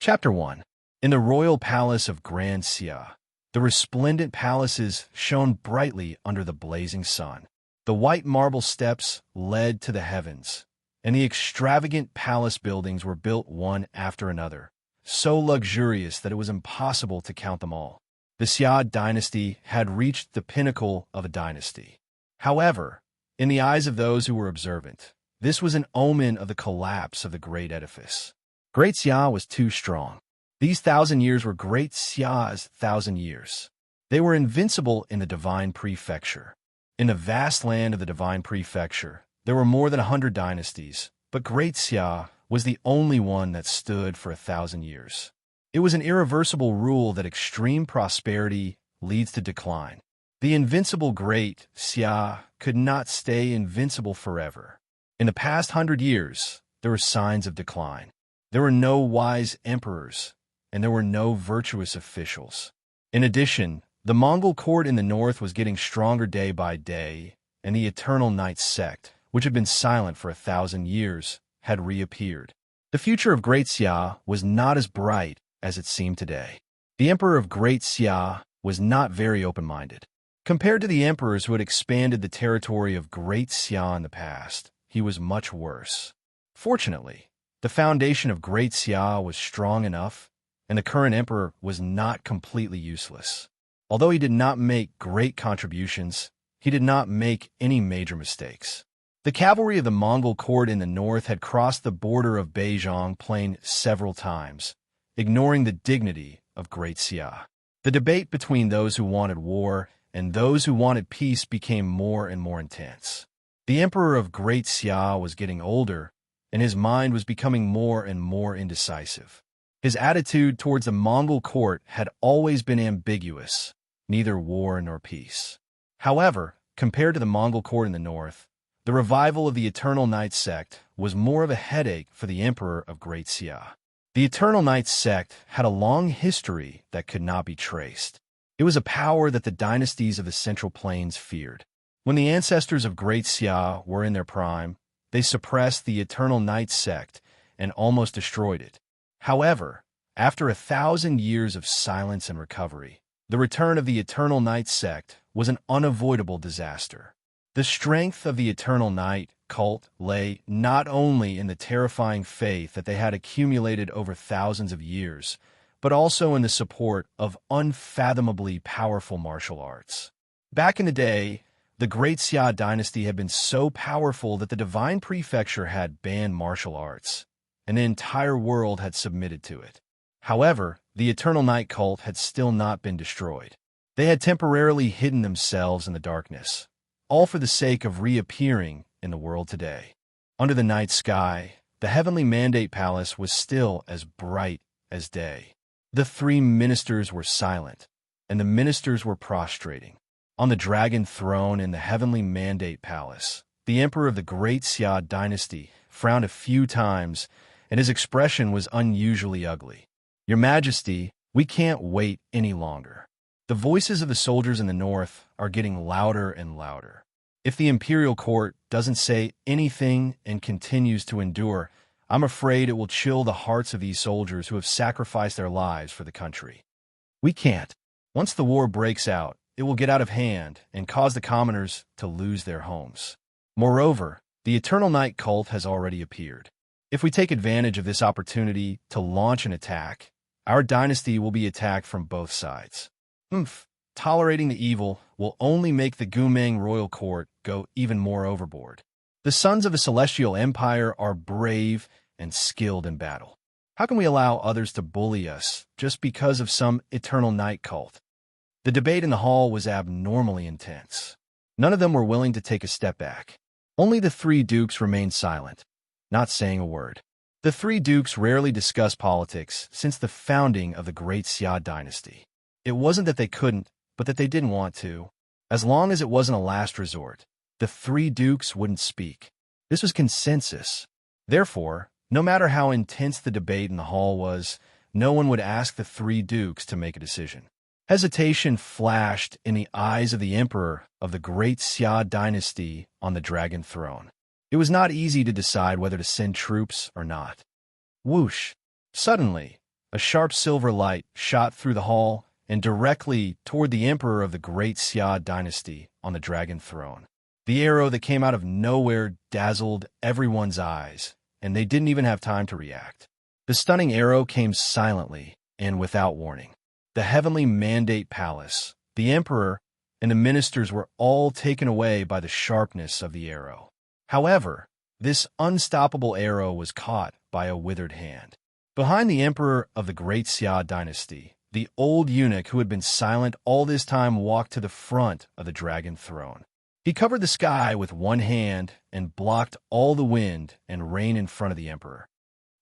Chapter 1. In the royal palace of Grand Xia, the resplendent palaces shone brightly under the blazing sun. The white marble steps led to the heavens, and the extravagant palace buildings were built one after another, so luxurious that it was impossible to count them all. The Xia dynasty had reached the pinnacle of a dynasty. However, in the eyes of those who were observant, this was an omen of the collapse of the great edifice. Great Xia was too strong. These 1,000 years were Great Xia's 1,000 years. They were invincible in the divine prefecture. In the vast land of the divine prefecture, there were more than 100 dynasties, but Great Xia was the only one that stood for 1,000 years. It was an irreversible rule that extreme prosperity leads to decline. The invincible Great Xia could not stay invincible forever. In the past 100 years, there were signs of decline. There were no wise emperors, and there were no virtuous officials. In addition, the Mongol court in the north was getting stronger day by day, and the Eternal Night sect, which had been silent for 1,000 years, had reappeared. The future of Great Xia was not as bright as it seemed today. The emperor of Great Xia was not very open-minded. Compared to the emperors who had expanded the territory of Great Xia in the past, he was much worse. Fortunately, the foundation of Great Xia was strong enough, and the current emperor was not completely useless. Although he did not make great contributions, he did not make any major mistakes. The cavalry of the Mongol court in the north had crossed the border of Beijing Plain several times, ignoring the dignity of Great Xia. The debate between those who wanted war and those who wanted peace became more and more intense. The emperor of Great Xia was getting older, and his mind was becoming more and more indecisive. His attitude towards the Mongol court had always been ambiguous, neither war nor peace. However, compared to the Mongol court in the north, the revival of the Eternal Night sect was more of a headache for the emperor of Great Xia. The Eternal Night sect had a long history that could not be traced. It was a power that the dynasties of the Central Plains feared. When the ancestors of Great Xia were in their prime, they suppressed the Eternal Night sect and almost destroyed it. However, after 1,000 years of silence and recovery, the return of the Eternal Night sect was an unavoidable disaster. The strength of the Eternal Night cult lay not only in the terrifying faith that they had accumulated over thousands of years, but also in the support of unfathomably powerful martial arts. Back in the day, the Great Xia dynasty had been so powerful that the divine prefecture had banned martial arts, and the entire world had submitted to it. However, the Eternal Night cult had still not been destroyed. They had temporarily hidden themselves in the darkness, all for the sake of reappearing in the world today. Under the night sky, the heavenly mandate palace was still as bright as day. The 3 ministers were silent, and the ministers were prostrating. On the dragon throne in the heavenly mandate palace, the emperor of the Great Xia dynasty frowned a few times, and his expression was unusually ugly. "Your Majesty, we can't wait any longer. The voices of the soldiers in the north are getting louder and louder. If the imperial court doesn't say anything and continues to endure, I'm afraid it will chill the hearts of these soldiers who have sacrificed their lives for the country. We can't. Once the war breaks out, it will get out of hand and cause the commoners to lose their homes. Moreover, the Eternal Night cult has already appeared. If we take advantage of this opportunity to launch an attack, our dynasty will be attacked from both sides. Tolerating the evil will only make the Gumeng royal court go even more overboard. The sons of the Celestial Empire are brave and skilled in battle. How can we allow others to bully us just because of some Eternal Night cult?" The debate in the hall was abnormally intense. None of them were willing to take a step back. Only the 3 dukes remained silent, not saying a word. The 3 dukes rarely discussed politics since the founding of the Great Xia dynasty. It wasn't that they couldn't, but that they didn't want to. As long as it wasn't a last resort, the 3 dukes wouldn't speak. This was consensus. Therefore, no matter how intense the debate in the hall was, no one would ask the 3 dukes to make a decision. Hesitation flashed in the eyes of the emperor of the Great Xia dynasty on the dragon throne. It was not easy to decide whether to send troops or not. Whoosh! Suddenly, A sharp silver light shot through the hall and directly toward the emperor of the great Xia dynasty on the dragon throne. The arrow that came out of nowhere dazzled everyone's eyes, and they didn't even have time to react. The stunning arrow came silently and without warning. The heavenly mandate palace, the emperor, and the ministers were all taken away by the sharpness of the arrow. However, this unstoppable arrow was caught by a withered hand. Behind the emperor of the great Xia dynasty, the old eunuch who had been silent all this time walked to the front of the dragon throne. He covered the sky with one hand and blocked all the wind and rain in front of the emperor.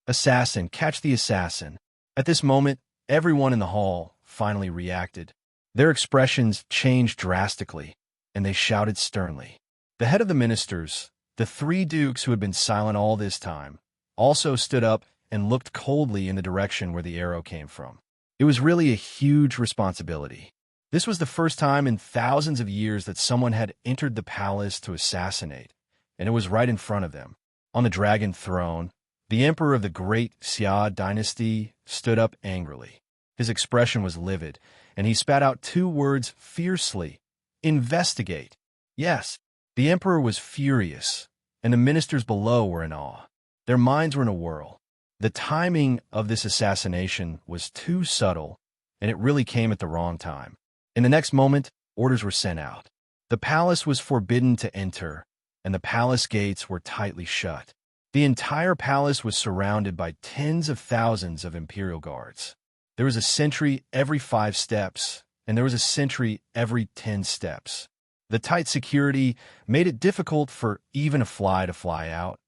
"Assassin, catch the assassin!" At this moment, everyone in the hall finally reacted. Their expressions changed drastically, and they shouted sternly. The head of the ministers, the three dukes who had been silent all this time, also stood up and looked coldly in the direction where the arrow came from. It was really a huge responsibility. This was the first time in thousands of years that someone had entered the palace to assassinate, and it was right in front of them. On the dragon throne, the emperor of the great Xia dynasty stood up angrily. His expression was livid, and he spat out two words fiercely: "Investigate." Yes, the emperor was furious, and the ministers below were in awe. Their minds were in a whirl. The timing of this assassination was too subtle, and it really came at the wrong time. In the next moment, orders were sent out. The palace was forbidden to enter, and the palace gates were tightly shut. The entire palace was surrounded by tens of thousands of imperial guards. There was a sentry every 5 steps, and there was a sentry every 10 steps. The tight security made it difficult for even a fly to fly out,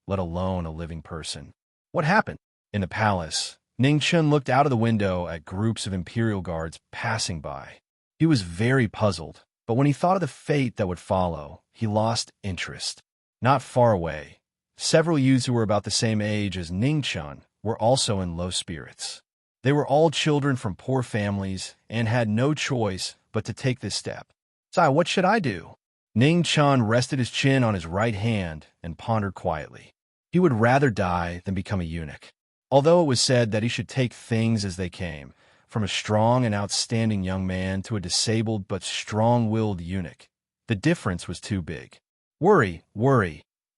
let alone a living person. What happened? In the palace, Ningchen looked out of the window at groups of imperial guards passing by. He was very puzzled, but when he thought of the fate that would follow, he lost interest. Not far away, several youths who were about the same age as Ningchen were also in low spirits. They were all children from poor families and had no choice but to take this step. "Sai, what should I do?" Ningchen rested his chin on his right hand and pondered quietly. He would rather die than become a eunuch. Although it was said that he should take things as they came, from a strong and outstanding young man to a disabled but strong-willed eunuch, the difference was too big. Worry.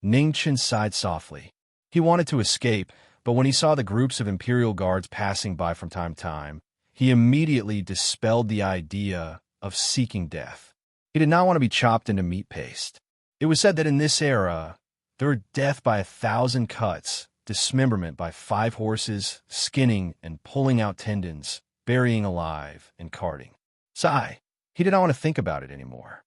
Ningchen sighed softly. He wanted to escape, but when he saw the groups of imperial guards passing by from time to time, he immediately dispelled the idea of seeking death. He did not want to be chopped into meat paste. It was said that in this era, there were death by 1,000 cuts, dismemberment by 5 horses, skinning and pulling out tendons, burying alive, and carting. Sigh. He did not want to think about it anymore.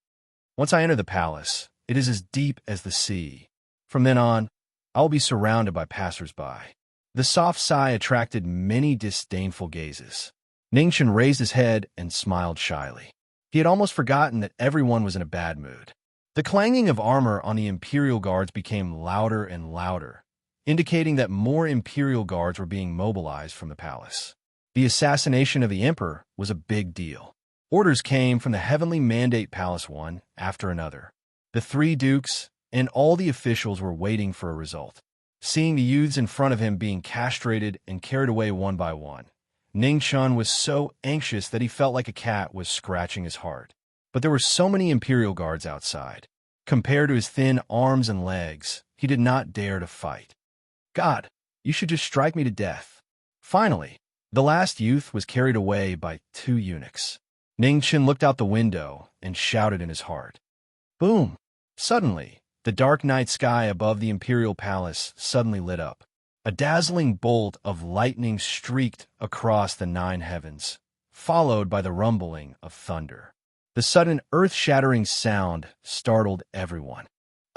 "Once I enter the palace, it is as deep as the sea. From then on, I will be surrounded by passers-by." The soft sigh attracted many disdainful gazes. Ningchen raised his head and smiled shyly. He had almost forgotten that everyone was in a bad mood. The clanging of armor on the imperial guards became louder and louder, indicating that more imperial guards were being mobilized from the palace. The assassination of the emperor was a big deal. Orders came from the heavenly mandate palace one after another. The 3 dukes and all the officials were waiting for a result. Seeing the youths in front of him being castrated and carried away one by one, Ningchen was so anxious that he felt like a cat was scratching his heart. But there were so many imperial guards outside. Compared to his thin arms and legs, he did not dare to fight. "God, you should just strike me to death." Finally, the last youth was carried away by 2 eunuchs. Ningchen looked out the window and shouted in his heart. Boom! Suddenly, the dark night sky above the imperial palace suddenly lit up. A dazzling bolt of lightning streaked across the 9 heavens, followed by the rumbling of thunder. The sudden earth-shattering sound startled everyone.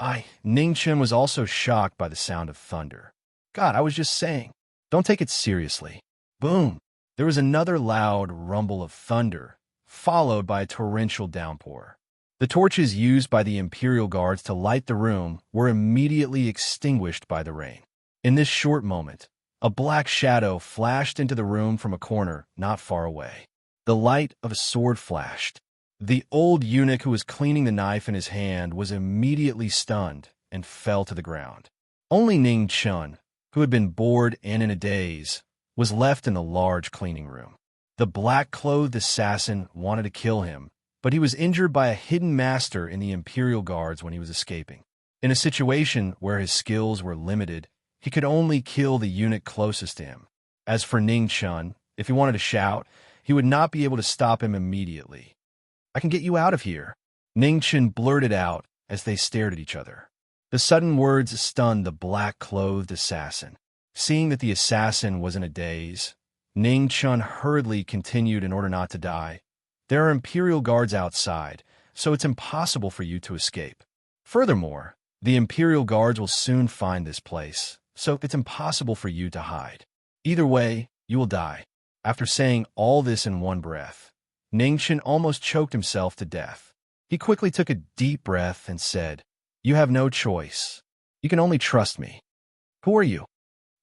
Ningchen was also shocked by the sound of thunder. "God, I was just saying, don't take it seriously." Boom! There was another loud rumble of thunder, followed by a torrential downpour. The torches used by the imperial guards to light the room were immediately extinguished by the rain. In this short moment, a black shadow flashed into the room from a corner not far away. The light of a sword flashed. The old eunuch who was cleaning the knife in his hand was immediately stunned and fell to the ground. Only Ningchen, who had been bored and in a daze, was left in the large cleaning room. The black-clothed assassin wanted to kill him, but he was injured by a hidden master in the Imperial Guards when he was escaping. In a situation where his skills were limited, he could only kill the eunuch closest to him. As for Ning Chun, if he wanted to shout, he would not be able to stop him immediately. "I can get you out of here," Ning Chun blurted out as they stared at each other. The sudden words stunned the black-clothed assassin. Seeing that the assassin was in a daze, Ning Chun hurriedly continued in order not to die. "There are Imperial Guards outside, so it's impossible for you to escape. Furthermore, the Imperial Guards will soon find this place, so it's impossible for you to hide. Either way, you will die." After saying all this in one breath, Ning Chun almost choked himself to death. He quickly took a deep breath and said, "You have no choice. You can only trust me." "Who are you?"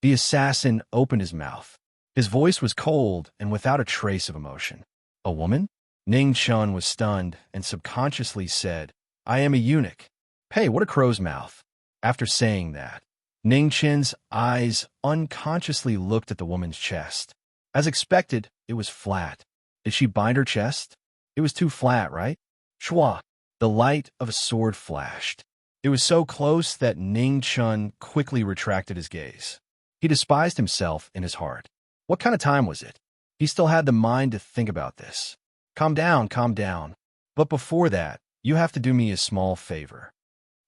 The assassin opened his mouth. His voice was cold and without a trace of emotion. "A woman?" Ning Chun was stunned and subconsciously said, "I am a eunuch." "Hey, what a crow's mouth." After saying that, Ning Chun's eyes unconsciously looked at the woman's chest. As expected, it was flat. Did she bind her chest? It was too flat, right? Shwa! The light of a sword flashed. It was so close that Ning Chun quickly retracted his gaze. He despised himself in his heart. What kind of time was it? He still had the mind to think about this. Calm down, calm down. But before that, you have to do me a small favor."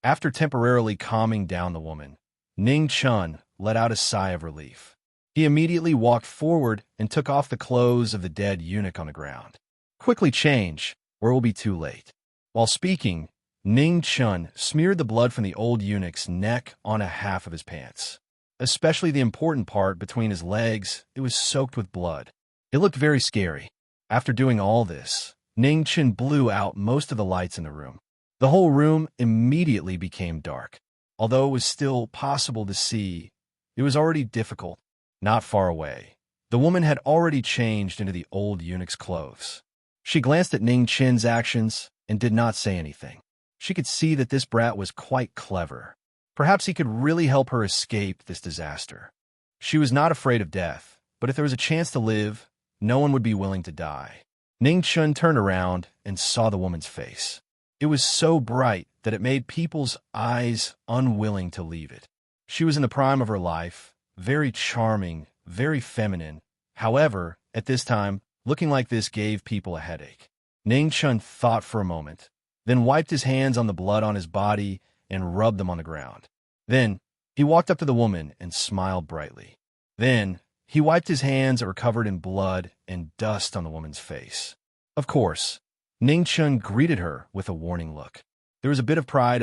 After temporarily calming down the woman, Ning Chun let out a sigh of relief. He immediately walked forward and took off the clothes of the dead eunuch on the ground. "Quickly change, or it will be too late." While speaking, Ning Chun smeared the blood from the old eunuch's neck on a half of his pants. Especially the important part between his legs, it was soaked with blood. It looked very scary. After doing all this, Ning Chun blew out most of the lights in the room. The whole room immediately became dark. Although it was still possible to see, it was already difficult. Not far away, the woman had already changed into the old eunuch's clothes. She glanced at Ning Chun's actions and did not say anything. She could see that this brat was quite clever. Perhaps he could really help her escape this disaster. She was not afraid of death, but if there was a chance to live, no one would be willing to die. Ning Chun turned around and saw the woman's face. It was so bright that it made people's eyes unwilling to leave it. She was in the prime of her life, very charming, very feminine. However, at this time, looking like this gave people a headache. Ning Chun thought for a moment, then wiped his hands on the blood on his body and rubbed them on the ground. Then, he walked up to the woman and smiled brightly. Then, he wiped his hands that were covered in blood and dust on the woman's face. Of course, Ning Chun greeted her with a warning look. There was a bit of pride,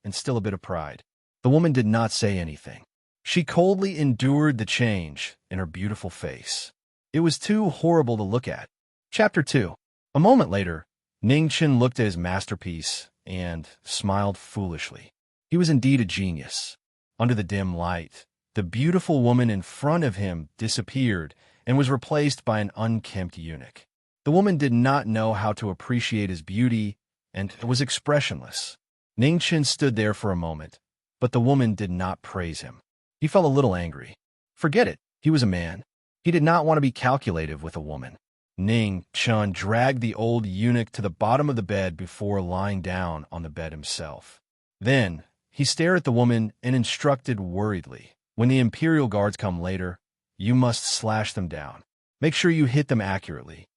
and still a bit of pride. The woman did not say anything. She coldly endured the change in her beautiful face. It was too horrible to look at. Chapter 2. A moment later, Ning Chun looked at his masterpiece and smiled foolishly. He was indeed a genius. Under the dim light, the beautiful woman in front of him disappeared and was replaced by an unkempt eunuch. The woman did not know how to appreciate his beauty and was expressionless. Ning Chun stood there for a moment, but the woman did not praise him. He felt a little angry. Forget it, he was a man. He did not want to be calculative with a woman. Ning Chun dragged the old eunuch to the bottom of the bed before lying down on the bed himself. Then, he stared at the woman and instructed worriedly, "When the Imperial Guards come later, you must slash them down. Make sure you hit them accurately."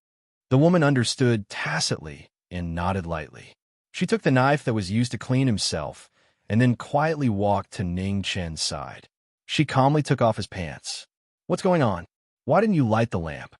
The woman understood tacitly and nodded lightly. She took the knife that was used to clean himself and then quietly walked to Ning Chun's side. She calmly took off his pants. "What's going on? Why didn't you light the lamp?"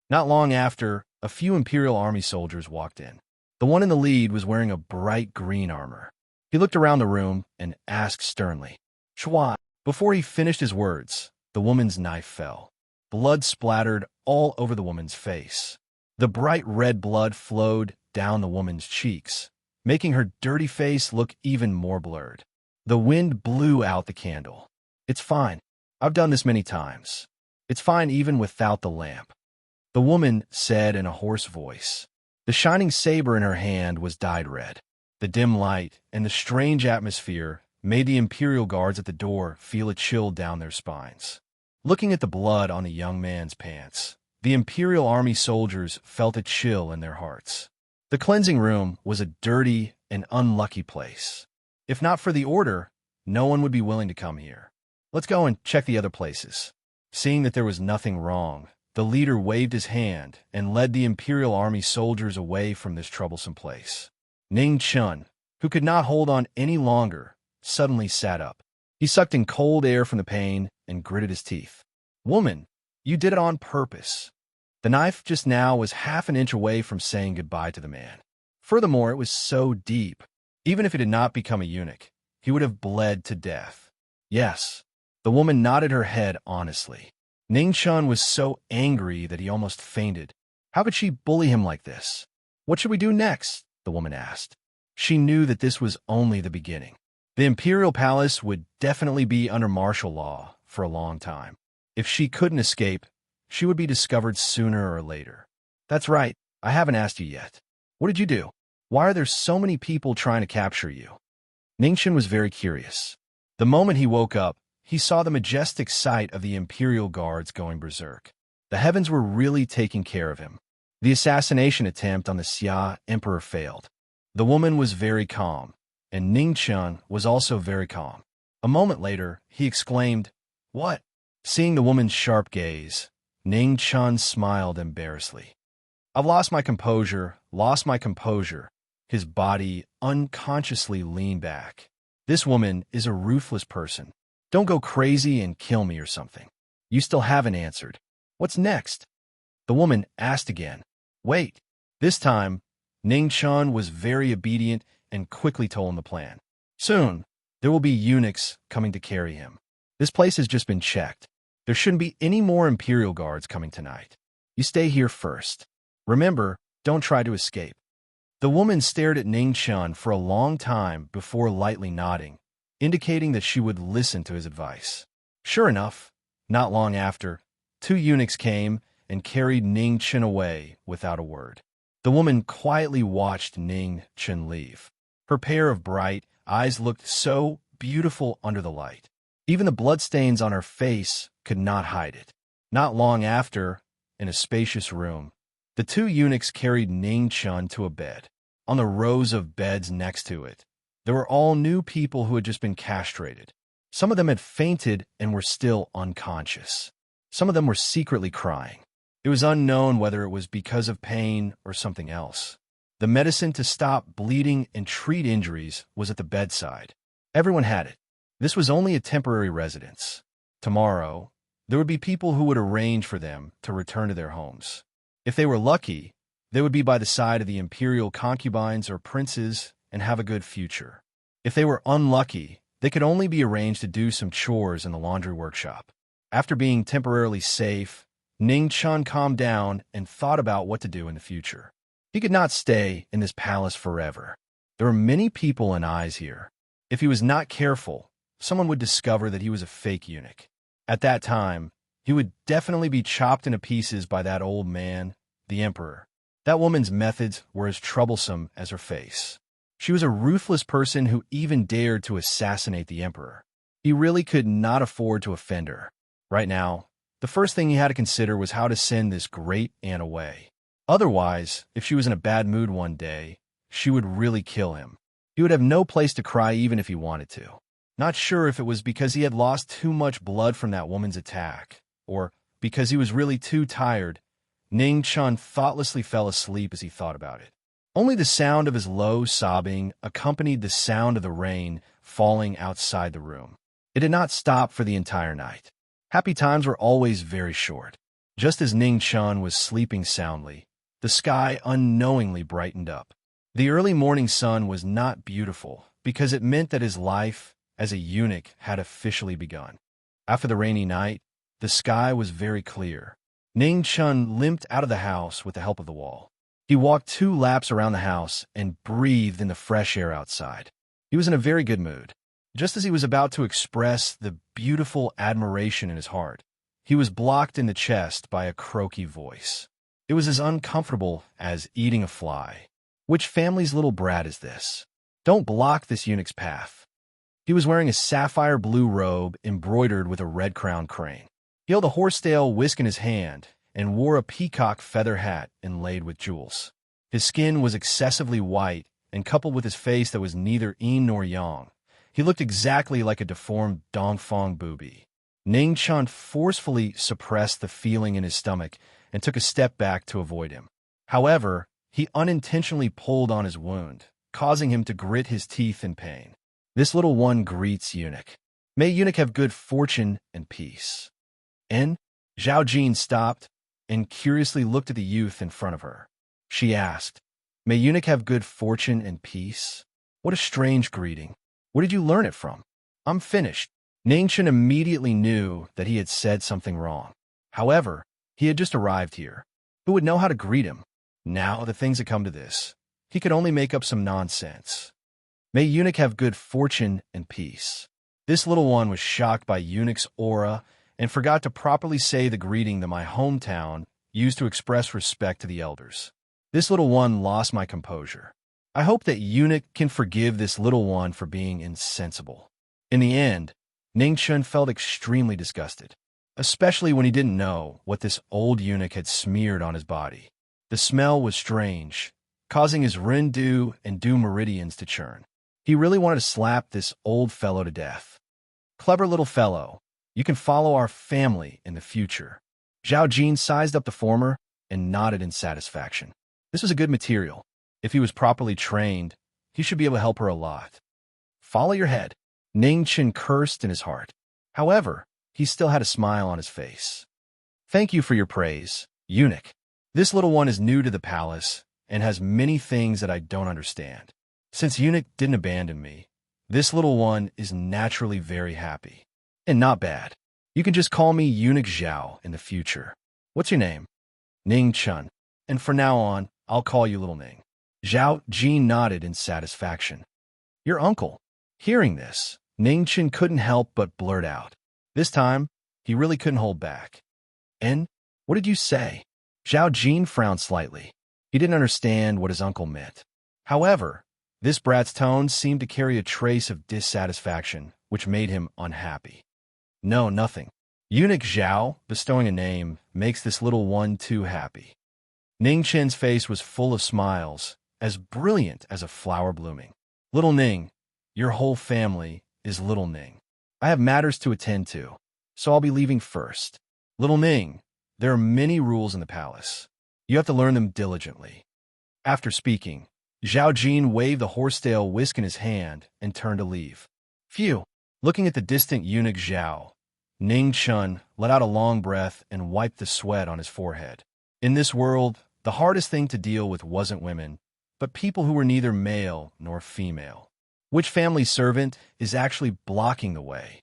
Not long after, a few Imperial Army soldiers walked in. The one in the lead was wearing a bright green armor. He looked around the room and asked sternly, "Shwa?" Before he finished his words, the woman's knife fell. Blood splattered all over the woman's face. The bright red blood flowed down the woman's cheeks, making her dirty face look even more blurred. The wind blew out the candle. "It's fine. I've done this many times. It's fine even without the lamp," the woman said in a hoarse voice. The shining saber in her hand was dyed red. The dim light and the strange atmosphere made the Imperial Guards at the door feel a chill down their spines. Looking at the blood on the young man's pants, the Imperial Army soldiers felt a chill in their hearts. The cleansing room was a dirty and unlucky place. If not for the order, no one would be willing to come here. Let's go and check the other places. Seeing that there was nothing wrong, the leader waved his hand and led the Imperial Army soldiers away from this troublesome place. Ning Chun, who could not hold on any longer, suddenly sat up. He sucked in cold air from the pain and gritted his teeth. "Woman, you did it on purpose." The knife just now was half an inch away from saying goodbye to the man. Furthermore, it was so deep. Even if he did not become a eunuch, he would have bled to death. Yes, the woman nodded her head honestly. Ning Chun was so angry that he almost fainted. How could she bully him like this? "What should we do next?" the woman asked. She knew that this was only the beginning. The Imperial Palace would definitely be under martial law for a long time. If she couldn't escape, she would be discovered sooner or later. "That's right, I haven't asked you yet. What did you do? Why are there so many people trying to capture you?" Ningchen was very curious. The moment he woke up, he saw the majestic sight of the Imperial Guards going berserk. The heavens were really taking care of him. The assassination attempt on the Xia Emperor failed. The woman was very calm, and Ningchen was also very calm. A moment later, he exclaimed, "What?" Seeing the woman's sharp gaze, Ning Chun smiled embarrassedly. "I've lost my composure, lost my composure." His body unconsciously leaned back. "This woman is a ruthless person. Don't go crazy and kill me or something." "You still haven't answered. What's next?" The woman asked again. "Wait." This time, Ning Chun was very obedient and quickly told him the plan. "Soon, there will be eunuchs coming to carry him. This place has just been checked. There shouldn't be any more Imperial Guards coming tonight. You stay here first. Remember, don't try to escape." The woman stared at Ning Chun for a long time before lightly nodding, indicating that she would listen to his advice. Sure enough, not long after, 2 eunuchs came and carried Ning Chun away without a word. The woman quietly watched Ning Chun leave. Her pair of bright eyes looked so beautiful under the light. Even the bloodstains on her face could not hide it. Not long after, in a spacious room, the 2 eunuchs carried Ning Chun to a bed. On the rows of beds next to it, there were all new people who had just been castrated. Some of them had fainted and were still unconscious. Some of them were secretly crying. It was unknown whether it was because of pain or something else. The medicine to stop bleeding and treat injuries was at the bedside. Everyone had it. This was only a temporary residence. Tomorrow, there would be people who would arrange for them to return to their homes. If they were lucky, they would be by the side of the imperial concubines or princes and have a good future. If they were unlucky, they could only be arranged to do some chores in the laundry workshop. After being temporarily safe, Ning Chun calmed down and thought about what to do in the future. He could not stay in this palace forever. There were many people and eyes here. If he was not careful, someone would discover that he was a fake eunuch. At that time, he would definitely be chopped into pieces by that old man, the emperor. That woman's methods were as troublesome as her face. She was a ruthless person who even dared to assassinate the emperor. He really could not afford to offend her. Right now, the first thing he had to consider was how to send this great aunt away. Otherwise, if she was in a bad mood one day, she would really kill him. He would have no place to cry even if he wanted to. Not sure if it was because he had lost too much blood from that woman's attack, or because he was really too tired, Ning Chun thoughtlessly fell asleep as he thought about it. Only the sound of his low sobbing accompanied the sound of the rain falling outside the room. It did not stop for the entire night. Happy times were always very short. Just as Ning Chun was sleeping soundly, the sky unknowingly brightened up. The early morning sun was not beautiful because it meant that his life as a eunuch had officially begun. After the rainy night, the sky was very clear. Ning Chun limped out of the house with the help of the wall. He walked 2 laps around the house and breathed in the fresh air outside. He was in a very good mood. Just as he was about to express the beautiful admiration in his heart, he was blocked in the chest by a croaky voice. It was as uncomfortable as eating a fly. Which family's little brat is this? Don't block this eunuch's path. He was wearing a sapphire blue robe embroidered with a red crown crane. He held a horsetail whisk in his hand and wore a peacock feather hat inlaid with jewels. His skin was excessively white, and coupled with his face that was neither yin nor yang, he looked exactly like a deformed Dongfang booby. Ning Chun forcefully suppressed the feeling in his stomach and took a step back to avoid him. However, he unintentionally pulled on his wound, causing him to grit his teeth in pain. This little one greets eunuch. May eunuch have good fortune and peace. And Zhao Jin stopped and curiously looked at the youth in front of her. She asked, May eunuch have good fortune and peace? What a strange greeting. Where did you learn it from? I'm finished. Ningchen immediately knew that he had said something wrong. However, he had just arrived here. Who would know how to greet him? Now that things had come to this, he could only make up some nonsense. May eunuch have good fortune and peace. This little one was shocked by eunuch's aura and forgot to properly say the greeting that my hometown used to express respect to the elders. This little one lost my composure. I hope that eunuch can forgive this little one for being insensible. In the end, Ningchen felt extremely disgusted, especially when he didn't know what this old eunuch had smeared on his body. The smell was strange, causing his Ren-Du and Du meridians to churn. He really wanted to slap this old fellow to death. Clever little fellow, you can follow our family in the future. Zhao Jin sized up the former and nodded in satisfaction. This was a good material. If he was properly trained, he should be able to help her a lot. Follow your head. Ning Chen cursed in his heart. However, he still had a smile on his face. Thank you for your praise, eunuch. This little one is new to the palace and has many things that I don't understand. Since eunuch didn't abandon me, this little one is naturally very happy. And not bad. You can just call me Eunuch Zhao in the future. What's your name? Ning Chun. And from now on, I'll call you Little Ning. Zhao Jin nodded in satisfaction. Your uncle. Hearing this, Ning Chun couldn't help but blurt out. This time, he really couldn't hold back. And what did you say? Zhao Jin frowned slightly. He didn't understand what his uncle meant. However, this brat's tone seemed to carry a trace of dissatisfaction, which made him unhappy. No, nothing. Eunuch Zhao, bestowing a name, makes this little one too happy. Ning Chen's face was full of smiles, as brilliant as a flower blooming. Little Ning, your whole family is Little Ning. I have matters to attend to, so I'll be leaving first. Little Ning, there are many rules in the palace. You have to learn them diligently. After speaking, Zhao Jin waved the horsetail whisk in his hand and turned to leave. Phew! Looking at the distant eunuch Zhao, Ning Chun let out a long breath and wiped the sweat on his forehead. In this world, the hardest thing to deal with wasn't women, but people who were neither male nor female. Which family servant is actually blocking the way?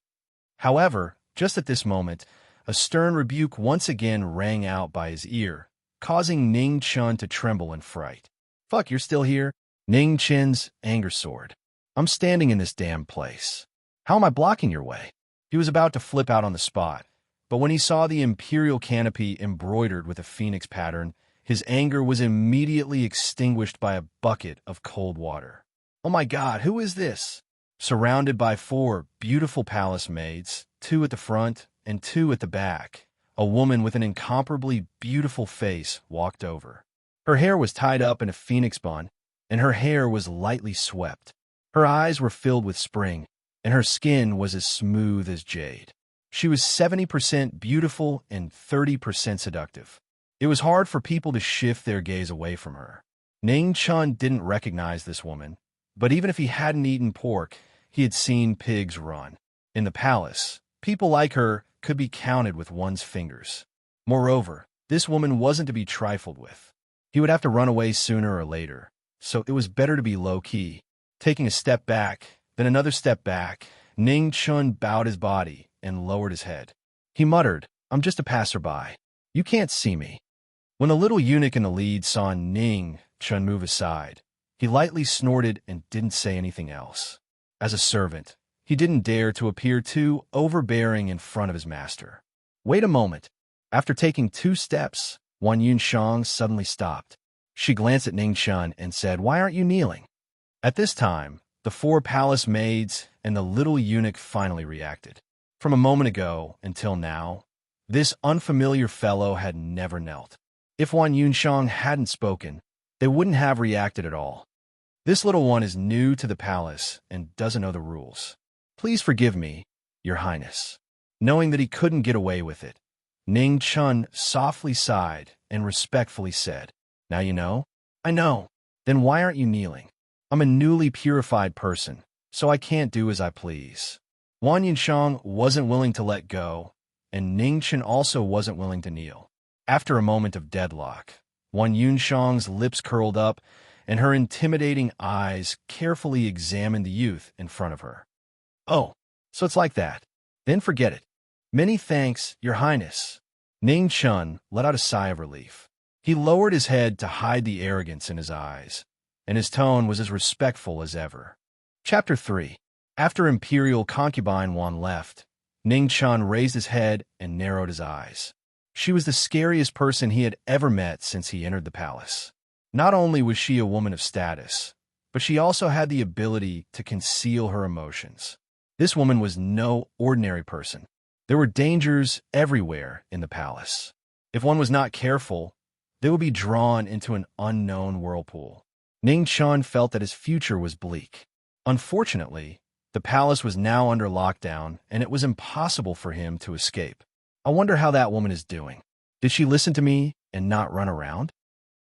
However, just at this moment, a stern rebuke once again rang out by his ear, causing Ning Chun to tremble in fright. Fuck, you're still here? Ning Chen's anger soared. I'm standing in this damn place. How am I blocking your way? He was about to flip out on the spot, but when he saw the imperial canopy embroidered with a phoenix pattern, his anger was immediately extinguished by a bucket of cold water. Oh my God, who is this? Surrounded by 4 beautiful palace maids, 2 at the front and 2 at the back, a woman with an incomparably beautiful face walked over. Her hair was tied up in a phoenix bun, and her hair was lightly swept. Her eyes were filled with spring, and her skin was as smooth as jade. She was 70% beautiful and 30% seductive. It was hard for people to shift their gaze away from her. Ning Chun didn't recognize this woman, but even if he hadn't eaten pork, he had seen pigs run. In the palace, people like her could be counted with one's fingers. Moreover, this woman wasn't to be trifled with. He would have to run away sooner or later, so it was better to be low-key. Taking a step back, then another step back, Ning Chun bowed his body and lowered his head. He muttered, I'm just a passerby. You can't see me. When the little eunuch in the lead saw Ning Chun move aside, he lightly snorted and didn't say anything else. As a servant, he didn't dare to appear too overbearing in front of his master. Wait a moment. After taking 2 steps, Wan Yunshang suddenly stopped. She glanced at Ning Chun and said, Why aren't you kneeling? At this time, the 4 palace maids and the little eunuch finally reacted. From a moment ago until now, This unfamiliar fellow had never knelt. If Wan Yunshang hadn't spoken, they wouldn't have reacted at all. This little one is new to the palace and doesn't know the rules. Please forgive me, Your Highness. Knowing that he couldn't get away with it, Ning Chun softly sighed and respectfully said, "Now you know?" "I know." "Then why aren't you kneeling?" "I'm a newly purified person, so I can't do as I please." Wan Yunshang wasn't willing to let go, and Ning Chun also wasn't willing to kneel. After a moment of deadlock, Wan Yunshang's lips curled up, and her intimidating eyes carefully examined the youth in front of her. "Oh, so it's like that. Then forget it." "Many thanks, Your Highness." Ning Chun let out a sigh of relief. He lowered his head to hide the arrogance in his eyes, and his tone was as respectful as ever. Chapter 3. After Imperial concubine Wan left, Ning Chun raised his head and narrowed his eyes. She was the scariest person he had ever met since he entered the palace. Not only was she a woman of status, but she also had the ability to conceal her emotions. This woman was no ordinary person. There were dangers everywhere in the palace. If one was not careful, they would be drawn into an unknown whirlpool. Ning Chun felt that his future was bleak. Unfortunately, the palace was now under lockdown, and it was impossible for him to escape. I wonder how that woman is doing. Did she listen to me and not run around?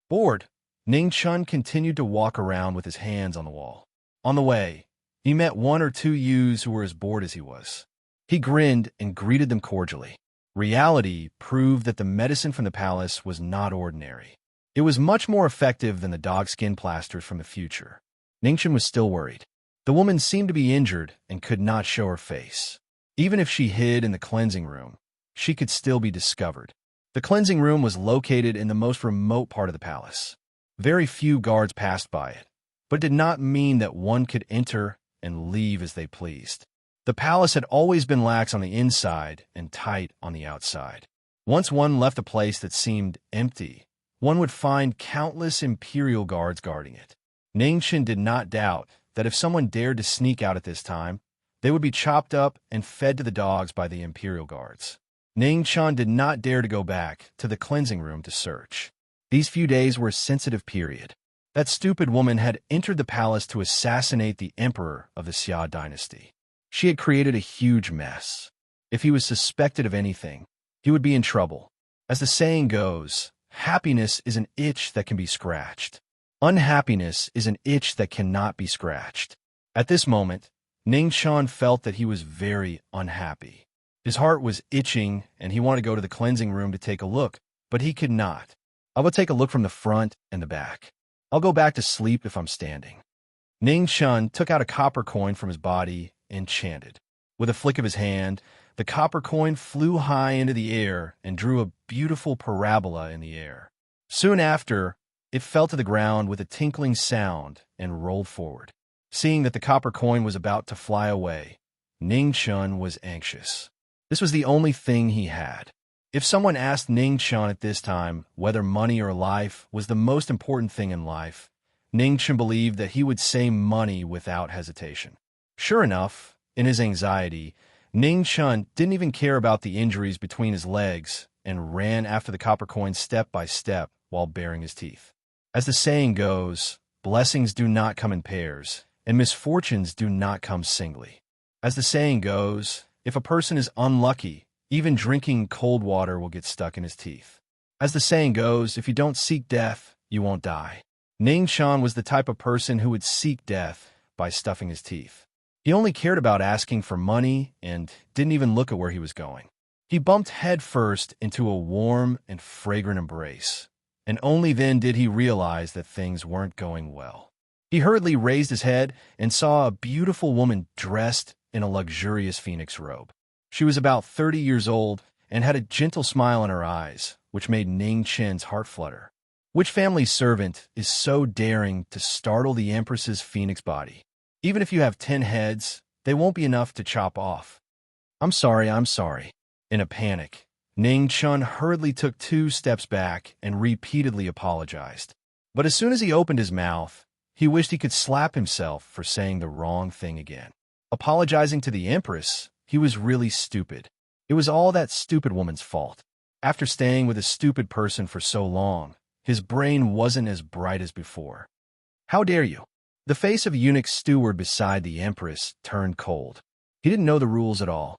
Bored, Ning Chun continued to walk around with his hands on the wall. On the way, he met one or two youths who were as bored as he was. He grinned and greeted them cordially. Reality proved that the medicine from the palace was not ordinary. It was much more effective than the dogskin plasters from the future. Ning Chun was still worried. The woman seemed to be injured and could not show her face. Even if she hid in the cleansing room, she could still be discovered. The cleansing room was located in the most remote part of the palace. Very few guards passed by it, but it did not mean that one could enter and leave as they pleased. The palace had always been lax on the inside and tight on the outside. Once one left a place that seemed empty, one would find countless imperial guards guarding it. Ning Chun did not doubt that if someone dared to sneak out at this time, they would be chopped up and fed to the dogs by the imperial guards. Ning Chun did not dare to go back to the cleansing room to search. These few days were a sensitive period. That stupid woman had entered the palace to assassinate the emperor of the Xia dynasty. She had created a huge mess. If he was suspected of anything, he would be in trouble. As the saying goes, happiness is an itch that can be scratched. Unhappiness is an itch that cannot be scratched. At this moment, Ning Chun felt that he was very unhappy. His heart was itching, and he wanted to go to the cleansing room to take a look, but he could not. I will take a look from the front and the back. I'll go back to sleep if I'm standing. Ning Chun took out a copper coin from his body and chanted. With a flick of his hand, the copper coin flew high into the air and drew a beautiful parabola in the air. Soon after, it fell to the ground with a tinkling sound and rolled forward. Seeing that the copper coin was about to fly away, Ning Chun was anxious. This was the only thing he had. If someone asked Ning Chun at this time whether money or life was the most important thing in life, Ning Chun believed that he would say money without hesitation. Sure enough, in his anxiety, Ning Chun didn't even care about the injuries between his legs and ran after the copper coin step by step while baring his teeth. As the saying goes, blessings do not come in pairs, and misfortunes do not come singly. As the saying goes, if a person is unlucky, even drinking cold water will get stuck in his teeth. As the saying goes, if you don't seek death, you won't die. Ning Chun was the type of person who would seek death by stuffing his teeth. He only cared about asking for money and didn't even look at where he was going. He bumped headfirst into a warm and fragrant embrace, and only then did he realize that things weren't going well. He hurriedly raised his head and saw a beautiful woman dressed in a luxurious phoenix robe. She was about 30 years old and had a gentle smile in her eyes, which made Ning Chun's heart flutter. Which family servant is so daring to startle the Empress's phoenix body? Even if you have 10 heads, they won't be enough to chop off. I'm sorry. In a panic, Ning Chun hurriedly took 2 steps back and repeatedly apologized. But as soon as he opened his mouth, he wished he could slap himself for saying the wrong thing again. Apologizing to the Empress, he was really stupid. It was all that stupid woman's fault. After staying with a stupid person for so long, his brain wasn't as bright as before. How dare you? The face of eunuch steward beside the empress turned cold. He didn't know the rules at all.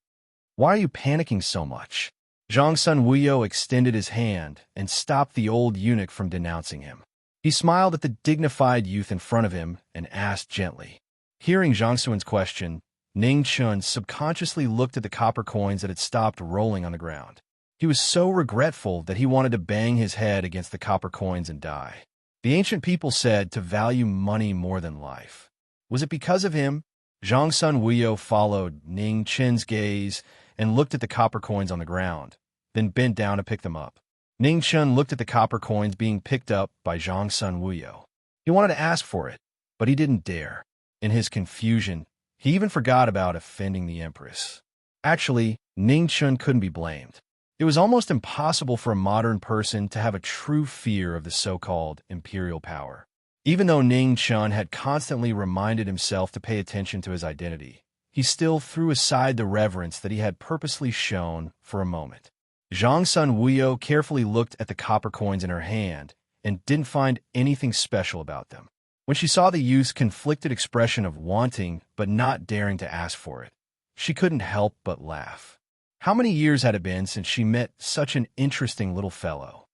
Why are you panicking so much? Zhang Sun Wuyo extended his hand and stopped the old eunuch from denouncing him. He smiled at the dignified youth in front of him and asked gently. Hearing Zhang Sun's question, Ning Chun subconsciously looked at the copper coins that had stopped rolling on the ground. He was so regretful that he wanted to bang his head against the copper coins and die. The ancient people said to value money more than life. Was it because of him? Zhang Sun Wuyo followed Ning Chen's gaze and looked at the copper coins on the ground, then bent down to pick them up. Ning Chen looked at the copper coins being picked up by Zhang Sun Wuyo. He wanted to ask for it, but he didn't dare. In his confusion, he even forgot about offending the empress. Actually, Ning Chen couldn't be blamed. It was almost impossible for a modern person to have a true fear of the so-called imperial power. Even though Ning Chen had constantly reminded himself to pay attention to his identity, he still threw aside the reverence that he had purposely shown for a moment. Zhang Sun Wuyo carefully looked at the copper coins in her hand and didn't find anything special about them. When she saw the youth's conflicted expression of wanting but not daring to ask for it, she couldn't help but laugh. How many years had it been since she met such an interesting little fellow?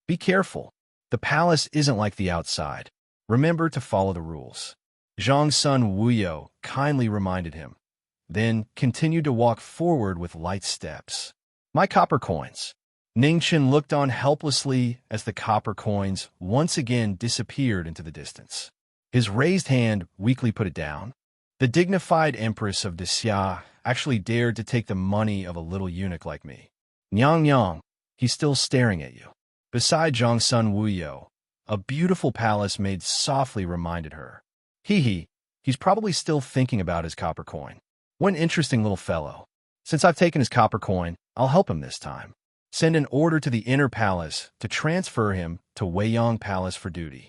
Be careful. The palace isn't like the outside. Remember to follow the rules. Zhang Sun Wuyo kindly reminded him, then continued to walk forward with light steps. My copper coins. Ning Chen looked on helplessly as the copper coins once again disappeared into the distance. His raised hand weakly put it down. The dignified empress of Xia actually dared to take the money of a little eunuch like me. Nyang Nyang, he's still staring at you. Beside Zhang Sun Wuyo, a beautiful palace made softly reminded her. Hee, he's probably still thinking about his copper coin. What an interesting little fellow. Since I've taken his copper coin, I'll help him this time. Send an order to the inner palace to transfer him to Weiyang Palace for duty.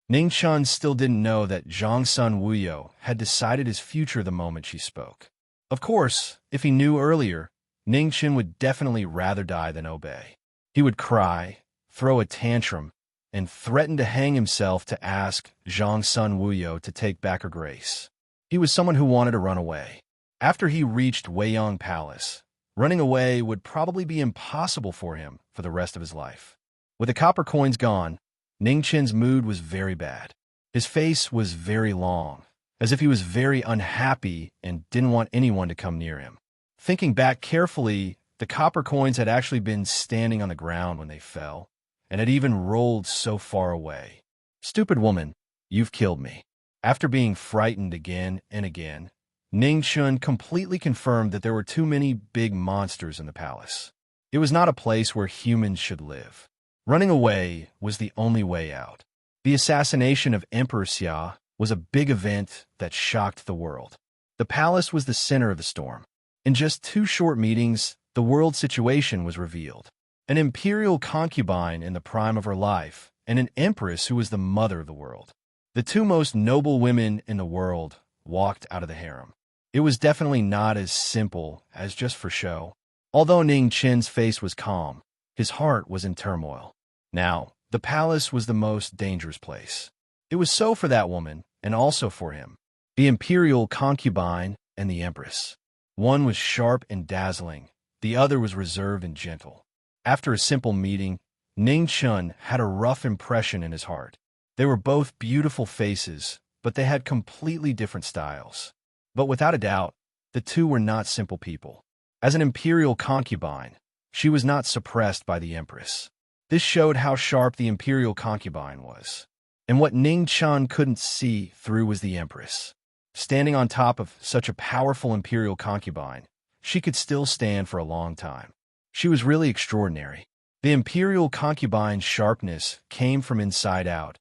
Ning Chun still didn't know that Zhang Sun Wuyo had decided his future the moment she spoke. Of course, if he knew earlier, Ning Chen would definitely rather die than obey. He would cry, throw a tantrum, and threaten to hang himself to ask Zhang Sun Wuyo to take back her grace. He was someone who wanted to run away. After he reached Weiyang Palace, running away would probably be impossible for him for the rest of his life. With the copper coins gone, Ning Chen's mood was very bad. His face was very long, as if he was very unhappy and didn't want anyone to come near him. Thinking back carefully, the copper coins had actually been standing on the ground when they fell, and had even rolled so far away. Stupid woman, you've killed me. After being frightened again and again, Ning Chun completely confirmed that there were too many big monsters in the palace. It was not a place where humans should live. Running away was the only way out. The assassination of Emperor Xia was a big event that shocked the world. The palace was the center of the storm. In just 2 short meetings, the world situation was revealed. An imperial concubine in the prime of her life, and an empress who was the mother of the world. The 2 most noble women in the world walked out of the harem. It was definitely not as simple as just for show. Although Ning Chen's face was calm, his heart was in turmoil. Now, the palace was the most dangerous place. It was so for that woman, and also for him. The imperial concubine and the empress. One was sharp and dazzling, the other was reserved and gentle. After a simple meeting, Ning Chun had a rough impression in his heart. They were both beautiful faces, but they had completely different styles. But without a doubt, the 2 were not simple people. As an imperial concubine, she was not suppressed by the empress. This showed how sharp the imperial concubine was. And what Ning Chun couldn't see through was the empress. Standing on top of such a powerful imperial concubine, she could still stand for a long time. She was really extraordinary. The imperial concubine's sharpness came from inside out,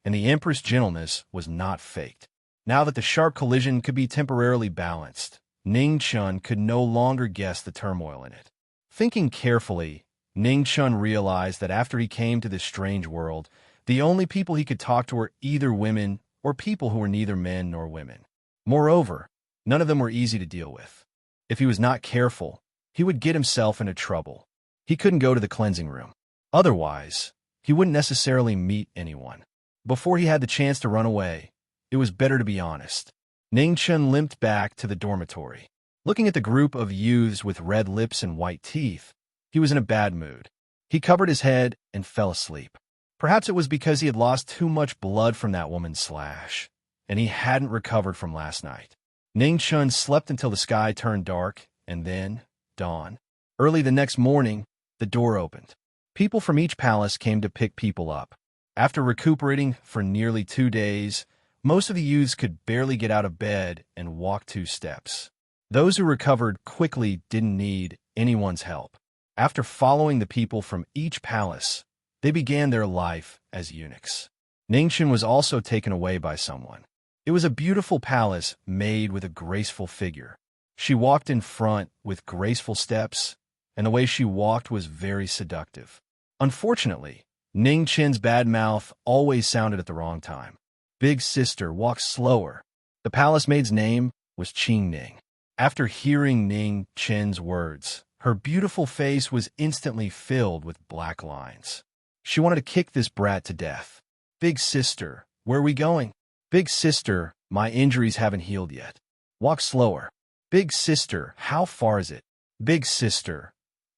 and the empress' gentleness was not faked. Now that the sharp collision could be temporarily balanced, Ning Chun could no longer guess the turmoil in it. Thinking carefully, Ning Chun realized that after he came to this strange world, the only people he could talk to were either women or people who were neither men nor women. Moreover, none of them were easy to deal with. If he was not careful, he would get himself into trouble. He couldn't go to the cleansing room. Otherwise, he wouldn't necessarily meet anyone. Before he had the chance to run away, it was better to be honest. Ning-chun limped back to the dormitory. Looking at the group of youths with red lips and white teeth, he was in a bad mood. He covered his head and fell asleep. Perhaps it was because he had lost too much blood from that woman's slash, and he hadn't recovered from last night. Ning-chun slept until the sky turned dark, and then dawn. Early the next morning, the door opened. People from each palace came to pick people up. After recuperating for nearly 2 days, most of the youths could barely get out of bed and walk 2 steps. Those who recovered quickly didn't need anyone's help. After following the people from each palace, they began their life as eunuchs. Ning-chun was also taken away by someone. It was a beautiful palace made with a graceful figure. She walked in front with graceful steps, and the way she walked was very seductive. Unfortunately, Ning-chun's bad mouth always sounded at the wrong time. Big sister walked slower. The palace maid's name was Qing-ning. After hearing Ning-chun's words, her beautiful face was instantly filled with black lines. She wanted to kick this brat to death. Big sister, where are we going? Big sister, my injuries haven't healed yet. Walk slower. Big sister, how far is it? Big sister.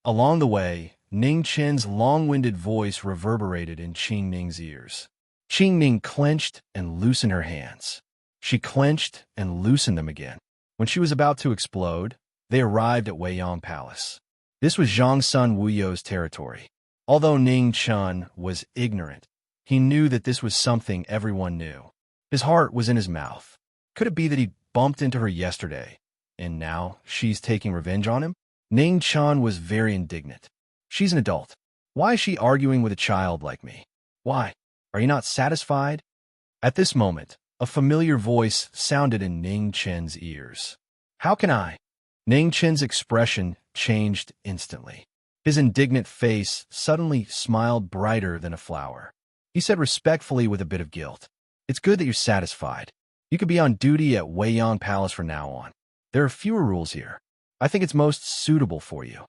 Along the way, Ning-chun's long-winded voice reverberated in Qing-ning's ears. Qing-ning clenched and loosened her hands. She clenched and loosened them again. When she was about to explode, they arrived at Weiyang Palace. This was Zhongsun Wuyo's territory. Although Ning-chun was ignorant, he knew that this was something everyone knew. His heart was in his mouth. Could it be that he bumped into her yesterday, and now she's taking revenge on him? Ning-chun was very indignant. She's an adult. Why is she arguing with a child like me? Why? Are you not satisfied? At this moment, a familiar voice sounded in Ning-chun's ears. How can I? Ning-chun's expression changed instantly. His indignant face suddenly smiled brighter than a flower. He said respectfully with a bit of guilt, "It's good that you're satisfied. You could be on duty at Weiyang Palace from now on. There are fewer rules here. I think it's most suitable for you."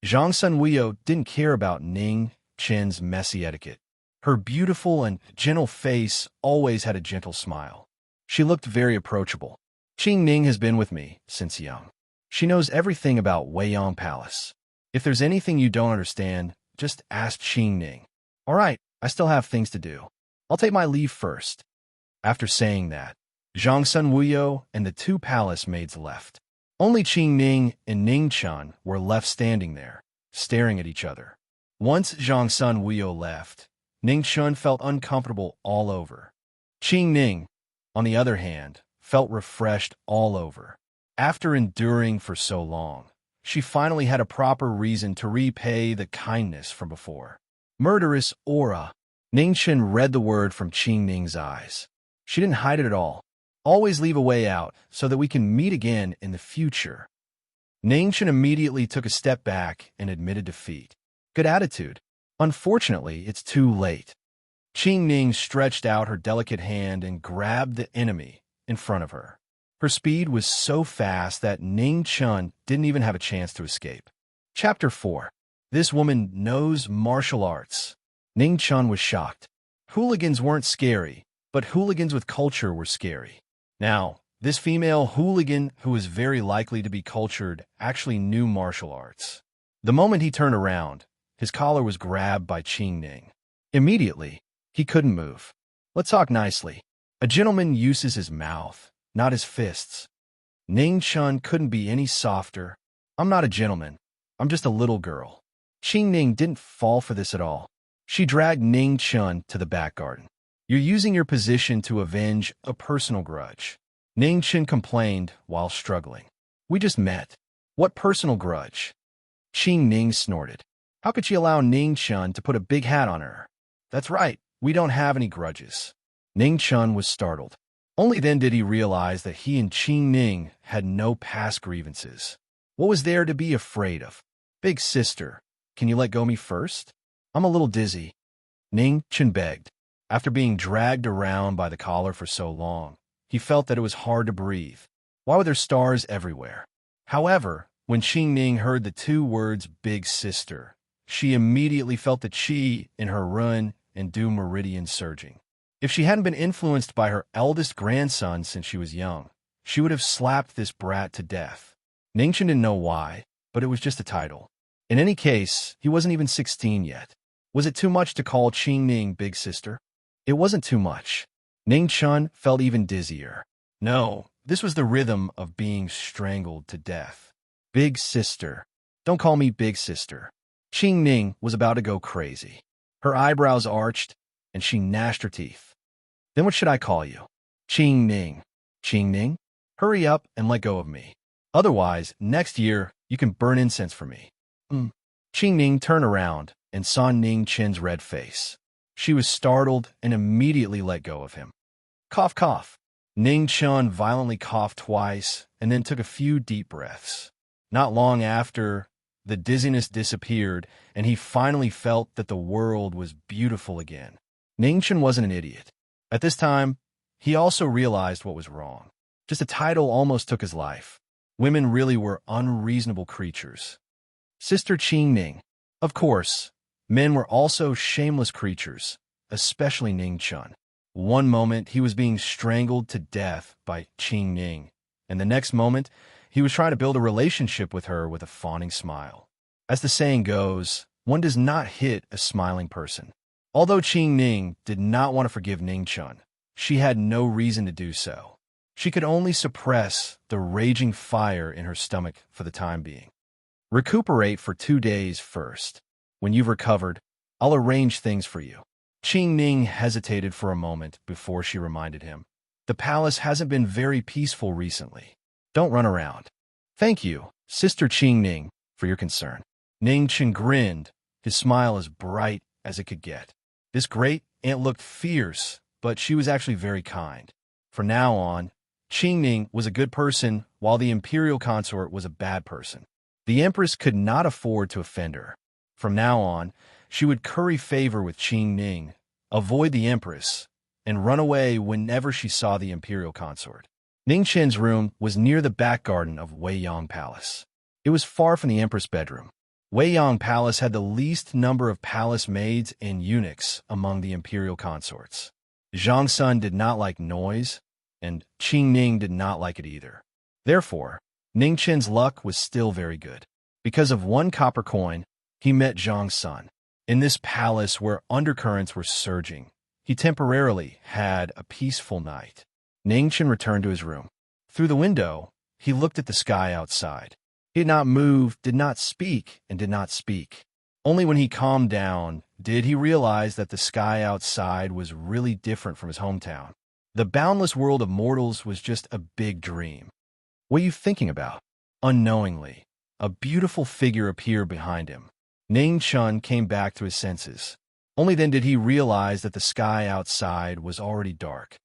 Zhongsun Wuyo didn't care about Ning-chun's messy etiquette. Her beautiful and gentle face always had a gentle smile. She looked very approachable. Qing-ning has been with me since young. She knows everything about Weiyang Palace. If there's anything you don't understand, just ask Qing-ning. All right, I still have things to do. I'll take my leave first. After saying that, Zhongsun Wuyo and the 2 palace maids left. Only Qing-ning and Ning-chun were left standing there, staring at each other. Once Zhongsun Wuyo left, Ning-chun felt uncomfortable all over. Qing-ning, on the other hand, felt refreshed all over. After enduring for so long, she finally had a proper reason to repay the kindness from before. Murderous aura. Ning-chun read the word from Qing-ning's eyes. She didn't hide it at all. Always leave a way out so that we can meet again in the future. Ning-chun immediately took a step back and admitted defeat. Good attitude. Unfortunately, it's too late. Qing-ning stretched out her delicate hand and grabbed the enemy in front of her. Her speed was so fast that Ning-chun didn't even have a chance to escape. Chapter 4. This woman knows martial arts. Ning-chun was shocked. Hooligans weren't scary, but hooligans with culture were scary. Now, this female hooligan, who was very likely to be cultured, actually knew martial arts. The moment he turned around, his collar was grabbed by Qing-ning. Immediately, he couldn't move. Let's talk nicely. A gentleman uses his mouth, not his fists. Ning-chun couldn't be any softer. I'm not a gentleman. I'm just a little girl. Qing-ning didn't fall for this at all. She dragged Ning-chun to the back garden. You're using your position to avenge a personal grudge. Ning-chun complained while struggling. We just met. What personal grudge? Qing-ning snorted. How could she allow Ning-chun to put a big hat on her? That's right, we don't have any grudges. Ning-chun was startled. Only then did he realize that he and Qing-ning had no past grievances. What was there to be afraid of? Big sister, can you let go me first? I'm a little dizzy. Ning-chun begged. After being dragged around by the collar for so long, he felt that it was hard to breathe. Why were there stars everywhere? However, When Qing Ning heard the two words big sister, she immediately felt the qi in her run and du meridian surging. If she hadn't been influenced by her eldest grandson since she was young, she would have slapped this brat to death. Ningchen didn't know why, but it was just a title. In any case, he wasn't even 16 yet. Was it too much to call Qing Ning big sister? It wasn't too much. Ning Chun felt even dizzier. No, this was the rhythm of being strangled to death. Big sister. Don't call me big sister. Qing Ning was about to go crazy. Her eyebrows arched, and she gnashed her teeth. Then what should I call you? Qing Ning. Qing Ning? Hurry up and let go of me. Otherwise, next year, you can burn incense for me. Qing Ning turned around and saw Ning Chen's red face. She was startled and immediately let go of him. Cough, cough. Ning Chun violently coughed twice and then took a few deep breaths. Not long after, the dizziness disappeared, and he finally felt that the world was beautiful again. Ning Chun wasn't an idiot. At this time, he also realized what was wrong. Just a title almost took his life. Women really were unreasonable creatures. Sister Qing Ning. Of course, men were also shameless creatures, especially Ning Chun. One moment, he was being strangled to death by Qing Ning, and the next moment, he was trying to build a relationship with her with a fawning smile. As the saying goes, one does not hit a smiling person. Although Qing Ning did not want to forgive Ning Chun, she had no reason to do so. She could only suppress the raging fire in her stomach for the time being. Recuperate for 2 days first. When you've recovered, I'll arrange things for you. Qing Ning hesitated for a moment before she reminded him. The palace hasn't been very peaceful recently. Don't run around. Thank you, Sister Qing Ning, for your concern. Ning Chen grinned, his smile as bright as it could get. This great aunt looked fierce, but she was actually very kind. From now on, Qing Ning was a good person, while the imperial consort was a bad person. The empress could not afford to offend her. From now on, she would curry favor with Qing Ning, avoid the empress, and run away whenever she saw the imperial consort. Ning Chen's room was near the back garden of Weiyang Palace. It was far from the empress' bedroom. Weiyang Palace had the least number of palace maids and eunuchs among the imperial consorts. Zhang Sun did not like noise, and Qing Ning did not like it either. Therefore, Ning Chen's luck was still very good. Because of 1 copper coin, he met Zhang Sun. In this palace where undercurrents were surging, he temporarily had a peaceful night. Ning Chen returned to his room. Through the window, he looked at the sky outside. He did not move, did not speak, and did not speak. Only when he calmed down did he realize that the sky outside was really different from his hometown. The boundless world of mortals was just a big dream. What are you thinking about? Unknowingly, a beautiful figure appeared behind him. Ning Chun came back to his senses. Only then did he realize that the sky outside was already dark.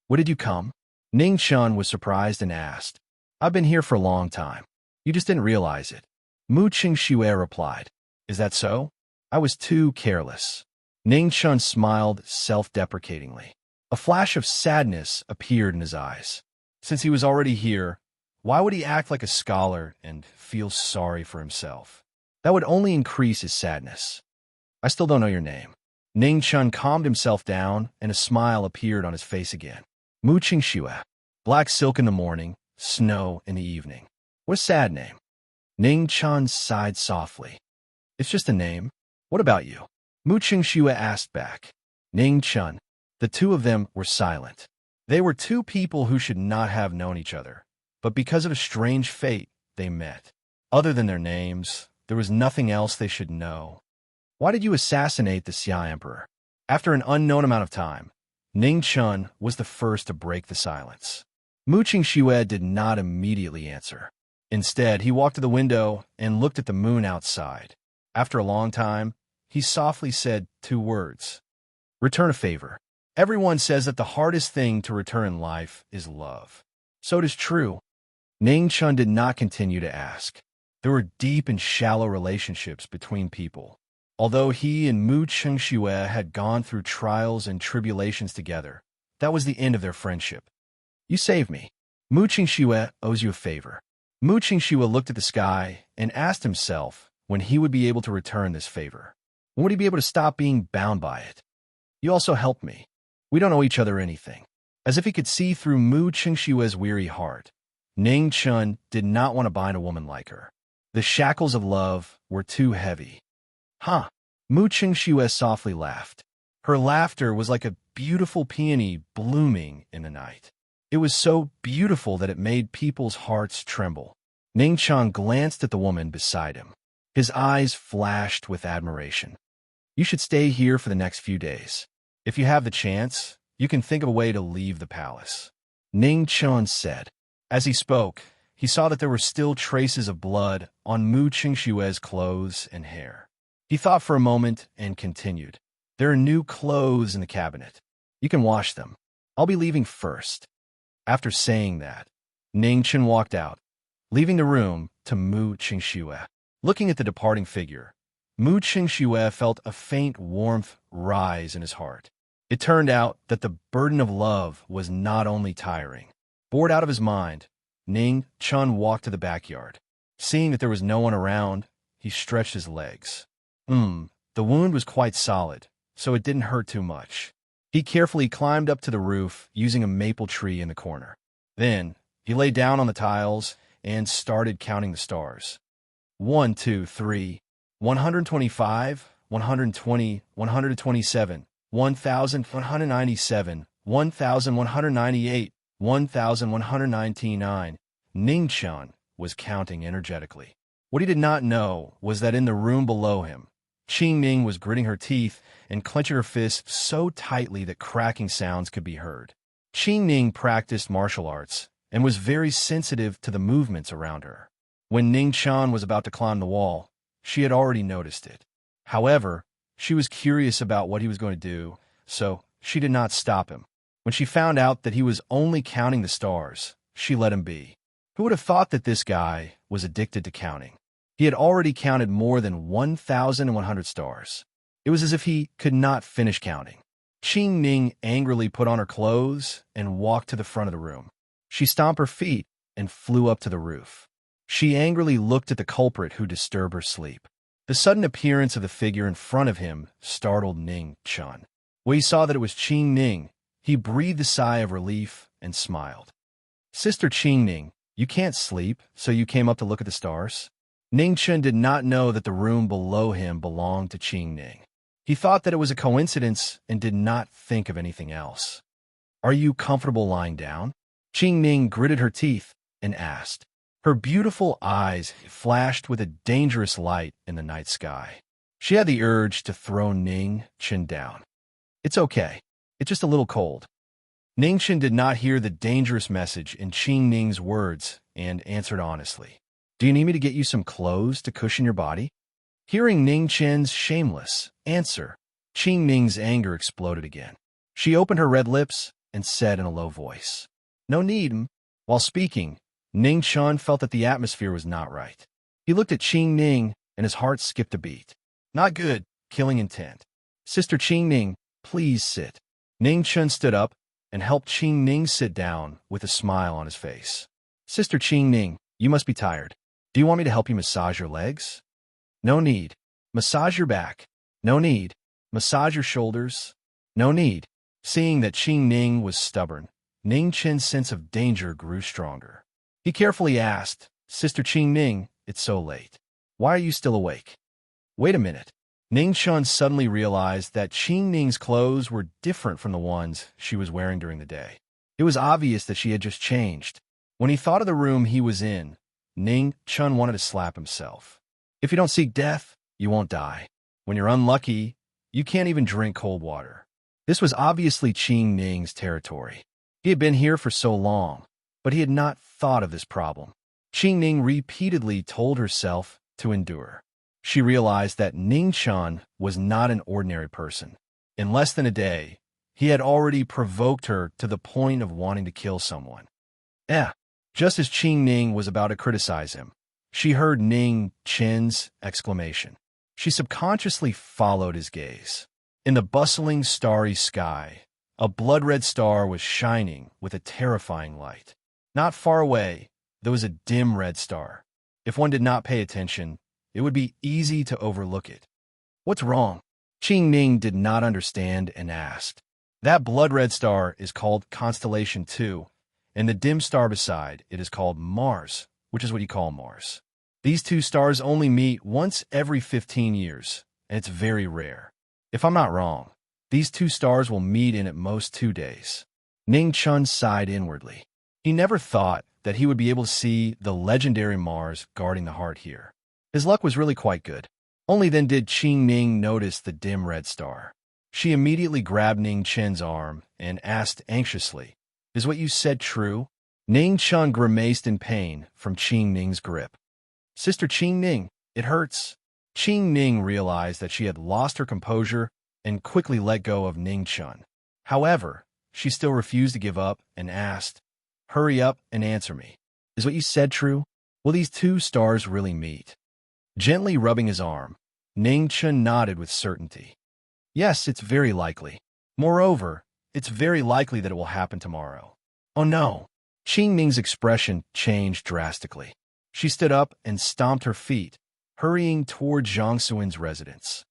What did you come? Ning Chun was surprised and asked. I've been here for a long time. You just didn't realize it. Mu Qingxue replied. Is that so? I was too careless. Ning Chun smiled self-deprecatingly. A flash of sadness appeared in his eyes. Since he was already here, why would he act like a scholar and feel sorry for himself? That would only increase his sadness. I still don't know your name. Ning Chun calmed himself down, and a smile appeared on his face again. Mu Qingxue. Black silk in the morning, snow in the evening. What a sad name. Ning Chun sighed softly. It's just a name. What about you? Mu Qingxue asked back. Ning Chun. The two of them were silent. They were two people who should not have known each other, but because of a strange fate, they met. Other than their names, there was nothing else they should know. Why did you assassinate the Xia Emperor? After an unknown amount of time, Ning Chun was the first to break the silence. Mu Qingxue did not immediately answer. Instead, he walked to the window and looked at the moon outside. After a long time, he softly said 2 words. Return a favor. Everyone says that the hardest thing to return in life is love. So it is true. Ning Chun did not continue to ask. There were deep and shallow relationships between people. Although he and Mu Qingxue had gone through trials and tribulations together, that was the end of their friendship. You saved me. Mu Qingxue owes you a favor. Mu Qingxue looked at the sky and asked himself when he would be able to return this favor. When would he be able to stop being bound by it? You also helped me. We don't owe each other anything. As if he could see through Mu Qingxue's weary heart, Ning Chun did not want to bind a woman like her. The shackles of love were too heavy. Huh? Mu Qingxue softly laughed. Her laughter was like a beautiful peony blooming in the night. It was so beautiful that it made people's hearts tremble. Ning Chun glanced at the woman beside him. His eyes flashed with admiration. You should stay here for the next few days. If you have the chance, you can think of a way to leave the palace. Ning Chun said. As he spoke, he saw that there were still traces of blood on Mu Qingxue's clothes and hair. He thought for a moment and continued. There are new clothes in the cabinet. You can wash them. I'll be leaving first. After saying that, Ning Chun walked out, leaving the room to Mu Qingxue. Looking at the departing figure, Mu Qingxue felt a faint warmth rise in his heart. It turned out that the burden of love was not only tiring. Bored out of his mind, Ning Chun walked to the backyard. Seeing that there was no one around, he stretched his legs. The wound was quite solid, so it didn't hurt too much. He carefully climbed up to the roof using a maple tree in the corner. Then, he lay down on the tiles and started counting the stars. 1, 2, 3, 125, 120, 127, 1,197, 1,198, 1,199. Ning Chun was counting energetically. What he did not know was that in the room below him, Qing Ning was gritting her teeth and clenching her fists so tightly that cracking sounds could be heard. Qing Ning practiced martial arts and was very sensitive to the movements around her. When Ning Chun was about to climb the wall, she had already noticed it. However, she was curious about what he was going to do, so she did not stop him. When she found out that he was only counting the stars, she let him be. Who would have thought that this guy was addicted to counting? He had already counted more than 1,100 stars. It was as if he could not finish counting. Qing Ning angrily put on her clothes and walked to the front of the room. She stomped her feet and flew up to the roof. She angrily looked at the culprit who disturbed her sleep. The sudden appearance of the figure in front of him startled Ning Chun. When he saw that it was Qing Ning, he breathed a sigh of relief and smiled. Sister Qing Ning, you can't sleep, so you came up to look at the stars? Ning Chun did not know that the room below him belonged to Qing Ning. He thought that it was a coincidence and did not think of anything else. Are you comfortable lying down? Qing Ning gritted her teeth and asked. Her beautiful eyes flashed with a dangerous light in the night sky. She had the urge to throw Ning Chun down. It's okay. It's just a little cold. Ning Chun did not hear the dangerous message in Qing Ning's words and answered honestly. Do you need me to get you some clothes to cushion your body? Hearing Ning Chun's shameless answer, Qing Ning's anger exploded again. She opened her red lips and said in a low voice, No need. While speaking, Ning Chun felt that the atmosphere was not right. He looked at Qing Ning and his heart skipped a beat. Not good, killing intent. Sister Qing Ning, please sit. Ning Chun stood up and helped Qing Ning sit down with a smile on his face. Sister Qing Ning, you must be tired. Do you want me to help you massage your legs? No need. Massage your back? No need. Massage your shoulders? No need. Seeing that Qing Ning was stubborn, Ning Chun's sense of danger grew stronger. He carefully asked, Sister Qing Ning, it's so late. Why are you still awake? Wait a minute. Ning Chun suddenly realized that Qing Ning's clothes were different from the ones she was wearing during the day. It was obvious that she had just changed. When he thought of the room he was in, Ning Chun wanted to slap himself. If you don't seek death, you won't die. When you're unlucky, you can't even drink cold water. This was obviously Qing Ning's territory. He had been here for so long, but he had not thought of this problem. Qing Ning repeatedly told herself to endure. She realized that Ning Chun was not an ordinary person. In less than a day, he had already provoked her to the point of wanting to kill someone. Just as Qing Ning was about to criticize him, she heard Ning Chun's exclamation. She subconsciously followed his gaze. In the bustling, starry sky, a blood-red star was shining with a terrifying light. Not far away, there was a dim red star. If one did not pay attention, it would be easy to overlook it. What's wrong? Qing Ning did not understand and asked. That blood-red star is called Constellation 2, and the dim star beside it is called Mars, which is what you call Mars. These two stars only meet once every 15 years, and it's very rare. If I'm not wrong, these two stars will meet in at most 2 days. Ning Chun sighed inwardly. He never thought that he would be able to see the legendary Mars guarding the heart here. His luck was really quite good. Only then did Qing Ning notice the dim red star. She immediately grabbed Ning Chen's arm and asked anxiously, "Is what you said true?" Ning Chun grimaced in pain from Qing Ning's grip. "Sister Qing Ning, it hurts." Qing Ning realized that she had lost her composure and quickly let go of Ning Chun. However, she still refused to give up and asked, "Hurry up and answer me. Is what you said true? Will these two stars really meet?" Gently rubbing his arm, Ning Chun nodded with certainty. "Yes, it's very likely. Moreover, it's very likely that it will happen tomorrow." "Oh no." Qing Ning's expression changed drastically. She stood up and stomped her feet, hurrying toward Zhang Suin's residence.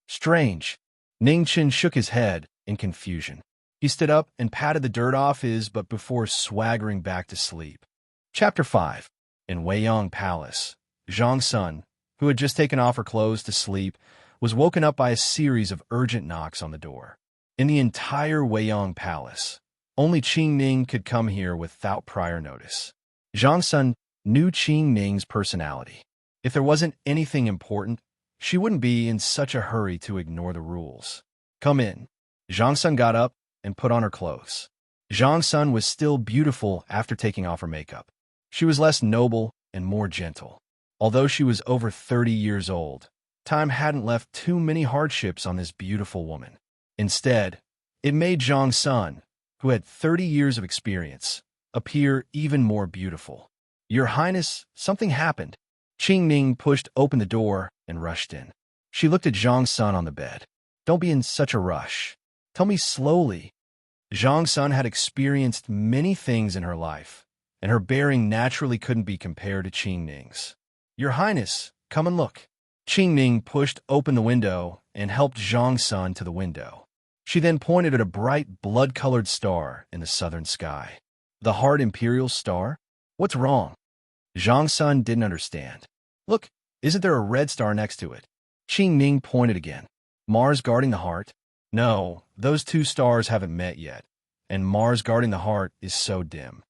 "Strange." Ning Chen shook his head in confusion. He stood up and patted the dirt off his butt before swaggering back to sleep. Chapter 5. In Weiyang Palace, Zhang Sun, who had just taken off her clothes to sleep, was woken up by a series of urgent knocks on the door. In the entire Weiyang Palace, only Qing Ning could come here without prior notice. Zhang Sun knew Qing Ning's personality. If there wasn't anything important, she wouldn't be in such a hurry to ignore the rules. "Come in." Zhang Sun got up and put on her clothes. Zhang Sun was still beautiful after taking off her makeup. She was less noble and more gentle. Although she was over 30 years old, time hadn't left too many hardships on this beautiful woman. Instead, it made Zhang Sun, who had 30 years of experience, appear even more beautiful. "Your Highness, something happened." Qing Ning pushed open the door and rushed in. She looked at Zhang Sun on the bed. "Don't be in such a rush. Tell me slowly." Zhang Sun had experienced many things in her life, and her bearing naturally couldn't be compared to Qing Ning's. "Your Highness, come and look." Qing Ning pushed open the window and helped Zhang Sun to the window. She then pointed at a bright blood-colored star in the southern sky. "The Heart Imperial Star? What's wrong?" Zhang Sun didn't understand. "Look, isn't there a red star next to it?" Qing Ning pointed again. "Mars guarding the heart?" "No, those two stars haven't met yet, and Mars guarding the heart is so dim."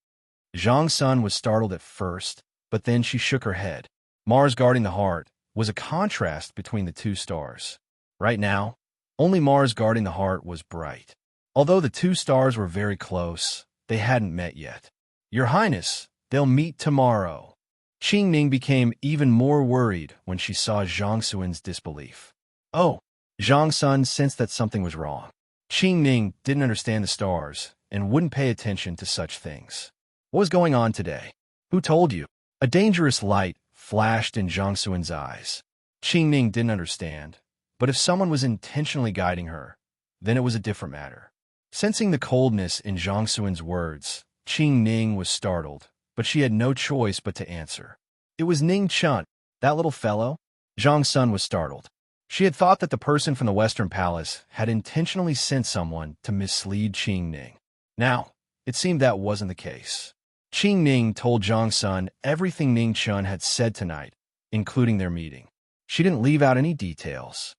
Zhang Sun was startled at first, but then she shook her head. Mars guarding the heart was a contrast between the two stars. Right now, only Mars guarding the heart was bright. Although the two stars were very close, they hadn't met yet. "Your Highness, they'll meet tomorrow." Qing Ning became even more worried when she saw Zhang Suin's disbelief. "Oh." Zhang Sun sensed that something was wrong. Qing Ning didn't understand the stars and wouldn't pay attention to such things. What was going on today? "Who told you?" A dangerous light flashed in Zhang Suin's eyes. Qing Ning didn't understand, but if someone was intentionally guiding her, then it was a different matter. Sensing the coldness in Zhang Suin's words, Qing Ning was startled, but she had no choice but to answer. "It was Ning Chun, that little fellow." Zhang Sun was startled. She had thought that the person from the Western Palace had intentionally sent someone to mislead Qing Ning. Now, it seemed that wasn't the case. Qing Ning told Zhang Sun everything Ning Chun had said tonight, including their meeting. She didn't leave out any details.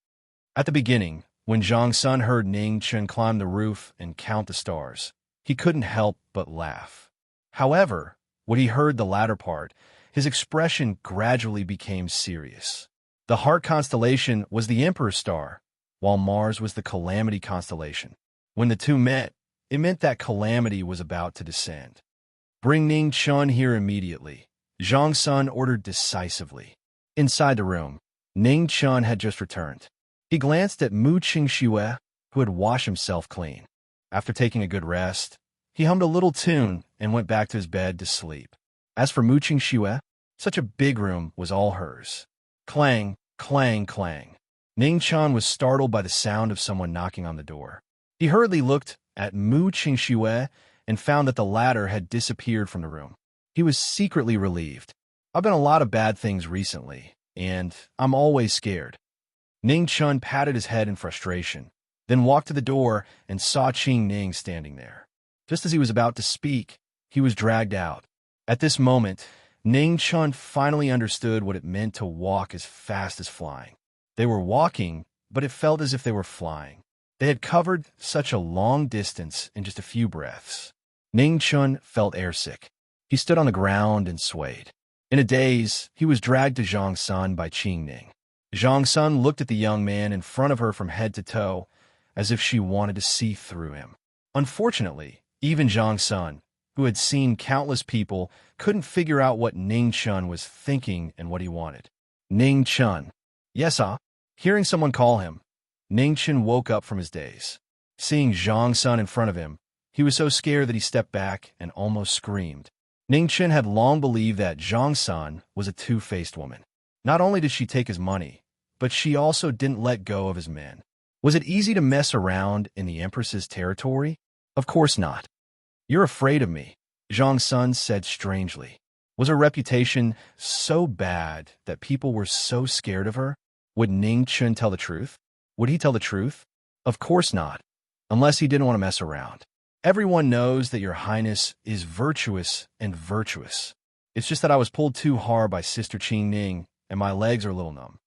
At the beginning, when Zhang Sun heard Ning Chun climb the roof and count the stars, he couldn't help but laugh. However, when he heard the latter part, his expression gradually became serious. The Heart constellation was the Emperor's star, while Mars was the Calamity constellation. When the two met, it meant that calamity was about to descend. "Bring Ning Chun here immediately," Zhang Sun ordered decisively. Inside the room, Ning Chun had just returned. He glanced at Mu Qingxue, who had washed himself clean. After taking a good rest, he hummed a little tune and went back to his bed to sleep. As for Mu Qingxue, such a big room was all hers. Clang, clang, clang. Ning Chun was startled by the sound of someone knocking on the door. He hurriedly looked at Mu Qingxue and found that the latter had disappeared from the room. He was secretly relieved. I've been a lot of bad things recently, and I'm always scared. Ning Chun patted his head in frustration, then walked to the door and saw Qing Ning standing there. Just as he was about to speak, he was dragged out. At this moment, Ning Chun finally understood what it meant to walk as fast as flying. They were walking, but it felt as if they were flying. They had covered such a long distance in just a few breaths. Ning Chun felt airsick. He stood on the ground and swayed. In a daze, he was dragged to Zhang Sun by Qing Ning. Zhang Sun looked at the young man in front of her from head to toe, as if she wanted to see through him. Unfortunately, even Zhang Sun, who had seen countless people, couldn't figure out what Ning Chun was thinking and what he wanted. Ning Chun. Yes, ah. Hearing someone call him, Ning Chun woke up from his daze. Seeing Zhang Sun in front of him, he was so scared that he stepped back and almost screamed. Ning Chun had long believed that Zhang Sun was a two-faced woman. Not only did she take his money, but she also didn't let go of his men. Was it easy to mess around in the Empress's territory? Of course not. You're afraid of me, Zhang Sun said strangely. Was her reputation so bad that people were so scared of her? Would Ning Chun tell the truth? Would he tell the truth? Of course not, unless he didn't want to mess around. Everyone knows that your highness is virtuous and virtuous. It's just that I was pulled too hard by Sister Qing Ning, and my legs are a little numb.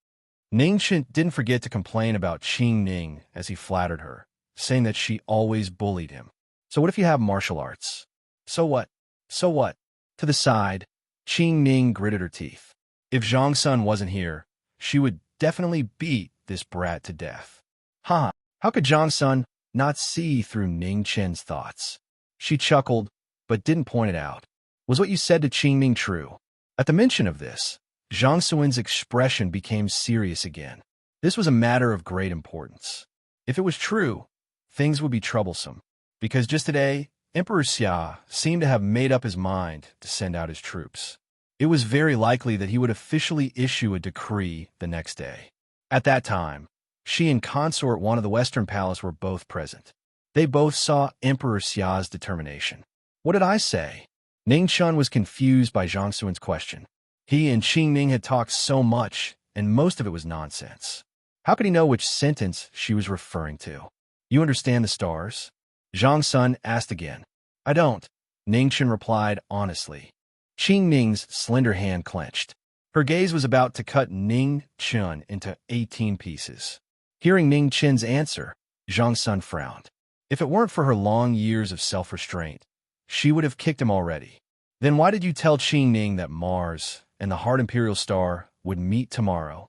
Ning Chun didn't forget to complain about Qing Ning as he flattered her, saying that she always bullied him. So what if you have martial arts? So what? So what? To the side, Qing Ning gritted her teeth. If Zhang Sun wasn't here, she would definitely beat this brat to death. Huh, how could Zhang Sun not see through Ning Chen's thoughts? She chuckled, but didn't point it out. Was what you said to Qing Ning true? At the mention of this, Zhang Sun's expression became serious again. This was a matter of great importance. If it was true, things would be troublesome, because just today, Emperor Xia seemed to have made up his mind to send out his troops. It was very likely that he would officially issue a decree the next day. At that time, she and Consort One of the Western Palace were both present. They both saw Emperor Xia's determination. What did I say? Ning Chun was confused by Zhang Sun's question. He and Qing Ning had talked so much, and most of it was nonsense. How could he know which sentence she was referring to? You understand the stars? Zhang Sun asked again. I don't, Ning Chun replied honestly. Qing Ning's slender hand clenched. Her gaze was about to cut Ning Chun into 18 pieces. Hearing Ning Chun's answer, Zhang Sun frowned. If it weren't for her long years of self-restraint, she would have kicked him already. Then why did you tell Qing Ning that Mars and the Heart Imperial Star would meet tomorrow?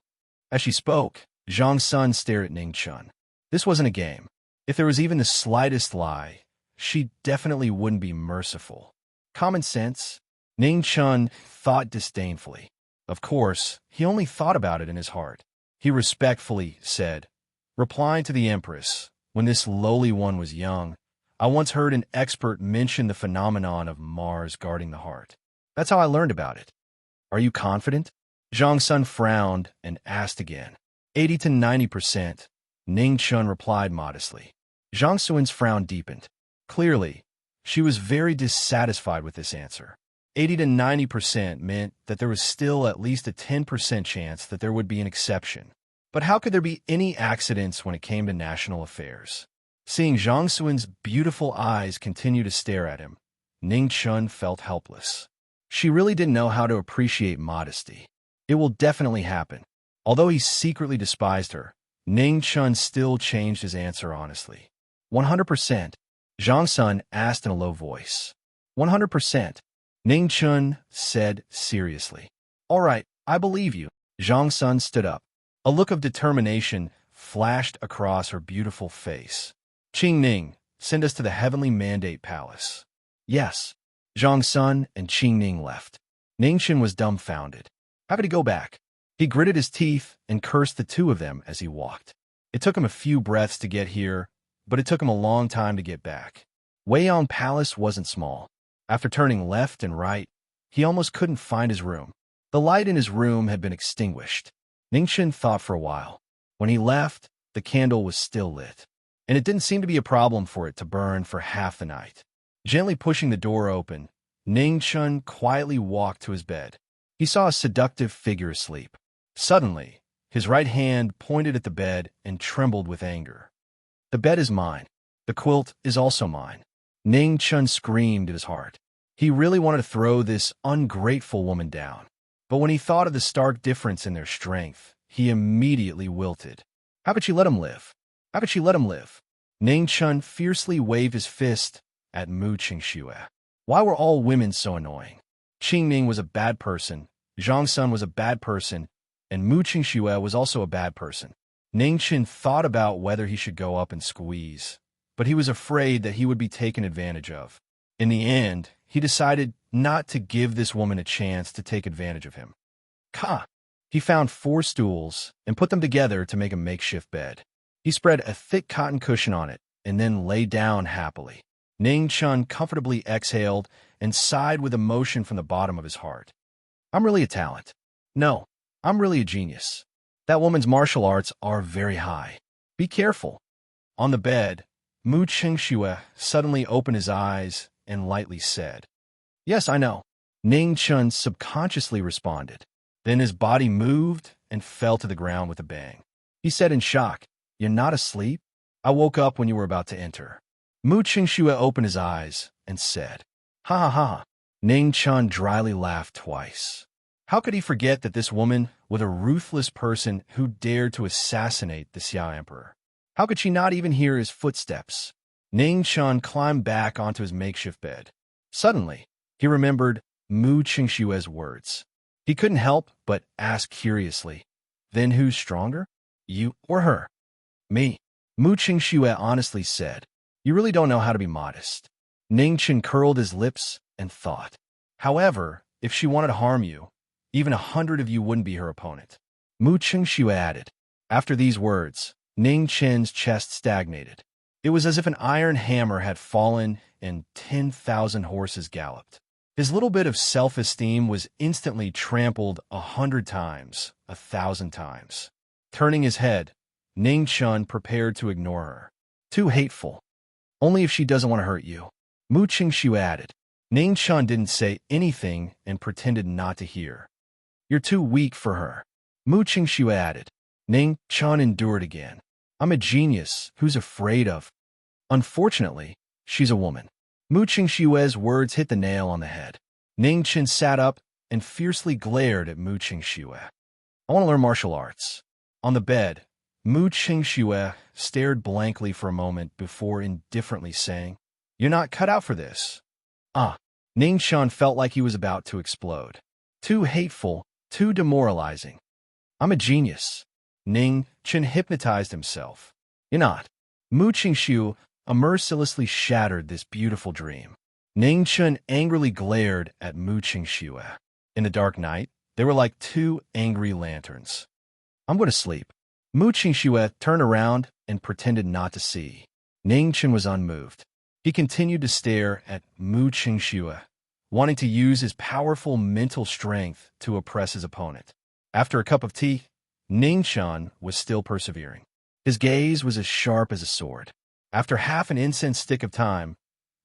As she spoke, Zhang Sun stared at Ning Chun. This wasn't a game. If there was even the slightest lie, she definitely wouldn't be merciful. Common sense? Ning Chun thought disdainfully. Of course, he only thought about it in his heart. He respectfully said, replying to the Empress, when this lowly one was young, I once heard an expert mention the phenomenon of Mars guarding the heart. That's how I learned about it. Are you confident? Zhang Sun frowned and asked again. 80 to 90%, Ning Chun replied modestly. Zhang Sun's frown deepened. Clearly, she was very dissatisfied with this answer. 80 to 90% meant that there was still at least a 10% chance that there would be an exception. But how could there be any accidents when it came to national affairs? Seeing Zhang Sun's beautiful eyes continue to stare at him, Ning Chun felt helpless. She really didn't know how to appreciate modesty. It will definitely happen. Although he secretly despised her, Ning Chun still changed his answer honestly. 100%, Zhang Sun asked in a low voice. 100%, Ning Chun said seriously. All right, I believe you. Zhang Sun stood up. A look of determination flashed across her beautiful face. Qing Ning, send us to the Heavenly Mandate Palace. Yes. Zhang Sun and Qing Ning left. Ning Chun was dumbfounded. How could he go back? He gritted his teeth and cursed the two of them as he walked. It took him a few breaths to get here, but it took him a long time to get back. Weiyang Palace wasn't small. After turning left and right, he almost couldn't find his room. The light in his room had been extinguished. Ning Chun thought for a while. When he left, the candle was still lit, and it didn't seem to be a problem for it to burn for half the night. Gently pushing the door open, Ning Chun quietly walked to his bed. He saw a seductive figure asleep. Suddenly, his right hand pointed at the bed and trembled with anger. The bed is mine. The quilt is also mine. Ning Chun screamed in his heart. He really wanted to throw this ungrateful woman down. But when he thought of the stark difference in their strength, he immediately wilted. How could she let him live? How could she let him live? Ning Chun fiercely waved his fist at Mu Qingxue. Why were all women so annoying? Qing Ning was a bad person, Zhang Sun was a bad person, and Mu Qingxue was also a bad person. Ning Chun thought about whether he should go up and squeeze, but he was afraid that he would be taken advantage of. In the end, he decided not to give this woman a chance to take advantage of him. He found 4 stools and put them together to make a makeshift bed. He spread a thick cotton cushion on it and then lay down happily. Ning Chun comfortably exhaled and sighed with emotion from the bottom of his heart. I'm really a talent. No, I'm really a genius. That woman's martial arts are very high. Be careful. On the bed, Mu Qingxue suddenly opened his eyes and lightly said, Yes, I know. Ning Chun subconsciously responded. Then his body moved and fell to the ground with a bang. He said in shock, You're not asleep? I woke up when you were about to enter. Mu Qingxue opened his eyes and said, Ha ha ha. Ning Chun dryly laughed twice. How could he forget that this woman was a ruthless person who dared to assassinate the Xia Emperor? How could she not even hear his footsteps? Ning Chun climbed back onto his makeshift bed. Suddenly, he remembered Mu Qingxue's words. He couldn't help but ask curiously, Then who's stronger? You or her? Me. Mu Qingxue honestly said, You really don't know how to be modest. Ning Chun curled his lips and thought. However, if she wanted to harm you, even 100 of you wouldn't be her opponent. Mu Qingxue added. After these words, Ning Chun's chest stagnated. It was as if an iron hammer had fallen and 10,000 horses galloped. His little bit of self-esteem was instantly trampled 100 times, 1,000 times. Turning his head, Ning Chun prepared to ignore her. Too hateful. Only if she doesn't want to hurt you. Mu Qingxue added. Ning Chun didn't say anything and pretended not to hear. You're too weak for her. Mu Qingxue added. Ning Chun endured again. I'm a genius who's afraid of. Unfortunately, she's a woman. Mu Qingxue's words hit the nail on the head. Ning Chun sat up and fiercely glared at Mu Qingxue. I want to learn martial arts. On the bed, Mu Qingxue stared blankly for a moment before indifferently saying, You're not cut out for this. Ning Chun felt like he was about to explode. Too hateful, too demoralizing. I'm a genius. Ning Chun hypnotized himself. You're not. Mu Qingxue mercilessly shattered this beautiful dream. Ning Chun angrily glared at Mu Qingxue. In the dark night, they were like 2 angry lanterns. I'm going to sleep. Mu Qingxue turned around and pretended not to see. Ning Chun was unmoved. He continued to stare at Mu Qingxue, wanting to use his powerful mental strength to oppress his opponent. After a cup of tea, Ning Chun was still persevering. His gaze was as sharp as a sword. After half an incense stick of time,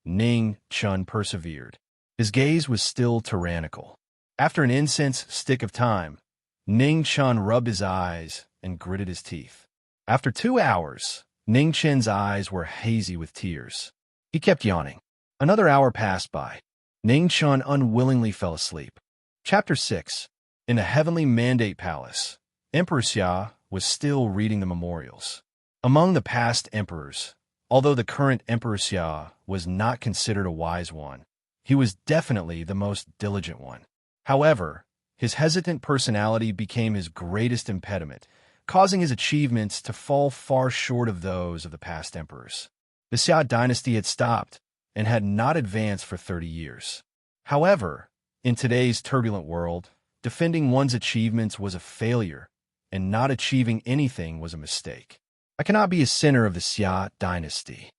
Ning Chun persevered. His gaze was still tyrannical. After an incense stick of time, Ning Chun rubbed his eyes and gritted his teeth. After 2 hours, Ning Chun's eyes were hazy with tears. He kept yawning. Another hour passed by. Ning Chun unwillingly fell asleep. Chapter 6. In the Heavenly Mandate Palace, Emperor Xia was still reading the memorials. Among the past emperors, although the current Emperor Xia was not considered a wise one, he was definitely the most diligent one. However, his hesitant personality became his greatest impediment, causing his achievements to fall far short of those of the past emperors. The Xia dynasty had stopped and had not advanced for 30 years. However, in today's turbulent world, defending one's achievements was a failure, and not achieving anything was a mistake. I cannot be a sinner of the Xia dynasty.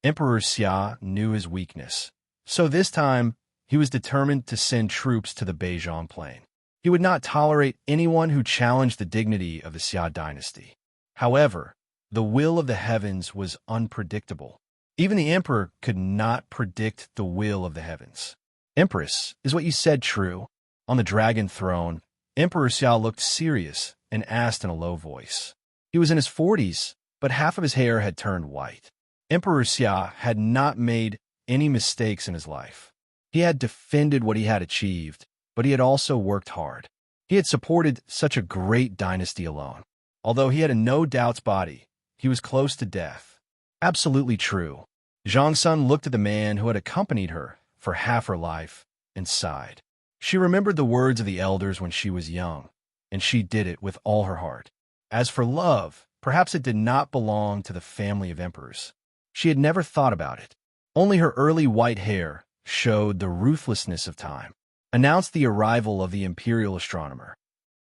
Emperor Xia knew his weakness, so this time he was determined to send troops to the Beijiang Plain. He would not tolerate anyone who challenged the dignity of the Xia dynasty. However, the will of the heavens was unpredictable. Even the emperor could not predict the will of the heavens. Empress, is what you said true? On the dragon throne, Emperor Xia looked serious and asked in a low voice. He was in his 40s, but half of his hair had turned white. Emperor Xia had not made any mistakes in his life. He had defended what he had achieved, but he had also worked hard. He had supported such a great dynasty alone. Although he had a no-doubts body, he was close to death. Absolutely true. Zhang Sun looked at the man who had accompanied her for half her life and sighed. She remembered the words of the elders when she was young, and she did it with all her heart. As for love, perhaps it did not belong to the family of emperors. She had never thought about it. Only her early white hair showed the ruthlessness of time, announced the arrival of the imperial astronomer.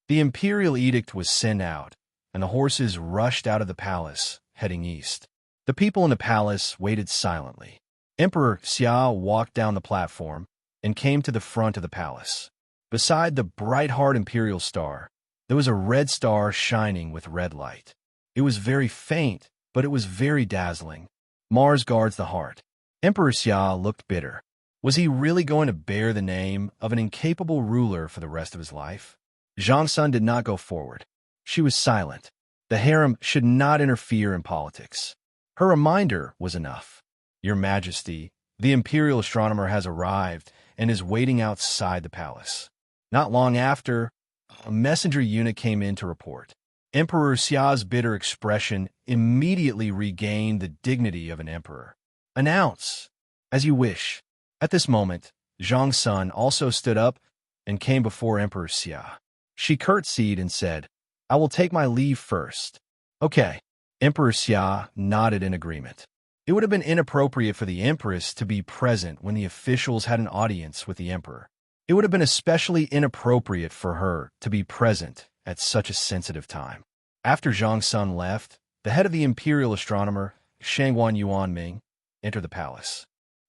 The imperial edict was sent out, and the horses rushed out of the palace, heading east. The people in the palace waited silently. Emperor Xia walked down the platform and came to the front of the palace. Beside the bright heart imperial star, there was a red star shining with red light. It was very faint, but it was very dazzling. Mars guards the heart. Emperor Xia looked bitter. Was he really going to bear the name of an incapable ruler for the rest of his life? Zhang Sun did not go forward. She was silent. The harem should not interfere in politics. Her reminder was enough. Your Majesty, the imperial astronomer has arrived and is waiting outside the palace. Not long after, a messenger eunuch came in to report. Emperor Xia's bitter expression immediately regained the dignity of an emperor. Announce, as you wish. At this moment, Zhang Sun also stood up and came before Emperor Xia. She curtsied and said, I will take my leave first. Okay. Emperor Xia nodded in agreement. It would have been inappropriate for the empress to be present when the officials had an audience with the emperor. It would have been especially inappropriate for her to be present at such a sensitive time. After Zhang Sun left, the head of the imperial astronomer, Shangguan Yuanming, entered the palace.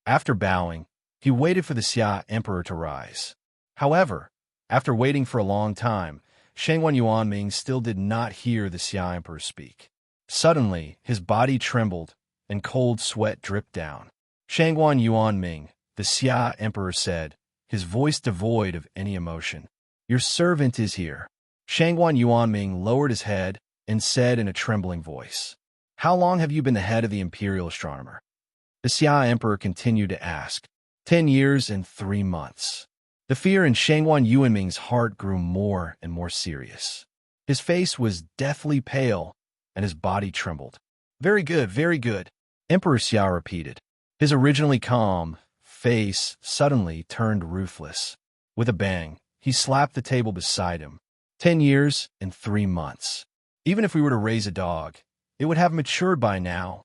After bowing, he waited for the Xia emperor to rise. However, after waiting for a long time, Shangguan Yuanming still did not hear the Xia emperor speak. Suddenly, his body trembled and cold sweat dripped down. Shangguan Yuanming, the Xia emperor said, his voice devoid of any emotion. Your servant is here. Shangguan Yuanming lowered his head and said in a trembling voice, How long have you been the head of the imperial astronomer? The Xia emperor continued to ask, 10 years and 3 months. The fear in Shangguan Yuanming's heart grew more and more serious. His face was deathly pale, and his body trembled. Very good, very good, Emperor Xia repeated. His originally calm face suddenly turned ruthless. With a bang, he slapped the table beside him. 10 years and 3 months. Even if we were to raise a dog, it would have matured by now.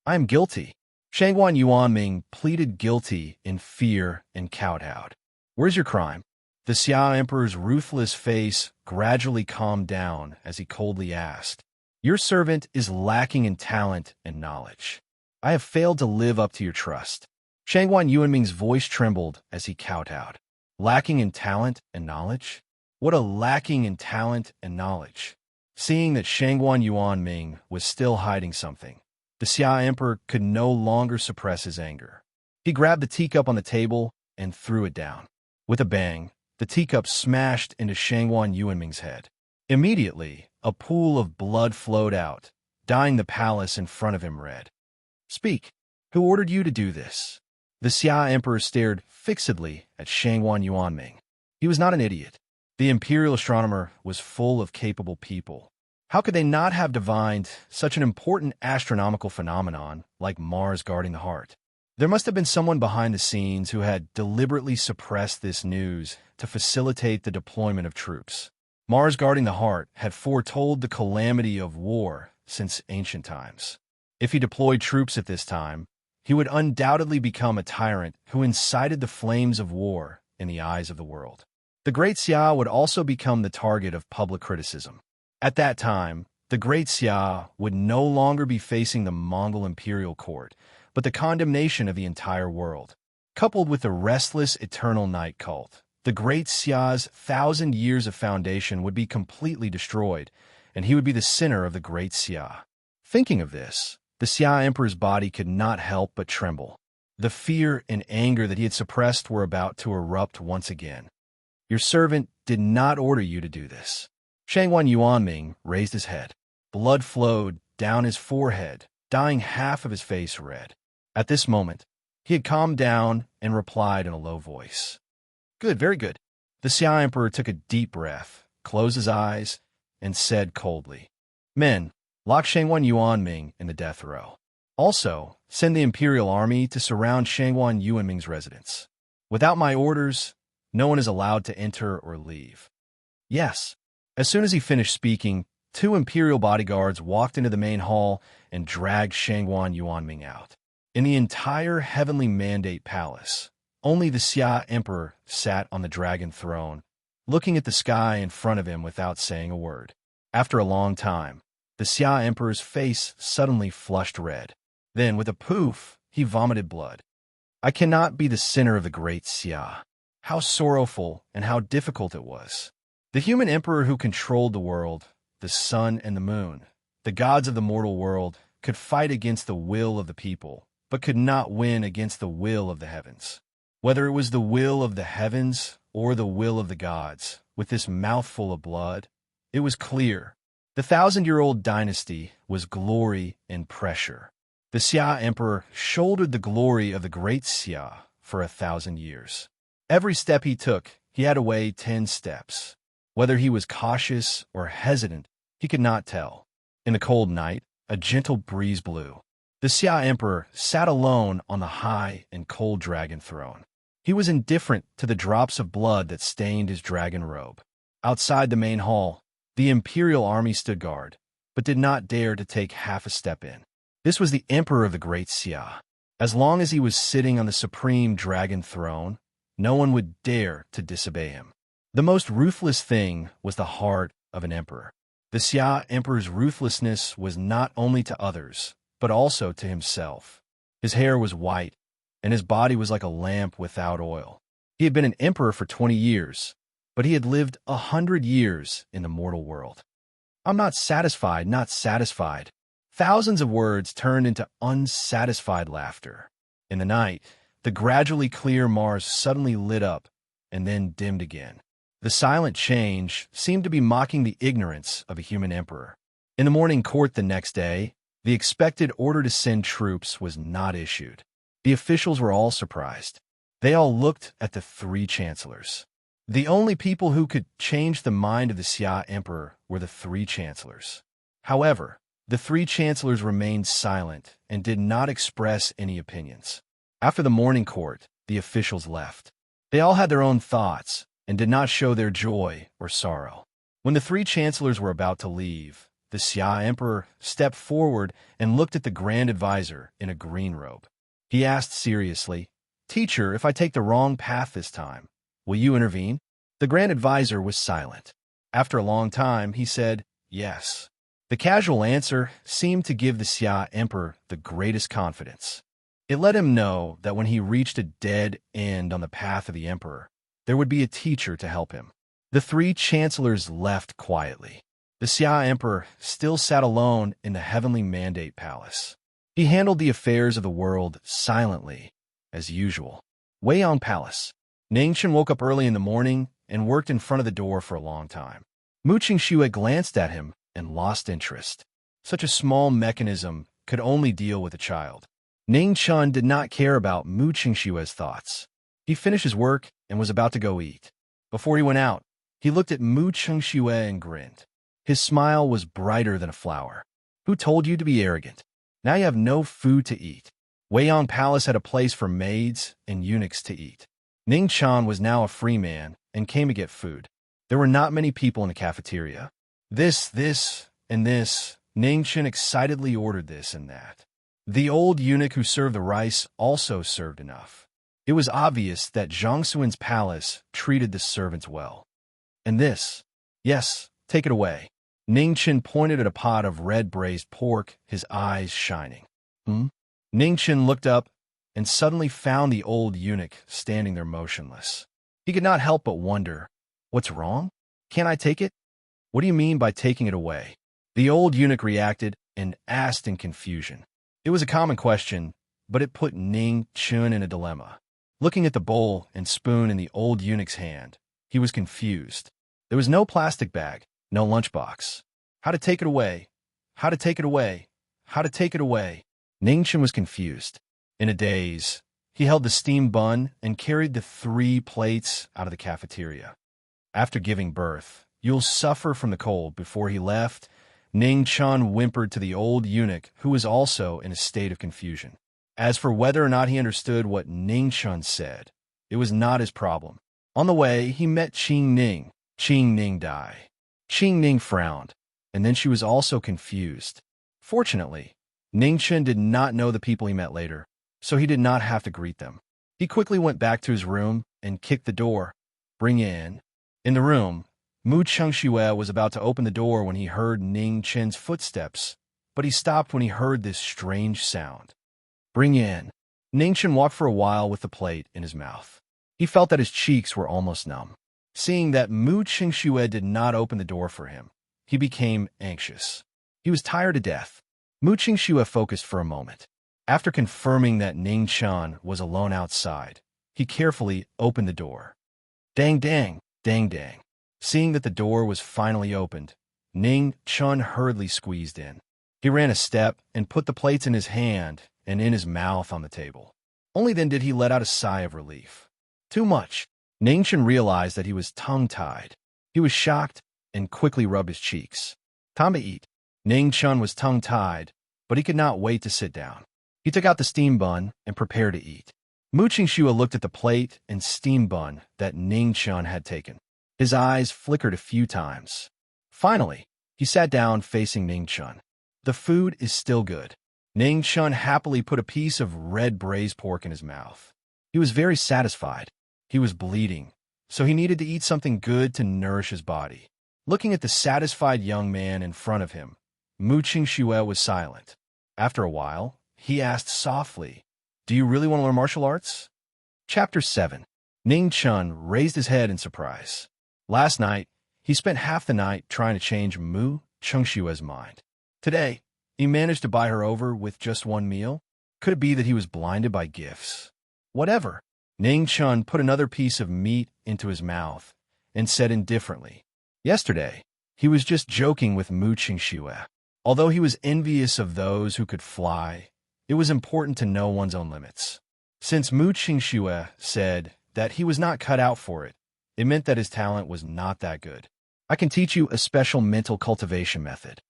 I am guilty. Shangguan Yuanming pleaded guilty in fear and kowtowed. Where's your crime? The Xia emperor's ruthless face gradually calmed down as he coldly asked, Your servant is lacking in talent and knowledge. I have failed to live up to your trust. Shangguan Yuanming's voice trembled as he kowtowed. Lacking in talent and knowledge? What a lacking in talent and knowledge. Seeing that Shangguan Yuanming was still hiding something, the Xia emperor could no longer suppress his anger. He grabbed the teacup on the table and threw it down. With a bang, the teacup smashed into Shangguan Yuanming's head. Immediately, a pool of blood flowed out, dyeing the palace in front of him red. Speak. Who ordered you to do this? The Xia emperor stared fixedly at Shangguan Yuanming. He was not an idiot. The imperial astronomer was full of capable people. How could they not have divined such an important astronomical phenomenon like Mars guarding the heart? There must have been someone behind the scenes who had deliberately suppressed this news to facilitate the deployment of troops. Mars guarding the heart had foretold the calamity of war since ancient times. If he deployed troops at this time, he would undoubtedly become a tyrant who incited the flames of war in the eyes of the world. The Great Xia would also become the target of public criticism. At that time, the Great Xia would no longer be facing the Mongol imperial court, but the condemnation of the entire world. Coupled with the restless eternal night cult, the Great Xia's 1,000 years of foundation would be completely destroyed, and he would be the center of the Great Xia. Thinking of this, the Xia emperor's body could not help but tremble. The fear and anger that he had suppressed were about to erupt once again. Your servant did not order you to do this. Shangwan Yuanming raised his head. Blood flowed down his forehead, dyeing half of his face red. At this moment, he had calmed down and replied in a low voice. Good, very good. The Xia Emperor took a deep breath, closed his eyes, and said coldly, Men, lock Shangwan Yuanming in the death row. Also, send the imperial army to surround Shangwan Yuanming's residence. Without my orders, no one is allowed to enter or leave. Yes. As soon as he finished speaking, 2 imperial bodyguards walked into the main hall and dragged Shangwan Yuanming out. In the entire heavenly mandate palace, only the Xia Emperor sat on the dragon throne, looking at the sky in front of him without saying a word. After a long time, the Xia Emperor's face suddenly flushed red. Then, with a poof, he vomited blood. I cannot be the sinner of the great Xia. How sorrowful and how difficult it was. The human emperor who controlled the world, the sun and the moon, the gods of the mortal world, could fight against the will of the people, but could not win against the will of the heavens. Whether it was the will of the heavens or the will of the gods, with this mouthful of blood, it was clear. The 1,000-year-old dynasty was glory and pressure. The Xia Emperor shouldered the glory of the great Xia for 1,000 years. Every step he took, he had to weigh 10 steps. Whether he was cautious or hesitant, he could not tell. In the cold night, a gentle breeze blew. The Xia Emperor sat alone on the high and cold dragon throne. He was indifferent to the drops of blood that stained his dragon robe. Outside the main hall, the imperial army stood guard, but did not dare to take half a step in. This was the emperor of the great Xia. As long as he was sitting on the supreme dragon throne, no one would dare to disobey him. The most ruthless thing was the heart of an emperor. The Xia Emperor's ruthlessness was not only to others, but also to himself. His hair was white, and his body was like a lamp without oil. He had been an emperor for 20 years, but he had lived 100 years in the mortal world. I'm not satisfied, not satisfied. Thousands of words turned into unsatisfied laughter. In the night, the gradually clear Mars suddenly lit up and then dimmed again. The silent change seemed to be mocking the ignorance of a human emperor. In the morning court the next day, the expected order to send troops was not issued. The officials were all surprised. They all looked at the 3 chancellors. The only people who could change the mind of the Xia Emperor were the 3 chancellors. However, the 3 chancellors remained silent and did not express any opinions. After the morning court, the officials left. They all had their own thoughts and did not show their joy or sorrow. When the 3 chancellors were about to leave, the Xia Emperor stepped forward and looked at the grand advisor in a green robe. He asked seriously, Teacher, if I take the wrong path this time, will you intervene? The grand advisor was silent. After a long time, he said, Yes. The casual answer seemed to give the Xia Emperor the greatest confidence. It let him know that when he reached a dead end on the path of the emperor, there would be a teacher to help him. The 3 chancellors left quietly. The Xia Emperor still sat alone in the heavenly mandate palace. He handled the affairs of the world silently, as usual. Weiyang Palace. Ningchen woke up early in the morning and worked in front of the door for a long time. Mu Qingxue glanced at him and lost interest. Such a small mechanism could only deal with a child. Ning Chun did not care about Mu Qingxue's thoughts. He finished his work and was about to go eat. Before he went out, he looked at Mu Qingxue and grinned. His smile was brighter than a flower. Who told you to be arrogant? Now you have no food to eat. Weiyang Palace had a place for maids and eunuchs to eat. Ning Chan was now a free man and came to get food. There were not many people in the cafeteria. This, and this. Ning Chen excitedly ordered this and that. The old eunuch who served the rice also served enough. It was obvious that Zhang Xuan's palace treated the servants well. And this? Yes, take it away. Ning Chen pointed at a pot of red braised pork, his eyes shining. Ning Chen looked up and suddenly found the old eunuch standing there motionless. He could not help but wonder, what's wrong? Can't I take it? What do you mean by taking it away? The old eunuch reacted and asked in confusion. It was a common question, but it put Ning Chun in a dilemma. Looking at the bowl and spoon in the old eunuch's hand, he was confused. There was no plastic bag, no lunchbox. How to take it away? How to take it away? How to take it away? Ning Chun was confused. In a daze, he held the steamed bun and carried the 3 plates out of the cafeteria. After giving birth, you'll suffer from the cold. Before he left, Ning Chun whimpered to the old eunuch, who was also in a state of confusion. As for whether or not he understood what Ning Chun said, it was not his problem. On the way, he met Qing Ning. Qing Ning died. Qing Ning frowned, and then she was also confused. Fortunately, Ning Chun did not know the people he met later, so he did not have to greet them. He quickly went back to his room and kicked the door. Bring in. In the room, Mu Chengxue was about to open the door when he heard Ning Chun's footsteps, but he stopped when he heard this strange sound. Bring in. Ning Chun walked for a while with the plate in his mouth. He felt that his cheeks were almost numb. Seeing that Mu Chengxue did not open the door for him, he became anxious. He was tired to death. Mu Chengxue focused for a moment. After confirming that Ning Chun was alone outside, he carefully opened the door. Dang dang, dang dang. Seeing that the door was finally opened, Ning Chun hurriedly squeezed in. He ran a step and put the plates in his hand and in his mouth on the table. Only then did he let out a sigh of relief. Too much. Ning Chun realized that he was tongue-tied. He was shocked and quickly rubbed his cheeks. Time to eat. Ning Chun was tongue-tied, but he could not wait to sit down. He took out the steam bun and prepared to eat. Mu Chengxue looked at the plate and steam bun that Ning Chun had taken. His eyes flickered a few times. Finally, he sat down facing Ning Chun. The food is still good. Ning Chun happily put a piece of red braised pork in his mouth. He was very satisfied. He was bleeding, so he needed to eat something good to nourish his body. Looking at the satisfied young man in front of him, Mu Chengxue was silent. After a while, he asked softly, "Do you really want to learn martial arts?" Chapter 7. Ning Chun raised his head in surprise. Last night, he spent half the night trying to change Mu Chengxue's mind. Today, he managed to buy her over with just one meal. Could it be that he was blinded by gifts? Whatever. Ning Chun put another piece of meat into his mouth and said indifferently, "Yesterday, he was just joking with Mu Chengxue. Although he was envious of those who could fly, it was important to know one's own limits. Since Mu Chengxue said that he was not cut out for it, it meant that his talent was not that good. I can teach you a special mental cultivation method."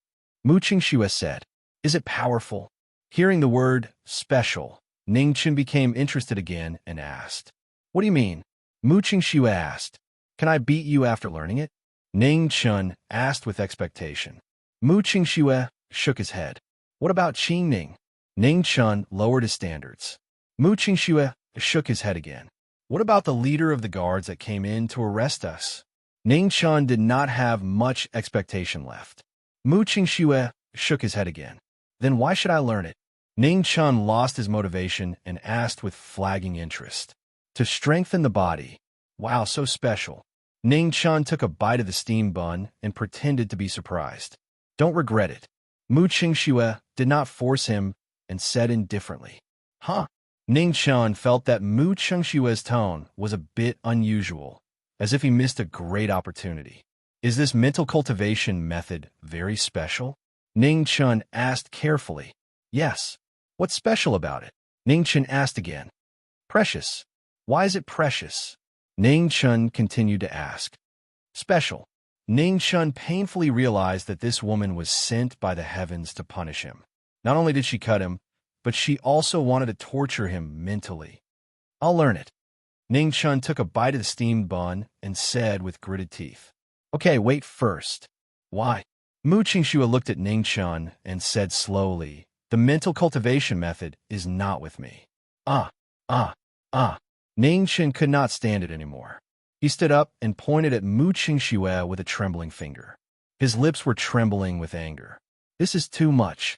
Mu Chengxue said. "Is it powerful?" Hearing the word special, Ning Chun became interested again and asked, "What do you mean?" Mu Chengxue asked, "Can I beat you after learning it?" Ning Chun asked with expectation. Mu Chengxue shook his head. "What about Qing Ning?" Ning Chun lowered his standards. Mu Chengxue shook his head again. "What about the leader of the guards that came in to arrest us?" Ning Chun did not have much expectation left. Mu Chengxue shook his head again. "Then why should I learn it?" Ning Chun lost his motivation and asked with flagging interest. "To strengthen the body." Wow, so special. Ning Chun took a bite of the steamed bun and pretended to be surprised. "Don't regret it." Mu Chengxue did not force him and said indifferently. "Huh?" Ning Chun felt that Mu Chengxue's tone was a bit unusual, as if he missed a great opportunity. "Is this mental cultivation method very special?" Ning Chun asked carefully. "Yes." "What's special about it?" Ning Chun asked again. "Precious." "Why is it precious?" Ning Chun continued to ask. "Special." Ning Chun painfully realized that this woman was sent by the heavens to punish him. Not only did she cut him, but she also wanted to torture him mentally. "I'll learn it." Ning Chun took a bite of the steamed bun and said with gritted teeth, "Okay, wait first." "Why?" Mu Chengxue looked at Ning Chun and said slowly, "The mental cultivation method is not with me." Ah. Ning Chun could not stand it anymore. He stood up and pointed at Mu Chengxue with a trembling finger. His lips were trembling with anger. "This is too much.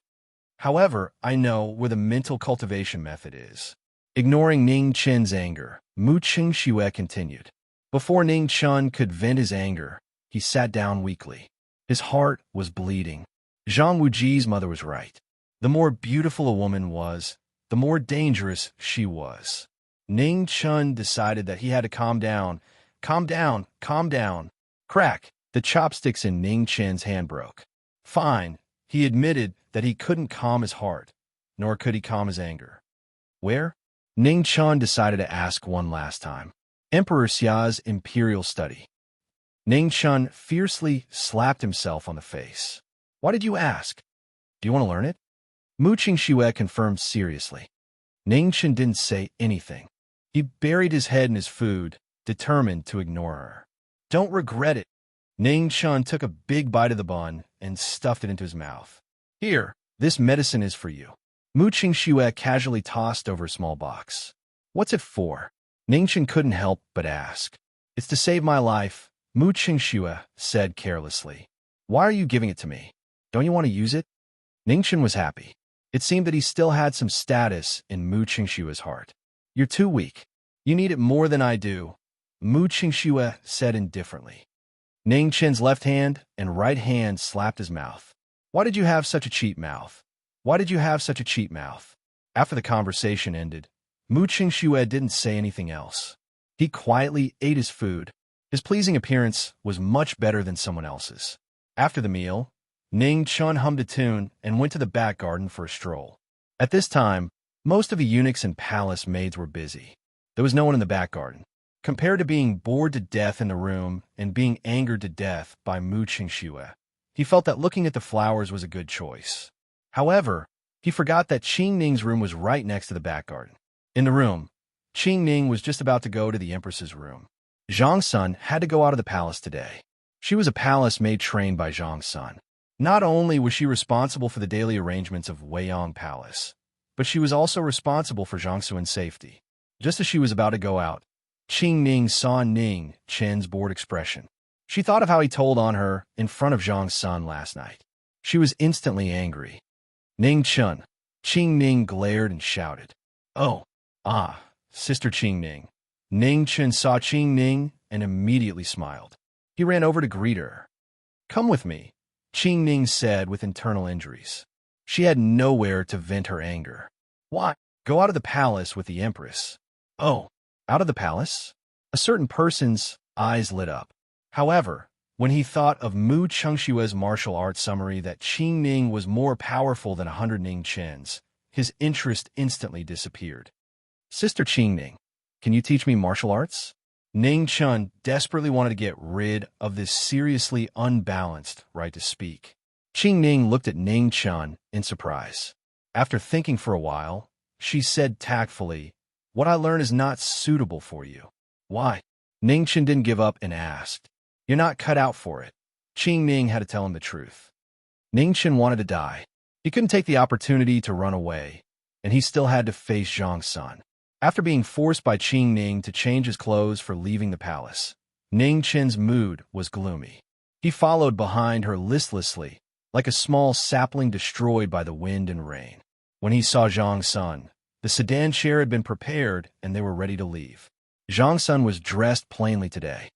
However, I know where the mental cultivation method is." Ignoring Ning Chun's anger, Mu Chengxue continued. Before Ning Chun could vent his anger, he sat down weakly. His heart was bleeding. Zhang Wuji's mother was right. The more beautiful a woman was, the more dangerous she was. Ning Chun decided that he had to calm down. Calm down, calm down. Crack! The chopsticks in Ning Chen's hand broke. Fine, he admitted that he couldn't calm his heart, nor could he calm his anger. Where? Ning Chun decided to ask one last time. Emperor Xia's imperial study. Ning Chun fiercely slapped himself on the face. Why did you ask? Do you want to learn it? Mu Qingxue confirmed seriously. Ning Chun didn't say anything. He buried his head in his food, determined to ignore her. Don't regret it. Ning Chun took a big bite of the bun and stuffed it into his mouth. Here, this medicine is for you. Mu Qingxue casually tossed over a small box. What's it for? Ning Chun couldn't help but ask. It's to save my life, Mu Qingxue said carelessly. Why are you giving it to me? Don't you want to use it? Ning Chun was happy. It seemed that he still had some status in Mu Qingxue's heart. You're too weak. You need it more than I do, Mu Qingxue said indifferently. Ning Chen's left hand and right hand slapped his mouth. Why did you have such a cheap mouth? Why did you have such a cheap mouth? After the conversation ended, Mu Qingxue didn't say anything else. He quietly ate his food. His pleasing appearance was much better than someone else's. After the meal, Ning Chun hummed a tune and went to the back garden for a stroll. At this time, most of the eunuchs and palace maids were busy. There was no one in the back garden. Compared to being bored to death in the room and being angered to death by Mu Qingxue, he felt that looking at the flowers was a good choice. However, he forgot that Qing Ning's room was right next to the back garden. In the room, Qing Ning was just about to go to the Empress's room. Zhang Sun had to go out of the palace today. She was a palace maid trained by Zhang Sun. Not only was she responsible for the daily arrangements of Weiyang Palace, but she was also responsible for Zhang Sun's safety. Just as she was about to go out, Qing Ning saw Ning Chen's bored expression. She thought of how he told on her in front of Zhang Sun last night. She was instantly angry. Ning Chun. Qing Ning glared and shouted. Oh, Sister Qing Ning. Ning Chun saw Qing Ning and immediately smiled. He ran over to greet her. Come with me, Qing Ning said with internal injuries. She had nowhere to vent her anger. Why? Go out of the palace with the Empress. Oh, out of the palace? A certain person's eyes lit up. However, when he thought of Mu Qingxue's martial arts summary that Qing Ning was more powerful than 100 Ning Chens, his interest instantly disappeared. Sister Qing Ning, can you teach me martial arts? Ning Chun desperately wanted to get rid of this seriously unbalanced right to speak. Qing Ning looked at Ning Chun in surprise. After thinking for a while, she said tactfully, What I learned is not suitable for you. Why? Ning Chun didn't give up and asked. You're not cut out for it. Qing Ning had to tell him the truth. Ning Chun wanted to die. He couldn't take the opportunity to run away, and he still had to face Zhang Sun. After being forced by Qing Ning to change his clothes for leaving the palace, Ning Chen's mood was gloomy. He followed behind her listlessly, like a small sapling destroyed by the wind and rain. When he saw Zhang Sun, the sedan chair had been prepared and they were ready to leave. Zhang Sun was dressed plainly today.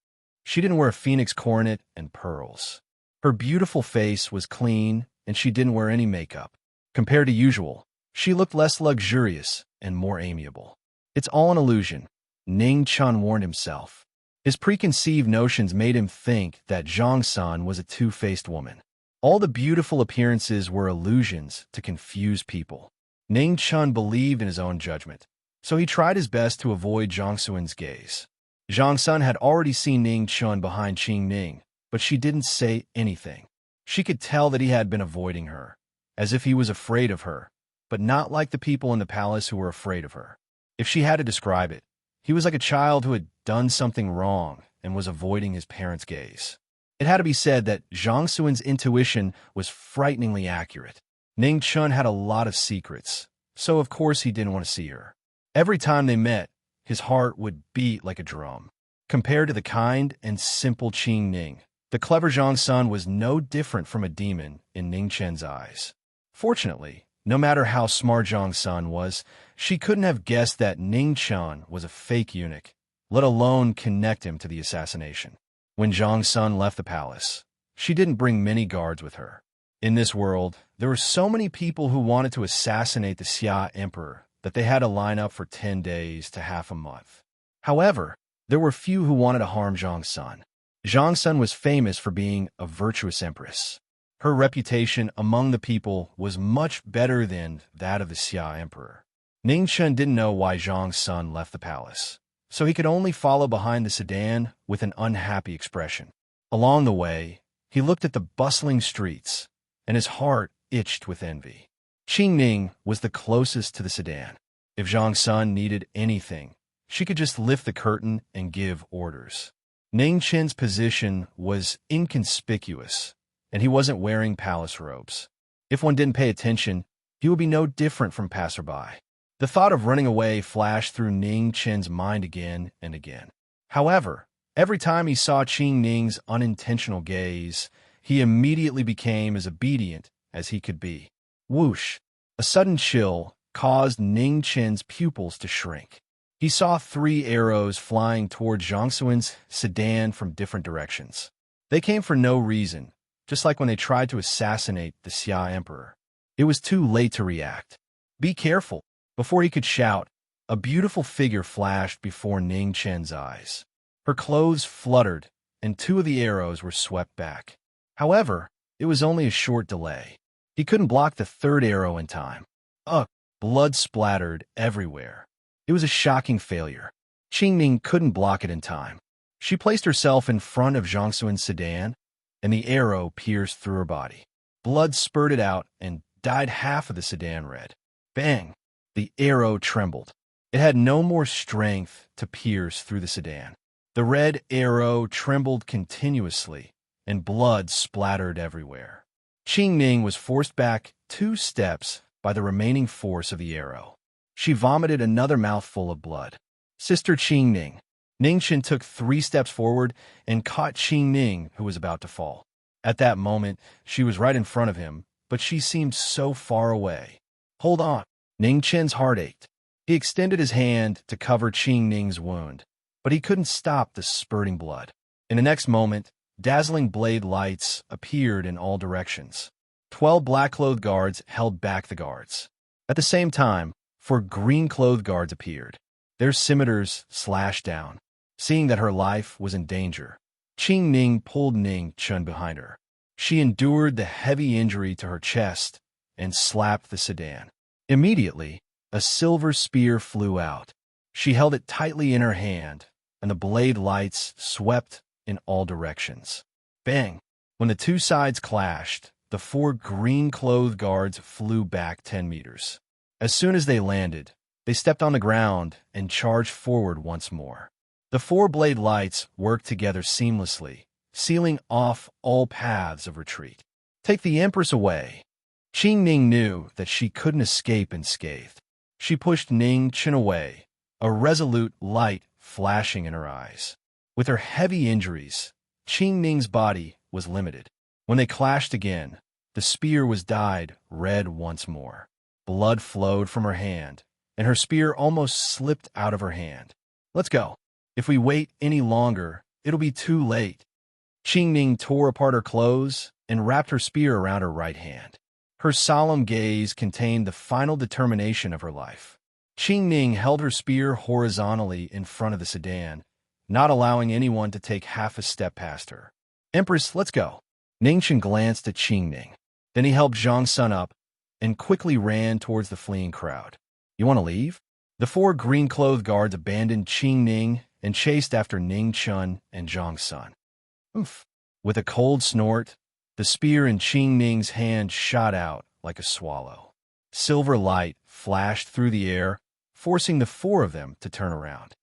She didn't wear a phoenix coronet and pearls. Her beautiful face was clean and she didn't wear any makeup. Compared to usual, she looked less luxurious and more amiable. It's all an illusion, Ning Chun warned himself. His preconceived notions made him think that Zhang Sun was a two-faced woman. All the beautiful appearances were illusions to confuse people. Ning Chun believed in his own judgment, so he tried his best to avoid Zhang Sun's gaze. Zhang Sun had already seen Ning Chun behind Qing Ning, but she didn't say anything. She could tell that he had been avoiding her, as if he was afraid of her, but not like the people in the palace who were afraid of her. If she had to describe it, he was like a child who had done something wrong and was avoiding his parents' gaze. It had to be said that Zhang Sun's intuition was frighteningly accurate. Ning Chun had a lot of secrets, so of course he didn't want to see her. Every time they met, his heart would beat like a drum. Compared to the kind and simple Qing Ning, the clever Zhang Sun was no different from a demon in Ning Chen's eyes. Fortunately, no matter how smart Zhang Sun was, she couldn't have guessed that Ning Chun was a fake eunuch, let alone connect him to the assassination. When Zhang Sun left the palace, she didn't bring many guards with her. In this world, there were so many people who wanted to assassinate the Xia Emperor that they had to line up for 10 days to half a month. However, there were few who wanted to harm Zhang Sun. Zhang Sun was famous for being a virtuous empress. Her reputation among the people was much better than that of the Xia emperor. Ningchen didn't know why Zhang Sun left the palace, so he could only follow behind the sedan with an unhappy expression. Along the way, he looked at the bustling streets, and his heart itched with envy. Qing Ning was the closest to the sedan. If Zhang Sun needed anything, she could just lift the curtain and give orders. Ning Chen's position was inconspicuous, and he wasn't wearing palace robes. If one didn't pay attention, he would be no different from passerby. The thought of running away flashed through Ning Chen's mind again and again. However, every time he saw Qing Ning's unintentional gaze, he immediately became as obedient as he could be. Whoosh! A sudden chill caused Ning Chen's pupils to shrink. He saw 3 arrows flying toward Zhang Sun's sedan from different directions. They came for no reason, just like when they tried to assassinate the Xia emperor. It was too late to react. Be careful! Before he could shout, a beautiful figure flashed before Ning Chen's eyes. Her clothes fluttered, and 2 of the arrows were swept back. However, it was only a short delay. He couldn't block the 3rd arrow in time. Ugh! Blood splattered everywhere. It was a shocking failure. Qing Ning couldn't block it in time. She placed herself in front of Zhang Sun's sedan, and the arrow pierced through her body. Blood spurted out and dyed half of the sedan red. Bang! The arrow trembled. It had no more strength to pierce through the sedan. The red arrow trembled continuously, and blood splattered everywhere. Qing Ning was forced back 2 steps by the remaining force of the arrow. She vomited another mouthful of blood. Sister Qing Ning. Ningchen took 3 steps forward and caught Qing Ning, who was about to fall. At that moment, she was right in front of him, but she seemed so far away. Hold on. Ningchen's heart ached. He extended his hand to cover Qing Ning's wound, but he couldn't stop the spurting blood. In the next moment, dazzling blade lights appeared in all directions. 12 black-clothed guards held back the guards. At the same time, 4 green-clothed guards appeared. Their scimitars slashed down. Seeing that her life was in danger, Qing Ning pulled Ning Chen behind her. She endured the heavy injury to her chest and slapped the sedan. Immediately, a silver spear flew out. She held it tightly in her hand, and the blade lights swept in all directions. Bang! When the 2 sides clashed, the 4 green-clothed guards flew back 10 meters. As soon as they landed, they stepped on the ground and charged forward once more. The 4 blade lights worked together seamlessly, sealing off all paths of retreat. Take the Empress away! Qing Ning knew that she couldn't escape unscathed. She pushed Ning Chen away, a resolute light flashing in her eyes. With her heavy injuries, Qing Ning's body was limited. When they clashed again, the spear was dyed red once more. Blood flowed from her hand, and her spear almost slipped out of her hand. Let's go. If we wait any longer, it'll be too late. Qing Ning tore apart her clothes and wrapped her spear around her right hand. Her solemn gaze contained the final determination of her life. Qing Ning held her spear horizontally in front of the sedan, not allowing anyone to take half a step past her. Empress, let's go. Ningchen glanced at Qing Ning. Then he helped Zhang Sun up and quickly ran towards the fleeing crowd. You want to leave? The 4 green-clothed guards abandoned Qing Ning and chased after Ning Chen and Zhang Sun. Oof. With a cold snort, the spear in Qing Ning's hand shot out like a swallow. Silver light flashed through the air, forcing the 4 of them to turn around.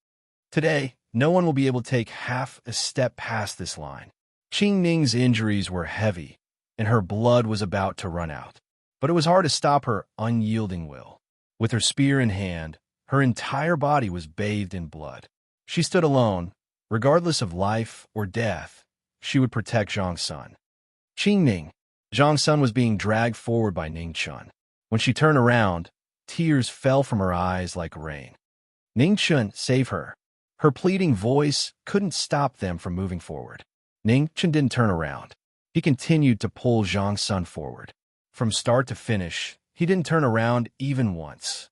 Today, no one will be able to take half a step past this line. Qing Ning's injuries were heavy, and her blood was about to run out. But it was hard to stop her unyielding will. With her spear in hand, her entire body was bathed in blood. She stood alone. Regardless of life or death, she would protect Zhang Sun. Qing Ning. Zhang Sun was being dragged forward by Ning Chen. When she turned around, tears fell from her eyes like rain. Ning Chen, save her. Her pleading voice couldn't stop them from moving forward. Ning Chen didn't turn around. He continued to pull Zhang Sun forward. From start to finish, he didn't turn around even once.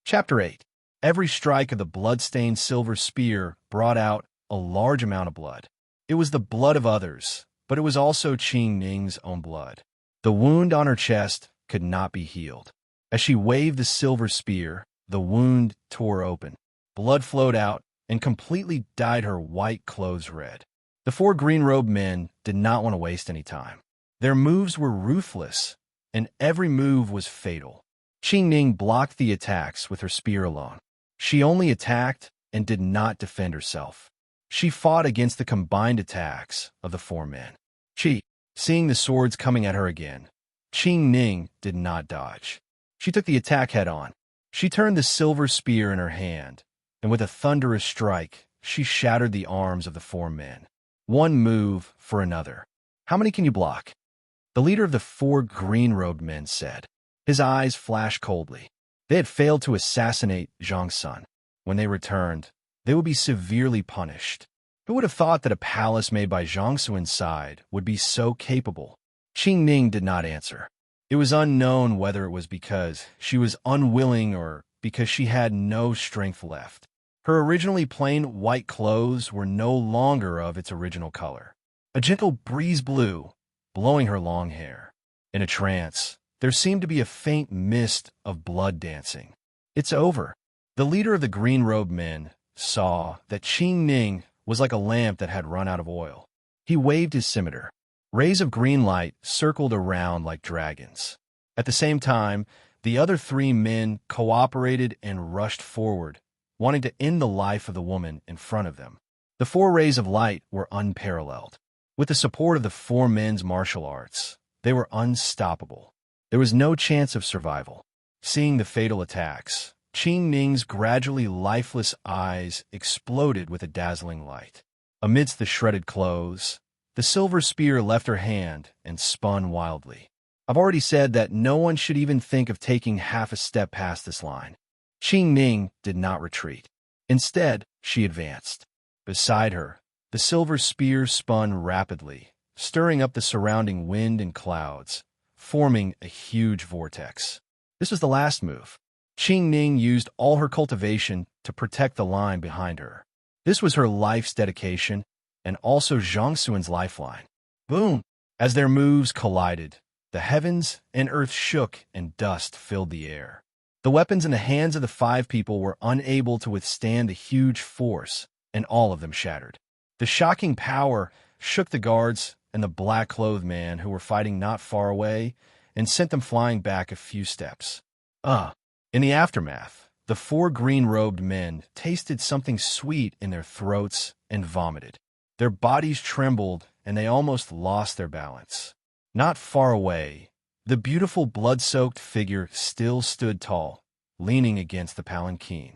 Chapter 8. Every strike of the blood-stained silver spear brought out a large amount of blood. It was the blood of others, but it was also Qing Ning's own blood. The wound on her chest could not be healed. As she waved the silver spear, the wound tore open. Blood flowed out and completely dyed her white clothes red. The four green-robed men did not want to waste any time. Their moves were ruthless, and every move was fatal. Qing Ning blocked the attacks with her spear alone. She only attacked and did not defend herself. She fought against the combined attacks of the four men. Seeing the swords coming at her again, Qing Ning did not dodge. She took the attack head-on. She turned the silver spear in her hand, and with a thunderous strike, she shattered the arms of the four men. One move for another. How many can you block? The leader of the four green-robed men said. His eyes flashed coldly. They had failed to assassinate Zhang Sun. When they returned, they would be severely punished. Who would have thought that a palace made by Zhang Sun's side would be so capable? Qing Ning did not answer. It was unknown whether it was because she was unwilling or because she had no strength left. Her originally plain white clothes were no longer of its original color. A gentle breeze blew, blowing her long hair. In a trance, there seemed to be a faint mist of blood dancing. It's over. The leader of the green-robed men saw that Qing Ning was like a lamp that had run out of oil. He waved his scimitar. Rays of green light circled around like dragons. At the same time, the other three men cooperated and rushed forward, wanting to end the life of the woman in front of them. The four rays of light were unparalleled. With the support of the four men's martial arts, they were unstoppable. There was no chance of survival. Seeing the fatal attacks, Qing Ning's gradually lifeless eyes exploded with a dazzling light. Amidst the shredded clothes, the silver spear left her hand and spun wildly. I've already said that no one should even think of taking half a step past this line. Qing Ning did not retreat. Instead, she advanced. Beside her, the silver spear spun rapidly, stirring up the surrounding wind and clouds, forming a huge vortex. This was the last move. Qing Ning used all her cultivation to protect the line behind her. This was her life's dedication, and also Zhang Sun's lifeline. Boom! As their moves collided, the heavens and earth shook and dust filled the air. The weapons in the hands of the five people were unable to withstand the huge force, and all of them shattered. The shocking power shook the guards and the black-clothed man who were fighting not far away and sent them flying back a few steps. In the aftermath, the four green-robed men tasted something sweet in their throats and vomited. Their bodies trembled, and they almost lost their balance. Not far away, the beautiful blood-soaked figure still stood tall, leaning against the palanquin.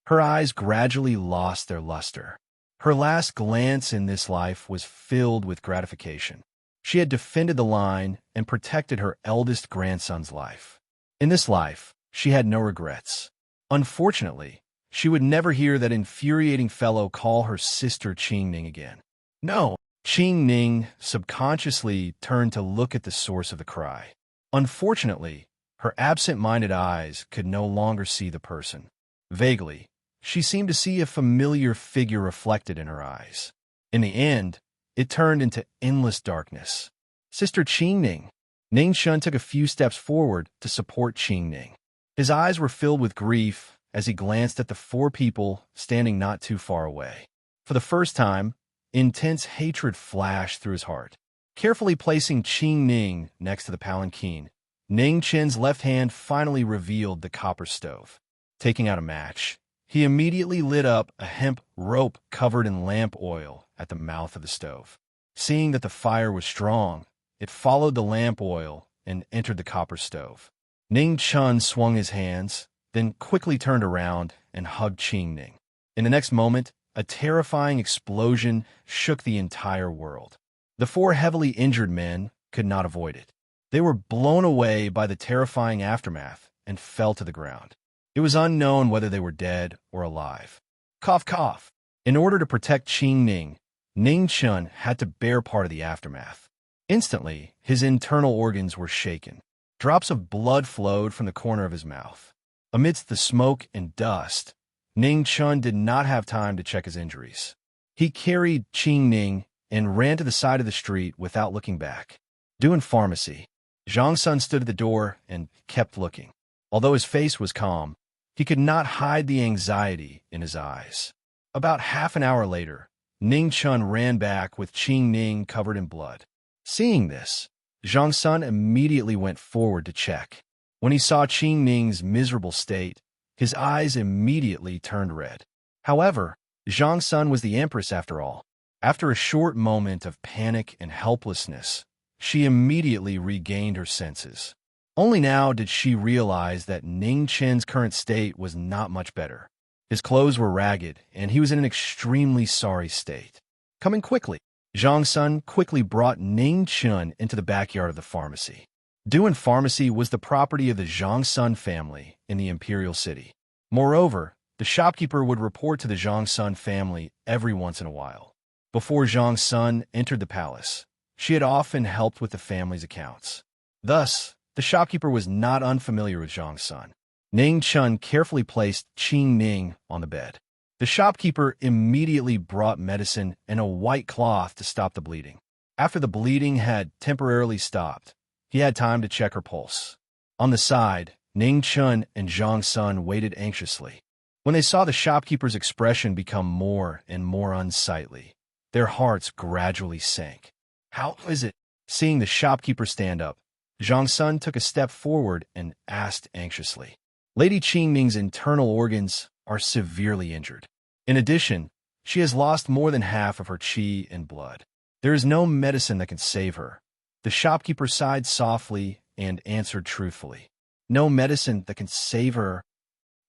Her eyes gradually lost their luster. Her last glance in this life was filled with gratification. She had defended the line and protected her eldest grandson's life. In this life, she had no regrets. Unfortunately, she would never hear that infuriating fellow call her sister Qing Ning again. No, Qing Ning subconsciously turned to look at the source of the cry. Unfortunately, her absent-minded eyes could no longer see the person. Vaguely, she seemed to see a familiar figure reflected in her eyes. In the end, it turned into endless darkness. Sister Qing Ning. Ning Shun took a few steps forward to support Qing Ning. His eyes were filled with grief as he glanced at the four people standing not too far away. For the first time, intense hatred flashed through his heart. Carefully placing Qing Ning next to the palanquin, Ning Chen's left hand finally revealed the copper stove. Taking out a match, he immediately lit up a hemp rope covered in lamp oil at the mouth of the stove. Seeing that the fire was strong, it followed the lamp oil and entered the copper stove. Ning Chun swung his hands, then quickly turned around and hugged Qing Ning. In the next moment, a terrifying explosion shook the entire world. The four heavily injured men could not avoid it. They were blown away by the terrifying aftermath and fell to the ground. It was unknown whether they were dead or alive. Cough, cough. In order to protect Qing Ning, Ning Chun had to bear part of the aftermath. Instantly, his internal organs were shaken. Drops of blood flowed from the corner of his mouth. Amidst the smoke and dust, Ning Chun did not have time to check his injuries. He carried Qing Ning and ran to the side of the street without looking back. Doing pharmacy. Zhang Sun stood at the door and kept looking. Although his face was calm, he could not hide the anxiety in his eyes. About half an hour later, Ning Chun ran back with Qing Ning covered in blood. Seeing this, Zhang Sun immediately went forward to check. When he saw Qing Ning's miserable state, his eyes immediately turned red. However, Zhang Sun was the empress after all. After a short moment of panic and helplessness, she immediately regained her senses. Only now did she realize that Ning Chen's current state was not much better. His clothes were ragged, and he was in an extremely sorry state. Coming quickly, Zhang Sun quickly brought Ning Chun into the backyard of the pharmacy. Doing pharmacy was the property of the Zhang Sun family in the imperial city. Moreover, the shopkeeper would report to the Zhang Sun family every once in a while. Before Zhang Sun entered the palace, she had often helped with the family's accounts. Thus, the shopkeeper was not unfamiliar with Zhang Sun. Ning Chun carefully placed Qing Ning on the bed. The shopkeeper immediately brought medicine and a white cloth to stop the bleeding. After the bleeding had temporarily stopped, he had time to check her pulse. On the side, Ning Chun and Zhang Sun waited anxiously. When they saw the shopkeeper's expression become more and more unsightly, their hearts gradually sank. How is it? Seeing the shopkeeper stand up, Zhang Sun took a step forward and asked anxiously. Lady Qing Ning's internal organs are severely injured. In addition, she has lost more than half of her qi and blood. There is no medicine that can save her. The shopkeeper sighed softly and answered truthfully. No medicine that can save her.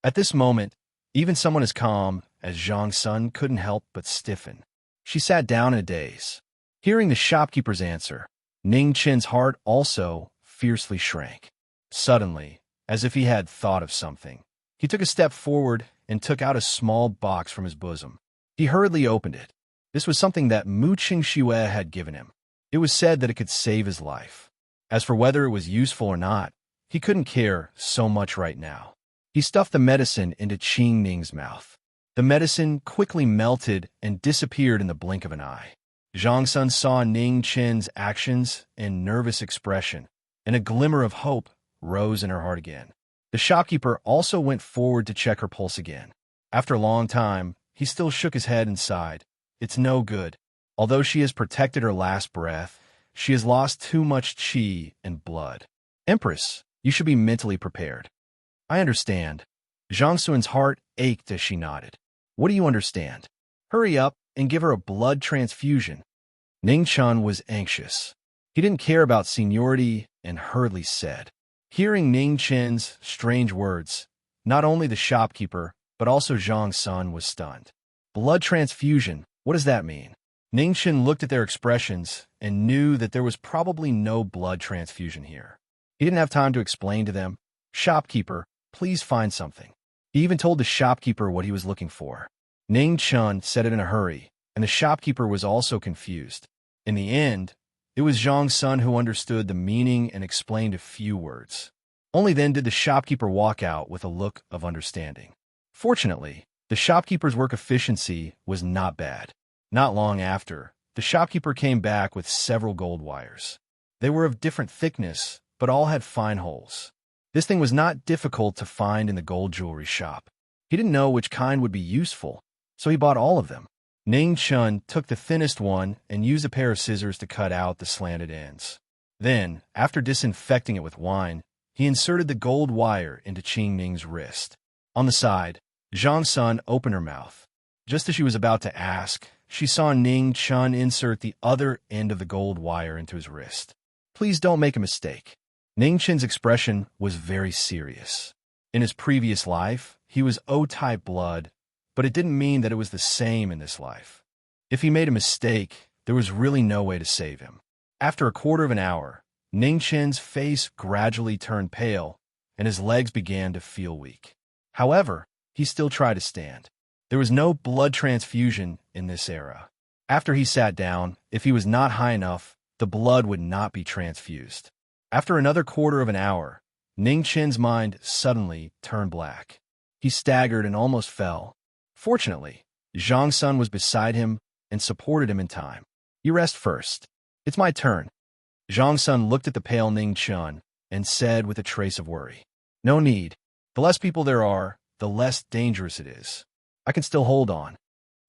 At this moment, even someone as calm as Zhang Sun couldn't help but stiffen. She sat down in a daze. Hearing the shopkeeper's answer, Ning Chen's heart also fiercely shrank. Suddenly, as if he had thought of something, he took a step forward and took out a small box from his bosom. He hurriedly opened it. This was something that Mu Qingxue had given him. It was said that it could save his life. As for whether it was useful or not, he couldn't care so much right now. He stuffed the medicine into Qing Ning's mouth. The medicine quickly melted and disappeared in the blink of an eye. Zhang Sun saw Ning Chen's actions and nervous expression, and a glimmer of hope rose in her heart again. The shopkeeper also went forward to check her pulse again. After a long time, he still shook his head and sighed. It's no good. Although she has protected her last breath, she has lost too much qi and blood. Empress, you should be mentally prepared. I understand. Zhang Sun's heart ached as she nodded. What do you understand? Hurry up and give her a blood transfusion. Ning Chun was anxious. He didn't care about seniority and hurriedly said. Hearing Ning Chen's strange words, not only the shopkeeper, but also Zhang Sun was stunned. Blood transfusion, what does that mean? Ning Chen looked at their expressions and knew that there was probably no blood transfusion here. He didn't have time to explain to them. Shopkeeper, please find something. He even told the shopkeeper what he was looking for. Ning Chun said it in a hurry, and the shopkeeper was also confused. In the end, it was Zhang Sun who understood the meaning and explained a few words. Only then did the shopkeeper walk out with a look of understanding. Fortunately, the shopkeeper's work efficiency was not bad. Not long after, the shopkeeper came back with several gold wires. They were of different thickness, but all had fine holes. This thing was not difficult to find in the gold jewelry shop. He didn't know which kind would be useful, so he bought all of them. Ning Chun took the thinnest one and used a pair of scissors to cut out the slanted ends. Then, after disinfecting it with wine, he inserted the gold wire into Qing Ning's wrist. On the side, Zhang Sun opened her mouth. Just as she was about to ask, she saw Ning Chun insert the other end of the gold wire into his wrist. Please don't make a mistake. Ning Chen's expression was very serious. In his previous life, he was O-type blood, but it didn't mean that it was the same in this life. If he made a mistake, there was really no way to save him. After a quarter of an hour, Ning Chen's face gradually turned pale, and his legs began to feel weak. However, he still tried to stand. There was no blood transfusion in this era. After he sat down, if he was not high enough, the blood would not be transfused. After another quarter of an hour, Ning Chen's mind suddenly turned black. He staggered and almost fell. Fortunately, Zhang Sun was beside him and supported him in time. "You rest first. It's my turn." Zhang Sun looked at the pale Ning Chen and said with a trace of worry, "No need. The less people there are, the less dangerous it is. I can still hold on."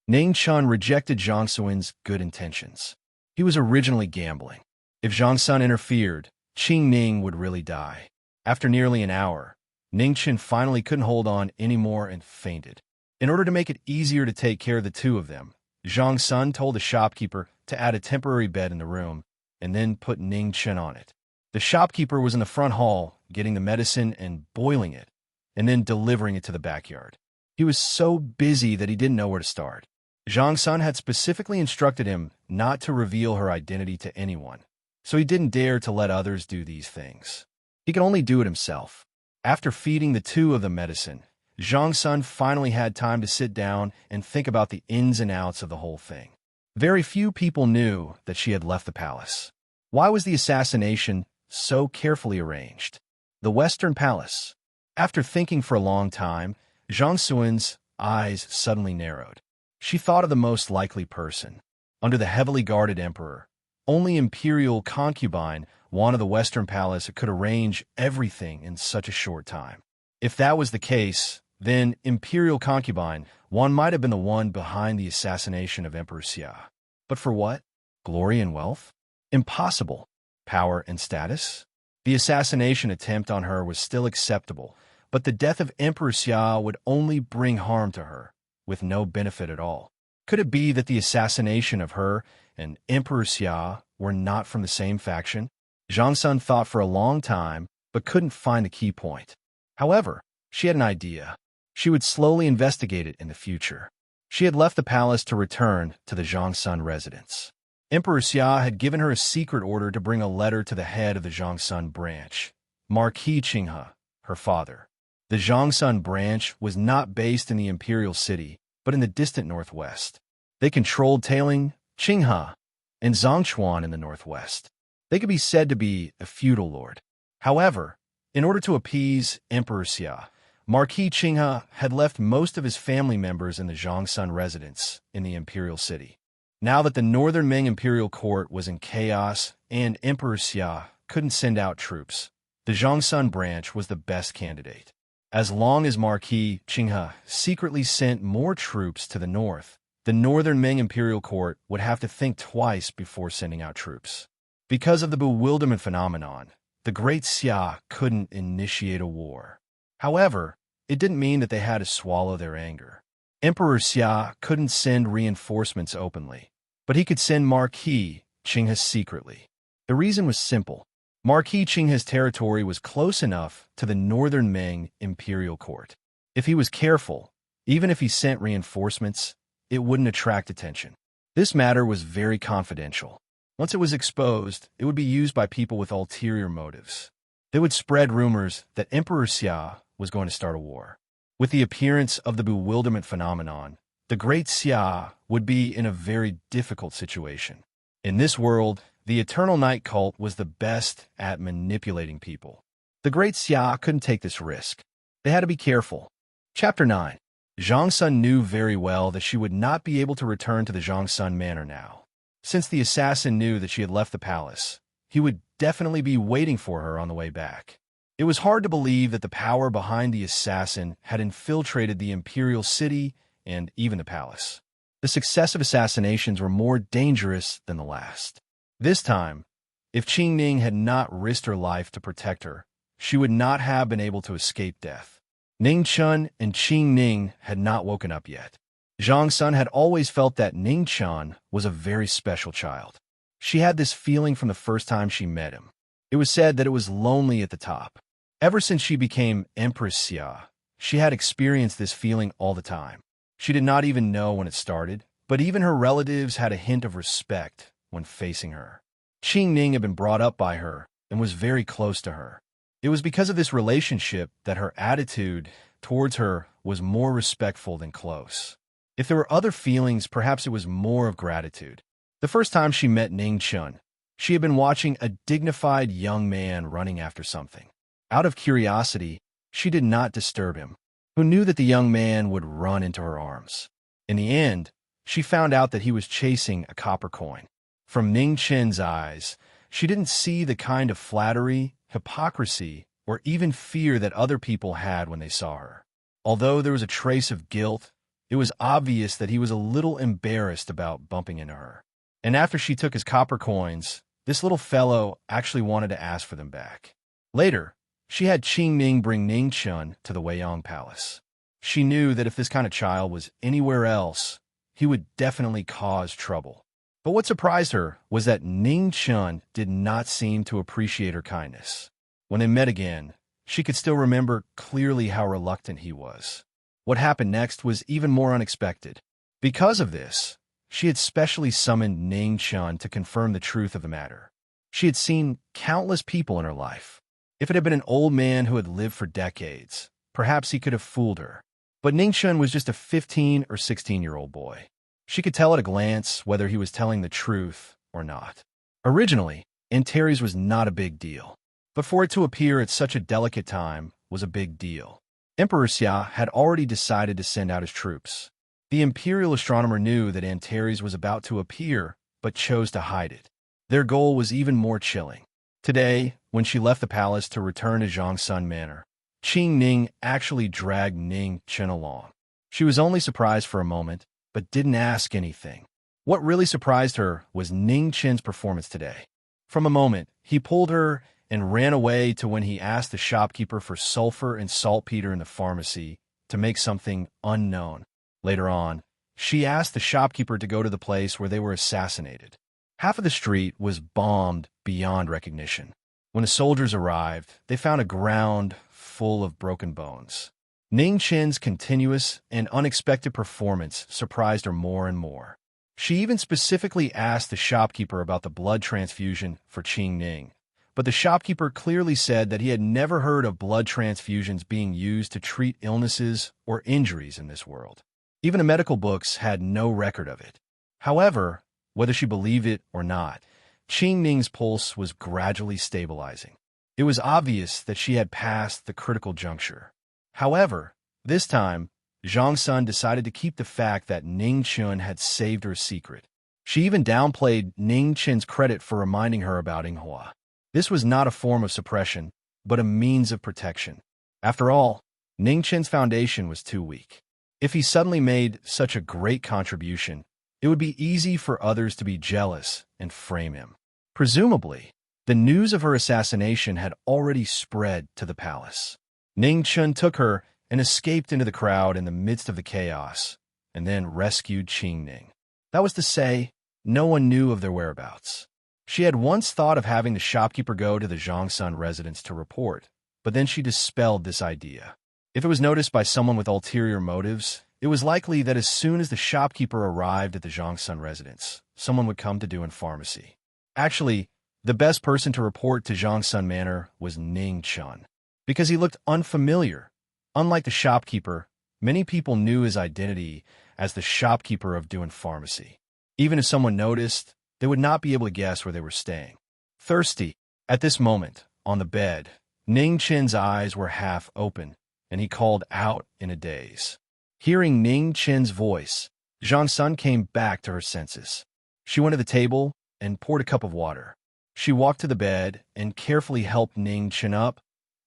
Ning Chen rejected Zhang Sun's good intentions. He was originally gambling. If Zhang Sun interfered, Qing Ning would really die. After nearly an hour, Ning Chen finally couldn't hold on anymore and fainted. In order to make it easier to take care of the two of them, Zhang Sun told the shopkeeper to add a temporary bed in the room and then put Ning Chen on it. The shopkeeper was in the front hall getting the medicine and boiling it, and then delivering it to the backyard. He was so busy that he didn't know where to start. Zhang Sun had specifically instructed him not to reveal her identity to anyone, so he didn't dare to let others do these things. He could only do it himself. After feeding the two of them medicine, Zhang Sun finally had time to sit down and think about the ins and outs of the whole thing. Very few people knew that she had left the palace. Why was the assassination so carefully arranged? The Western Palace. After thinking for a long time, Zhang Sun's eyes suddenly narrowed. She thought of the most likely person. Under the heavily guarded emperor, only imperial concubine, one of the Western Palace, could arrange everything in such a short time. If that was the case, then imperial concubine, one might have been the one behind the assassination of Emperor Xia. But for what? Glory and wealth? Impossible. Power and status? The assassination attempt on her was still acceptable, but the death of Emperor Xia would only bring harm to her, with no benefit at all. Could it be that the assassination of her and Emperor Xia were not from the same faction? Zhang Sun thought for a long time, but couldn't find the key point. However, she had an idea. She would slowly investigate it in the future. She had left the palace to return to the Zhang Sun residence. Emperor Xia had given her a secret order to bring a letter to the head of the Zhang Sun branch, Marquis Qinghe, her father. The Zhang Sun branch was not based in the imperial city, but in the distant northwest. They controlled Tailing, Qinghe, and Zhongchuan in the northwest. They could be said to be a feudal lord. However, in order to appease Emperor Xia, Marquis Qinghe had left most of his family members in the Zhang Sun residence in the imperial city. Now that the northern Ming imperial court was in chaos and Emperor Xia couldn't send out troops, the Zhang Sun branch was the best candidate. As long as Marquis Qinghe secretly sent more troops to the north, the northern Ming imperial court would have to think twice before sending out troops. Because of the bewilderment phenomenon, the great Xia couldn't initiate a war. However, it didn't mean that they had to swallow their anger. Emperor Xia couldn't send reinforcements openly, but he could send Marquis Qinghe secretly. The reason was simple. Marquis Qinghe's territory was close enough to the northern Ming imperial court. If he was careful, even if he sent reinforcements, it wouldn't attract attention. This matter was very confidential. Once it was exposed, it would be used by people with ulterior motives. They would spread rumors that Emperor Xia was going to start a war. With the appearance of the bewilderment phenomenon, the great Xia would be in a very difficult situation. In this world, the Eternal Night cult was the best at manipulating people. The great Xia couldn't take this risk. They had to be careful. Chapter 9. Zhang Sun knew very well that she would not be able to return to the Zhang Sun manor now. Since the assassin knew that she had left the palace, he would definitely be waiting for her on the way back. It was hard to believe that the power behind the assassin had infiltrated the imperial city and even the palace. The successive assassinations were more dangerous than the last. This time, if Qing Ning had not risked her life to protect her, she would not have been able to escape death. Ning Chen and Qing Ning had not woken up yet. Zhang Sun had always felt that Ning Chen was a very special child. She had this feeling from the first time she met him. It was said that it was lonely at the top. Ever since she became Empress Xia, she had experienced this feeling all the time. She did not even know when it started, but even her relatives had a hint of respect when facing her. Qing Ning had been brought up by her and was very close to her. It was because of this relationship that her attitude towards her was more respectful than close. If there were other feelings, perhaps it was more of gratitude. The first time she met Ning Chen, she had been watching a dignified young man running after something. Out of curiosity, she did not disturb him, who knew that the young man would run into her arms. In the end, she found out that he was chasing a copper coin. From Ning Chen's eyes, she didn't see the kind of flattery, hypocrisy, or even fear that other people had when they saw her. Although there was a trace of guilt, it was obvious that he was a little embarrassed about bumping into her. And after she took his copper coins, this little fellow actually wanted to ask for them back. Later, she had Qing Ning bring Ning Chun to the Weiyang Palace. She knew that if this kind of child was anywhere else, he would definitely cause trouble. But what surprised her was that Ning Chun did not seem to appreciate her kindness. When they met again, she could still remember clearly how reluctant he was. What happened next was even more unexpected. Because of this, she had specially summoned Ning Chun to confirm the truth of the matter. She had seen countless people in her life. If it had been an old man who had lived for decades, perhaps he could have fooled her. But Ning Chun was just a 15 or 16-year-old boy. She could tell at a glance whether he was telling the truth or not. Originally, Antares was not a big deal, but for it to appear at such a delicate time was a big deal. Emperor Xia had already decided to send out his troops. The imperial astronomer knew that Antares was about to appear, but chose to hide it. Their goal was even more chilling. Today, when she left the palace to return to Zhongsun Manor, Qing Ning actually dragged Ning Chen along. She was only surprised for a moment, but didn't ask anything. What really surprised her was Ning Chen's performance today. From a moment, he pulled her and ran away to when he asked the shopkeeper for sulfur and saltpeter in the pharmacy to make something unknown. Later on, she asked the shopkeeper to go to the place where they were assassinated. Half of the street was bombed beyond recognition. When the soldiers arrived, they found a ground full of broken bones. Ning Chen's continuous and unexpected performance surprised her more and more. She even specifically asked the shopkeeper about the blood transfusion for Qing Ning, but the shopkeeper clearly said that he had never heard of blood transfusions being used to treat illnesses or injuries in this world. Even the medical books had no record of it. However, whether she believed it or not, Qing Ning's pulse was gradually stabilizing. It was obvious that she had passed the critical juncture. However, this time, Zhang Sun decided to keep the fact that Ning Chun had saved her secret. She even downplayed Ning Chen's credit for reminding her about Yinghua. This was not a form of suppression, but a means of protection. After all, Ning Chen's foundation was too weak. If he suddenly made such a great contribution, it would be easy for others to be jealous and frame him. Presumably, the news of her assassination had already spread to the palace. Ning Chun took her and escaped into the crowd in the midst of the chaos, and then rescued Qing Ning. That was to say, no one knew of their whereabouts. She had once thought of having the shopkeeper go to the Zhongsun residence to report, but then she dispelled this idea. If it was noticed by someone with ulterior motives, it was likely that as soon as the shopkeeper arrived at the Zhongsun residence, someone would come to do in pharmacy. Actually, the best person to report to Zhongsun Manor was Ning Chun, because he looked unfamiliar. Unlike the shopkeeper, many people knew his identity as the shopkeeper of Duan Pharmacy. Even if someone noticed, they would not be able to guess where they were staying. Thirsty, at this moment, on the bed, Ning Chen's eyes were half open, and he called out in a daze. Hearing Ning Chen's voice, Zhang Sun came back to her senses. She went to the table and poured a cup of water. She walked to the bed and carefully helped Ning Chen up,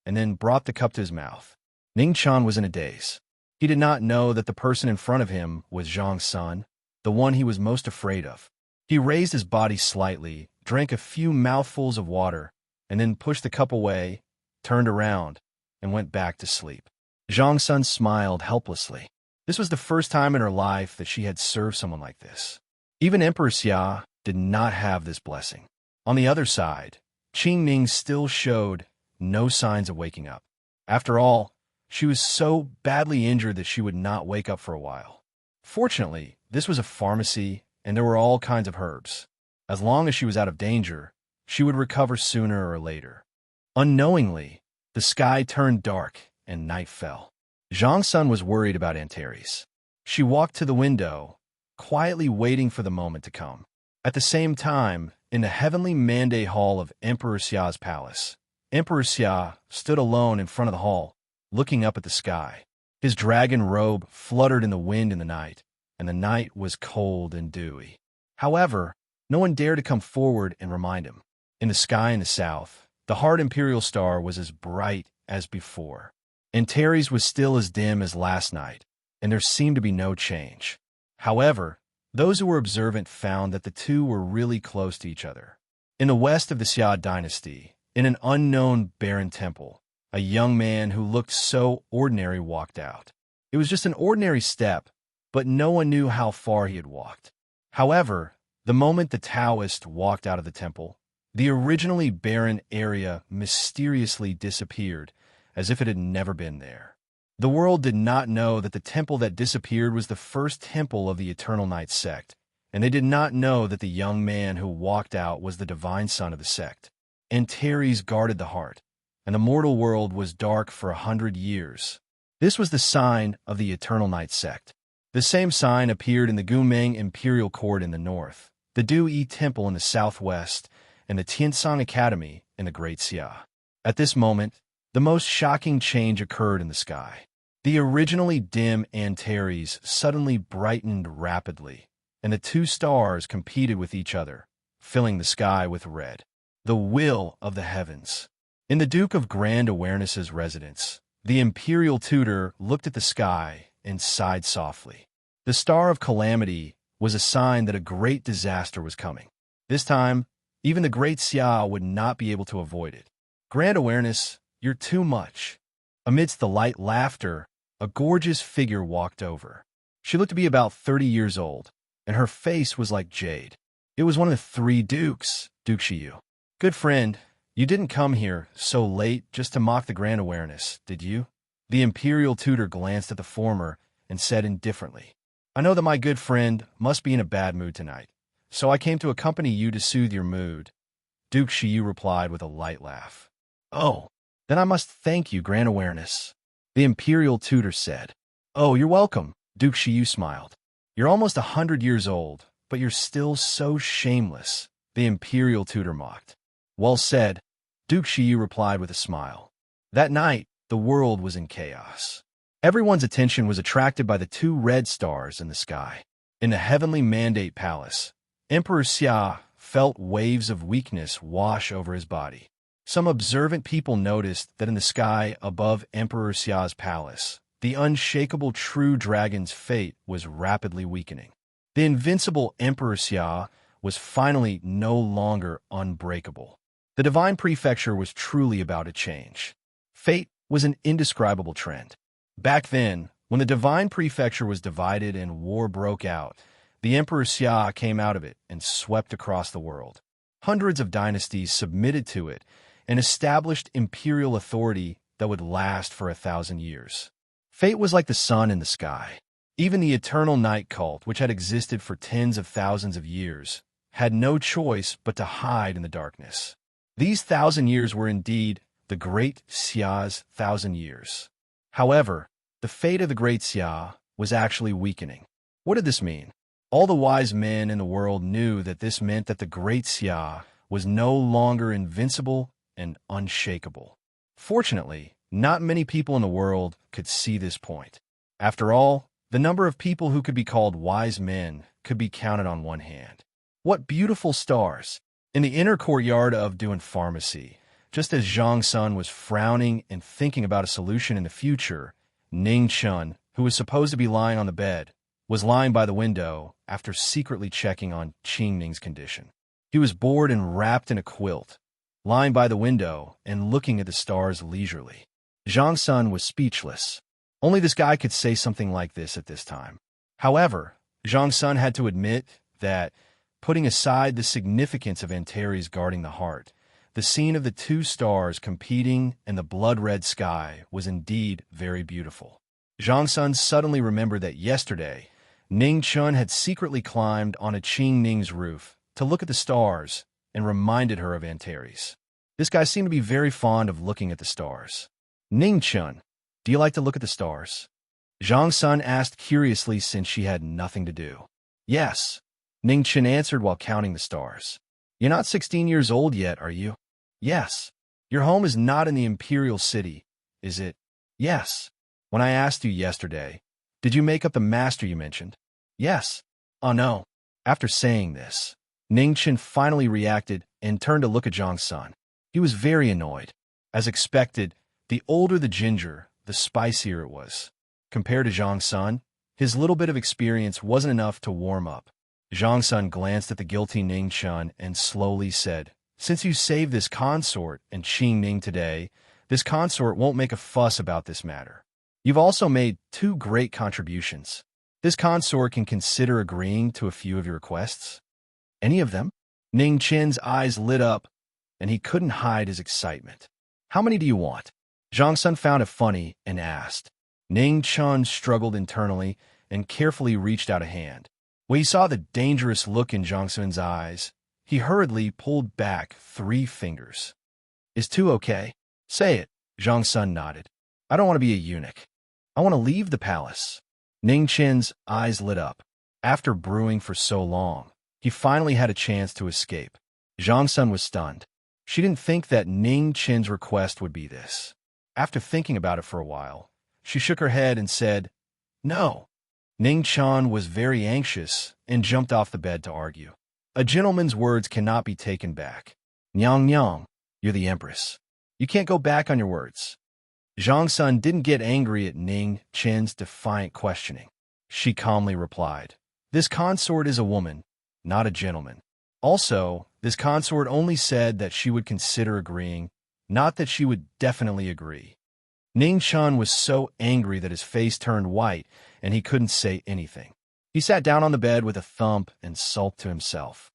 and then brought the cup to his mouth. Ning Chen was in a daze. He did not know that the person in front of him was Zhang Sun, the one he was most afraid of. He raised his body slightly, drank a few mouthfuls of water, and then pushed the cup away, turned around, and went back to sleep. Zhang Sun smiled helplessly. This was the first time in her life that she had served someone like this. Even Emperor Xia did not have this blessing. On the other side, Qing Ning still showed no signs of waking up. After all, she was so badly injured that she would not wake up for a while. Fortunately, this was a pharmacy, and there were all kinds of herbs. As long as she was out of danger, she would recover sooner or later. Unknowingly, the sky turned dark and night fell. Zhang Sun was worried about Antares. She walked to the window, quietly waiting for the moment to come. At the same time, in the heavenly mandate hall of Emperor Xia's palace, Emperor Xia stood alone in front of the hall, looking up at the sky. His dragon robe fluttered in the wind in the night, and the night was cold and dewy. However, no one dared to come forward and remind him. In the sky in the south, the hard imperial star was as bright as before. Antares was still as dim as last night, and there seemed to be no change. However, those who were observant found that the two were really close to each other. In the west of the Xia dynasty, in an unknown barren temple, a young man who looked so ordinary walked out. It was just an ordinary step, but no one knew how far he had walked. However, the moment the Taoist walked out of the temple, the originally barren area mysteriously disappeared, as if it had never been there. The world did not know that the temple that disappeared was the first temple of the Eternal Night sect, and they did not know that the young man who walked out was the divine son of the sect. Antares guarded the heart, and the mortal world was dark for 100 years. This was the sign of the Eternal Night sect. The same sign appeared in the Gumeng Imperial Court in the north, the Du-Yi Temple in the southwest, and the Tianshan Academy in the Great Xia. At this moment, the most shocking change occurred in the sky. The originally dim Antares suddenly brightened rapidly, and the two stars competed with each other, filling the sky with red. The will of the heavens. In the Duke of Grand Awareness's residence, the imperial tutor looked at the sky and sighed softly. The star of calamity was a sign that a great disaster was coming. This time, even the Great Xia would not be able to avoid it. Grand Awareness, you're too much. Amidst the light laughter, a gorgeous figure walked over. She looked to be about 30 years old, and her face was like jade. It was one of the three dukes, Duke Shiyu. Good friend, you didn't come here so late just to mock the Grand Awareness, did you? The imperial tutor glanced at the former and said indifferently, I know that my good friend must be in a bad mood tonight, so I came to accompany you to soothe your mood. Duke Shiyu replied with a light laugh. Oh, then I must thank you, Grand Awareness. The imperial tutor said. Oh, you're welcome, Duke Shiyu smiled. You're almost 100 years old, but you're still so shameless, the imperial tutor mocked. Well said, Duke Shiyu replied with a smile. That night, the world was in chaos. Everyone's attention was attracted by the two red stars in the sky. In the heavenly mandate palace, Emperor Xia felt waves of weakness wash over his body. Some observant people noticed that in the sky above Emperor Xia's palace, the unshakable true dragon's fate was rapidly weakening. The invincible Emperor Xia was finally no longer unbreakable. The divine prefecture was truly about to change. Fate was an indescribable trend. Back then, when the divine prefecture was divided and war broke out, the Emperor Xia came out of it and swept across the world. Hundreds of dynasties submitted to it and established imperial authority that would last for 1,000 years. Fate was like the sun in the sky. Even the eternal night cult, which had existed for tens of thousands of years, had no choice but to hide in the darkness. These 1,000 years were indeed the Great Xia's 1,000 years. However, the fate of the Great Xia was actually weakening. What did this mean? All the wise men in the world knew that this meant that the Great Xia was no longer invincible and unshakable. Fortunately, not many people in the world could see this point. After all, the number of people who could be called wise men could be counted on one hand. What beautiful stars! In the inner courtyard of Duan Pharmacy, just as Zhang Sun was frowning and thinking about a solution in the future, Ning Chun, who was supposed to be lying on the bed, was lying by the window after secretly checking on Qing Ning's condition. He was bored and wrapped in a quilt, lying by the window and looking at the stars leisurely. Zhang Sun was speechless. Only this guy could say something like this at this time. However, Zhang Sun had to admit that, putting aside the significance of Antares guarding the heart, the scene of the two stars competing in the blood-red sky was indeed very beautiful. Zhang Sun suddenly remembered that yesterday, Ning Chun had secretly climbed on a Qing Ning's roof to look at the stars and reminded her of Antares. This guy seemed to be very fond of looking at the stars. Ning Chun, do you like to look at the stars? Zhang Sun asked curiously since she had nothing to do. Yes, Ning Chun answered while counting the stars. You're not 16 years old yet, are you? Yes. Your home is not in the imperial city, is it? Yes. When I asked you yesterday, did you make up the master you mentioned? Yes. Oh no. After saying this, Ningchen finally reacted and turned to look at Zhang Sun. He was very annoyed. As expected, the older the ginger, the spicier it was. Compared to Zhang Sun, his little bit of experience wasn't enough to warm up. Zhang Sun glanced at the guilty Ning Chun and slowly said, "Since you saved this consort and Qing Ning today, this consort won't make a fuss about this matter. You've also made 2 great contributions. This consort can consider agreeing to a few of your requests." "Any of them?" Ning Chen's eyes lit up, and he couldn't hide his excitement. "How many do you want?" Zhang Sun found it funny and asked. Ning Chun struggled internally and carefully reached out a hand. When he saw the dangerous look in Zhang Sun's eyes, he hurriedly pulled back 3 fingers. "Is 2 okay?" "Say it." Zhang Sun nodded. "I don't want to be a eunuch. I want to leave the palace." Ning Chen's eyes lit up. After brewing for so long, he finally had a chance to escape. Zhang Sun was stunned. She didn't think that Ning Chen's request would be this. After thinking about it for a while, she shook her head and said, "No." Ning Chen was very anxious and jumped off the bed to argue. "A gentleman's words cannot be taken back. Nyang Nyang, you're the empress. You can't go back on your words." Zhang Sun didn't get angry at Ning Chen's defiant questioning. She calmly replied, "This consort is a woman, not a gentleman. Also, this consort only said that she would consider agreeing, not that she would definitely agree." Ning Chen was so angry that his face turned white and he couldn't say anything. He sat down on the bed with a thump and sulked to himself.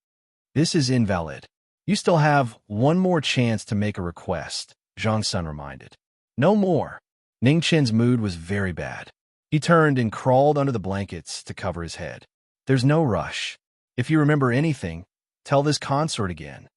"This is invalid. You still have 1 more chance to make a request," Zhang Sun reminded. "No more." Ning Chen's mood was very bad. He turned and crawled under the blankets to cover his head. "There's no rush. If you remember anything, tell this consort again."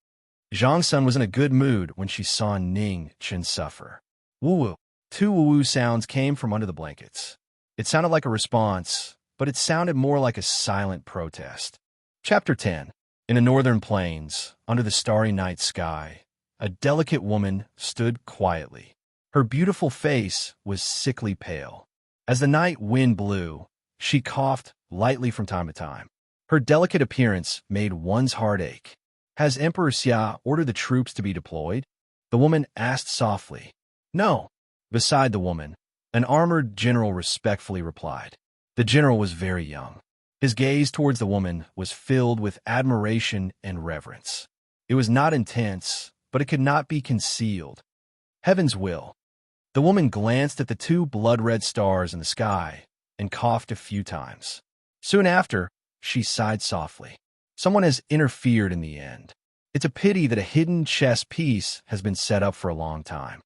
Zhang Sun was in a good mood when she saw Ning Chen suffer. "Woo-woo." 2 woo-woo sounds came from under the blankets. It sounded like a response, but it sounded more like a silent protest. Chapter 10. In the northern plains, under the starry night sky, a delicate woman stood quietly. Her beautiful face was sickly pale. As the night wind blew, she coughed lightly from time to time. Her delicate appearance made one's heart ache. "Has Emperor Xia ordered the troops to be deployed?" the woman asked softly. "No." Beside the woman, an armored general respectfully replied. The general was very young. His gaze towards the woman was filled with admiration and reverence. It was not intense, but it could not be concealed. "Heaven's will." The woman glanced at the 2 blood-red stars in the sky and coughed a few times. Soon after, she sighed softly. "Someone has interfered in the end. It's a pity that a hidden chess piece has been set up for a long time."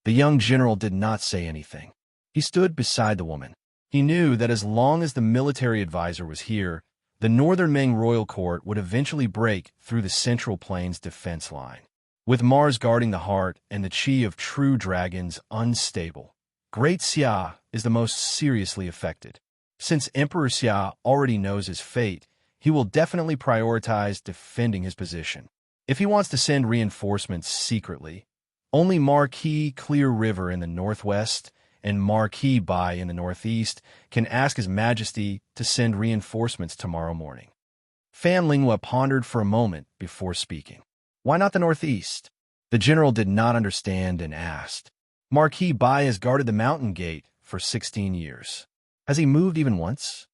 The young general did not say anything. He stood beside the woman. He knew that as long as the military advisor was here, the Northern Ming royal court would eventually break through the Central Plains defense line. With Mars guarding the heart and the chi of true dragons unstable, Great Xia is the most seriously affected. Since Emperor Xia already knows his fate, he will definitely prioritize defending his position. If he wants to send reinforcements secretly, only Marquis Clear River in the northwest and Marquis Bai in the northeast can ask His Majesty to send reinforcements tomorrow morning. Fan Linghua pondered for a moment before speaking. "Why not the northeast?" The general did not understand and asked. "Marquis Bai has guarded the mountain gate for 16 years. Has he moved even once?"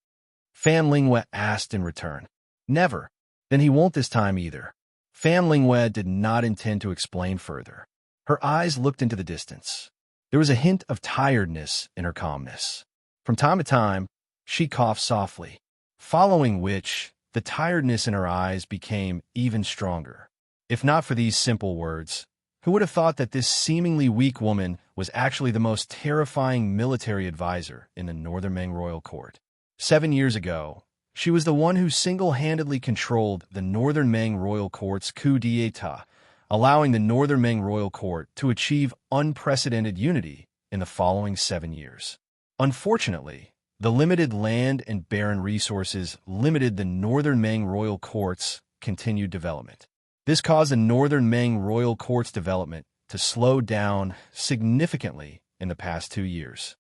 Fan Linghua asked in return. "Never." "Then he won't this time either." Fan Linghua did not intend to explain further. Her eyes looked into the distance. There was a hint of tiredness in her calmness. From time to time, she coughed softly, following which the tiredness in her eyes became even stronger. If not for these simple words, who would have thought that this seemingly weak woman was actually the most terrifying military advisor in the Northern Ming royal court? 7 years ago, she was the one who single-handedly controlled the Northern Ming royal court's coup d'etat, allowing the Northern Ming royal court to achieve unprecedented unity in the following 7 years. Unfortunately, the limited land and barren resources limited the Northern Ming royal court's continued development. This caused the Northern Ming royal court's development to slow down significantly in the past 2 years.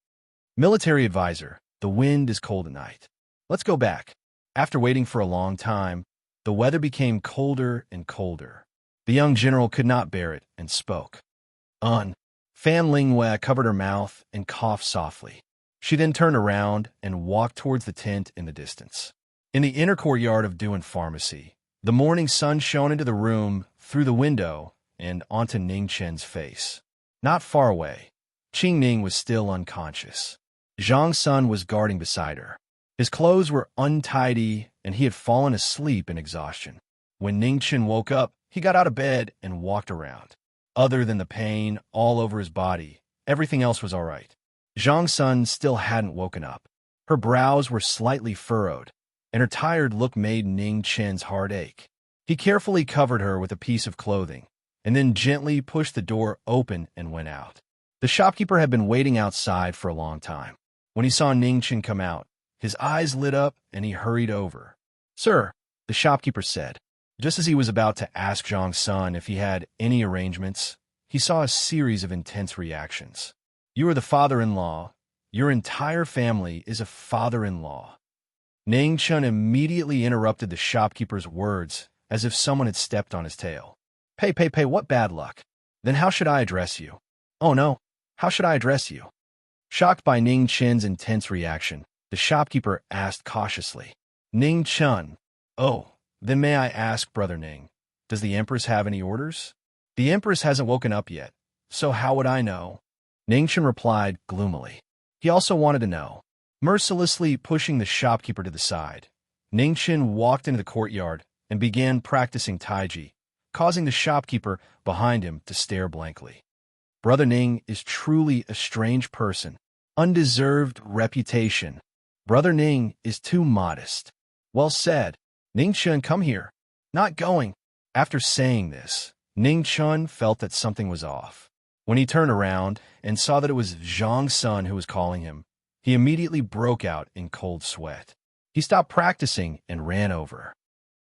Military advisor, the wind is cold at night. Let's go back. After waiting for a long time, the weather became colder and colder. The young general could not bear it and spoke. Fan Lingwei covered her mouth and coughed softly. She then turned around and walked towards the tent in the distance. In the inner courtyard of Duan Pharmacy, the morning sun shone into the room through the window and onto Ning Chen's face. Not far away, Qing Ning was still unconscious. Zhang Sun was guarding beside her. His clothes were untidy, and he had fallen asleep in exhaustion. When Ning Chen woke up, he got out of bed and walked around. Other than the pain all over his body, everything else was all right. Zhang Sun still hadn't woken up. Her brows were slightly furrowed, and her tired look made Ning Chen's heart ache. He carefully covered her with a piece of clothing, and then gently pushed the door open and went out. The shopkeeper had been waiting outside for a long time. When he saw Ning Chen come out, his eyes lit up and he hurried over. "Sir," the shopkeeper said. Just as he was about to ask Zhang Sun if he had any arrangements, he saw a series of intense reactions. "You are the father-in-law. Your entire family is a father-in-law." Ning Chen immediately interrupted the shopkeeper's words as if someone had stepped on his tail. Pay, what bad luck? Then how should I address you?" "Oh no, how should I address you?" Shocked by Ning Chen's intense reaction, the shopkeeper asked cautiously. "Ning Chen, oh, then may I ask, Brother Ning, does the Empress have any orders?" "The Empress hasn't woken up yet, so how would I know?" Ning Chen replied gloomily. He also wanted to know. Mercilessly pushing the shopkeeper to the side, Ning Chen walked into the courtyard and began practicing Taiji, causing the shopkeeper behind him to stare blankly. Brother Ning is truly a strange person. Undeserved reputation. Brother Ning is too modest. Well said. Ning Chen, come here. Not going. After saying this, Ning Chen felt that something was off. When he turned around and saw that it was Zhang Sun who was calling him, he immediately broke out in cold sweat. He stopped practicing and ran over.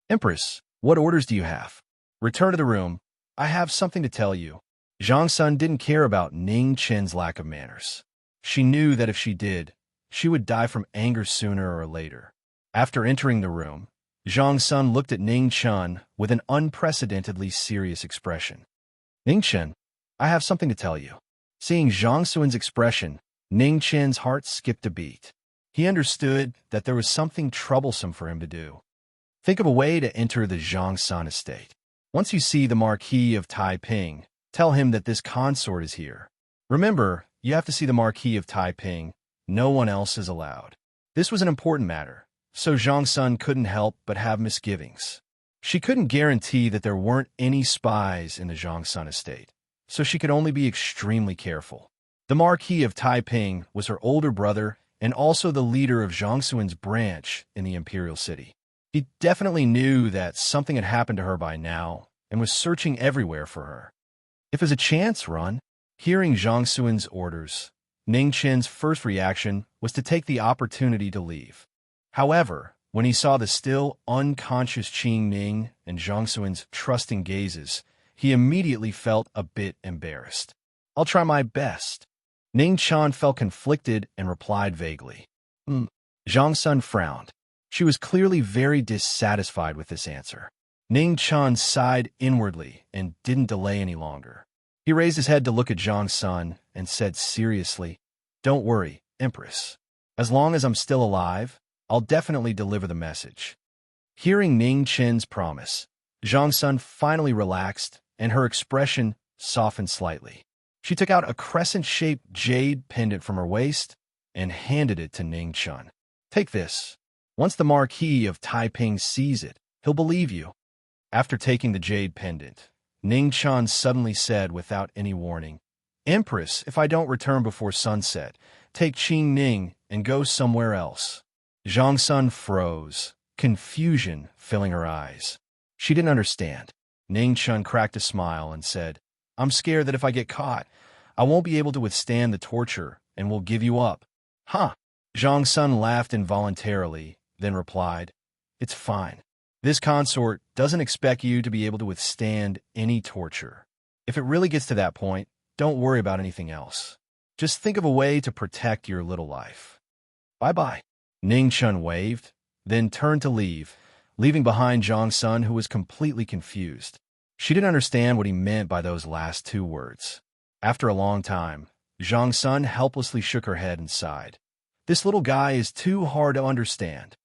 "Empress, what orders do you have?" "Return to the room. I have something to tell you." Zhang Sun didn't care about Ning Chen's lack of manners. She knew that if she did, she would die from anger sooner or later. After entering the room, Zhang Sun looked at Ning Chen with an unprecedentedly serious expression. "Ning Chen, I have something to tell you." Seeing Zhang Sun's expression, Ning Chen's heart skipped a beat. He understood that there was something troublesome for him to do. Think of a way to enter the Zhang Sun estate. Once you see the Marquis of Taiping, tell him that this consort is here. Remember, you have to see the Marquis of Taiping. No one else is allowed. This was an important matter, so Zhang Sun couldn't help but have misgivings. She couldn't guarantee that there weren't any spies in the Zhang Sun estate, so she could only be extremely careful. The Marquis of Taiping was her older brother and also the leader of Zhang Sun's branch in the imperial city. He definitely knew that something had happened to her by now and was searching everywhere for her. If as a chance run, hearing Zhang Sun's orders, Ning Chen's first reaction was to take the opportunity to leave. However, when he saw the still unconscious Qing Ning and Zhang Sun's trusting gazes, he immediately felt a bit embarrassed. "I'll try my best." Ning Chen felt conflicted and replied vaguely. Zhang Sun frowned. She was clearly very dissatisfied with this answer. Ning Chen sighed inwardly and didn't delay any longer. He raised his head to look at Zhang Sun and said seriously, "Don't worry, Empress. As long as I'm still alive, I'll definitely deliver the message." Hearing Ning Chen's promise, Zhang Sun finally relaxed and her expression softened slightly. She took out a crescent-shaped jade pendant from her waist and handed it to Ning Chen. "Take this. Once the Marquis of Taiping sees it, he'll believe you." After taking the jade pendant, Ning Chen suddenly said without any warning, "Empress, if I don't return before sunset, take Qing Ning and go somewhere else." Zhang Sun froze, confusion filling her eyes. She didn't understand. Ning Chen cracked a smile and said, "I'm scared that if I get caught, I won't be able to withstand the torture and will give you up." "Huh?" Zhang Sun laughed involuntarily, then replied, "It's fine. This consort doesn't expect you to be able to withstand any torture. If it really gets to that point, don't worry about anything else. Just think of a way to protect your little life. Bye-bye. Ning Chun waved, then turned to leave, leaving behind Zhang Sun, who was completely confused. She didn't understand what he meant by those last two words. After a long time, Zhang Sun helplessly shook her head and sighed. This little guy is too hard to understand.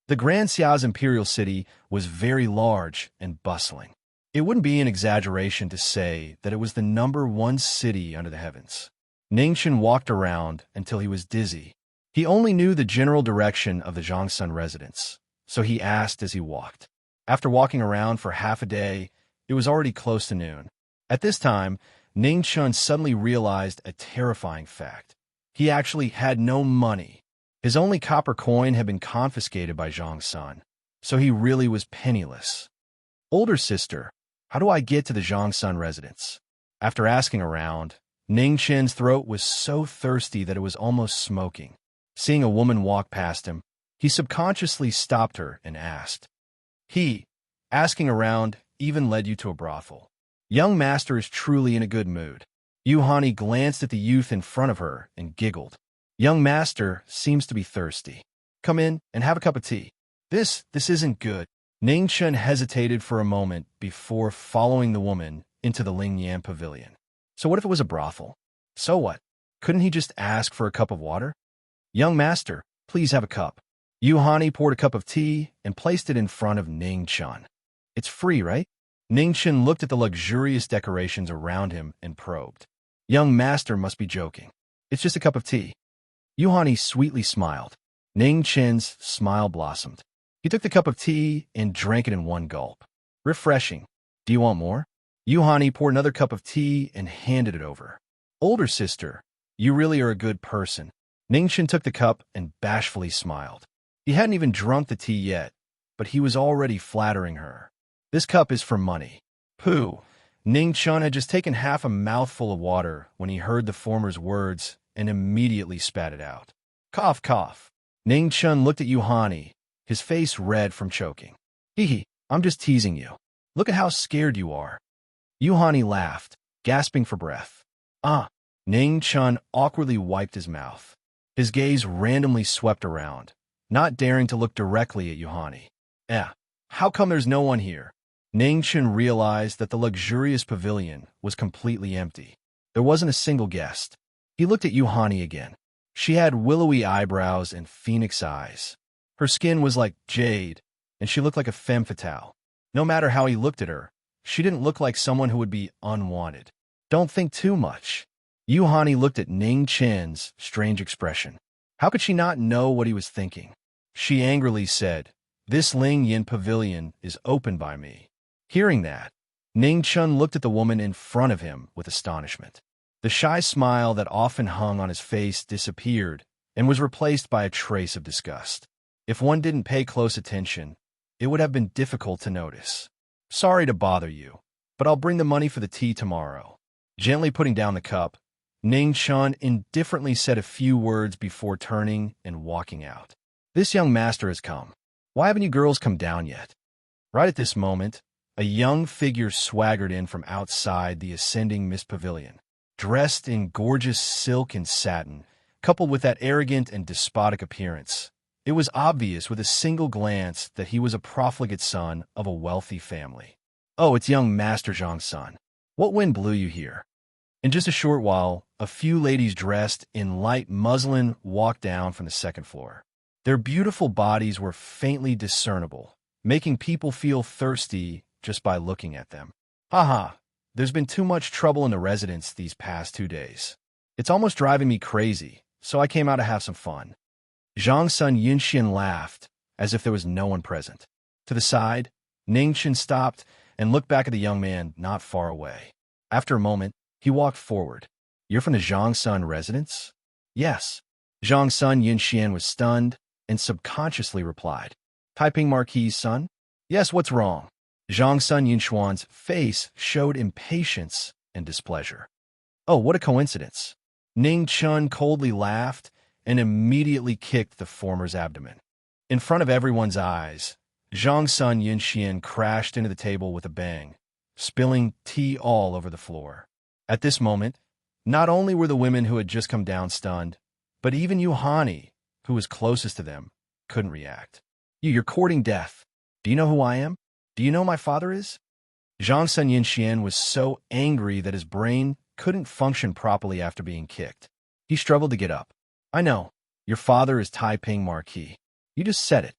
The Grand Xia's imperial city was very large and bustling. It wouldn't be an exaggeration to say that it was the #1 city under the heavens. Ningchen walked around until he was dizzy. He only knew the general direction of the Zhangsun residence, so he asked as he walked. After walking around for half a day, it was already close to noon. At this time, Ningchen suddenly realized a terrifying fact. He actually had no money. His only copper coin had been confiscated by Zhang Sun, so he really was penniless. Older sister, how do I get to the Zhang Sun residence? After asking around, Ning Chen's throat was so thirsty that it was almost smoking. Seeing a woman walk past him, he subconsciously stopped her and asked. Asking around even led you to a brothel. Young master is truly in a good mood. Yuhani glanced at the youth in front of her and giggled. Young master seems to be thirsty. Come in and have a cup of tea. This isn't good. Ning Chen hesitated for a moment before following the woman into the Lingyan pavilion. So what if it was a brothel? So what? Couldn't he just ask for a cup of water? Young master, please have a cup. Yuhani poured a cup of tea and placed it in front of Ning Chen. It's free, right? Ning Chen looked at the luxurious decorations around him and probed. Young master must be joking. It's just a cup of tea. Yuhani sweetly smiled. Ning Chen's smile blossomed. He took the cup of tea and drank it in one gulp. Refreshing. Do you want more? Yuhani poured another cup of tea and handed it over. Older sister, you really are a good person. Ningchen took the cup and bashfully smiled. He hadn't even drunk the tea yet, but he was already flattering her. This cup is for money. Pooh. Ningchen had just taken half a mouthful of water when he heard the former's words and immediately spat it out. Cough, cough. Ningchen looked at Yuhani, his face red from choking. I'm just teasing you. Look at how scared you are. Yuhani laughed, gasping for breath. Ning Chun awkwardly wiped his mouth. His gaze randomly swept around, not daring to look directly at Yuhani. How come there's no one here? Ning Chun realized that the luxurious pavilion was completely empty. There wasn't a single guest. He looked at Yuhani again. She had willowy eyebrows and phoenix eyes. Her skin was like jade, and she looked like a femme fatale. No matter how he looked at her, she didn't look like someone who would be unwanted. Don't think too much. Yuhani looked at Ning Chen's strange expression. How could she not know what he was thinking? She angrily said, This Ling Yin pavilion is opened by me. Hearing that, Ning Chun looked at the woman in front of him with astonishment. The shy smile that often hung on his face disappeared and was replaced by a trace of disgust. If one didn't pay close attention, it would have been difficult to notice. Sorry to bother you, but I'll bring the money for the tea tomorrow. Gently putting down the cup, Ning Chun indifferently said a few words before turning and walking out. This young master has come. Why haven't you girls come down yet? Right at this moment, a young figure swaggered in from outside the ascending mist pavilion, dressed in gorgeous silk and satin, coupled with that arrogant and despotic appearance. It was obvious with a single glance that he was a profligate son of a wealthy family. Oh, it's young Master Zhang's son. What wind blew you here? In just a short while, a few ladies dressed in light muslin walked down from the second floor. Their beautiful bodies were faintly discernible, making people feel thirsty just by looking at them. There's been too much trouble in the residence these past 2 days. It's almost driving me crazy, so I came out to have some fun. Zhang Sun Yunxian laughed, as if there was no one present. To the side, Ningchen stopped and looked back at the young man not far away. After a moment, he walked forward. You're from the Zhang Sun residence? Yes. Zhang Sun Yunxian was stunned and subconsciously replied. Taiping Marquis' son? Yes, what's wrong? Zhang Sun Yunxuan's face showed impatience and displeasure. Oh, what a coincidence. Ning Chun coldly laughed and immediately kicked the former's abdomen. In front of everyone's eyes, Zhang Sun Yunxian crashed into the table with a bang, spilling tea all over the floor. At this moment, not only were the women who had just come down stunned, but even Yuhani, who was closest to them, couldn't react. You're courting death. Do you know who I am? Do you know who my father is? Zhang Sun Yinxian was so angry that his brain couldn't function properly after being kicked. He struggled to get up. I know. Your father is Taiping Marquis. You just said it.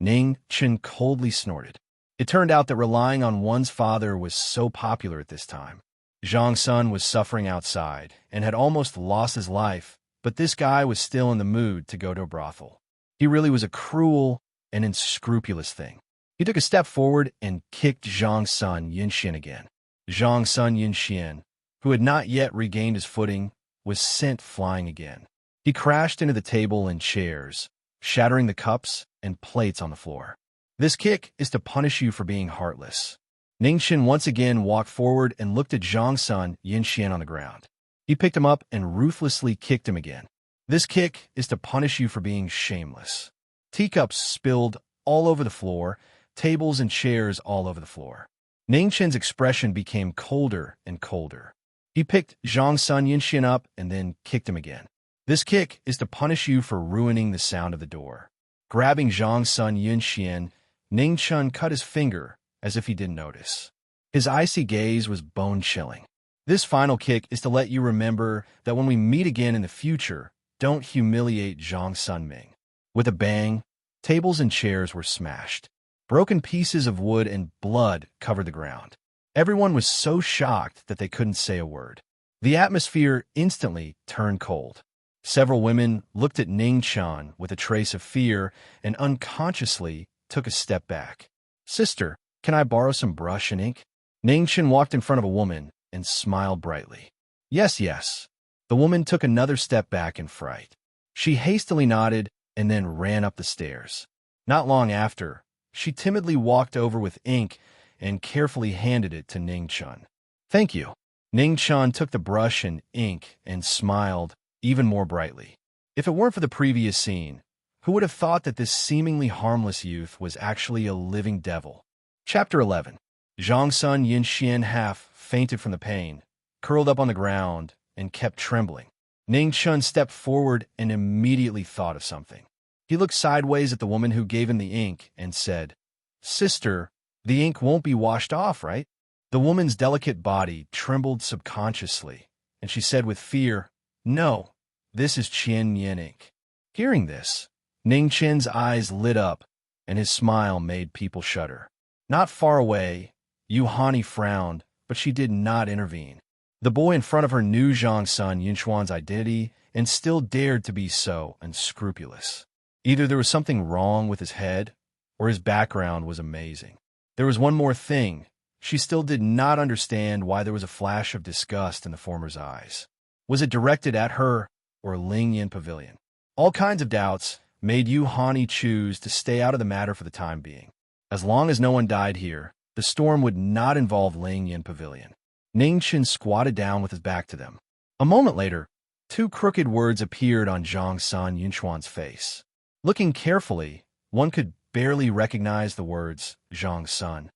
Ning Chen coldly snorted. It turned out that relying on one's father was so popular at this time. Zhang Sun was suffering outside and had almost lost his life, but this guy was still in the mood to go to a brothel. He really was a cruel and unscrupulous thing. He took a step forward and kicked Zhang Sun Yinxian again. Zhang Sun Yinxian, who had not yet regained his footing, was sent flying again. He crashed into the table and chairs, shattering the cups and plates on the floor. This kick is to punish you for being heartless. Ningchen once again walked forward and looked at Zhang Sun Yinxian on the ground. He picked him up and ruthlessly kicked him again. This kick is to punish you for being shameless. Teacups spilled all over the floor, tables and chairs all over the floor. Ningchen's expression became colder and colder. He picked Zhang Sun Yinxian up and then kicked him again. This kick is to punish you for ruining the sound of the door. Grabbing Zhang Sun Yinxian, Ningchen cut his finger as if he didn't notice. His icy gaze was bone-chilling. This final kick is to let you remember that when we meet again in the future, don't humiliate Zhang Sun Ming. With a bang, tables and chairs were smashed. Broken pieces of wood and blood covered the ground. Everyone was so shocked that they couldn't say a word. The atmosphere instantly turned cold. Several women looked at Ning Chan with a trace of fear and unconsciously took a step back. Sister, can I borrow some brush and ink? Ning Chen walked in front of a woman and smiled brightly. Yes, yes. The woman took another step back in fright. She hastily nodded and then ran up the stairs. Not long after, she timidly walked over with ink and carefully handed it to Ning Chun. Thank you. Ning Chun took the brush and ink and smiled even more brightly. If it weren't for the previous scene, who would have thought that this seemingly harmless youth was actually a living devil? Chapter 11. Zhang Sun Yinxian half fainted from the pain, curled up on the ground, and kept trembling. Ning Chun stepped forward and immediately thought of something. He looked sideways at the woman who gave him the ink and said, Sister, the ink won't be washed off, right? The woman's delicate body trembled subconsciously, and she said with fear, No, this is Qian Yin ink. Hearing this, Ning Chen's eyes lit up, and his smile made people shudder. Not far away, Yuhani frowned, but she did not intervene. The boy in front of her knew Zhang Sun Yinchuan's identity and still dared to be so unscrupulous. Either there was something wrong with his head, or his background was amazing. There was one more thing. She still did not understand why there was a flash of disgust in the former's eyes. Was it directed at her or Ling Yin Pavilion? All kinds of doubts made Yuhani choose to stay out of the matter for the time being. As long as no one died here, the storm would not involve Ling Yin Pavilion. Ning Chen squatted down with his back to them. A moment later, two crooked words appeared on Zhang San Yunchuan's face. Looking carefully, one could barely recognize the words Zhang Sun.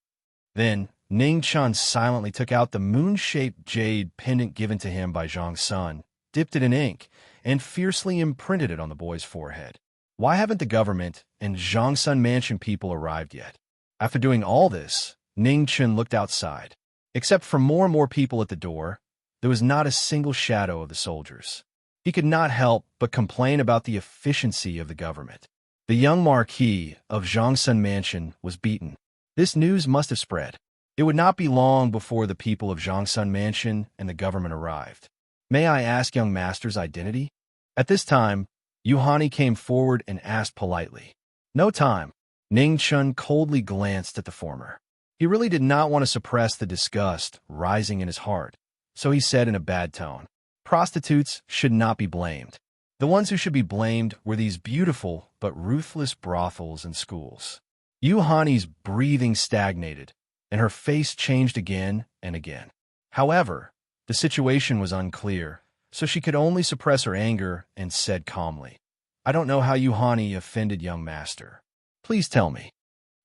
Then, Ning Chen silently took out the moon-shaped jade pendant given to him by Zhang Sun, dipped it in ink, and fiercely imprinted it on the boy's forehead. Why haven't the government and Zhang Sun Mansion people arrived yet? After doing all this, Ning Chen looked outside. Except for more and more people at the door, there was not a single shadow of the soldiers. He could not help but complain about the efficiency of the government. The young Marquis of Zhang Sun Mansion was beaten. This news must have spread. It would not be long before the people of Zhang Sun Mansion and the government arrived. May I ask young master's identity? At this time, Yuhani came forward and asked politely. No time. Ning Chun coldly glanced at the former. He really did not want to suppress the disgust rising in his heart, so he said in a bad tone, Prostitutes should not be blamed. The ones who should be blamed were these beautiful but ruthless brothels and schools. Yuhani's breathing stagnated, and her face changed again and again. However, the situation was unclear, so she could only suppress her anger and said calmly, I don't know how Yuhani offended young master. Please tell me.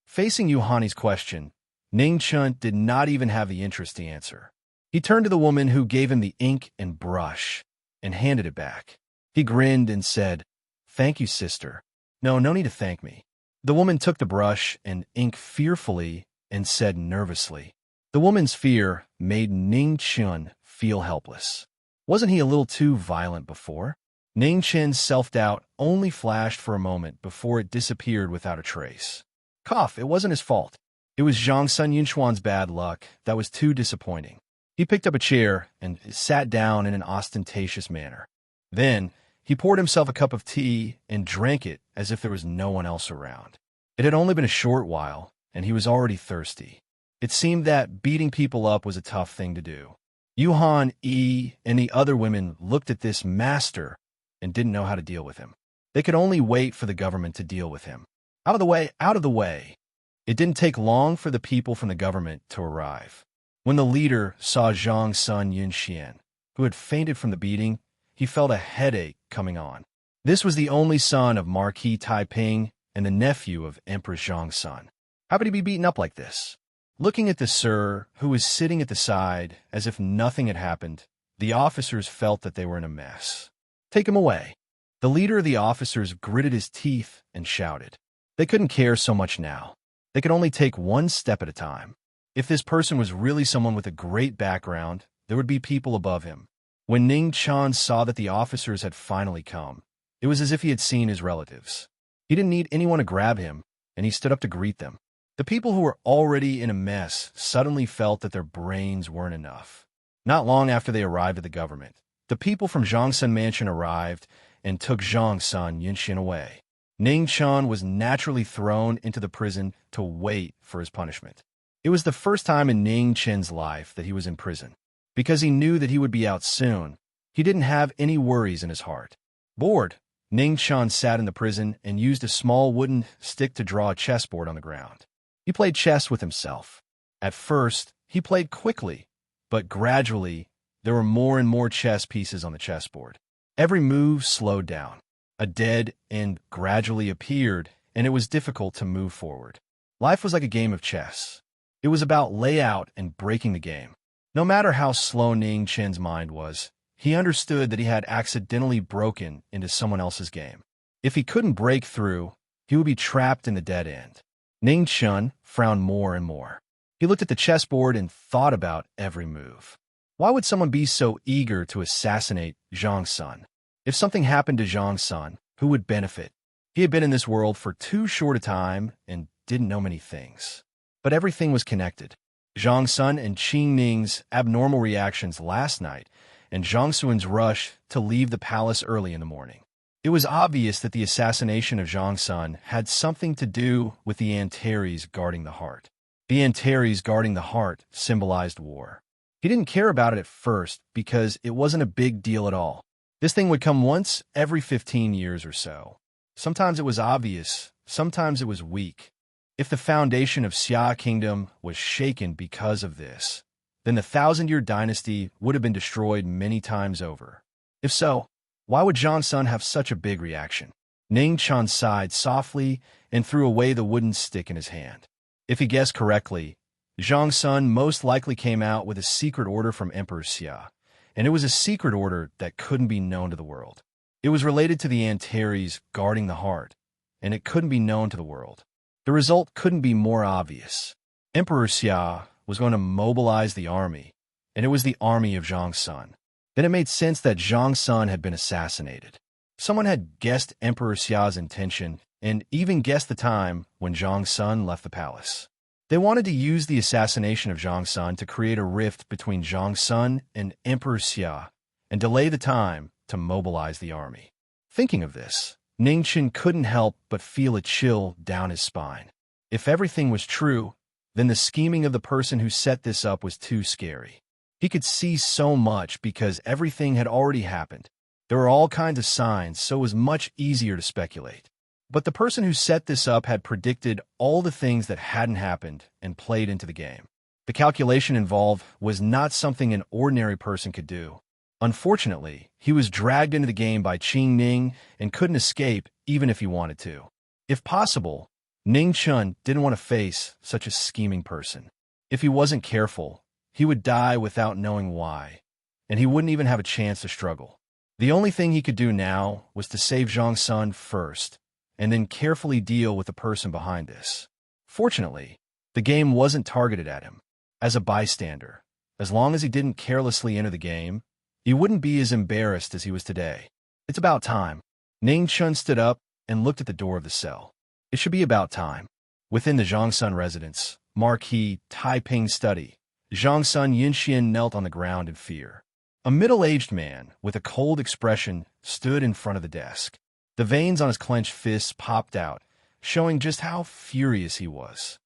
Facing Yuhani's question, Ning Chun did not even have the interest to answer. He turned to the woman who gave him the ink and brush and handed it back. He grinned and said, "Thank you, sister." No need to thank me." The woman took the brush and ink fearfully and said nervously. The woman's fear made Ning Chun feel helpless. Wasn't he a little too violent before? Ning Chun's self-doubt only flashed for a moment before it disappeared without a trace. Cough, it wasn't his fault. It was Zhang Sun Yunxuan's bad luck that was too disappointing. He picked up a chair and sat down in an ostentatious manner. Then, he poured himself a cup of tea and drank it as if there was no one else around. It had only been a short while, and he was already thirsty. It seemed that beating people up was a tough thing to do. Yuhan, Yi, and the other women looked at this master and didn't know how to deal with him. They could only wait for the government to deal with him. Out of the way, out of the way. It didn't take long for the people from the government to arrive. When the leader saw Zhang Sun Yunxian, who had fainted from the beating, he felt a headache coming on. This was the only son of Marquis Taiping and the nephew of Empress Zhang Sun. How could he be beaten up like this? Looking at the sir, who was sitting at the side as if nothing had happened, the officers felt that they were in a mess. "Take him away." The leader of the officers gritted his teeth and shouted. They couldn't care so much now. They could only take one step at a time. If this person was really someone with a great background, there would be people above him. When Ning Chun saw that the officers had finally come, it was as if he had seen his relatives. He didn't need anyone to grab him, and he stood up to greet them. The people who were already in a mess suddenly felt that their brains weren't enough. Not long after they arrived at the government, the people from Zhangsun Mansion arrived and took Zhang Sun Yunxian away. Ning Chun was naturally thrown into the prison to wait for his punishment. It was the first time in Ning Chun's life that he was in prison. Because he knew that he would be out soon, he didn't have any worries in his heart. Bored, Ning Chun sat in the prison and used a small wooden stick to draw a chessboard on the ground. He played chess with himself. At first, he played quickly, but gradually, there were more and more chess pieces on the chessboard. Every move slowed down. A dead end gradually appeared, and it was difficult to move forward. Life was like a game of chess. It was about layout and breaking the game. No matter how slow Ning Chun's mind was, he understood that he had accidentally broken into someone else's game. If he couldn't break through, he would be trapped in the dead end. Ning Chun frowned more and more. He looked at the chessboard and thought about every move. Why would someone be so eager to assassinate Zhang Sun? If something happened to Zhang Sun, who would benefit? He had been in this world for too short a time and didn't know many things. But everything was connected. Zhang Sun and Qing Ning's abnormal reactions last night, and Zhang Sun's rush to leave the palace early in the morning. It was obvious that the assassination of Zhang Sun had something to do with the Antares guarding the heart. The Antares guarding the heart symbolized war. He didn't care about it at first because it wasn't a big deal at all. This thing would come once every 15 years or so. Sometimes it was obvious, sometimes it was weak. If the foundation of Xia Kingdom was shaken because of this, then the 1,000-year dynasty would have been destroyed many times over. If so, why would Zhang Sun have such a big reaction? Ning Chun sighed softly and threw away the wooden stick in his hand. If he guessed correctly, Zhang Sun most likely came out with a secret order from Emperor Xia, and it was a secret order that couldn't be known to the world. It was related to the Antares guarding the heart, and it couldn't be known to the world. The result couldn't be more obvious. Emperor Xia was going to mobilize the army, and it was the army of Zhang Sun. Then it made sense that Zhang Sun had been assassinated. Someone had guessed Emperor Xia's intention and even guessed the time when Zhang Sun left the palace. They wanted to use the assassination of Zhang Sun to create a rift between Zhang Sun and Emperor Xia and delay the time to mobilize the army. Thinking of this, Ning Chun couldn't help but feel a chill down his spine. If everything was true, then the scheming of the person who set this up was too scary. He could see so much because everything had already happened. There were all kinds of signs, so it was much easier to speculate. But the person who set this up had predicted all the things that hadn't happened and played into the game. The calculation involved was not something an ordinary person could do. Unfortunately, he was dragged into the game by Qing Ning and couldn't escape even if he wanted to. If possible, Ning Chun didn't want to face such a scheming person. If he wasn't careful, he would die without knowing why, and he wouldn't even have a chance to struggle. The only thing he could do now was to save Zhang Sun first, and then carefully deal with the person behind this. Fortunately, the game wasn't targeted at him. As a bystander, as long as he didn't carelessly enter the game, he wouldn't be as embarrassed as he was today. It's about time. Ning Chun stood up and looked at the door of the cell. It should be about time. Within the Zhang Sun residence, Marquis Taiping's study, Zhang Sun Yunxian knelt on the ground in fear. A middle-aged man with a cold expression stood in front of the desk. The veins on his clenched fists popped out, showing just how furious he was.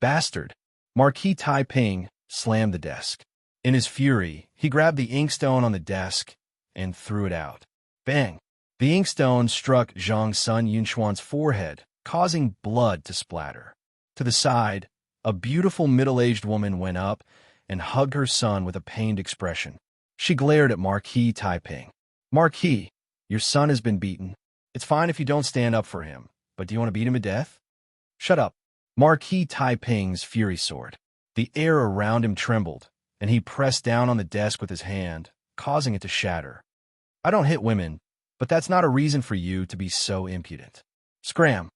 Bastard! Marquis Taiping slammed the desk. In his fury, he grabbed the inkstone on the desk and threw it out. Bang! The inkstone struck Zhang Sun Yunxuan's forehead, causing blood to splatter. To the side, a beautiful middle-aged woman went up and hugged her son with a pained expression. She glared at Marquis Taiping. Marquis, your son has been beaten. It's fine if you don't stand up for him, but do you want to beat him to death? Shut up. Marquis Taiping's fury soared. The air around him trembled, and he pressed down on the desk with his hand, causing it to shatter. I don't hit women, but that's not a reason for you to be so impudent. Scram.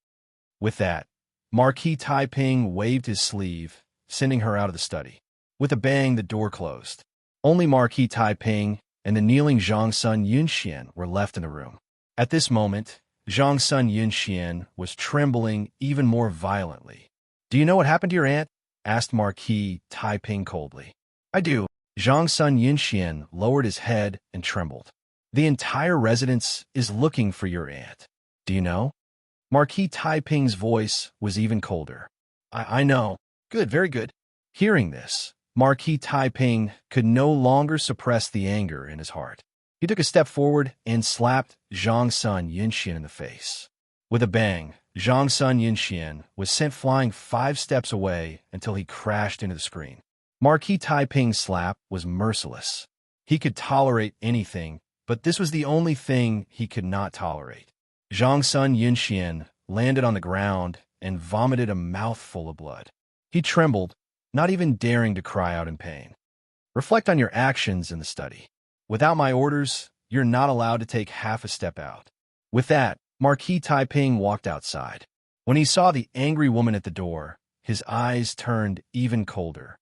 With that, Marquis Taiping waved his sleeve, sending her out of the study. With a bang, the door closed. Only Marquis Taiping and the kneeling Zhang Sun Yunxian were left in the room. At this moment, Zhang Sun Yunxian was trembling even more violently. Do you know what happened to your aunt? Asked Marquis Taiping coldly. I do. Zhang Sun Yunxian lowered his head and trembled. The entire residence is looking for your aunt. Do you know? Marquis Taiping's voice was even colder. I know. Good, very good. Hearing this, Marquis Taiping could no longer suppress the anger in his heart. He took a step forward and slapped Zhang Sun Yunxian in the face. With a bang, Zhang Sun Yunxian was sent flying 5 steps away until he crashed into the screen. Marquis Taiping's slap was merciless. He could tolerate anything, but this was the only thing he could not tolerate. Zhang Sun Yunxian landed on the ground and vomited a mouthful of blood. He trembled, not even daring to cry out in pain. Reflect on your actions in the study. Without my orders, you're not allowed to take half a step out. With that, Marquis Taiping walked outside. When he saw the angry woman at the door, his eyes turned even colder.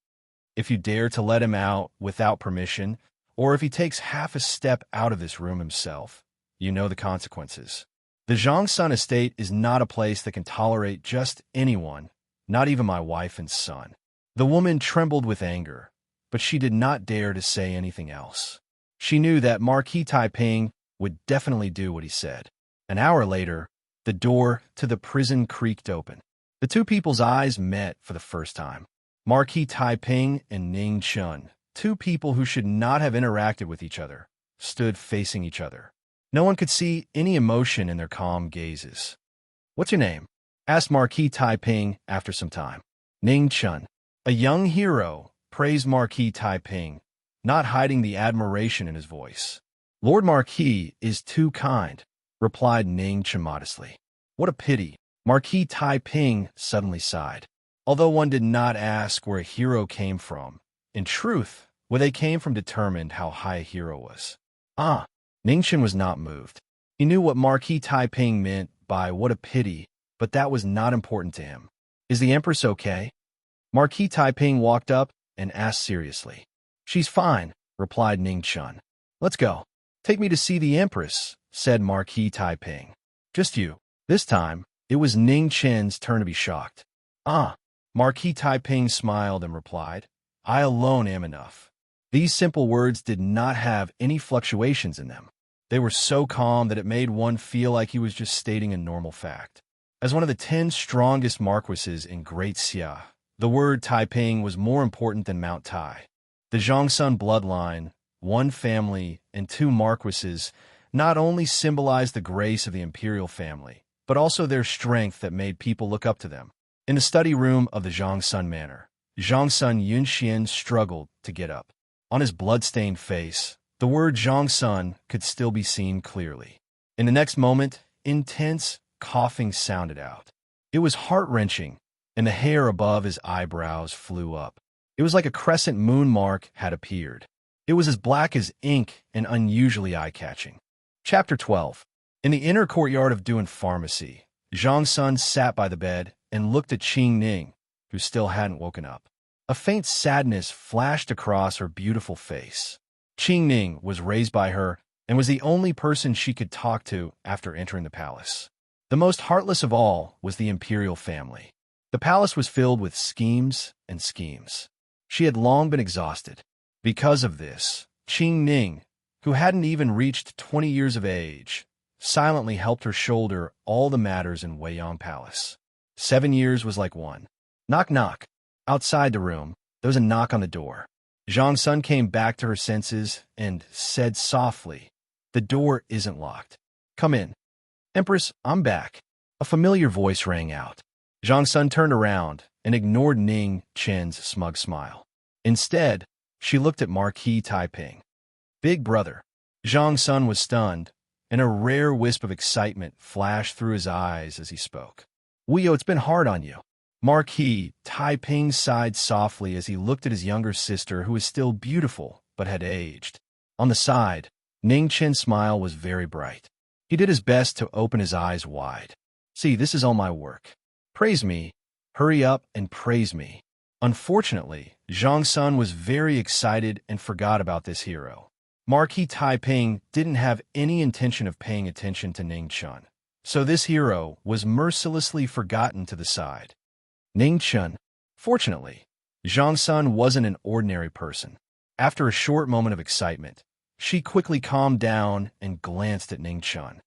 If you dare to let him out without permission, or if he takes half a step out of this room himself, you know the consequences. The Zhang Sun estate is not a place that can tolerate just anyone, not even my wife and son. The woman trembled with anger, but she did not dare to say anything else. She knew that Marquis Taiping would definitely do what he said. An hour later, the door to the prison creaked open. The two people's eyes met for the first time. Marquis Taiping and Ning Chun, two people who should not have interacted with each other, stood facing each other. No one could see any emotion in their calm gazes. What's your name? Asked Marquis Taiping after some time. Ning Chun. A young hero praised Marquis Taiping, not hiding the admiration in his voice. Lord Marquis is too kind, replied Ning Chun modestly. What a pity. Marquis Taiping suddenly sighed. Although one did not ask where a hero came from, in truth, where they came from determined how high a hero was. Ning Chun was not moved. He knew what Marquis Taiping meant by what a pity, but that was not important to him. Is the Empress okay? Marquis Taiping walked up and asked seriously. She's fine, replied Ning Chun. Let's go. Take me to see the Empress, said Marquis Taiping. Just you. This time, it was Ning Chun's turn to be shocked. Marquis Taiping smiled and replied, I alone am enough. These simple words did not have any fluctuations in them. They were so calm that it made one feel like he was just stating a normal fact. As one of the 10 strongest marquises in Great Xia, the word Taiping was more important than Mount Tai. The Zhongsun bloodline, 1 family, and 2 marquises not only symbolized the grace of the imperial family, but also their strength that made people look up to them. In the study room of the Zhongsun Manor, Zhongsun Yunxian struggled to get up. On his blood-stained face, the word Zhongsun could still be seen clearly. In the next moment, intense coughing sounded out. It was heart-wrenching, and the hair above his eyebrows flew up. It was like a crescent moon mark had appeared. It was as black as ink and unusually eye-catching. Chapter 12. In the inner courtyard of Duan Pharmacy, Zhang Sun sat by the bed and looked at Qing Ning, who still hadn't woken up. A faint sadness flashed across her beautiful face. Qing Ning was raised by her and was the only person she could talk to after entering the palace. The most heartless of all was the imperial family. The palace was filled with schemes and schemes. She had long been exhausted. Because of this, Qing Ning, who hadn't even reached 20 years of age, silently helped her shoulder all the matters in Weiyang Palace. 7 years was like one. Knock, knock. Outside the room, there was a knock on the door. Zhang Sun came back to her senses and said softly, "The door isn't locked. Come in." "Empress, I'm back." A familiar voice rang out. Zhang Sun turned around and ignored Ning Chen's smug smile. Instead, she looked at Marquis Taiping. "Big brother." Zhang Sun was stunned, and a rare wisp of excitement flashed through his eyes as he spoke. "Weio, it's been hard on you." Marquis Taiping sighed softly as he looked at his younger sister, who was still beautiful but had aged. On the side, Ning Chen's smile was very bright. He did his best to open his eyes wide. "See, this is all my work. Praise me. Hurry up and praise me." Unfortunately, Zhang Sun was very excited and forgot about this hero. Marquis Taiping didn't have any intention of paying attention to Ning Chen, so this hero was mercilessly forgotten to the side. Ning Chen. Fortunately, Zhang Sun wasn't an ordinary person. After a short moment of excitement, she quickly calmed down and glanced at Ning Chen.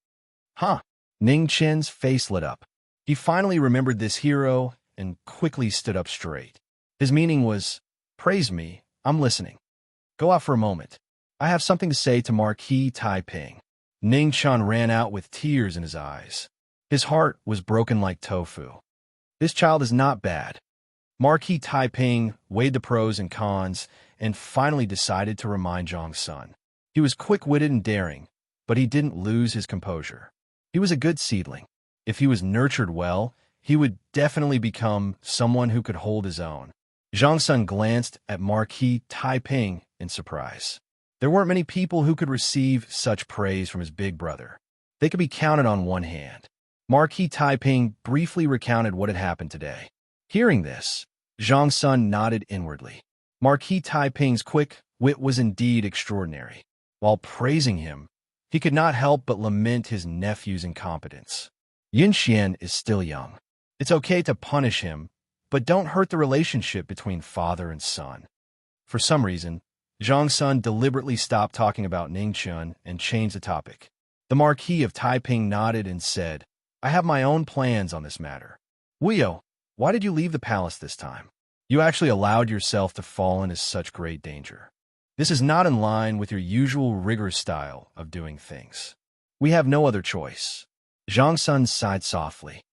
"Huh." Ning Chen's face lit up. He finally remembered this hero and quickly stood up straight. His meaning was, "Praise me, I'm listening. Go out for a moment. I have something to say to Marquis Taiping." Ning Chen ran out with tears in his eyes. His heart was broken like tofu. This child is not bad. Marquis Taiping weighed the pros and cons and finally decided to remind Zhang Sun. He was quick-witted and daring, but he didn't lose his composure. He was a good seedling. If he was nurtured well, he would definitely become someone who could hold his own. Zhang Sun glanced at Marquis Taiping in surprise. There weren't many people who could receive such praise from his big brother. They could be counted on one hand. Marquis Taiping briefly recounted what had happened today. Hearing this, Zhang Sun nodded inwardly. Marquis Taiping's quick wit was indeed extraordinary. While praising him, he could not help but lament his nephew's incompetence. Yin Xian is still young. It's okay to punish him, but don't hurt the relationship between father and son. For some reason, Zhang Sun deliberately stopped talking about Ning Chen and changed the topic. The Marquis of Taiping nodded and said, "I have my own plans on this matter." "Weio, why did you leave the palace this time? You actually allowed yourself to fall into such great danger. This is not in line with your usual rigorous style of doing things." "We have no other choice." Zhang Sun sighed softly.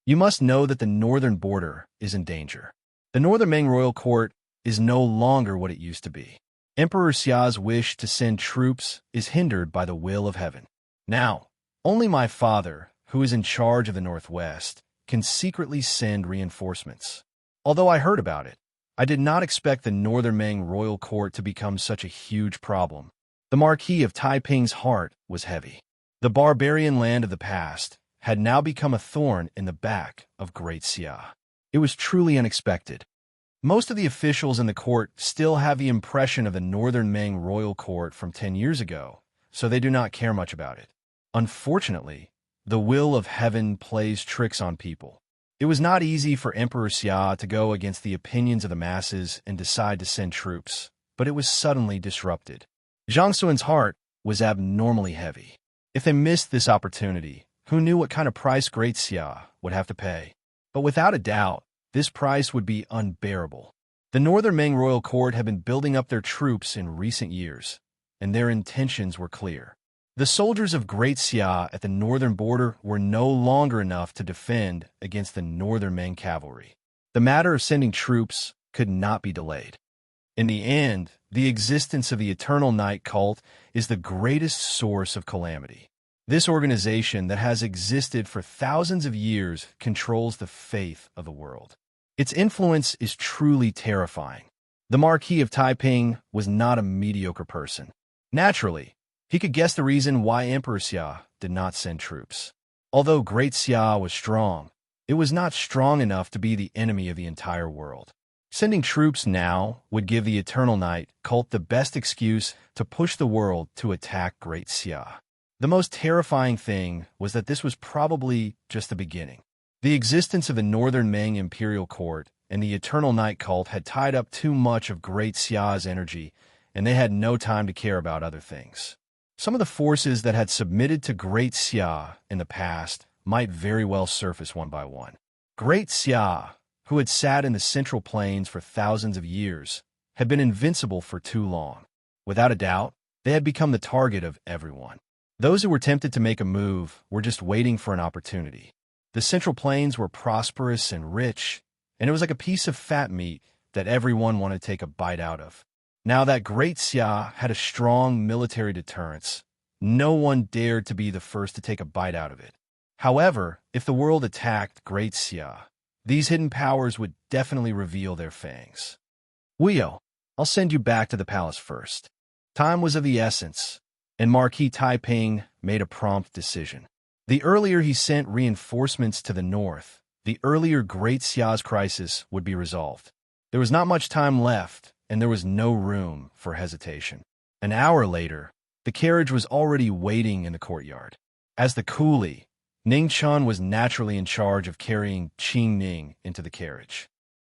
"You must know that the northern border is in danger. The northern Ming royal court is no longer what it used to be. Emperor Xia's wish to send troops is hindered by the will of heaven. Now, only my father, who is in charge of the Northwest, can secretly send reinforcements. Although I heard about it, I did not expect the northern Ming royal court to become such a huge problem." The Marquis of Taiping's heart was heavy. The barbarian land of the past had now become a thorn in the back of Great Xia. It was truly unexpected. Most of the officials in the court still have the impression of the northern Ming royal court from 10 years ago, so they do not care much about it. Unfortunately, the will of heaven plays tricks on people. It was not easy for Emperor Xia to go against the opinions of the masses and decide to send troops, but it was suddenly disrupted. Zhang Sun's heart was abnormally heavy. If they missed this opportunity, who knew what kind of price Great Xia would have to pay? But without a doubt, this price would be unbearable. The northern Ming royal court had been building up their troops in recent years, and their intentions were clear. The soldiers of Great Xia at the northern border were no longer enough to defend against the northern Ming cavalry. The matter of sending troops could not be delayed. In the end, the existence of the Eternal Night cult is the greatest source of calamity. This organization that has existed for thousands of years controls the faith of the world. Its influence is truly terrifying. The Marquis of Taiping was not a mediocre person. Naturally, he could guess the reason why Emperor Xia did not send troops. Although Great Xia was strong, it was not strong enough to be the enemy of the entire world. Sending troops now would give the Eternal Night cult the best excuse to push the world to attack Great Xia. The most terrifying thing was that this was probably just the beginning. The existence of the Northern Ming Imperial Court and the Eternal Night cult had tied up too much of Great Xia's energy, and they had no time to care about other things. Some of the forces that had submitted to Great Xia in the past might very well surface one by one. Great Xia, who had sat in the Central Plains for thousands of years, had been invincible for too long. Without a doubt, they had become the target of everyone. Those who were tempted to make a move were just waiting for an opportunity. The Central Plains were prosperous and rich, and it was like a piece of fat meat that everyone wanted to take a bite out of. Now that Great Xia had a strong military deterrence, no one dared to be the first to take a bite out of it. However, if the world attacked Great Xia, these hidden powers would definitely reveal their fangs. Wuyo, I'll send you back to the palace first. Time was of the essence, and Marquis Taiping made a prompt decision. The earlier he sent reinforcements to the north, the earlier Great Xia's crisis would be resolved. There was not much time left, and there was no room for hesitation. An hour later, the carriage was already waiting in the courtyard. As the coolie, Ning Chun was naturally in charge of carrying Qing Ning into the carriage.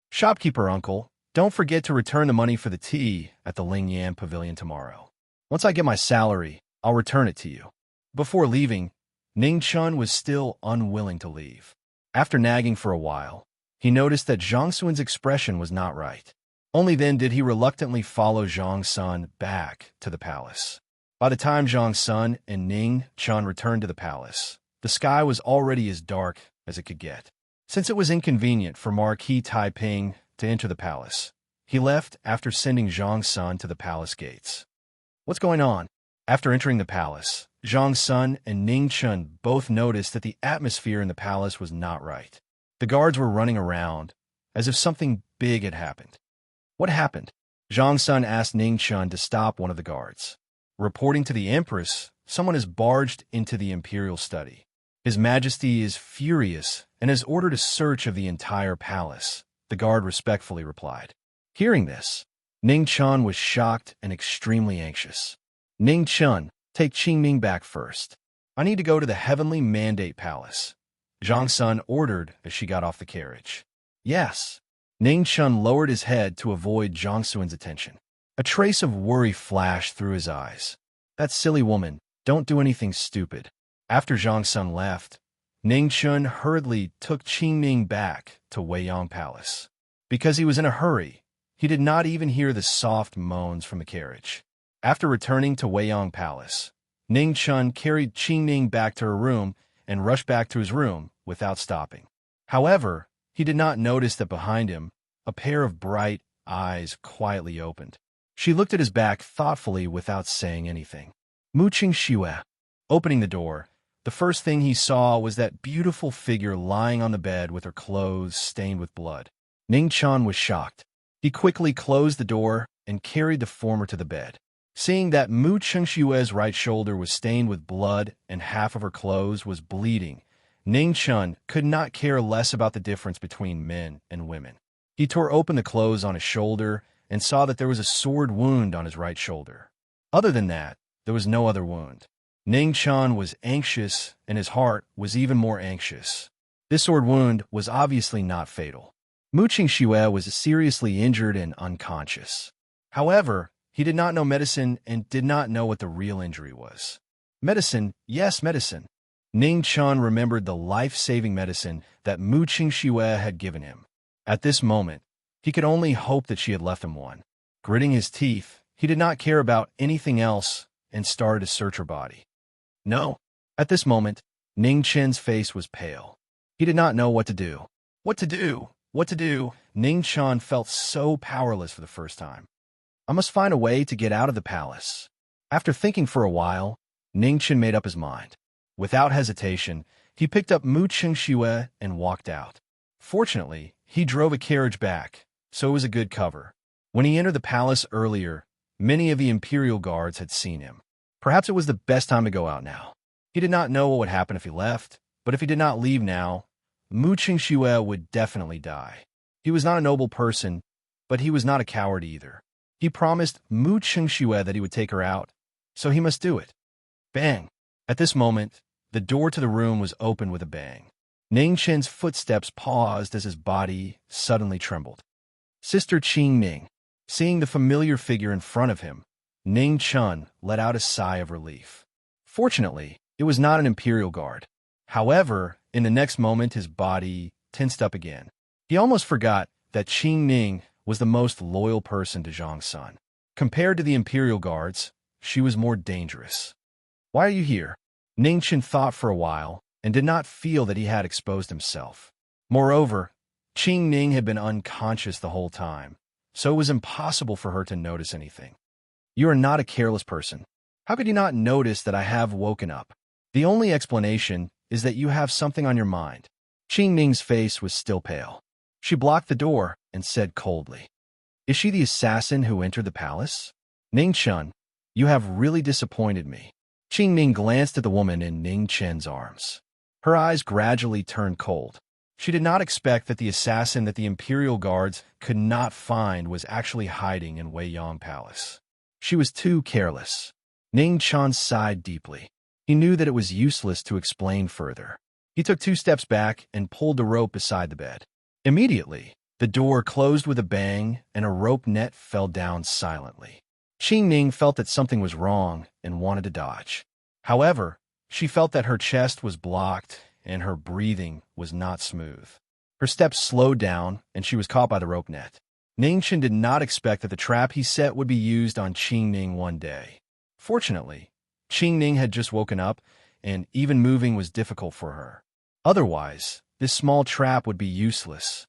Shopkeeper uncle, don't forget to return the money for the tea at the Ling Yan Pavilion tomorrow. Once I get my salary, I'll return it to you. Before leaving, Ning Chun was still unwilling to leave. After nagging for a while, he noticed that Zhang Sun's expression was not right. Only then did he reluctantly follow Zhang Sun back to the palace. By the time Zhang Sun and Ning Chun returned to the palace, the sky was already as dark as it could get. Since it was inconvenient for Marquis Taiping to enter the palace, he left after sending Zhang Sun to the palace gates. What's going on? After entering the palace, Zhang Sun and Ning Chun both noticed that the atmosphere in the palace was not right. The guards were running around, as if something big had happened. What happened? Zhang Sun asked Ning Chun to stop one of the guards. Reporting to the Empress, someone has barged into the imperial study. His Majesty is furious and has ordered a search of the entire palace, the guard respectfully replied. Hearing this, Ning Chun was shocked and extremely anxious. Ning Chun, take Qingming back first. I need to go to the Heavenly Mandate Palace, Zhang Sun ordered as she got off the carriage. Yes. Ning Chun lowered his head to avoid Zhang Sun's attention. A trace of worry flashed through his eyes. That silly woman, don't do anything stupid. After Zhang Sun left, Ning Chun hurriedly took Qingming back to Weiyang Palace. Because he was in a hurry, he did not even hear the soft moans from the carriage. After returning to Weiyang Palace, Ning Chun carried Qingming back to her room and rushed back to his room without stopping. However, he did not notice that behind him, a pair of bright eyes quietly opened. She looked at his back thoughtfully without saying anything. Mu Qingxue. Opening the door, the first thing he saw was that beautiful figure lying on the bed with her clothes stained with blood. Ning Chun was shocked. He quickly closed the door and carried the former to the bed. Seeing that Mu Qingxue's right shoulder was stained with blood and half of her clothes was bleeding, Ning Chun could not care less about the difference between men and women. He tore open the clothes on his shoulder and saw that there was a sword wound on his right shoulder. Other than that, there was no other wound. Ning Chun was anxious, and his heart was even more anxious. This sword wound was obviously not fatal. Mu Qingxue was seriously injured and unconscious. However, he did not know medicine and did not know what the real injury was. Medicine, yes, medicine. Ning Chun remembered the life-saving medicine that Mu Qingxue had given him. At this moment, he could only hope that she had left him one. Gritting his teeth, he did not care about anything else and started to search her body. No. At this moment, Ning Chun's face was pale. He did not know what to do. What to do? What to do? Ning Chun felt so powerless for the first time. I must find a way to get out of the palace. After thinking for a while, Ning Chun made up his mind. Without hesitation, he picked up Mu Qingxue and walked out. Fortunately, he drove a carriage back, so it was a good cover. When he entered the palace earlier, many of the imperial guards had seen him. Perhaps it was the best time to go out now. He did not know what would happen if he left, but if he did not leave now, Mu Qingxue would definitely die. He was not a noble person, but he was not a coward either. He promised Mu Qingxue that he would take her out, so he must do it. Bang! At this moment, the door to the room was opened with a bang. Ning Chen's footsteps paused as his body suddenly trembled. Sister Qing Ning. Seeing the familiar figure in front of him, Ning Chun let out a sigh of relief. Fortunately, it was not an imperial guard. However, in the next moment his body tensed up again. He almost forgot that Qing Ning was the most loyal person to Zhang's son. Compared to the imperial guards, she was more dangerous. Why are you here? Ning Chen thought for a while and did not feel that he had exposed himself. Moreover, Qing Ning had been unconscious the whole time, so it was impossible for her to notice anything. You are not a careless person. How could you not notice that I have woken up? The only explanation is that you have something on your mind. Qing Ning's face was still pale. She blocked the door and said coldly, "Is she the assassin who entered the palace?" Ning Chun, you have really disappointed me. Qing Ning glanced at the woman in Ning Chen's arms. Her eyes gradually turned cold. She did not expect that the assassin that the imperial guards could not find was actually hiding in Weiyang Palace. She was too careless. Ning Chun sighed deeply. He knew that it was useless to explain further. He took 2 steps back and pulled the rope beside the bed. Immediately, the door closed with a bang and a rope net fell down silently. Qing Ning felt that something was wrong and wanted to dodge. However, she felt that her chest was blocked and her breathing was not smooth. Her steps slowed down and she was caught by the rope net. Ning Chen did not expect that the trap he set would be used on Qing Ning one day. Fortunately, Qing Ning had just woken up and even moving was difficult for her. Otherwise, this small trap would be useless.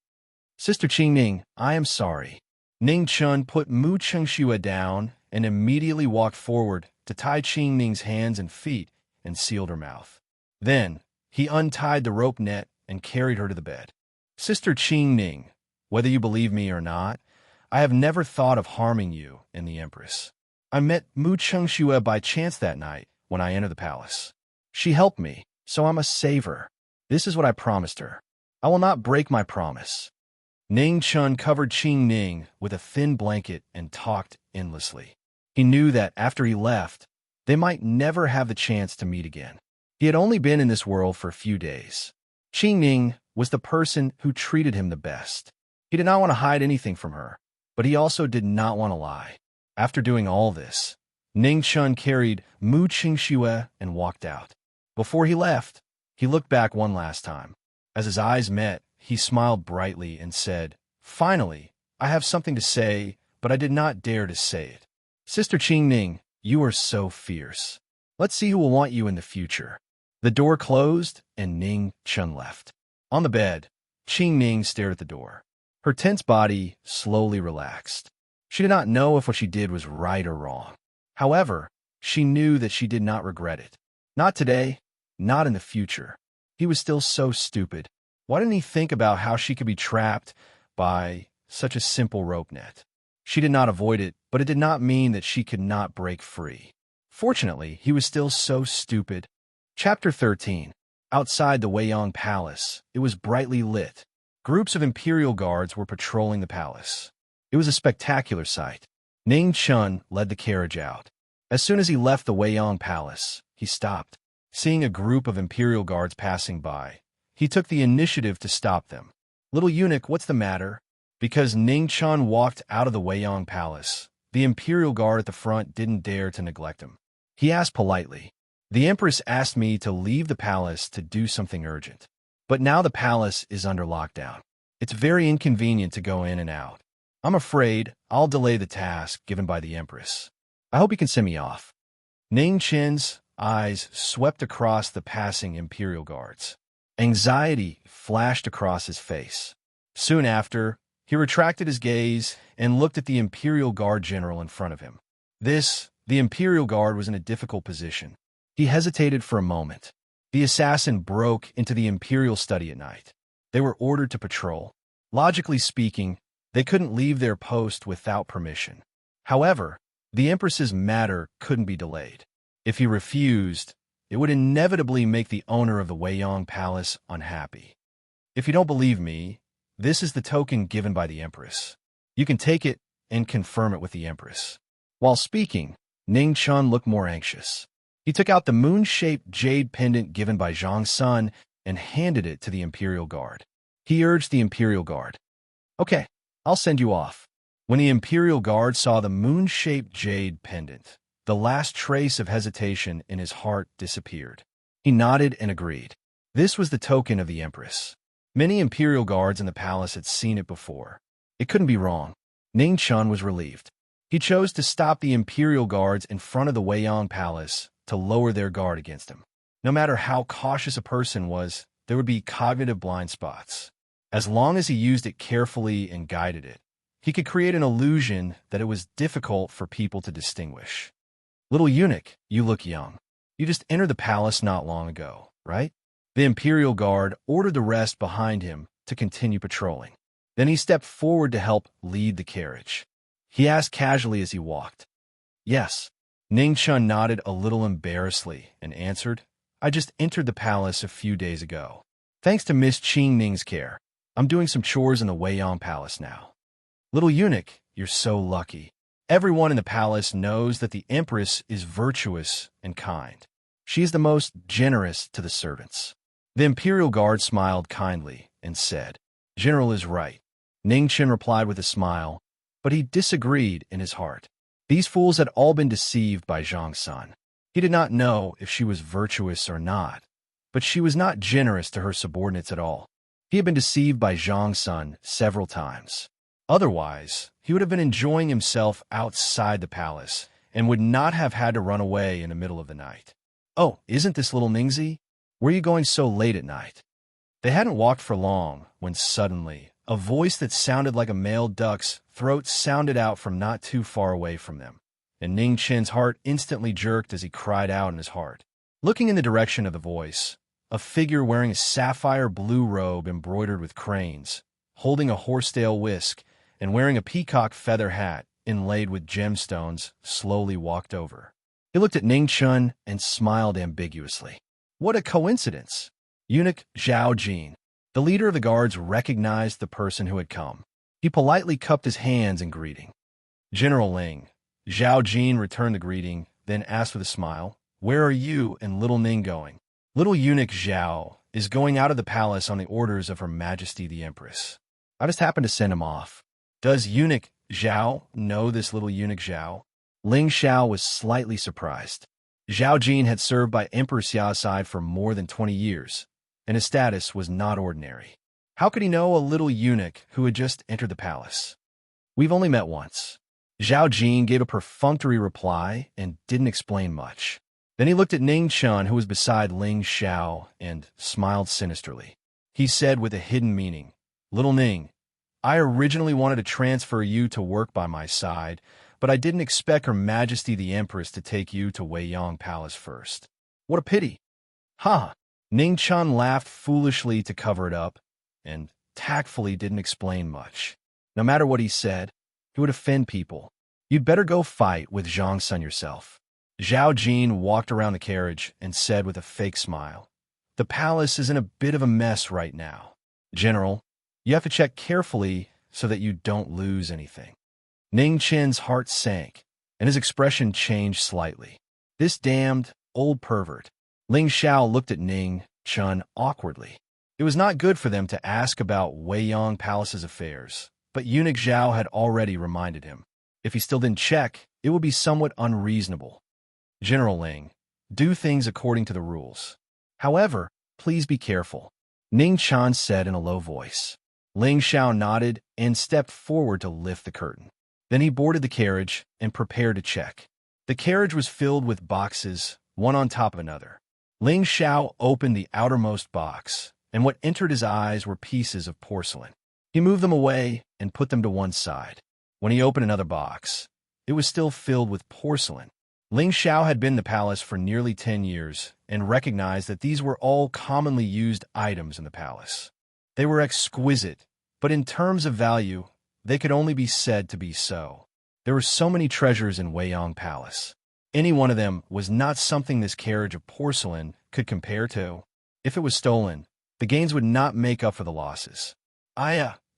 Sister Qing Ning, I am sorry. Ning Chun put Mu Qingxue down and immediately walked forward to tie Qing Ning's hands and feet and sealed her mouth. Then, he untied the rope net and carried her to the bed. Sister Qing Ning, whether you believe me or not, I have never thought of harming you and the Empress. I met Mu Qingxue by chance that night when I entered the palace. She helped me, so I must save her. This is what I promised her. I will not break my promise. Ning Chun covered Qing Ning with a thin blanket and talked endlessly. He knew that after he left, they might never have the chance to meet again. He had only been in this world for a few days. Qing Ning was the person who treated him the best. He did not want to hide anything from her, but he also did not want to lie. After doing all this, Ning Chun carried Mu Qingxue and walked out. Before he left, he looked back one last time. As his eyes met, he smiled brightly and said, "Finally, I have something to say, but I did not dare to say it. Sister Qing Ning, you are so fierce. Let's see who will want you in the future." The door closed and Ning Chun left. On the bed, Qing Ning stared at the door. Her tense body slowly relaxed. She did not know if what she did was right or wrong. However, she knew that she did not regret it. Not today, not in the future. He was still so stupid. Why didn't he think about how she could be trapped by such a simple rope net? She did not avoid it, but it did not mean that she could not break free. Fortunately, he was still so stupid. Chapter 13. Outside the Weiyang Palace, it was brightly lit. Groups of imperial guards were patrolling the palace. It was a spectacular sight. Ning Chun led the carriage out. As soon as he left the Weiyang Palace, he stopped. Seeing a group of imperial guards passing by, he took the initiative to stop them. "Little eunuch, what's the matter?" Because Ning Chun walked out of the Weiyang Palace, the imperial guard at the front didn't dare to neglect him. He asked politely, "The Empress asked me to leave the palace to do something urgent. But now the palace is under lockdown. It's very inconvenient to go in and out. I'm afraid I'll delay the task given by the Empress. I hope you can send me off." Ning Chen's eyes swept across the passing imperial guards. Anxiety flashed across his face. Soon after, he retracted his gaze and looked at the imperial guard general in front of him. The imperial guard was in a difficult position. He hesitated for a moment. The assassin broke into the imperial study at night. They were ordered to patrol. Logically speaking, They couldn't leave their post without permission. However, the Empress's matter couldn't be delayed. If he refused, it would inevitably make the owner of the Weiyang Palace unhappy. If you don't believe me, this is the token given by the Empress. You can take it and confirm it with the Empress. While speaking, Ning Chun looked more anxious. He took out the moon-shaped jade pendant given by Zhang Sun and handed it to the Imperial Guard. He urged the Imperial Guard, "Okay, I'll send you off." When the Imperial Guard saw the moon-shaped jade pendant, the last trace of hesitation in his heart disappeared. He nodded and agreed. This was the token of the Empress. Many Imperial Guards in the palace had seen it before. It couldn't be wrong. Ning Chun was relieved. He chose to stop the Imperial Guards in front of the Weiyang Palace to lower their guard against him. No matter how cautious a person was, there would be cognitive blind spots. As long as he used it carefully and guided it, he could create an illusion that it was difficult for people to distinguish. "Little eunuch, you look young. You just entered the palace not long ago, right?" The Imperial Guard ordered the rest behind him to continue patrolling. Then he stepped forward to help lead the carriage. He asked casually as he walked. "Yes." Ning Chun nodded a little embarrassedly and answered, "I just entered the palace a few days ago. Thanks to Miss Qing Ning's care, I'm doing some chores in the Weiyang Palace now." "Little eunuch, you're so lucky. Everyone in the palace knows that the Empress is virtuous and kind. She is the most generous to the servants." The Imperial Guard smiled kindly and said, "General is right." Ning Chun replied with a smile, but he disagreed in his heart. These fools had all been deceived by Zhang Sun. He did not know if she was virtuous or not, but she was not generous to her subordinates at all. He had been deceived by Zhang Sun several times. Otherwise, he would have been enjoying himself outside the palace and would not have had to run away in the middle of the night. "Oh, isn't this little Ningzi? Where are you going so late at night?" They hadn't walked for long when suddenly a voice that sounded like a male duck's throat sounded out from not too far away from them, and Ning Chen's heart instantly jerked as he cried out in his heart. Looking in the direction of the voice, a figure wearing a sapphire blue robe embroidered with cranes, holding a horsetail whisk, and wearing a peacock feather hat inlaid with gemstones, slowly walked over. He looked at Ning Chun and smiled ambiguously. What a coincidence! Eunuch Zhao Jin, the leader of the guards, recognized the person who had come. He politely cupped his hands in greeting. "General Ling." Zhao Jin returned the greeting, then asked with a smile, "Where are you and little Ning going?" "Little eunuch Zhao is going out of the palace on the orders of Her Majesty the Empress. I just happened to send him off." "Does eunuch Zhao know this little eunuch Zhao?" Ling Xiao was slightly surprised. Zhao Jin had served by Emperor Xiao's side for more than 20 years, and his status was not ordinary. How could he know a little eunuch who had just entered the palace? "We've only met once." Zhao Jin gave a perfunctory reply and didn't explain much. Then he looked at Ning Chun, who was beside Ling Xiao, and smiled sinisterly. He said with a hidden meaning, "Little Ning, I originally wanted to transfer you to work by my side, but I didn't expect Her Majesty the Empress to take you to Weiyang Palace first. What a pity." "Ha!" Ning Chun laughed foolishly to cover it up, and tactfully didn't explain much. No matter what he said, he would offend people. "You'd better go fight with Zhang Sun yourself." Zhao Jin walked around the carriage and said with a fake smile, "The palace is in a bit of a mess right now. General, you have to check carefully so that you don't lose anything." Ning Chen's heart sank, and his expression changed slightly. "This damned old pervert." Ling Xiao looked at Ning Chun awkwardly. It was not good for them to ask about Weiyang Palace's affairs, but eunuch Zhao had already reminded him. If he still didn't check, it would be somewhat unreasonable. "General Ling, do things according to the rules. However, please be careful," Ning Chun said in a low voice. Ling Xiao nodded and stepped forward to lift the curtain. Then he boarded the carriage and prepared to check. The carriage was filled with boxes, one on top of another. Ling Xiao opened the outermost box, and what entered his eyes were pieces of porcelain. He moved them away and put them to one side. When he opened another box, it was still filled with porcelain. Ling Xiao had been in the palace for nearly 10 years and recognized that these were all commonly used items in the palace. They were exquisite, but in terms of value, they could only be said to be so. There were so many treasures in Weiyang Palace. Any one of them was not something this carriage of porcelain could compare to. If it was stolen, the gains would not make up for the losses.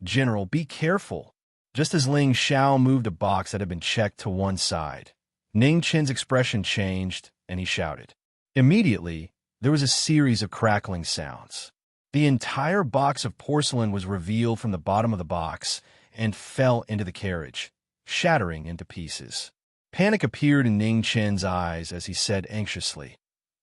General, be careful. Just as Ling Xiao moved a box that had been checked to one side, Ning Qin's expression changed, and he shouted. Immediately, there was a series of crackling sounds. The entire box of porcelain was revealed from the bottom of the box and fell into the carriage, shattering into pieces. Panic appeared in Ning Qin's eyes as he said anxiously,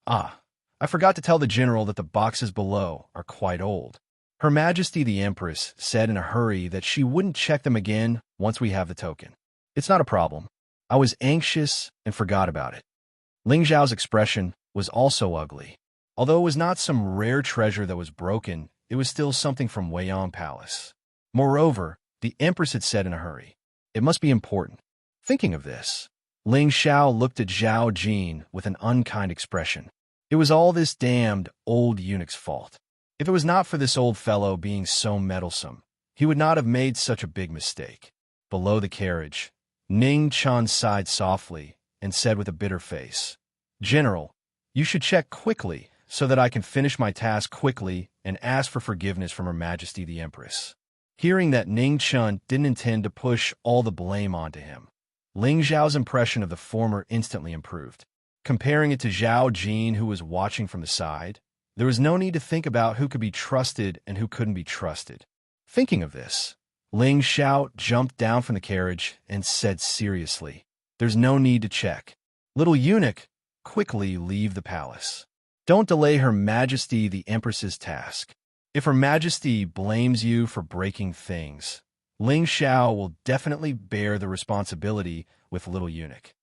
I forgot to tell the general that the boxes below are quite old. Her Majesty the Empress said in a hurry that she wouldn't check them again once we have the token. It's not a problem. I was anxious and forgot about it. Ling Zhao's expression was also ugly. Although it was not some rare treasure that was broken, it was still something from Weiyang Palace. Moreover, the Empress had said in a hurry, it must be important. Thinking of this, Ling Xiao looked at Zhao Jin with an unkind expression. It was all this damned old eunuch's fault. If it was not for this old fellow being so meddlesome, he would not have made such a big mistake. Below the carriage, Ning Chun sighed softly and said with a bitter face, General, you should check quickly so that I can finish my task quickly and ask for forgiveness from Her Majesty the Empress. Hearing that Ning Chun didn't intend to push all the blame onto him, Ling Zhao's impression of the former instantly improved. Comparing it to Zhao Jin, who was watching from the side, there was no need to think about who could be trusted and who couldn't be trusted. Thinking of this, Ling Xiao jumped down from the carriage and said seriously, There's no need to check. Little eunuch, quickly leave the palace. Don't delay Her Majesty the Empress's task. If Her Majesty blames you for breaking things, Ling Xiao will definitely bear the responsibility with little eunuch.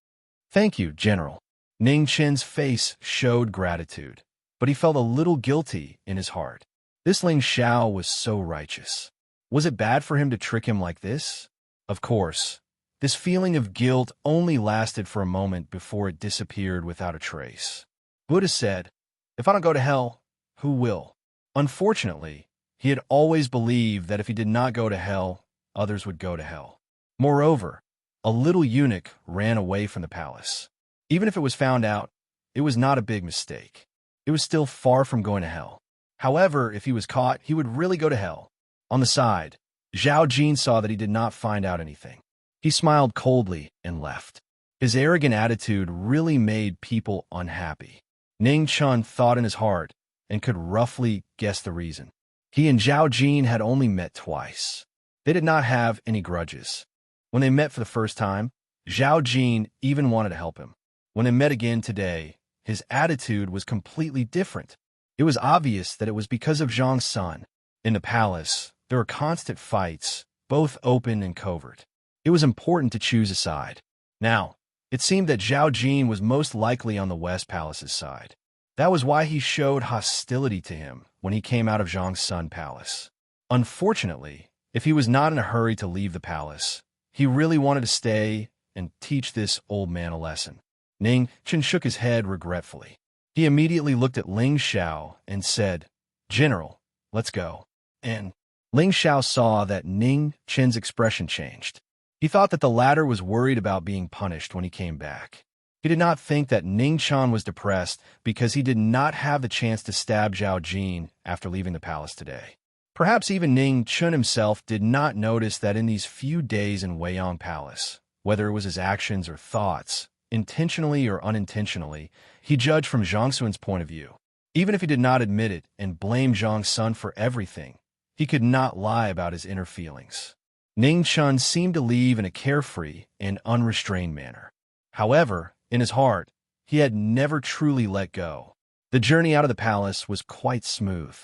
Thank you, General. Ning Qin's face showed gratitude, but he felt a little guilty in his heart. This Ling Xiao was so righteous. Was it bad for him to trick him like this? Of course, this feeling of guilt only lasted for a moment before it disappeared without a trace. Buddha said, If I don't go to hell, who will? Unfortunately, he had always believed that if he did not go to hell, others would go to hell. Moreover, a little eunuch ran away from the palace. Even if it was found out, it was not a big mistake. It was still far from going to hell. However, if he was caught, he would really go to hell. On the side, Zhao Jin saw that he did not find out anything. He smiled coldly and left. His arrogant attitude really made people unhappy. Ning Chun thought in his heart and could roughly guess the reason. He and Zhao Jin had only met twice. They did not have any grudges. When they met for the first time, Zhao Jin even wanted to help him. When they met again today, his attitude was completely different. It was obvious that it was because of Zhang's son. In the palace, there were constant fights, both open and covert. It was important to choose a side. Now, it seemed that Zhao Jin was most likely on the West Palace's side. That was why he showed hostility to him when he came out of Zhang's Sun Palace. Unfortunately, if he was not in a hurry to leave the palace, he really wanted to stay and teach this old man a lesson. Ning Qin shook his head regretfully. He immediately looked at Ling Xiao and said, General, let's go. And Ling Xiao saw that Ning Qin's expression changed. He thought that the latter was worried about being punished when he came back. He did not think that Ning Chan was depressed because he did not have the chance to stab Zhao Jin after leaving the palace today. Perhaps even Ning Chun himself did not notice that in these few days in Weiyang Palace, whether it was his actions or thoughts, intentionally or unintentionally, he judged from Zhang Xuan's point of view. Even if he did not admit it and blame Zhang's son for everything, he could not lie about his inner feelings. Ning Chun seemed to leave in a carefree and unrestrained manner. However, in his heart, he had never truly let go. The journey out of the palace was quite smooth.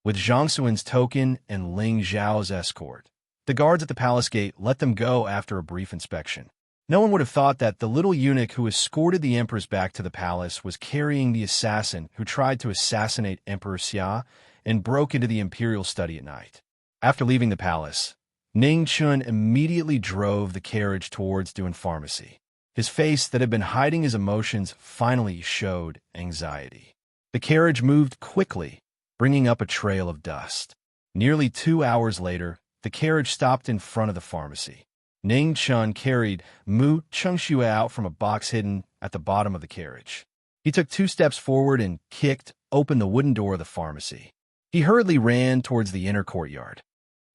With Zhang Xuan's token and Ling Zhao's escort, the guards at the palace gate let them go after a brief inspection. No one would have thought that the little eunuch who escorted the empress back to the palace was carrying the assassin who tried to assassinate Emperor Xia and broke into the imperial study at night. After leaving the palace, Ning Chun immediately drove the carriage towards Duan Pharmacy. His face that had been hiding his emotions finally showed anxiety. The carriage moved quickly, bringing up a trail of dust. Nearly 2 hours later, the carriage stopped in front of the pharmacy. Ning Chun carried Mu Chengxue out from a box hidden at the bottom of the carriage. He took 2 steps forward and kicked open the wooden door of the pharmacy. He hurriedly ran towards the inner courtyard.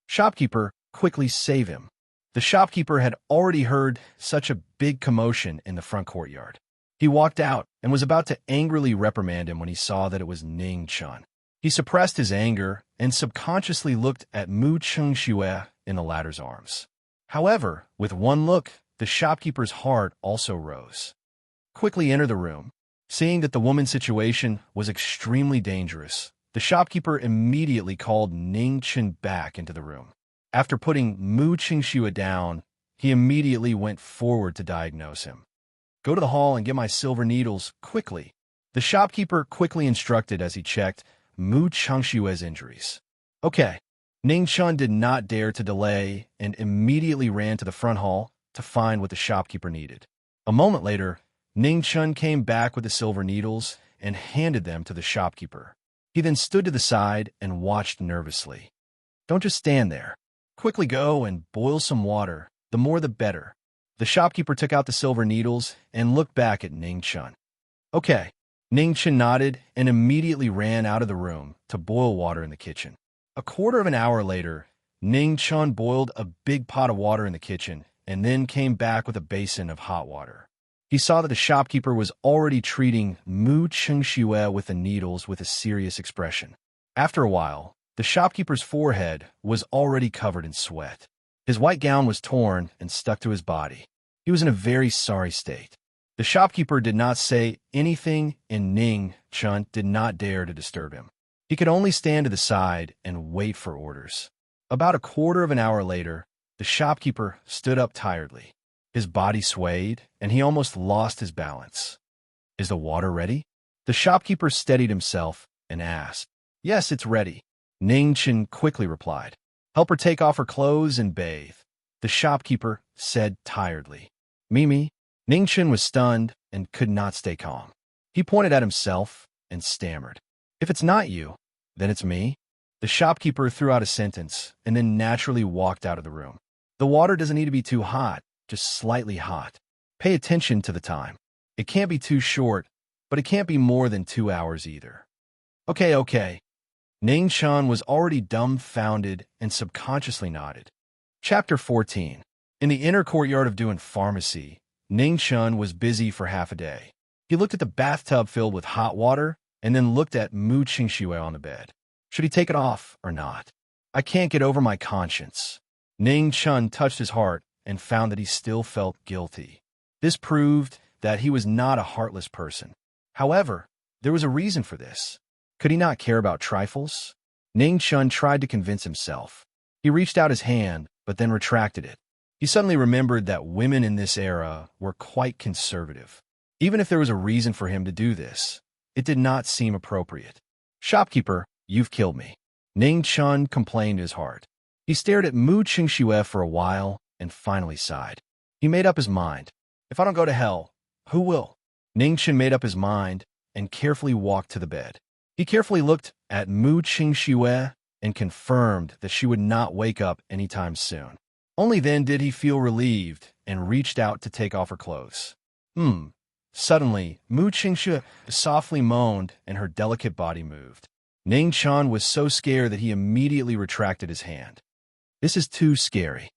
"Shopkeeper, quickly save him." The shopkeeper had already heard such a big commotion in the front courtyard. He walked out and was about to angrily reprimand him when he saw that it was Ning Chun. He suppressed his anger and subconsciously looked at Mu Chengxue in the latter's arms. However, with one look, the shopkeeper's heart also rose. "Quickly enter the room." Seeing that the woman's situation was extremely dangerous, the shopkeeper immediately called Ning Chun back into the room. After putting Mu Chengxue down, he immediately went forward to diagnose him. "Go to the hall and get my silver needles, quickly." The shopkeeper quickly instructed as he checked Mu Chengshue's injuries. "Okay." Ning Chun did not dare to delay and immediately ran to the front hall to find what the shopkeeper needed. A moment later, Ning Chun came back with the silver needles and handed them to the shopkeeper. He then stood to the side and watched nervously. "Don't just stand there. Quickly go and boil some water, the more the better." The shopkeeper took out the silver needles and looked back at Ning Chun. "Okay." Ning Chun nodded and immediately ran out of the room to boil water in the kitchen. A quarter of an hour later, Ning Chun boiled a big pot of water in the kitchen and then came back with a basin of hot water. He saw that the shopkeeper was already treating Mu Chengxue with the needles with a serious expression. After a while, the shopkeeper's forehead was already covered in sweat. His white gown was torn and stuck to his body. He was in a very sorry state. The shopkeeper did not say anything, and Ning Chun did not dare to disturb him. He could only stand to the side and wait for orders. About a quarter of an hour later, the shopkeeper stood up tiredly. His body swayed, and he almost lost his balance. "Is the water ready?" The shopkeeper steadied himself and asked. "Yes, it's ready," Ning Chun quickly replied. "Help her take off her clothes and bathe," the shopkeeper said tiredly. "Mimi?" Ning Chun was stunned and could not stay calm. He pointed at himself and stammered. "If it's not you, then it's me." The shopkeeper threw out a sentence and then naturally walked out of the room. "The water doesn't need to be too hot, just slightly hot. Pay attention to the time. It can't be too short, but it can't be more than 2 hours either." Okay. Ning Chun was already dumbfounded and subconsciously nodded. Chapter 14. In the inner courtyard of Duan Pharmacy, Ning Chun was busy for half a day. He looked at the bathtub filled with hot water and then looked at Mu Chengxue on the bed. Should he take it off or not? "I can't get over my conscience." Ning Chun touched his heart and found that he still felt guilty. This proved that he was not a heartless person. However, there was a reason for this. Could he not care about trifles? Ning Chun tried to convince himself. He reached out his hand, but then retracted it. He suddenly remembered that women in this era were quite conservative. Even if there was a reason for him to do this, it did not seem appropriate. "Shopkeeper, you've killed me," Ning Chun complained in his heart. He stared at Mu Chengxue for a while and finally sighed. He made up his mind. "If I don't go to hell, who will?" Ning Chun made up his mind and carefully walked to the bed. He carefully looked at Mu Chengxue and confirmed that she would not wake up anytime soon. Only then did he feel relieved and reached out to take off her clothes. Suddenly, Mu Chengxue softly moaned and her delicate body moved. Ning Chun was so scared that he immediately retracted his hand. "This is too scary."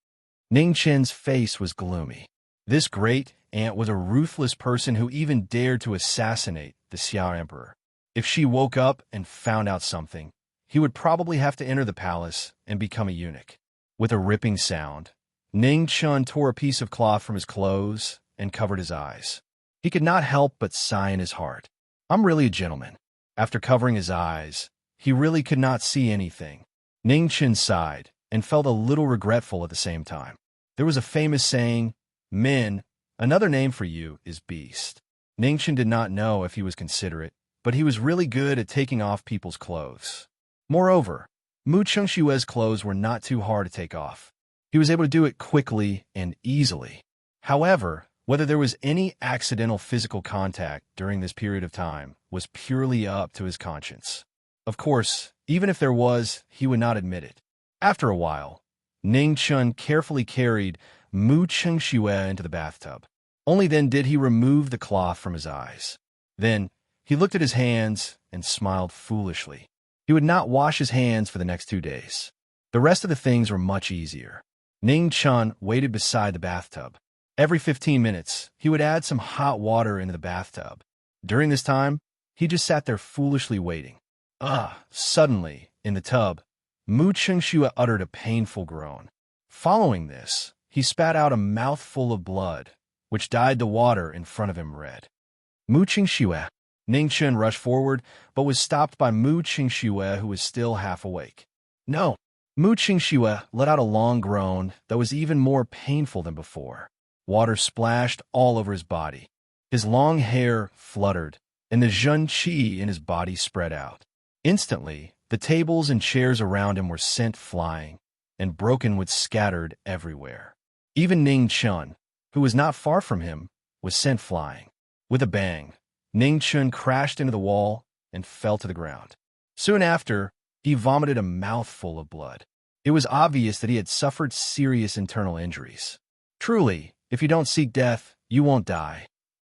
Ning Chun's face was gloomy. This great aunt was a ruthless person who even dared to assassinate the Xiao Emperor. If she woke up and found out something, he would probably have to enter the palace and become a eunuch. With a ripping sound, Ning Chun tore a piece of cloth from his clothes and covered his eyes. He could not help but sigh in his heart. "I'm really a gentleman." After covering his eyes, he really could not see anything. Ning Chun sighed and felt a little regretful at the same time. There was a famous saying, "Men, another name for you is beast." Ning Chun did not know if he was considerate, but he was really good at taking off people's clothes. Moreover, Mu Chengshue's clothes were not too hard to take off. He was able to do it quickly and easily. However, whether there was any accidental physical contact during this period of time was purely up to his conscience. Of course, even if there was, he would not admit it. After a while, Ning Chun carefully carried Mu Chengxue into the bathtub. Only then did he remove the cloth from his eyes. Then he looked at his hands and smiled foolishly. He would not wash his hands for the next 2 days. The rest of the things were much easier. Ning Chun waited beside the bathtub. Every 15 minutes, he would add some hot water into the bathtub. During this time, he just sat there foolishly waiting. Suddenly, in the tub, Mu Chengxue uttered a painful groan. Following this, he spat out a mouthful of blood, which dyed the water in front of him red. Mu Chengxue. Ning Chun rushed forward, but was stopped by Mu Chengxue, who was still half awake. No! Mu Chengxue let out a long groan that was even more painful than before. Water splashed all over his body. His long hair fluttered, and the Zhen Qi in his body spread out. Instantly, the tables and chairs around him were sent flying, and broken wood scattered everywhere. Even Ning Chun, who was not far from him, was sent flying. With a bang, Ning Chun crashed into the wall and fell to the ground. Soon after, he vomited a mouthful of blood. It was obvious that he had suffered serious internal injuries. Truly, if you don't seek death, you won't die.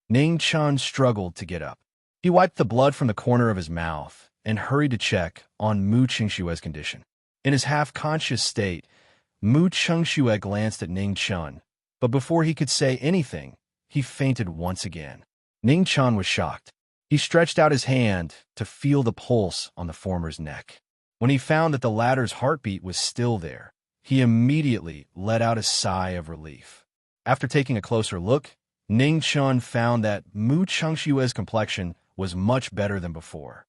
Ning Chun struggled to get up. He wiped the blood from the corner of his mouth and hurried to check on Mu Chengshue's condition. In his half-conscious state, Mu Chengxue glanced at Ning Chun, but before he could say anything, he fainted once again. Ning Chun was shocked. He stretched out his hand to feel the pulse on the former's neck. When he found that the latter's heartbeat was still there, he immediately let out a sigh of relief. After taking a closer look, Ning Chun found that Mu Chengshue's complexion was much better than before.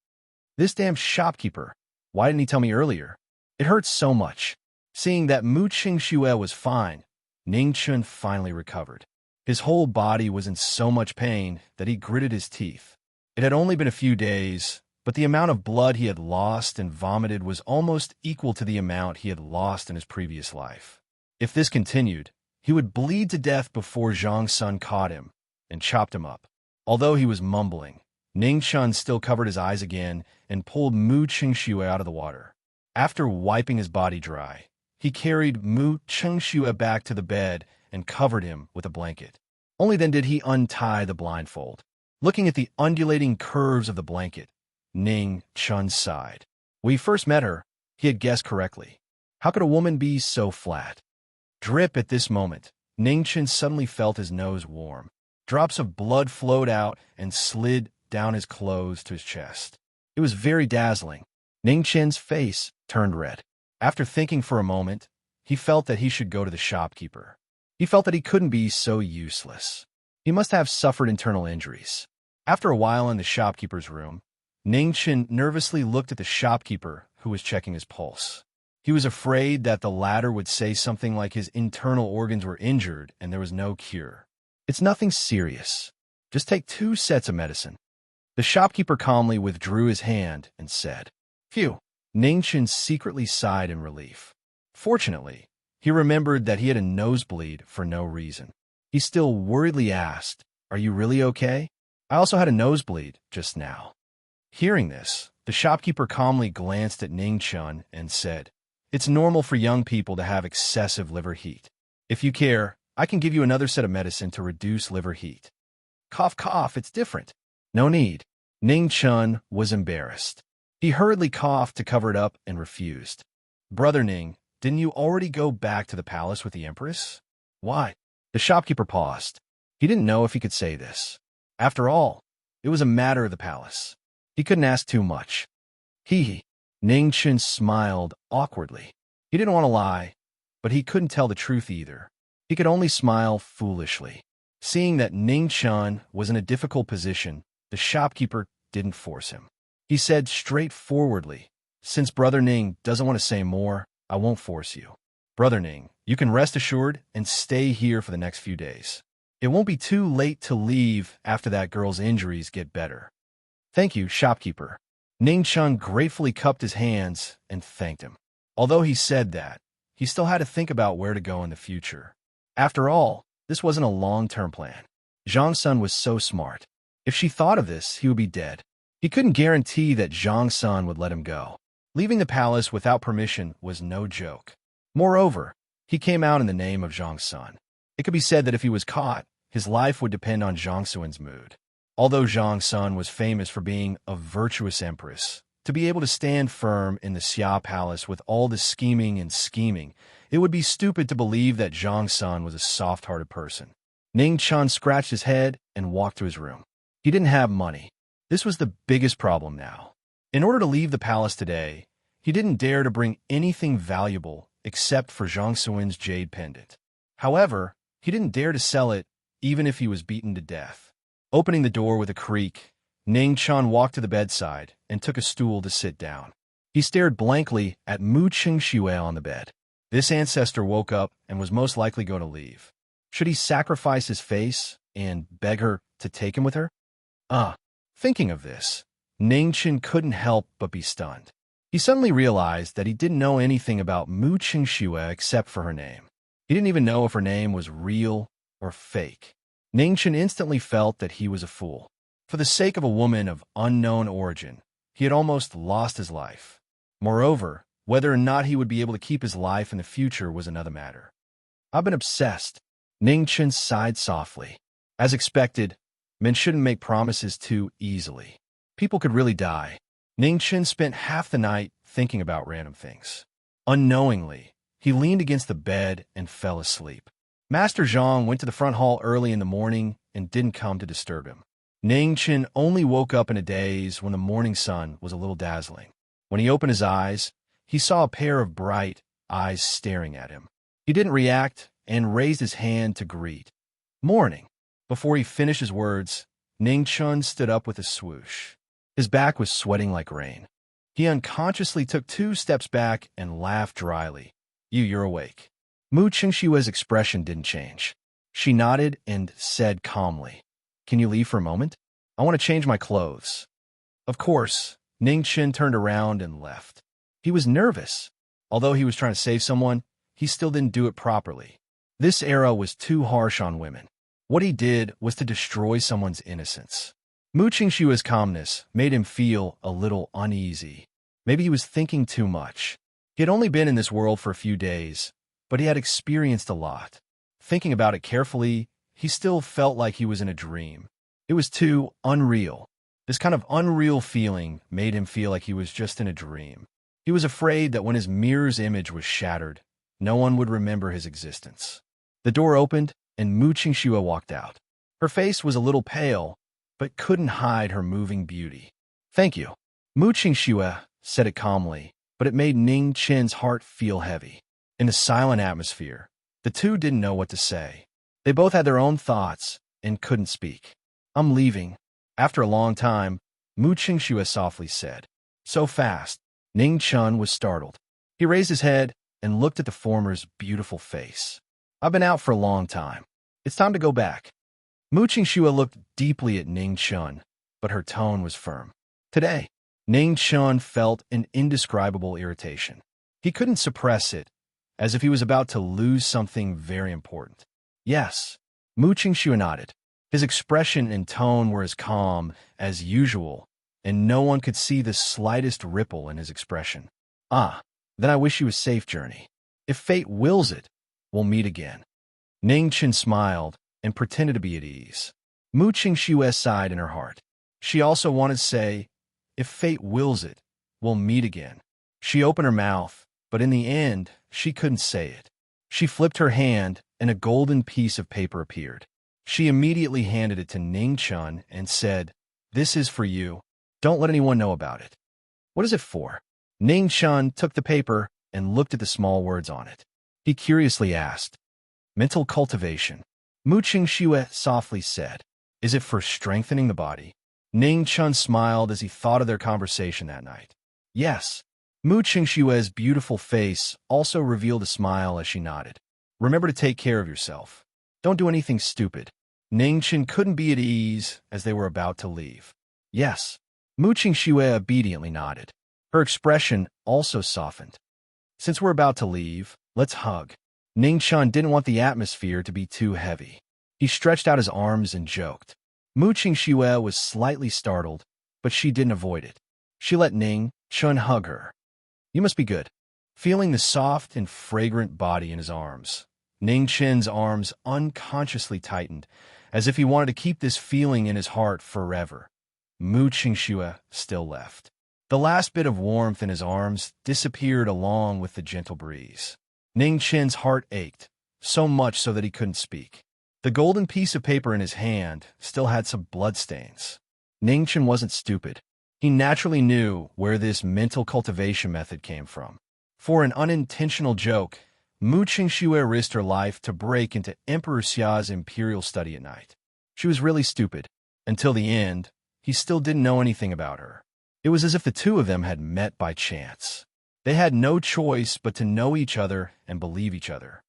This damn shopkeeper, why didn't he tell me earlier? It hurts so much. Seeing that Mu Chengxue was fine, Ning Chun finally recovered. His whole body was in so much pain that he gritted his teeth. It had only been a few days, but the amount of blood he had lost and vomited was almost equal to the amount he had lost in his previous life. If this continued, he would bleed to death before Zhang Sun caught him and chopped him up. Although he was mumbling, Ning Chun still covered his eyes again and pulled Mu Chengxue out of the water. After wiping his body dry, he carried Mu Chengxue back to the bed and covered him with a blanket. Only then did he untie the blindfold. Looking at the undulating curves of the blanket, Ning Chun sighed. When he first met her, he had guessed correctly. How could a woman be so flat? Drip at this moment, Ning Chun suddenly felt his nose warm. Drops of blood flowed out and slid down his clothes to his chest. It was very dazzling. Ning Chun's face turned red. After thinking for a moment, he felt that he should go to the shopkeeper. He felt that he couldn't be so useless. He must have suffered internal injuries. After a while in the shopkeeper's room, Ning Chun nervously looked at the shopkeeper who was checking his pulse. He was afraid that the latter would say something like his internal organs were injured and there was no cure. It's nothing serious. Just take 2 sets of medicine. The shopkeeper calmly withdrew his hand and said, "Phew." Ning Chun secretly sighed in relief. Fortunately, he remembered that he had a nosebleed for no reason. He still worriedly asked, "Are you really okay? I also had a nosebleed just now." Hearing this, the shopkeeper calmly glanced at Ning Chun and said, "It's normal for young people to have excessive liver heat. If you care, I can give you another set of medicine to reduce liver heat." Cough, cough, it's different. No need. Ning Chun was embarrassed. He hurriedly coughed to cover it up and refused. "Brother Ning, didn't you already go back to the palace with the Empress?" "Why?" The shopkeeper paused. He didn't know if he could say this. After all, it was a matter of the palace. He couldn't ask too much. Hee. Ning Chun smiled awkwardly. He didn't want to lie, but he couldn't tell the truth either. He could only smile foolishly. Seeing that Ning Chun was in a difficult position, the shopkeeper didn't force him. He said straightforwardly, "Since Brother Ning doesn't want to say more, I won't force you. Brother Ning, you can rest assured and stay here for the next few days. It won't be too late to leave after that girl's injuries get better." "Thank you, shopkeeper." Ning Chun gratefully cupped his hands and thanked him. Although he said that, he still had to think about where to go in the future. After all, this wasn't a long-term plan. Zhang Sun was so smart. If she thought of this, he would be dead. He couldn't guarantee that Zhang Sun would let him go. Leaving the palace without permission was no joke. Moreover, He came out in the name of Zhang Sun. It could be said that if he was caught, his life would depend on Zhang Sun's mood. Although Zhang Sun was famous for being a virtuous empress, to be able to stand firm in the Xia Palace with all the scheming and scheming, it would be stupid to believe that Zhang Sun was a soft-hearted person. Ning Chun scratched his head and walked to his room. He didn't have money. This was the biggest problem now. In order to leave the palace today, he didn't dare to bring anything valuable except for Zhang Sun's jade pendant. However, he didn't dare to sell it even if he was beaten to death. Opening the door with a creak, Ning Chun walked to the bedside and took a stool to sit down. He stared blankly at Mu Qingxue on the bed. This ancestor woke up and was most likely going to leave. Should he sacrifice his face and beg her to take him with her? Thinking of this, Ning Chun couldn't help but be stunned. He suddenly realized that he didn't know anything about Mu Qingxue except for her name. He didn't even know if her name was real or fake. Ning Chun instantly felt that he was a fool. For the sake of a woman of unknown origin, he had almost lost his life. Moreover, whether or not he would be able to keep his life in the future was another matter. I've been obsessed. Ning Chun sighed softly. As expected, men shouldn't make promises too easily. People could really die. Ning Chun spent half the night thinking about random things. Unknowingly, he leaned against the bed and fell asleep. Master Zhang went to the front hall early in the morning and didn't come to disturb him. Ning Chun only woke up in a daze when the morning sun was a little dazzling. When he opened his eyes, he saw a pair of bright eyes staring at him. He didn't react and raised his hand to greet. Morning. Before he finished his words, Ning Chun stood up with a swoosh. His back was sweating like rain. He unconsciously took 2 steps back and laughed dryly. You're awake. Mu Qingshue's expression didn't change. She nodded and said calmly, Can you leave for a moment? I want to change my clothes. Of course, Ning Chun turned around and left. He was nervous. Although he was trying to save someone, he still didn't do it properly. This era was too harsh on women. What he did was to destroy someone's innocence. Mu Qingshue's calmness made him feel a little uneasy. Maybe he was thinking too much. He had only been in this world for a few days, but he had experienced a lot. Thinking about it carefully, he still felt like he was in a dream. It was too unreal. This kind of unreal feeling made him feel like he was just in a dream. He was afraid that when his mirror's image was shattered, no one would remember his existence. The door opened, and Mu Qingxue walked out. Her face was a little pale, but couldn't hide her moving beauty. Thank you. Mu Qingxue said it calmly, but it made Ning Chun's heart feel heavy. In the silent atmosphere, the two didn't know what to say. They both had their own thoughts and couldn't speak. I'm leaving. After a long time, Mu Qingxue softly said. So fast, Ning Chun was startled. He raised his head and looked at the former's beautiful face. I've been out for a long time. It's time to go back. Mu Qingxue looked deeply at Ning Chun, but her tone was firm. Today, Ning Chun felt an indescribable irritation. He couldn't suppress it, as if he was about to lose something very important. Yes, Mu Qingxue nodded. His expression and tone were as calm as usual, and no one could see the slightest ripple in his expression. Then I wish you a safe journey. If fate wills it, we'll meet again. Ning Chun smiled and pretended to be at ease. Mu Qingxue sighed in her heart. She also wanted to say, if fate wills it, we'll meet again. She opened her mouth, but in the end, she couldn't say it. She flipped her hand, and a golden piece of paper appeared. She immediately handed it to Ning Chun and said, This is for you. Don't let anyone know about it. What is it for? Ning Chun took the paper and looked at the small words on it. He curiously asked, Mental cultivation. Mu Qingxue softly said, Is it for strengthening the body? Ning Chun smiled as he thought of their conversation that night. Yes. Mu Qingxue's beautiful face also revealed a smile as she nodded. Remember to take care of yourself. Don't do anything stupid. Ning Chun couldn't be at ease as they were about to leave. Yes. Mu Qingxue obediently nodded. Her expression also softened. Since we're about to leave, let's hug. Ning Chun didn't want the atmosphere to be too heavy. He stretched out his arms and joked. Mu Qingxue was slightly startled, but she didn't avoid it. She let Ning Chun hug her. You must be good. feeling the soft and fragrant body in his arms. Ning Chen's arms unconsciously tightened, as if he wanted to keep this feeling in his heart forever. Mu Qingxue still left. The last bit of warmth in his arms disappeared along with the gentle breeze. Ning Chen's heart ached, so much so that he couldn't speak. The golden piece of paper in his hand still had some bloodstains. Ning Chen wasn't stupid. He naturally knew where this mental cultivation method came from. For an unintentional joke, Mu Qingxue risked her life to break into Emperor Xia's imperial study at night. She was really stupid. Until the end, he still didn't know anything about her. It was as if the two of them had met by chance. They had no choice but to know each other and believe each other.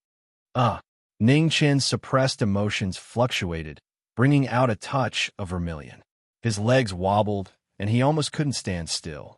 Ning Chen's suppressed emotions fluctuated, bringing out a touch of vermilion. His legs wobbled, and he almost couldn't stand still.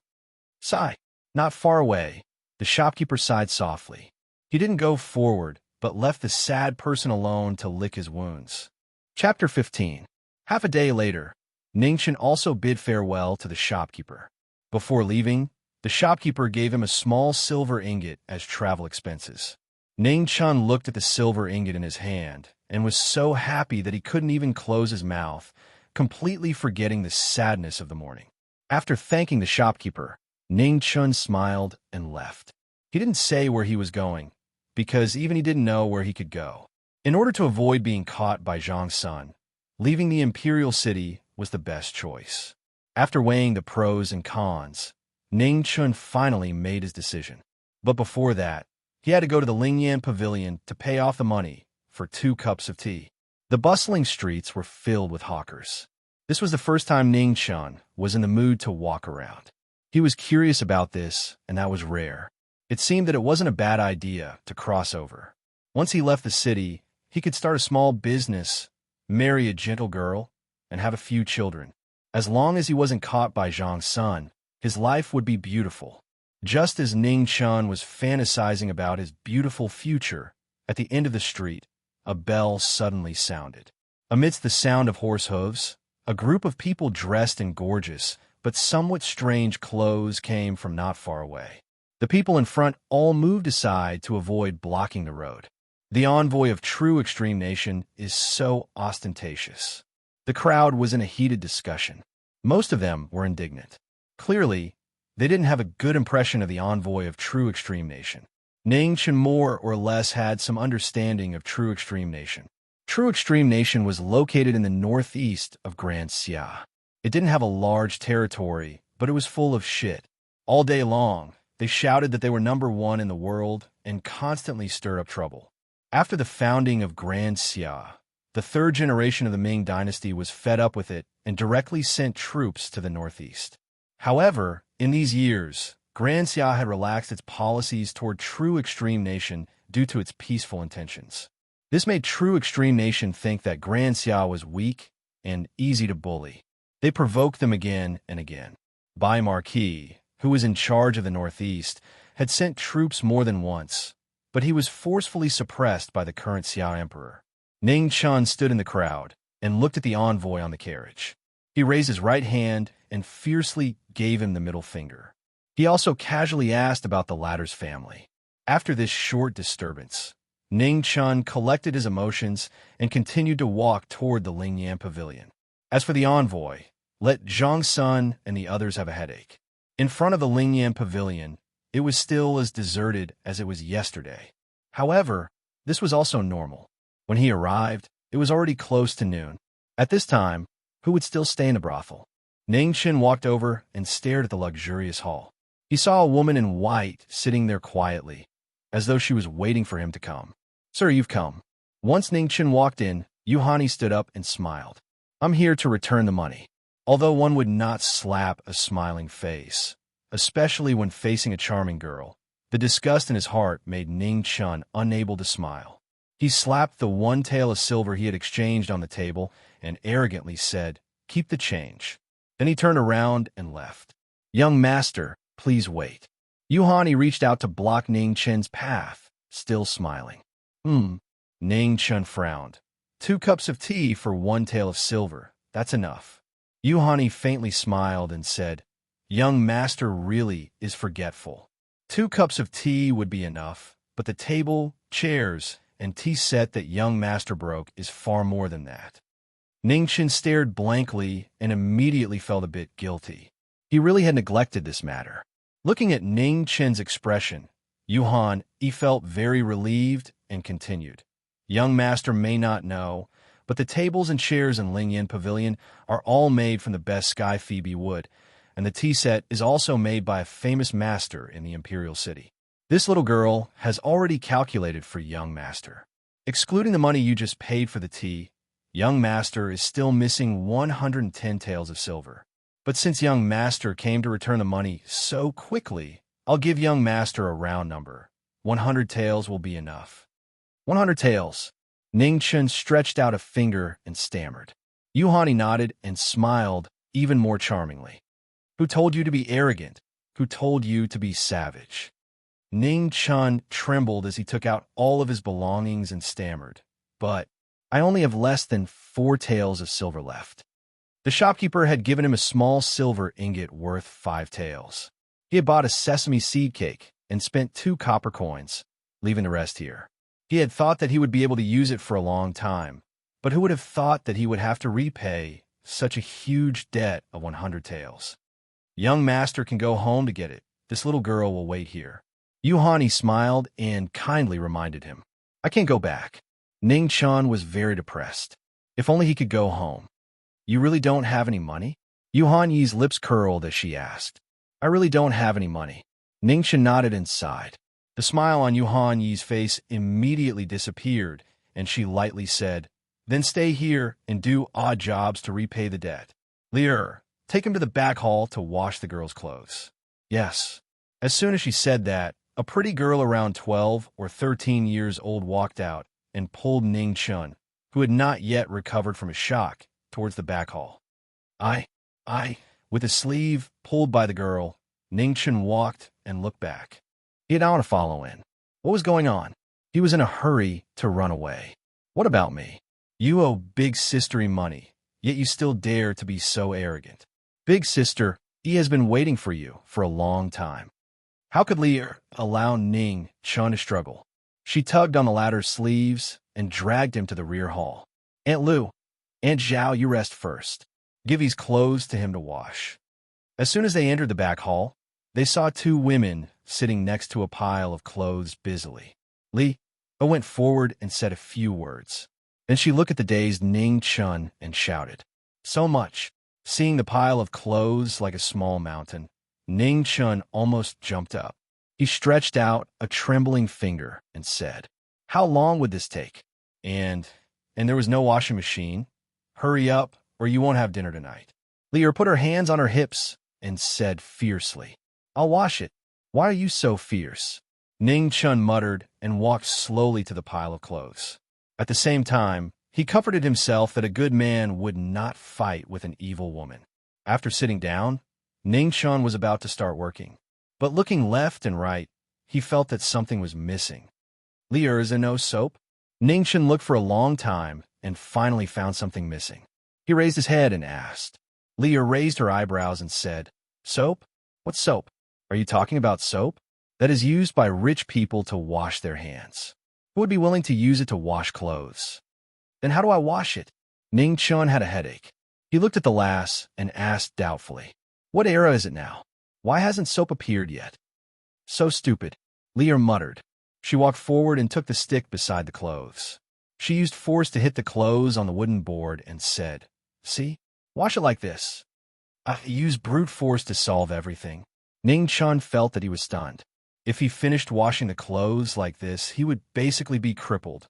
Sigh. Not far away, the shopkeeper sighed softly. He didn't go forward, but left the sad person alone to lick his wounds. Chapter 15. Half a day later, Ning Chen also bid farewell to the shopkeeper. Before leaving, the shopkeeper gave him a small silver ingot as travel expenses. Ning Chen looked at the silver ingot in his hand and was so happy that he couldn't even close his mouth, completely forgetting the sadness of the morning. After thanking the shopkeeper, Ning Chen smiled and left. He didn't say where he was going, because even he didn't know where he could go. In order to avoid being caught by Zhang Sun, leaving the imperial city was the best choice. After weighing the pros and cons, Ning Chen finally made his decision. But before that, he had to go to the Lingyan Pavilion to pay off the money for 2 cups of tea. The bustling streets were filled with hawkers. This was the first time Ning Chen was in the mood to walk around. He was curious about this, and that was rare. It seemed that it wasn't a bad idea to cross over. Once he left the city, he could start a small business, marry a gentle girl, and have a few children. As long as he wasn't caught by Zhang Sun, his life would be beautiful. Just as Ning Chen was fantasizing about his beautiful future, at the end of the street, a bell suddenly sounded. Amidst the sound of horse hooves, a group of people dressed in gorgeous but somewhat strange clothes came from not far away. The people in front all moved aside to avoid blocking the road. The envoy of true extreme nation is so ostentatious. The crowd was in a heated discussion. Most of them were indignant. Clearly, they didn't have a good impression of the envoy of true extreme nation. Ning Chen more or less had some understanding of true extreme nation. True extreme nation was located in the northeast of Grand Xia. It didn't have a large territory, but it was full of shit. All day long, they shouted that they were #1 in the world and constantly stirred up trouble. After the founding of Grand Xia, the 3rd generation of the Ming dynasty was fed up with it and directly sent troops to the northeast. However, in these years, Grand Xia had relaxed its policies toward true extreme nation due to its peaceful intentions. This made true extreme nation think that Grand Xia was weak and easy to bully. They provoked them again and again. Marquis, who was in charge of the northeast, had sent troops more than once, but he was forcefully suppressed by the current Xia emperor. Ning Chen stood in the crowd and looked at the envoy on the carriage. He raised his right hand and fiercely gave him the middle finger. He also casually asked about the latter's family. After this short disturbance, Ning Chen collected his emotions and continued to walk toward the Lingyan Pavilion. As for the envoy, let Zhang Sun and the others have a headache. In front of the Lingyan Pavilion, it was still as deserted as it was yesterday. However, this was also normal. When he arrived, it was already close to noon. At this time, who would still stay in the brothel? Ning Chen walked over and stared at the luxurious hall. He saw a woman in white sitting there quietly, as though she was waiting for him to come. Sir, you've come. Once Ning Chen walked in, Yuhani stood up and smiled. I'm here to return the money. Although one would not slap a smiling face, especially when facing a charming girl, the disgust in his heart made Ning Chen unable to smile. He slapped the 1 tael of silver he had exchanged on the table and arrogantly said, "Keep the change." Then he turned around and left. "Young master, please wait." Yuhani reached out to block Ning Chen's path, still smiling. Ning Chen frowned. 2 cups of tea for 1 tael of silver, that's enough. Yuhani faintly smiled and said, "Young master really is forgetful. 2 cups of tea would be enough, but the table, chairs, and tea set that young master broke is far more than that. Ningchen stared blankly and immediately felt a bit guilty. He really had neglected this matter. Looking at Ning Chen's expression, he felt very relieved and continued. Young master may not know, but the tables and chairs in Lingyan Pavilion are all made from the best sky phoebe wood, and the tea set is also made by a famous master in the imperial city. This little girl has already calculated for young master. Excluding the money you just paid for the tea, young master is still missing 110 taels of silver. But since young master came to return the money so quickly, I'll give young master a round number. 100 taels will be enough. 100 taels. Ning Chen stretched out a finger and stammered. Yuhani nodded and smiled even more charmingly. Who told you to be arrogant? Who told you to be savage? Ning Chen trembled as he took out all of his belongings and stammered. But I only have less than 4 taels of silver left. The shopkeeper had given him a small silver ingot worth 5 taels. He had bought a sesame seed cake and spent 2 copper coins, leaving the rest here. He had thought that he would be able to use it for a long time, but who would have thought that he would have to repay such a huge debt of 100 taels? Young master can go home to get it. This little girl will wait here. Yuhani smiled and kindly reminded him. I can't go back. Ning Chen was very depressed. If only he could go home. You really don't have any money? Yuhani's lips curled as she asked. I really don't have any money. Ning Chen nodded and sighed. The smile on Yuhani's face immediately disappeared, and she lightly said, Then stay here and do odd jobs to repay the debt. Lier, take him to the back hall to wash the girl's clothes. Yes. As soon as she said that, a pretty girl around 12 or 13 years old walked out and pulled Ning Chen, who had not yet recovered from his shock, towards the back hall. With his sleeve pulled by the girl, Ning Chen walked and looked back. He didn't want to follow in. What was going on? He was in a hurry to run away. What about me? You owe big sistery money, yet you still dare to be so arrogant. Big sister, he has been waiting for you for a long time. How could Lier allow Ning Chen to struggle? She tugged on the latter's sleeves and dragged him to the rear hall. Aunt Lu, Aunt Zhao, you rest first. Give these clothes to him to wash. As soon as they entered the back hall, they saw 2 women sitting next to a pile of clothes busily. Li went forward and said a few words. Then she looked at the dazed Ning Chen and shouted. So much. Seeing the pile of clothes like a small mountain, Ning Chen almost jumped up. He stretched out a trembling finger and said, How long would this take? And there was no washing machine. Hurry up, or you won't have dinner tonight. Lier put her hands on her hips and said fiercely, I'll wash it. Why are you so fierce? Ning Chen muttered and walked slowly to the pile of clothes. At the same time, he comforted himself that a good man would not fight with an evil woman. After sitting down, Ning Chen was about to start working. But looking left and right, he felt that something was missing. Lier, is there no soap? Ning Chen looked for a long time and finally found something missing. He raised his head and asked. Lier raised her eyebrows and said, Soap? What soap? Are you talking about soap? That is used by rich people to wash their hands. Who would be willing to use it to wash clothes? Then how do I wash it? Ning Chen had a headache. He looked at the lass and asked doubtfully, What era is it now? Why hasn't soap appeared yet? So stupid, Lier muttered. She walked forward and took the stick beside the clothes. She used force to hit the clothes on the wooden board and said, See? Wash it like this. I use brute force to solve everything. Ning Chen felt that he was stunned. If he finished washing the clothes like this, he would basically be crippled.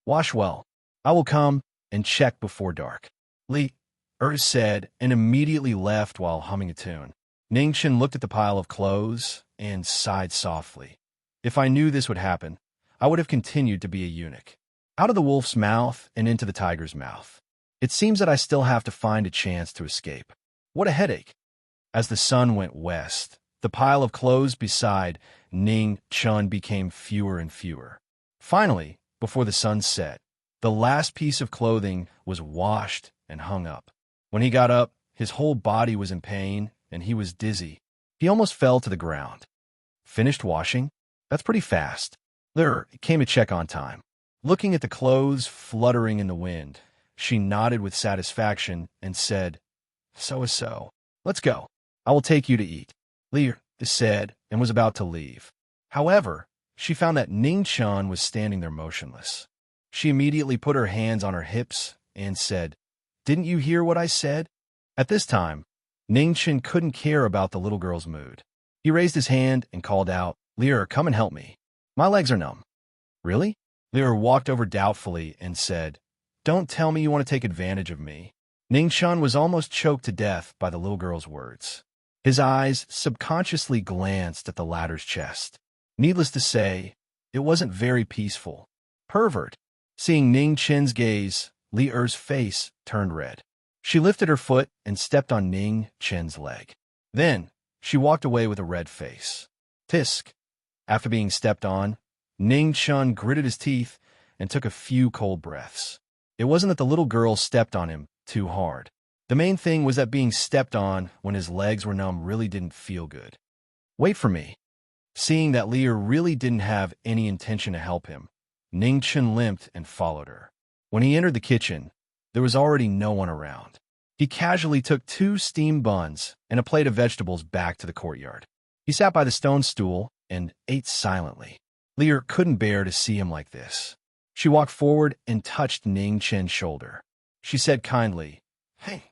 Wash well. I will come and check before dark. Li said, and immediately left while humming a tune. Ning Chen looked at the pile of clothes and sighed softly. If I knew this would happen, I would have continued to be a eunuch. Out of the wolf's mouth and into the tiger's mouth. It seems that I still have to find a chance to escape. What a headache. As the sun went west, the pile of clothes beside Ning Chen became fewer and fewer. Finally, before the sun set, the last piece of clothing was washed and hung up. When he got up, his whole body was in pain and he was dizzy. He almost fell to the ground. Finished washing? That's pretty fast. There, came to check on time. Looking at the clothes fluttering in the wind, she nodded with satisfaction and said, So is so. Let's go. I will take you to eat. Li said and was about to leave. However, she found that Ning-chan was standing there motionless. She immediately put her hands on her hips and said, Didn't you hear what I said? At this time, Ning-chan couldn't care about the little girl's mood. He raised his hand and called out, Lear, come and help me. My legs are numb. Really? Lear walked over doubtfully and said, Don't tell me you want to take advantage of me. Ning-chan was almost choked to death by the little girl's words. His eyes subconsciously glanced at the latter's chest. Needless to say, it wasn't very peaceful. Pervert. Seeing Ning-chen's gaze, Li-er's face turned red. She lifted her foot and stepped on Ning-chen's leg. Then, she walked away with a red face. Tisk. After being stepped on, Ning-chan gritted his teeth and took a few cold breaths. It wasn't that the little girl stepped on him too hard. The main thing was that being stepped on when his legs were numb really didn't feel good. Wait for me. Seeing that Li-er really didn't have any intention to help him, Ning-chen limped and followed her. When he entered the kitchen, there was already no one around. He casually took 2 steamed buns and a plate of vegetables back to the courtyard. He sat by the stone stool and ate silently. Li-er couldn't bear to see him like this. She walked forward and touched Ning-chen's shoulder. She said kindly, Hey,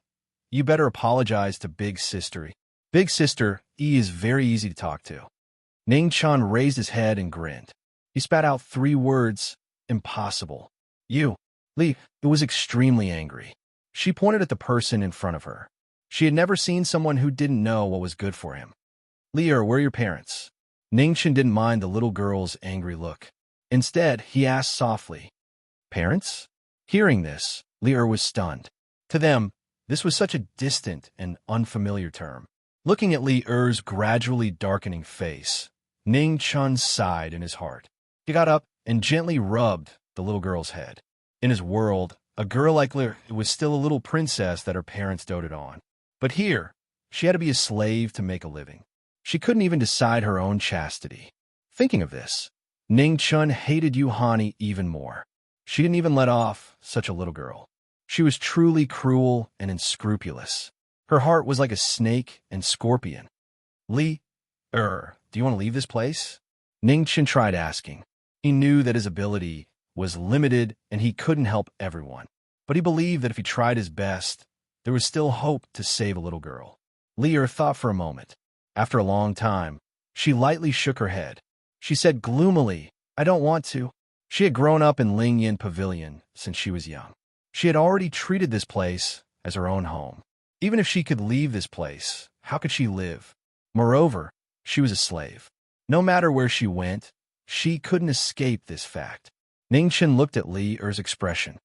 you better apologize to Big Sister. Big Sister E is very easy to talk to. Ning-chan raised his head and grinned. He spat out 3 words, impossible. You, Li, it was extremely angry. She pointed at the person in front of her. She had never seen someone who didn't know what was good for him. Li-er, where are your parents? Ning-chen didn't mind the little girl's angry look. Instead, he asked softly, Parents? Hearing this, Li-er was stunned. To them, this was such a distant and unfamiliar term. Looking at Li-er's gradually darkening face, Ning-chan sighed in his heart. He got up and gently rubbed the little girl's head. In his world, a girl like Li-er was still a little princess that her parents doted on. But here, she had to be a slave to make a living. She couldn't even decide her own chastity. Thinking of this, Ning-chan hated Yuhani even more. She didn't even let off such a little girl. She was truly cruel and unscrupulous. Her heart was like a snake and scorpion. Li-er, do you want to leave this place? Ning-chan tried asking. He knew that his ability was limited and he couldn't help everyone. But he believed that if he tried his best, there was still hope to save a little girl. Li-er thought for a moment. After a long time, she lightly shook her head. She said gloomily, I don't want to. She had grown up in Lingyan Pavilion since she was young. She had already treated this place as her own home. Even if she could leave this place, how could she live? Moreover, she was a slave. No matter where she went, she couldn't escape this fact. Ning-chen looked at Li-er's expression.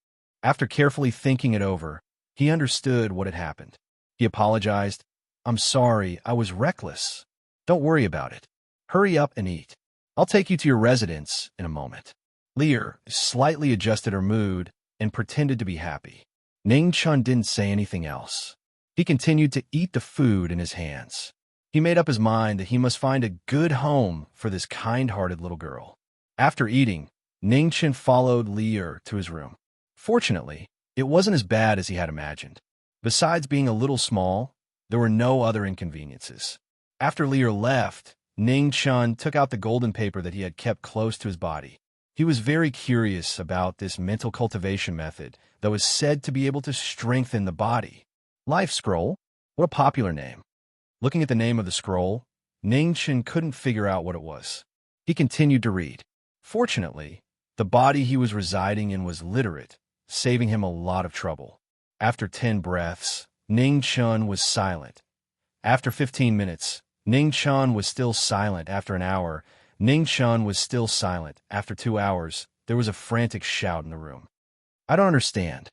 After carefully thinking it over, he understood what had happened. He apologized. I'm sorry, I was reckless. Don't worry about it. Hurry up and eat. I'll take you to your residence in a moment. Li-er slightly adjusted her mood and pretended to be happy. Ning-chen didn't say anything else. He continued to eat the food in his hands. He made up his mind that he must find a good home for this kind-hearted little girl. After eating, Ning-chen followed Li-er to his room. Fortunately, it wasn't as bad as he had imagined. Besides being a little small, there were no other inconveniences. After Li-er left, Ning-chen took out the golden paper that he had kept close to his body. He was very curious about this mental cultivation method that was said to be able to strengthen the body. Life Scroll? What a popular name. Looking at the name of the scroll, Ning-chen couldn't figure out what it was. He continued to read. Fortunately, the body he was residing in was literate, saving him a lot of trouble. After 10 breaths, Ning-chen was silent. After 15 minutes, Ning-chen was still silent. After an hour, Ning-chen was still silent. After 2 hours, there was a frantic shout in the room. I don't understand.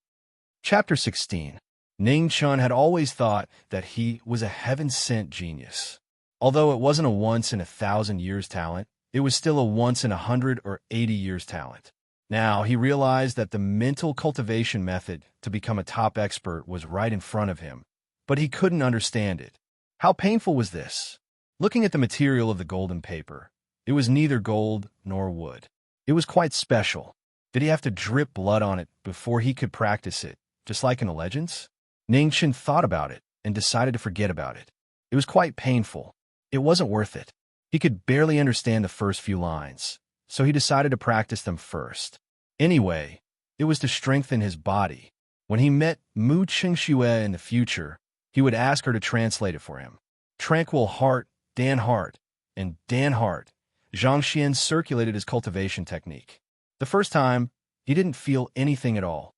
Chapter 16. Ning-chen had always thought that he was a heaven-sent genius. Although it wasn't a once-in-1,000 years talent, it was still a once-in-100 or 80 years talent. Now, he realized that the mental cultivation method to become a top expert was right in front of him, but he couldn't understand it. How painful was this? Looking at the material of the golden paper, it was neither gold nor wood. It was quite special. Did he have to drip blood on it before he could practice it, just like in the legends? Ningchen thought about it and decided to forget about it. It was quite painful. It wasn't worth it. He could barely understand the first few lines, so he decided to practice them first. Anyway, it was to strengthen his body. When he met Mu Qingxue in the future, he would ask her to translate it for him. Tranquil heart, Dan heart, and Dan heart. Zhang Xian circulated his cultivation technique. The first time, he didn't feel anything at all.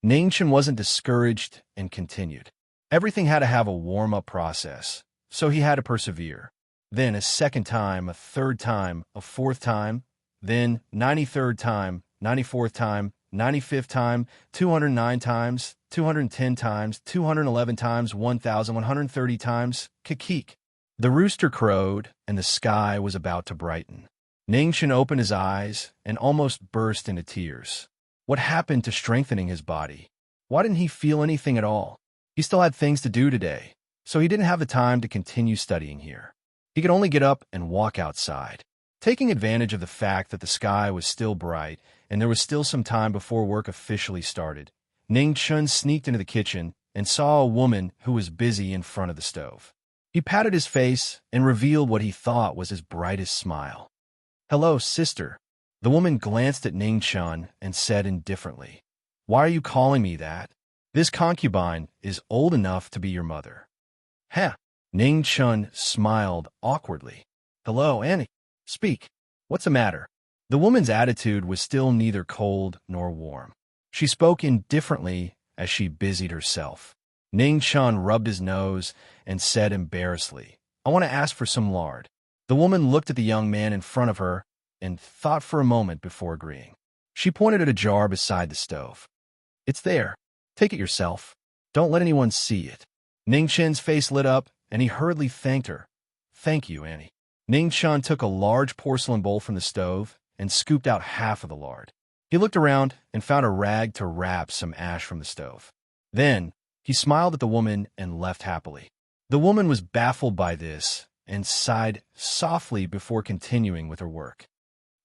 Ningchen wasn't discouraged and continued. Everything had to have a warm-up process, so he had to persevere. Then a second time, a third time, a fourth time, then 93rd time, 94th time, 95th time, 209 times, 210 times, 211 times, 1,130 times, kikik. The rooster crowed, and the sky was about to brighten. Ningchen opened his eyes and almost burst into tears. What happened to strengthening his body? Why didn't he feel anything at all? He still had things to do today, so he didn't have the time to continue studying here. He could only get up and walk outside. Taking advantage of the fact that the sky was still bright and there was still some time before work officially started, Ningchen sneaked into the kitchen and saw a woman who was busy in front of the stove. He patted his face and revealed what he thought was his brightest smile. "Hello, sister." The woman glanced at Ningchen and said indifferently, "Why are you calling me that? This concubine is old enough to be your mother." "Huh." Ningchen smiled awkwardly. "Hello, Annie. Speak. What's the matter?" The woman's attitude was still neither cold nor warm. She spoke indifferently as she busied herself. Ningchen rubbed his nose and said embarrassedly, "I want to ask for some lard." The woman looked at the young man in front of her and thought for a moment before agreeing. She pointed at a jar beside the stove. "It's there. Take it yourself. Don't let anyone see it." Ningchen's face lit up, and he hurriedly thanked her. "Thank you, Annie." Ningchen took a large porcelain bowl from the stove and scooped out half of the lard. He looked around and found a rag to wrap some ash from the stove. Then, he smiled at the woman and left happily. The woman was baffled by this and sighed softly before continuing with her work.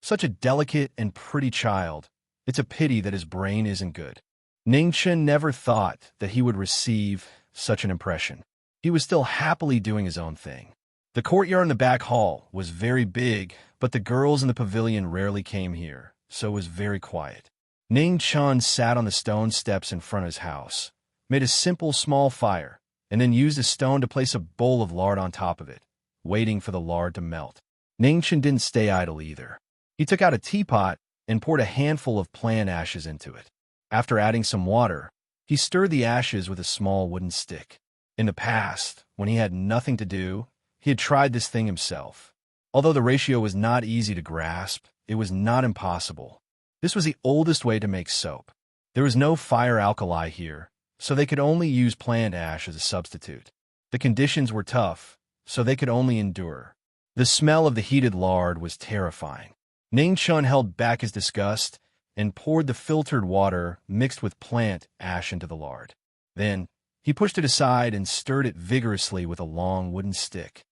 Such a delicate and pretty child. It's a pity that his brain isn't good. Ningchen never thought that he would receive such an impression. He was still happily doing his own thing. The courtyard in the back hall was very big, but the girls in the pavilion rarely came here, so it was very quiet. Ningchen sat on the stone steps in front of his house, made a simple small fire, and then used a stone to place a bowl of lard on top of it, waiting for the lard to melt. Ningchen didn't stay idle either. He took out a teapot and poured a handful of plant ashes into it. After adding some water, he stirred the ashes with a small wooden stick. In the past, when he had nothing to do, he had tried this thing himself. Although the ratio was not easy to grasp, it was not impossible. This was the oldest way to make soap. There was no fire alkali here, so they could only use plant ash as a substitute. The conditions were tough, so they could only endure. The smell of the heated lard was terrifying. Ningchen held back his disgust and poured the filtered water mixed with plant ash into the lard. Then, he pushed it aside and stirred it vigorously with a long wooden stick.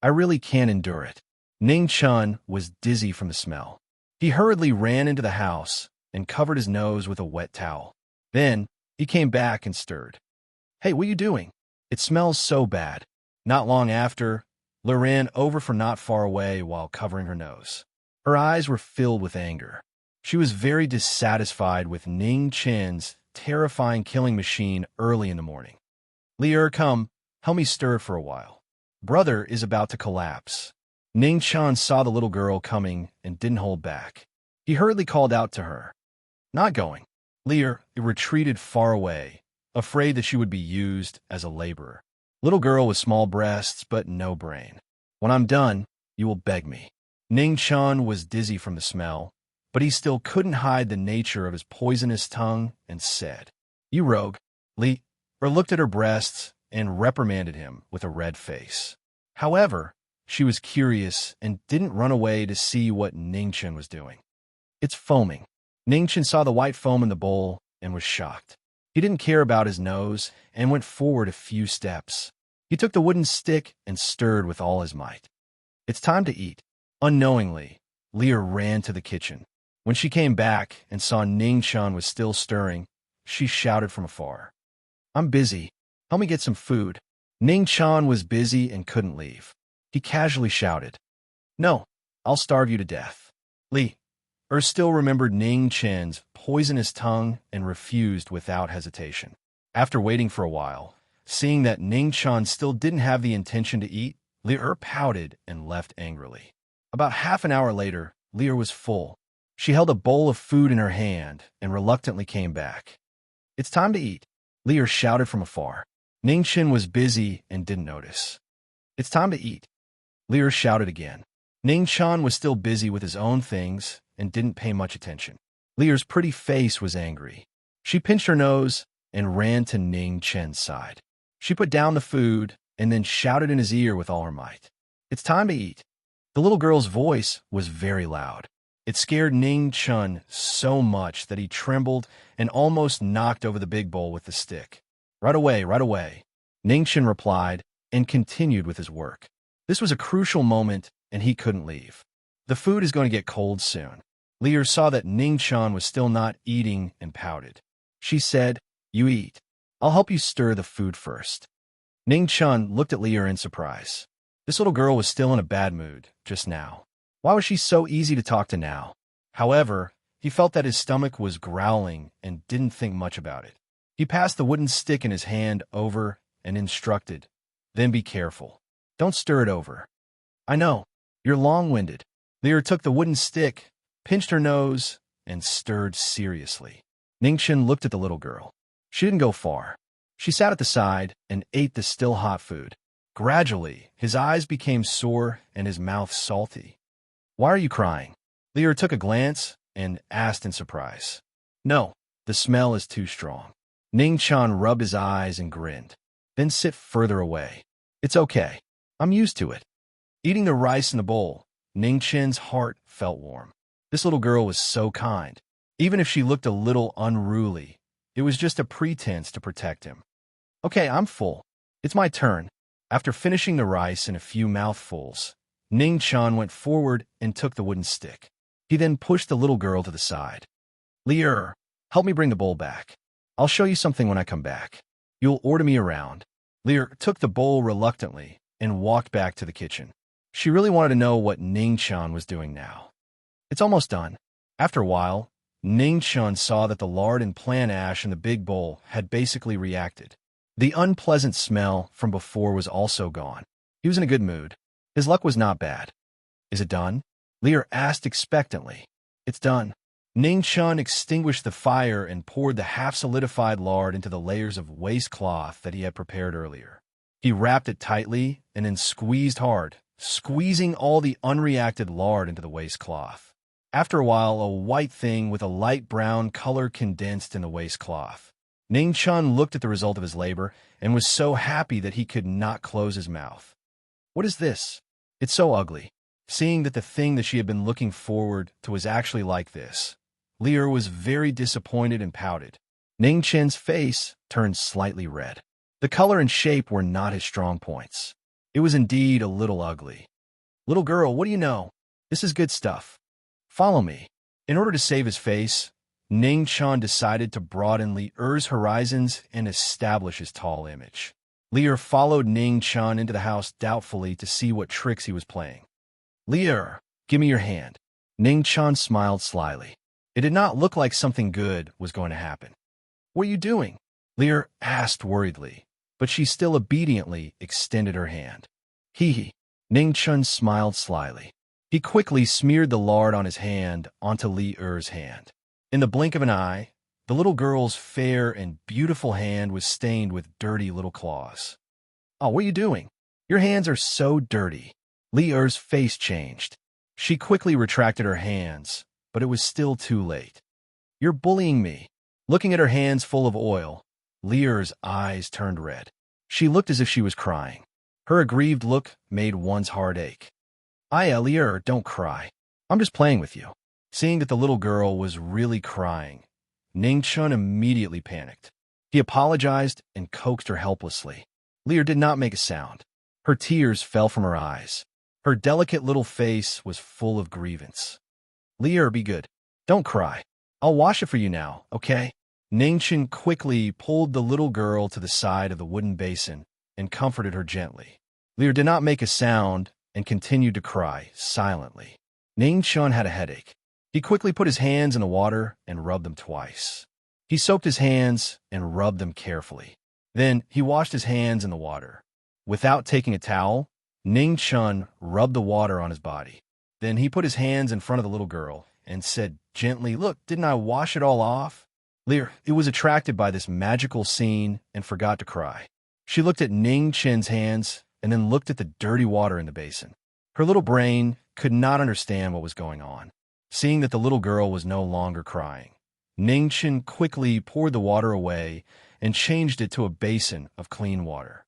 "I really can't endure it." Ningchen was dizzy from the smell. He hurriedly ran into the house and covered his nose with a wet towel. Then, he came back and stirred. "Hey, what are you doing? It smells so bad." Not long after, Le ran over from not far away while covering her nose. Her eyes were filled with anger. She was very dissatisfied with Ningchen's terrifying killing machine early in the morning. "Li'er, come, help me stir for a while. Brother is about to collapse." Ningchen saw the little girl coming and didn't hold back. He hurriedly called out to her. "Not going." Li'er retreated far away, afraid that she would be used as a laborer. Little girl with small breasts but no brain. "When I'm done, you will beg me." Ningchen was dizzy from the smell, but he still couldn't hide the nature of his poisonous tongue and said, "You rogue." Li looked at her breasts and reprimanded him with a red face. However, she was curious and didn't run away to see what Ningchen was doing. "It's foaming." Ningchen saw the white foam in the bowl and was shocked. He didn't care about his nose and went forward a few steps. He took the wooden stick and stirred with all his might. It's time to eat. Unknowingly, Leah ran to the kitchen. When she came back and saw Ning-chan was still stirring, she shouted from afar. I'm busy. Help me get some food. Ning-chan was busy and couldn't leave. He casually shouted, No, I'll starve you to death. Li still remembered Ning-chan's poisonous tongue and refused without hesitation. After waiting for a while, seeing that Ning-chan still didn't have the intention to eat, Li pouted and left angrily. About half an hour later, Li was full. She held a bowl of food in her hand and reluctantly came back. It's time to eat, Li shouted from afar. Ning-chan was busy and didn't notice. It's time to eat, Li shouted again. Ning-chan was still busy with his own things and didn't pay much attention. Li's pretty face was angry. She pinched her nose and ran to Ning-chan's side. She put down the food and then shouted in his ear with all her might. It's time to eat. The little girl's voice was very loud. It scared Ning-chan so much that he trembled and almost knocked over the big bowl with the stick. Right away, Ning-chan replied and continued with his work. This was a crucial moment and he couldn't leave. The food is going to get cold soon. Li saw that Ning-chan was still not eating and pouted. She said, You eat. I'll help you stir the food first. Ning-chan looked at Li in surprise. This little girl was still in a bad mood just now. Why was she so easy to talk to now? However, he felt that his stomach was growling and didn't think much about it. He passed the wooden stick in his hand over and instructed, Then be careful. Don't stir it over. I know. You're long-winded. Li took the wooden stick, pinched her nose, and stirred seriously. Ning-chan looked at the little girl. She didn't go far. She sat at the side and ate the still hot food. Gradually, his eyes became sore and his mouth salty. Why are you crying? Li took a glance and asked in surprise. No, the smell is too strong. Ning-chan rubbed his eyes and grinned. Then sit further away. It's okay. I'm used to it. Eating the rice in the bowl, Ning-chan's heart felt warm. This little girl was so kind. Even if she looked a little unruly, it was just a pretense to protect him. Okay, I'm full. It's my turn. After finishing the rice in a few mouthfuls, Ning-chan went forward and took the wooden stick. He then pushed the little girl to the side. Li, help me bring the bowl back. I'll show you something when I come back. You'll order me around. Li took the bowl reluctantly and walked back to the kitchen. She really wanted to know what Ning-chan was doing now. It's almost done. After a while, Ning-chan saw that the lard and plant ash in the big bowl had basically reacted. The unpleasant smell from before was also gone. He was in a good mood. His luck was not bad. Is it done? Li asked expectantly. It's done. Ning-chan extinguished the fire and poured the half-solidified lard into the layers of waste cloth that he had prepared earlier. He wrapped it tightly and then squeezed hard, squeezing all the unreacted lard into the waste cloth. After a while, a white thing with a light brown color condensed in the waste cloth. Ning-chan looked at the result of his labor and was so happy that he could not close his mouth. What is this? It's so ugly. Seeing that the thing that she had been looking forward to was actually like this, Li was very disappointed and pouted. Ning-chan's face turned slightly red. The color and shape were not his strong points. It was indeed a little ugly. Little girl, what do you know? This is good stuff. Follow me. In order to save his face, Ning-chan decided to broaden Li's horizons and establish his tall image. Li followed Ning-chan into the house doubtfully to see what tricks he was playing. Li, give me your hand. Ning-chan smiled slyly. It did not look like something good was going to happen. What are you doing? Li asked worriedly, but she still obediently extended her hand. Hee. Ning-chan smiled slyly. He quickly smeared the lard on his hand onto Li's hand. In the blink of an eye, the little girl's fair and beautiful hand was stained with dirty little claws. Oh, what are you doing? Your hands are so dirty. Li's face changed. She quickly retracted her hands, but it was still too late. You're bullying me. Looking at her hands full of oil, Li's eyes turned red. She looked as if she was crying. Her aggrieved look made one's heart ache. Li, don't cry. I'm just playing with you. Seeing that the little girl was really crying, Ning-chan immediately panicked. He apologized and coaxed her helplessly. Li did not make a sound. Her tears fell from her eyes. Her delicate little face was full of grievance. "Lear, be good. Don't cry. I'll wash it for you now, okay?" Ningchen quickly pulled the little girl to the side of the wooden basin and comforted her gently. Lear did not make a sound and continued to cry silently. Ningchen had a headache. He quickly put his hands in the water and rubbed them twice. He soaped his hands and rubbed them carefully. Then he washed his hands in the water. Without taking a towel, Ningchen rubbed the water on his body. Then he put his hands in front of the little girl and said gently, "Look, didn't I wash it all off?" Lear was attracted by this magical scene and forgot to cry. She looked at Ningchen's hands and then looked at the dirty water in the basin. Her little brain could not understand what was going on. Seeing that the little girl was no longer crying, Ningchen quickly poured the water away and changed it to a basin of clean water.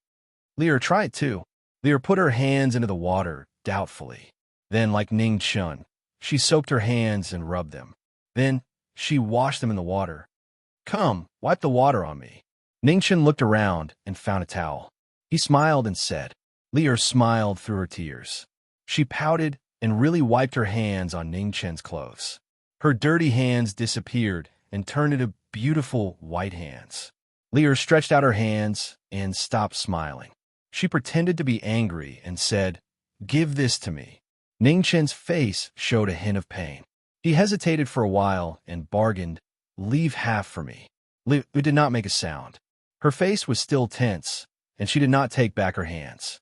Lear, try it too. Lear put her hands into the water doubtfully. Then, like Ningchen, she soaped her hands and rubbed them. Then she washed them in the water. "Come, wipe the water on me." Ningchen looked around and found a towel. He smiled and said. Lear smiled through her tears. She pouted and really wiped her hands on Ningchen's clothes. Her dirty hands disappeared and turned into beautiful white hands. Lear stretched out her hands and stopped smiling. She pretended to be angry and said, "Give this to me." Ningchen's face showed a hint of pain. He hesitated for a while and bargained, "Leave half for me." Lear did not make a sound. Her face was still tense, and she did not take back her hands.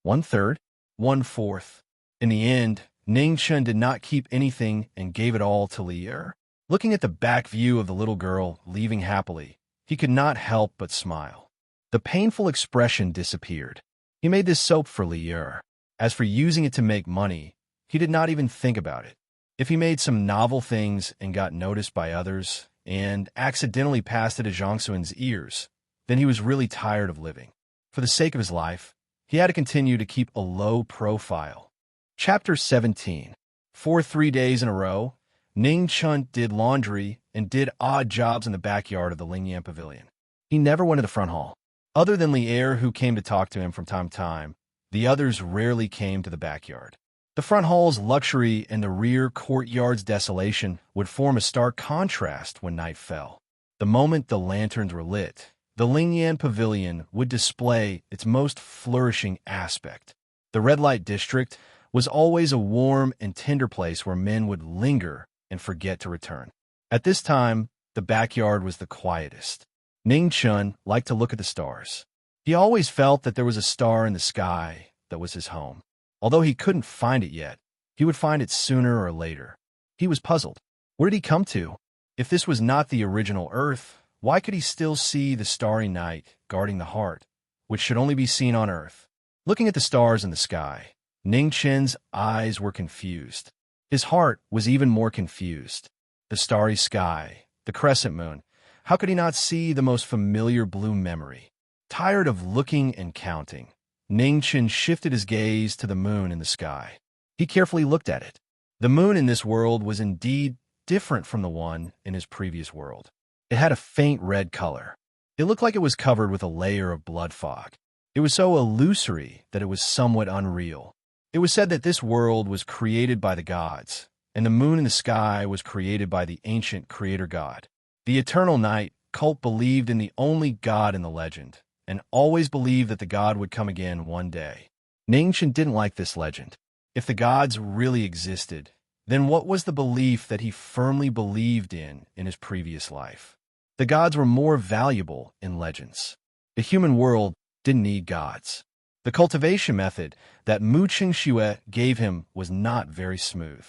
1/3, 1/4. In the end, Ningchen did not keep anything and gave it all to Lear. Looking at the back view of the little girl leaving happily, he could not help but smile. The painful expression disappeared. He made this soap for Lear. As for using it to make money, he did not even think about it. If he made some novel things and got noticed by others, and accidentally passed it to Zhangxuan's ears, then he was really tired of living. For the sake of his life, he had to continue to keep a low profile. Chapter 17. For 3 days in a row, Ningchen did laundry and did odd jobs in the backyard of the Lingyan Pavilion. He never went to the front hall. Other than Lier, who came to talk to him from time to time, the others rarely came to the backyard. The front hall's luxury and the rear courtyard's desolation would form a stark contrast when night fell. The moment the lanterns were lit, the Lingyan Pavilion would display its most flourishing aspect. The red light district was always a warm and tender place where men would linger and forget to return. At this time, the backyard was the quietest. Ningchen liked to look at the stars. He always felt that there was a star in the sky that was his home. Although he couldn't find it yet, he would find it sooner or later. He was puzzled. Where did he come to? If this was not the original Earth, why could he still see the starry night guarding the heart, which should only be seen on Earth? Looking at the stars in the sky, Ningchen's eyes were confused. His heart was even more confused. The starry sky, the crescent moon, how could he not see the most familiar blue memory? Tired of looking and counting, Ningchen shifted his gaze to the moon in the sky. He carefully looked at it. The moon in this world was indeed different from the one in his previous world. It had a faint red color. It looked like it was covered with a layer of blood fog. It was so illusory that it was somewhat unreal. It was said that this world was created by the gods, and the moon in the sky was created by the ancient creator god. The eternal night cult believed in the only god in the legend, and always believed that the god would come again one day. Ningchen didn't like this legend. If the gods really existed, then what was the belief that he firmly believed in his previous life? The gods were more valuable in legends. The human world didn't need gods. The cultivation method that Mu Qingxue gave him was not very smooth.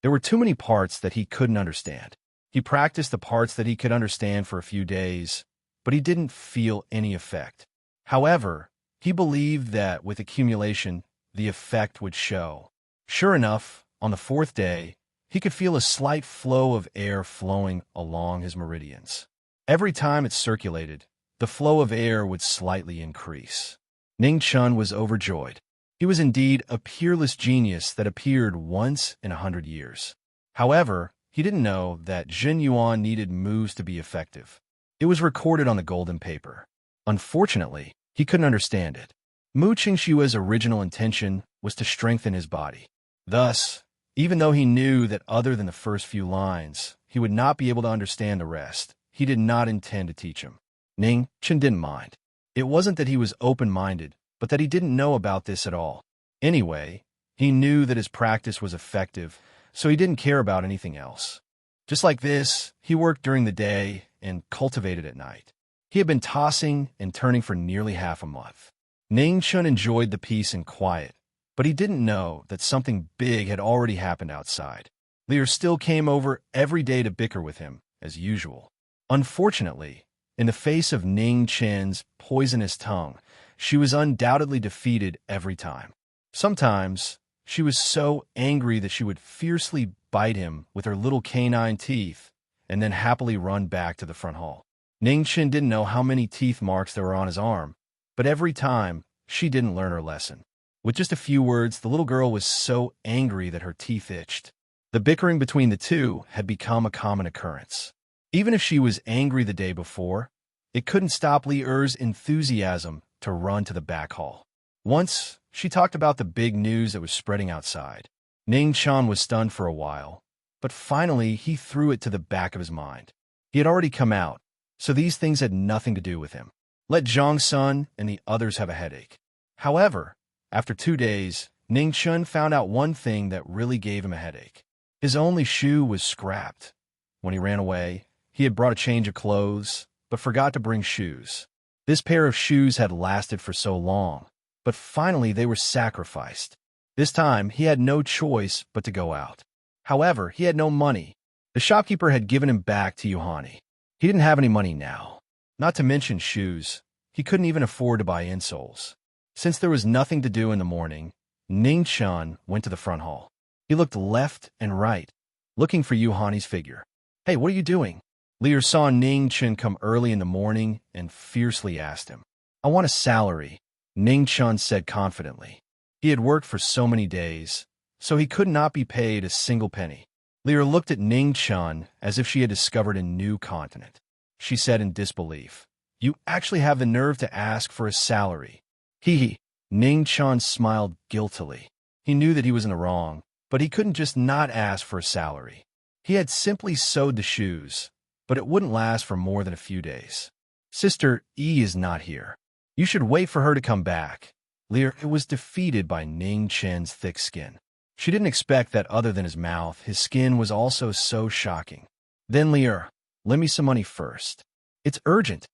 There were too many parts that he couldn't understand. He practiced the parts that he could understand for a few days, but he didn't feel any effect. However, he believed that with accumulation, the effect would show. Sure enough, on the 4th day, he could feel a slight flow of air flowing along his meridians. Every time it circulated, the flow of air would slightly increase. Ningchen was overjoyed. He was indeed a peerless genius that appeared once in 100 years. However, he didn't know that Jin Yuan needed moves to be effective. It was recorded on the golden paper. Unfortunately, he couldn't understand it. Mu Qingshua's original intention was to strengthen his body. Thus, even though he knew that other than the first few lines, he would not be able to understand the rest, he did not intend to teach him. Ning Chen didn't mind. It wasn't that he was open-minded, but that he didn't know about this at all. Anyway, he knew that his practice was effective, so he didn't care about anything else. Just like this, he worked during the day and cultivated at night. He had been tossing and turning for nearly half a month. Ning Chun enjoyed the peace and quiet, but he didn't know that something big had already happened outside. Lear still came over every day to bicker with him, as usual. Unfortunately, in the face of Ning Chen's poisonous tongue, she was undoubtedly defeated every time. Sometimes, she was so angry that she would fiercely bite him with her little canine teeth and then happily run back to the front hall. Ning Chen didn't know how many teeth marks there were on his arm, but every time, she didn't learn her lesson. With just a few words, the little girl was so angry that her teeth itched. The bickering between the two had become a common occurrence. Even if she was angry the day before, it couldn't stop Li Er's enthusiasm to run to the back hall. Once, she talked about the big news that was spreading outside. Ning Chan was stunned for a while, but finally he threw it to the back of his mind. He had already come out, so these things had nothing to do with him. Let Zhang Sun and the others have a headache. However, after 2 days, Ning Chun found out one thing that really gave him a headache. His only shoe was scrapped. When he ran away, he had brought a change of clothes, but forgot to bring shoes. This pair of shoes had lasted for so long, but finally they were sacrificed. This time, he had no choice but to go out. However, he had no money. The shopkeeper had given him back to Yuhani. He didn't have any money now. Not to mention shoes. He couldn't even afford to buy insoles. Since there was nothing to do in the morning, Ning Chun went to the front hall. He looked left and right, looking for Yuhani's figure. "Hey, what are you doing?" Lear saw Ning Chun come early in the morning and fiercely asked him. "I want a salary," Ning Chun said confidently. He had worked for so many days, so he could not be paid a single penny. Lear looked at Ning Chun as if she had discovered a new continent. She said in disbelief, "You actually have the nerve to ask for a salary." Hee. Ning Chun smiled guiltily. He knew that he was in the wrong, but he couldn't just not ask for a salary. He had simply sewed the shoes, but it wouldn't last for more than a few days. "Sister E is not here. You should wait for her to come back." Lear was defeated by Ning Chen's thick skin. She didn't expect that other than his mouth, his skin was also so shocking. "Then Lear, lend me some money first. It's urgent."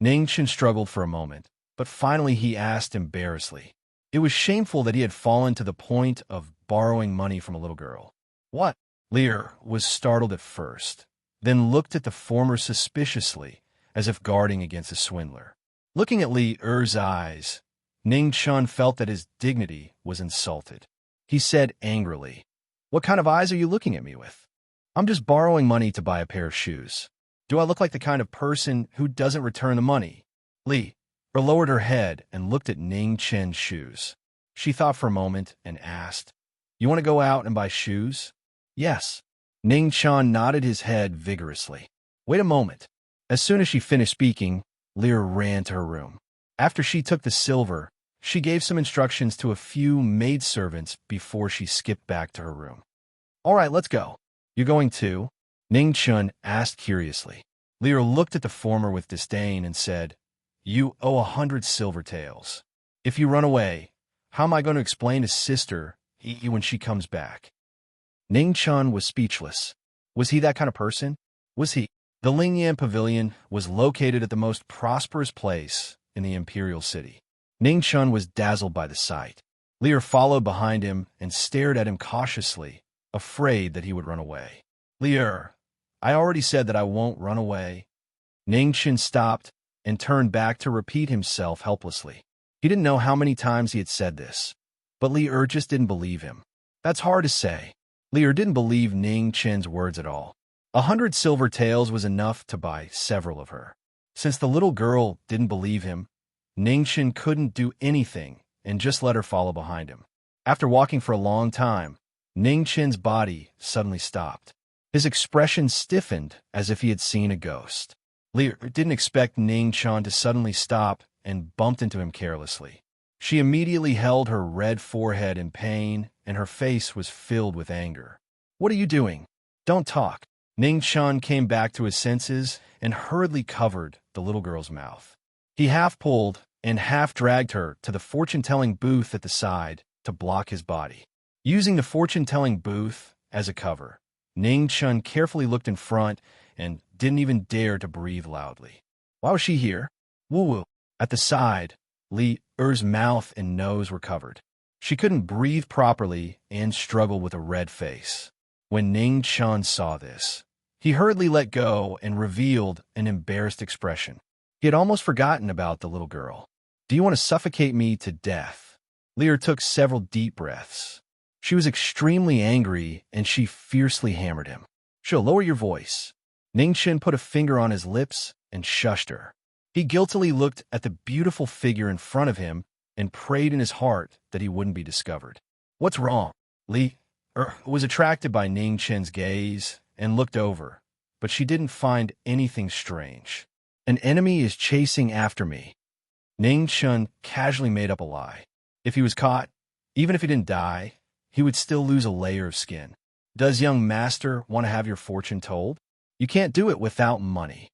Ning Chen struggled for a moment, but finally he asked embarrassedly. It was shameful that he had fallen to the point of borrowing money from a little girl. "What?" Lear was startled at first, then looked at the former suspiciously, as if guarding against a swindler. Looking at Li Er's eyes, Ning Chun felt that his dignity was insulted. He said angrily, "What kind of eyes are you looking at me with? I'm just borrowing money to buy a pair of shoes. Do I look like the kind of person who doesn't return the money?" Li Er lowered her head and looked at Ning Chen's shoes. She thought for a moment and asked, "You want to go out and buy shoes?" "Yes." Ning Chan nodded his head vigorously. "Wait a moment." As soon as she finished speaking, Lear ran to her room. After she took the silver, she gave some instructions to a few maidservants before she skipped back to her room. "All right, let's go." "You're going too?" Ning Chun asked curiously. Lear looked at the former with disdain and said, "You owe 100 silver taels. If you run away, how am I going to explain to Sister E when she comes back?" Ning Chun was speechless. Was he that kind of person? Was he? The Lingyan Pavilion was located at the most prosperous place in the imperial city. Ning Chun was dazzled by the sight. Lear followed behind him and stared at him cautiously, afraid that he would run away. "Lear, I already said that I won't run away." Ning Chun stopped and turned back to repeat himself helplessly. He didn't know how many times he had said this, but Li Er just didn't believe him. That's hard to say. Li Er didn't believe Ning Chen's words at all. 100 silver taels was enough to buy several of her. Since the little girl didn't believe him, Ning Chen couldn't do anything and just let her follow behind him. After walking for a long time, Ning Chen's body suddenly stopped. His expression stiffened as if he had seen a ghost. Li Er didn't expect Ning Chen to suddenly stop and bumped into him carelessly. She immediately held her red forehead in pain, and her face was filled with anger. "What are you doing? Don't talk." Ning Chun came back to his senses and hurriedly covered the little girl's mouth. He half pulled and half dragged her to the fortune-telling booth at the side to block his body. Using the fortune-telling booth as a cover, Ning Chun carefully looked in front and didn't even dare to breathe loudly. Why was she here? Woo-woo. At the side, Li Er's mouth and nose were covered. She couldn't breathe properly and struggled with a red face. When Ning Chun saw this, he hurriedly let go and revealed an embarrassed expression. He had almost forgotten about the little girl. "Do you want to suffocate me to death?" Lear took several deep breaths. She was extremely angry, and she fiercely hammered him. "She'll lower your voice." Ning Chun put a finger on his lips and shushed her. He guiltily looked at the beautiful figure in front of him and prayed in his heart that he wouldn't be discovered. "What's wrong?" Li was attracted by Ning Chun's gaze and looked over, but she didn't find anything strange. "An enemy is chasing after me." Ning Chun casually made up a lie. If he was caught, even if he didn't die, he would still lose a layer of skin. "Does young master want to have your fortune told? You can't do it without money."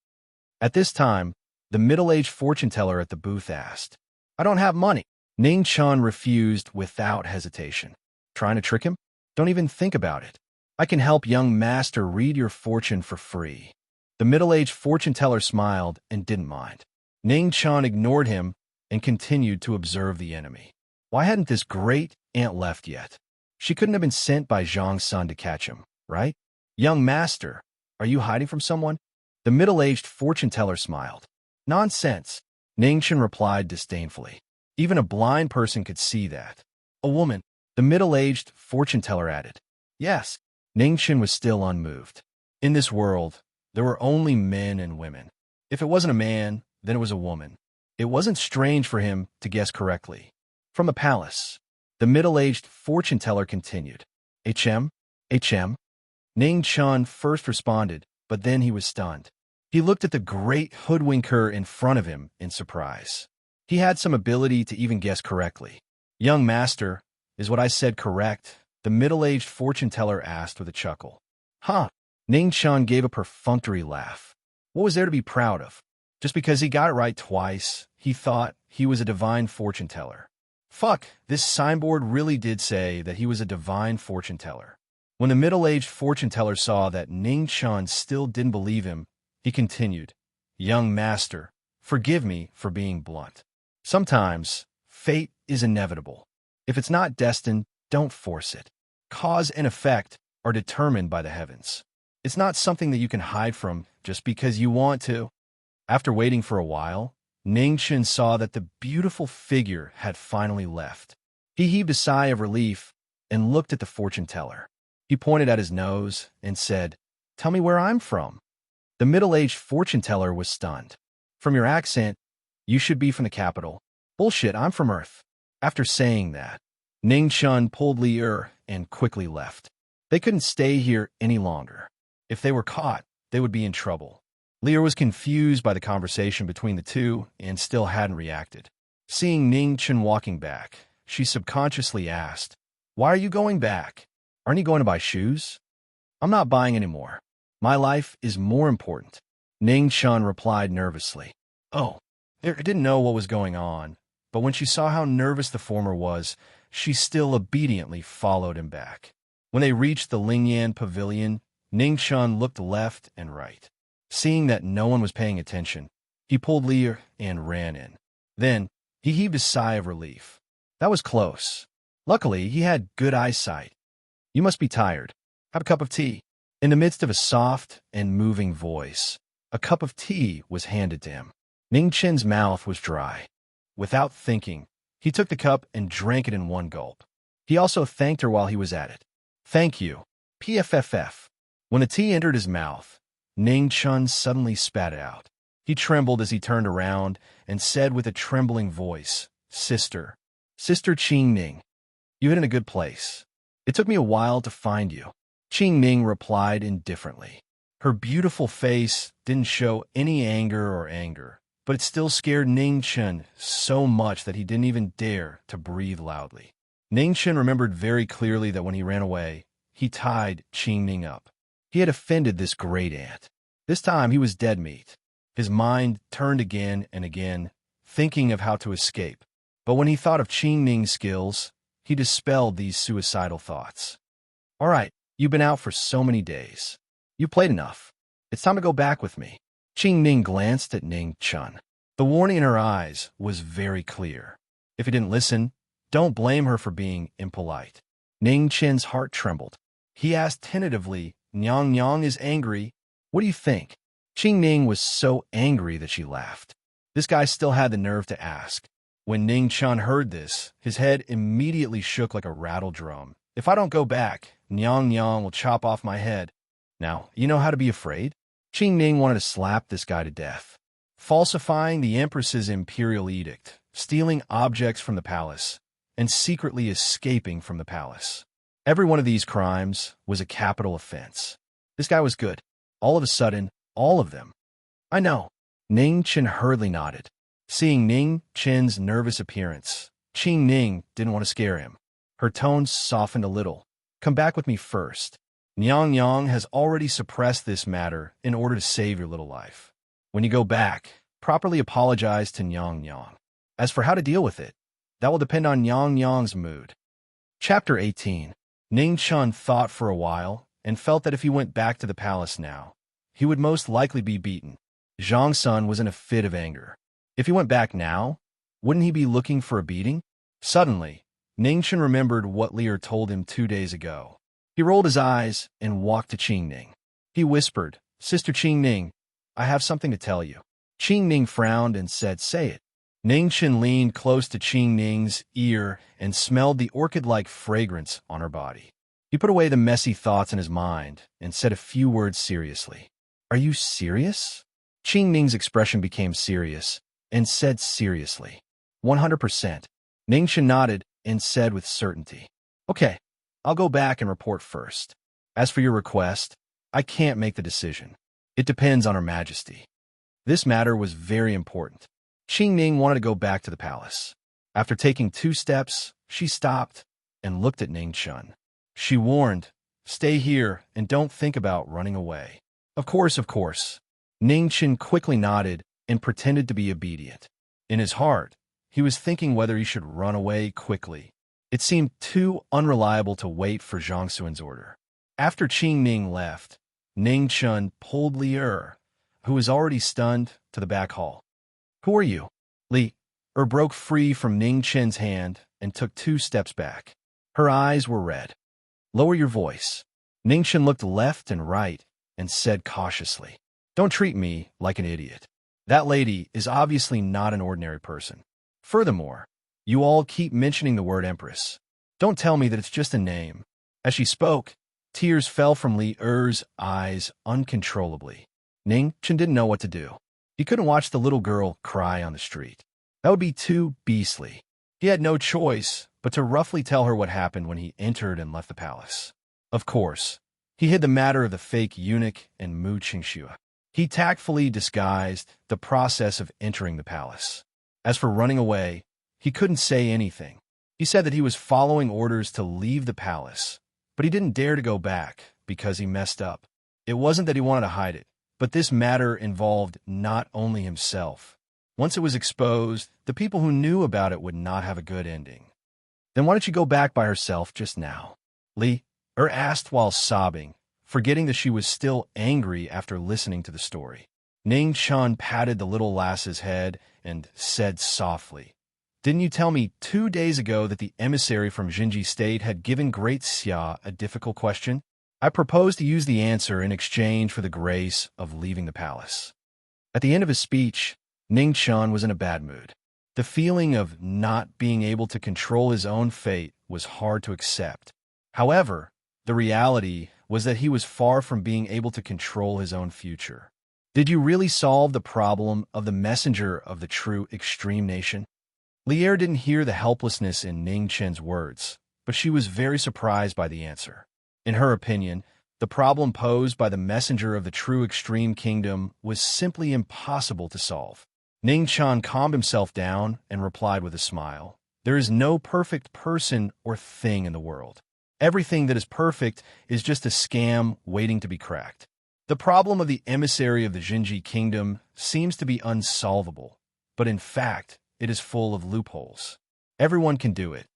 At this time, the middle-aged fortune teller at the booth asked, "I don't have money." Ning Chun refused without hesitation. "Trying to trick him? Don't even think about it. I can help young master read your fortune for free." The middle-aged fortune teller smiled and didn't mind. Ning Chun ignored him and continued to observe the enemy. Why hadn't this great aunt left yet? She couldn't have been sent by Zhang's son to catch him, right? "Young master, are you hiding from someone?" The middle-aged fortune teller smiled. "Nonsense," Ning Chun replied disdainfully. "Even a blind person could see that." "A woman," the middle-aged fortune teller added. "Yes." Ning Chun was still unmoved. In this world, there were only men and women. If it wasn't a man, then it was a woman. It wasn't strange for him to guess correctly. "From a palace," the middle-aged fortune teller continued. "HM? HM?" Ning Chun first responded, but then he was stunned. He looked at the great hoodwinker in front of him in surprise. He had some ability to even guess correctly. "Young master, is what I said correct?" the middle-aged fortune teller asked with a chuckle. "Huh?" Ning Chun gave a perfunctory laugh. What was there to be proud of? Just because he got it right twice, he thought he was a divine fortune teller. Fuck, this signboard really did say that he was a divine fortune teller. When the middle-aged fortune teller saw that Ning Chun still didn't believe him, he continued, "Young master, forgive me for being blunt. Sometimes, fate is inevitable. If it's not destined, don't force it. Cause and effect are determined by the heavens. It's not something that you can hide from just because you want to." After waiting for a while, Ning Chun saw that the beautiful figure had finally left. He heaved a sigh of relief and looked at the fortune teller. He pointed at his nose and said, "Tell me where I'm from." The middle-aged fortune teller was stunned. "From your accent, you should be from the capital." "Bullshit, I'm from Earth." After saying that, Ning Chun pulled Li and quickly left. They couldn't stay here any longer. If they were caught, they would be in trouble. Li was confused by the conversation between the two and still hadn't reacted. Seeing Ning Chun walking back, she subconsciously asked, "Why are you going back? Aren't you going to buy shoes?" "I'm not buying any more. My life is more important," Ning Chun replied nervously. Oh, I didn't know what was going on, but when she saw how nervous the former was, she still obediently followed him back. When they reached the Lingyan pavilion, Ning Chun looked left and right. Seeing that no one was paying attention, he pulled Li and ran in. Then, he heaved a sigh of relief. That was close. Luckily, he had good eyesight. "You must be tired. Have a cup of tea." In the midst of a soft and moving voice, a cup of tea was handed to him. Ning Chun's mouth was dry. Without thinking, he took the cup and drank it in one gulp. He also thanked her while he was at it. "Thank you. PFFF." When the tea entered his mouth, Ning Chun suddenly spat it out. He trembled as he turned around and said with a trembling voice, Sister Qing Ning, you hit in a good place. It took me a while to find you." Qing Ning replied indifferently. Her beautiful face didn't show any anger, but it still scared Ning Chen so much that he didn't even dare to breathe loudly. Ning Chen remembered very clearly that when he ran away, he tied Qing Ning up. He had offended this great aunt. This time he was dead meat. His mind turned again and again, thinking of how to escape. But when he thought of Qing Ning's skills, he dispelled these suicidal thoughts. All right, you've been out for so many days. You played enough. It's time to go back with me. Qing Ning glanced at Ning Chen. The warning in her eyes was very clear. If he didn't listen, don't blame her for being impolite. Ning Chen's heart trembled. He asked tentatively, Nyang Nyang is angry. What do you think? Qing Ning was so angry that she laughed. This guy still had the nerve to ask. When Ning Chen heard this, his head immediately shook like a rattle drum. If I don't go back, Nyang Nyang will chop off my head. Now, you know how to be afraid? Qing Ning wanted to slap this guy to death. Falsifying the Empress's imperial edict, stealing objects from the palace, and secretly escaping from the palace. Every one of these crimes was a capital offense. This guy was good. All of a sudden, all of them. I know. Ning Chen hurriedly nodded. Seeing Ning Chen's nervous appearance, Qing Ning didn't want to scare him. Her tone softened a little. Come back with me first. Nyang Yang has already suppressed this matter in order to save your little life. When you go back, properly apologize to Nyang Yang. As for how to deal with it, that will depend on Nyang Yang's mood. Chapter 18. Ning Chen thought for a while and felt that if he went back to the palace now, he would most likely be beaten. Zhang Sun was in a fit of anger. If he went back now, wouldn't he be looking for a beating? Suddenly, Ning Chen remembered what Lier told him 2 days ago. He rolled his eyes and walked to Qing Ning. He whispered, Sister Qing Ning, I have something to tell you. Qing Ning frowned and said, Say it. Ning Chen leaned close to Qing Ning's ear and smelled the orchid-like fragrance on her body. He put away the messy thoughts in his mind and said a few words seriously. Are you serious? Qing Ning's expression became serious and said seriously. 100%. Ning Chen nodded and said with certainty. Okay, I'll go back and report first. As for your request, I can't make the decision. It depends on Her Majesty. This matter was very important. Qing Ning wanted to go back to the palace. After taking 2 steps, she stopped and looked at Ning Chen. She warned, Stay here and don't think about running away. Of course. Ning Chen quickly nodded and pretended to be obedient. In his heart, he was thinking whether he should run away quickly. It seemed too unreliable to wait for Zhang Sun's order. After Qing Ning left, Ning Chen pulled Lier, who was already stunned, to the back hall. Who are you? Li broke free from Ning Chen's hand and took 2 steps back. Her eyes were red. Lower your voice. Ning Chen looked left and right and said cautiously, Don't treat me like an idiot. That lady is obviously not an ordinary person. Furthermore, you all keep mentioning the word Empress. Don't tell me that it's just a name. As she spoke, tears fell from Li Er's eyes uncontrollably. Ning Chen didn't know what to do. He couldn't watch the little girl cry on the street. That would be too beastly. He had no choice but to roughly tell her what happened when he entered and left the palace. Of course, he hid the matter of the fake eunuch and Mu Qingxue. He tactfully disguised the process of entering the palace. As for running away, he couldn't say anything. He said that he was following orders to leave the palace, but he didn't dare to go back because he messed up. It wasn't that he wanted to hide it, but this matter involved not only himself. Once it was exposed, the people who knew about it would not have a good ending. Then why don't you go back by herself just now? Li asked while sobbing, forgetting that she was still angry after listening to the story. Ning Chen patted the little lass's head and said softly, Didn't you tell me 2 days ago that the emissary from Jinji State had given Great Xia a difficult question? I propose to use the answer in exchange for the grace of leaving the palace. At the end of his speech, Ning Chen was in a bad mood. The feeling of not being able to control his own fate was hard to accept. However, the reality was that he was far from being able to control his own future. Did you really solve the problem of the messenger of the true extreme nation? Lier didn't hear the helplessness in Ning Chen's words, but she was very surprised by the answer. In her opinion, the problem posed by the messenger of the true extreme kingdom was simply impossible to solve. Ning Chan calmed himself down and replied with a smile. There is no perfect person or thing in the world. Everything that is perfect is just a scam waiting to be cracked. The problem of the emissary of the Jinji kingdom seems to be unsolvable, but in fact, it is full of loopholes. Everyone can do it.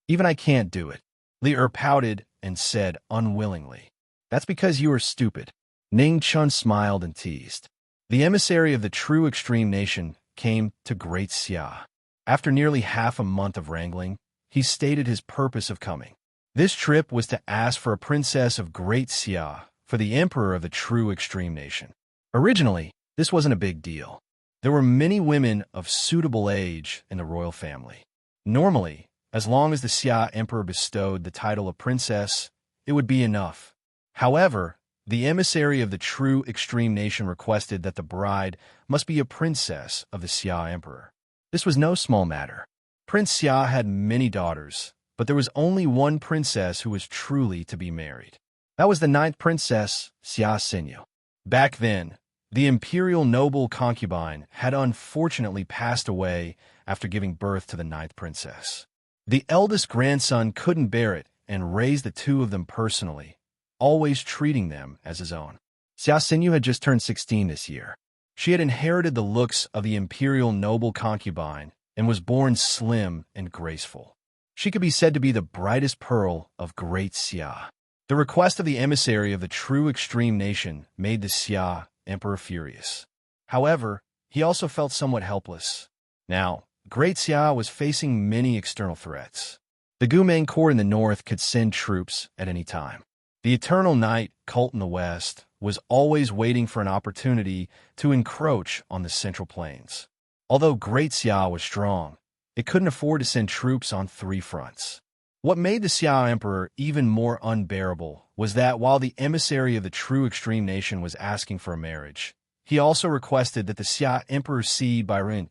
Even I can't do it. Li pouted and said unwillingly. That's because you are stupid. Ning Chun smiled and teased. The emissary of the true extreme nation came to Great Xia. After nearly half a month of wrangling, he stated his purpose of coming. This trip was to ask for a princess of Great Xia for the emperor of the true extreme nation. Originally, this wasn't a big deal. There were many women of suitable age in the royal family. Normally, as long as the Xia emperor bestowed the title of princess, it would be enough. However, the emissary of the true extreme nation requested that the bride must be a princess of the Xia emperor. This was no small matter. Prince Xia had many daughters, but there was only one princess who was truly to be married. That was the 9th princess, Xia Xinyu. Back then, the imperial noble concubine had unfortunately passed away after giving birth to the 9th princess. The eldest grandson couldn't bear it and raised the two of them personally, always treating them as his own. Xia Xinyu had just turned 16 this year. She had inherited the looks of the imperial noble concubine and was born slim and graceful. She could be said to be the brightest pearl of Great Xia. The request of the emissary of the true extreme nation made the Xia emperor furious. However, he also felt somewhat helpless. Now, Great Xia was facing many external threats. The Gumeng court in the north could send troops at any time. The Eternal Night cult in the west was always waiting for an opportunity to encroach on the Central Plains. Although Great Xia was strong, it couldn't afford to send troops on 3 fronts. What made the Xia emperor even more unbearable was that while the emissary of the true extreme nation was asking for a marriage, he also requested that the Xia emperor cede Bairen,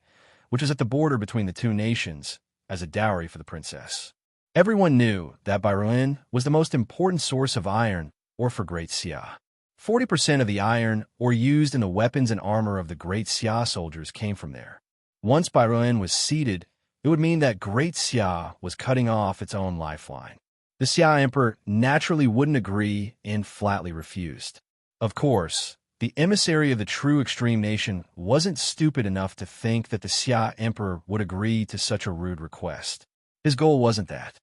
which is at the border between the two nations, as a dowry for the princess. Everyone knew that Bairen was the most important source of iron ore for Great Xia. 40% of the iron ore used in the weapons and armor of the Great Xia soldiers came from there. Once Bairen was ceded, it would mean that Great Xia was cutting off its own lifeline. The Xia emperor naturally wouldn't agree and flatly refused. Of course, the emissary of the true extreme nation wasn't stupid enough to think that the Xia emperor would agree to such a rude request. His goal wasn't that.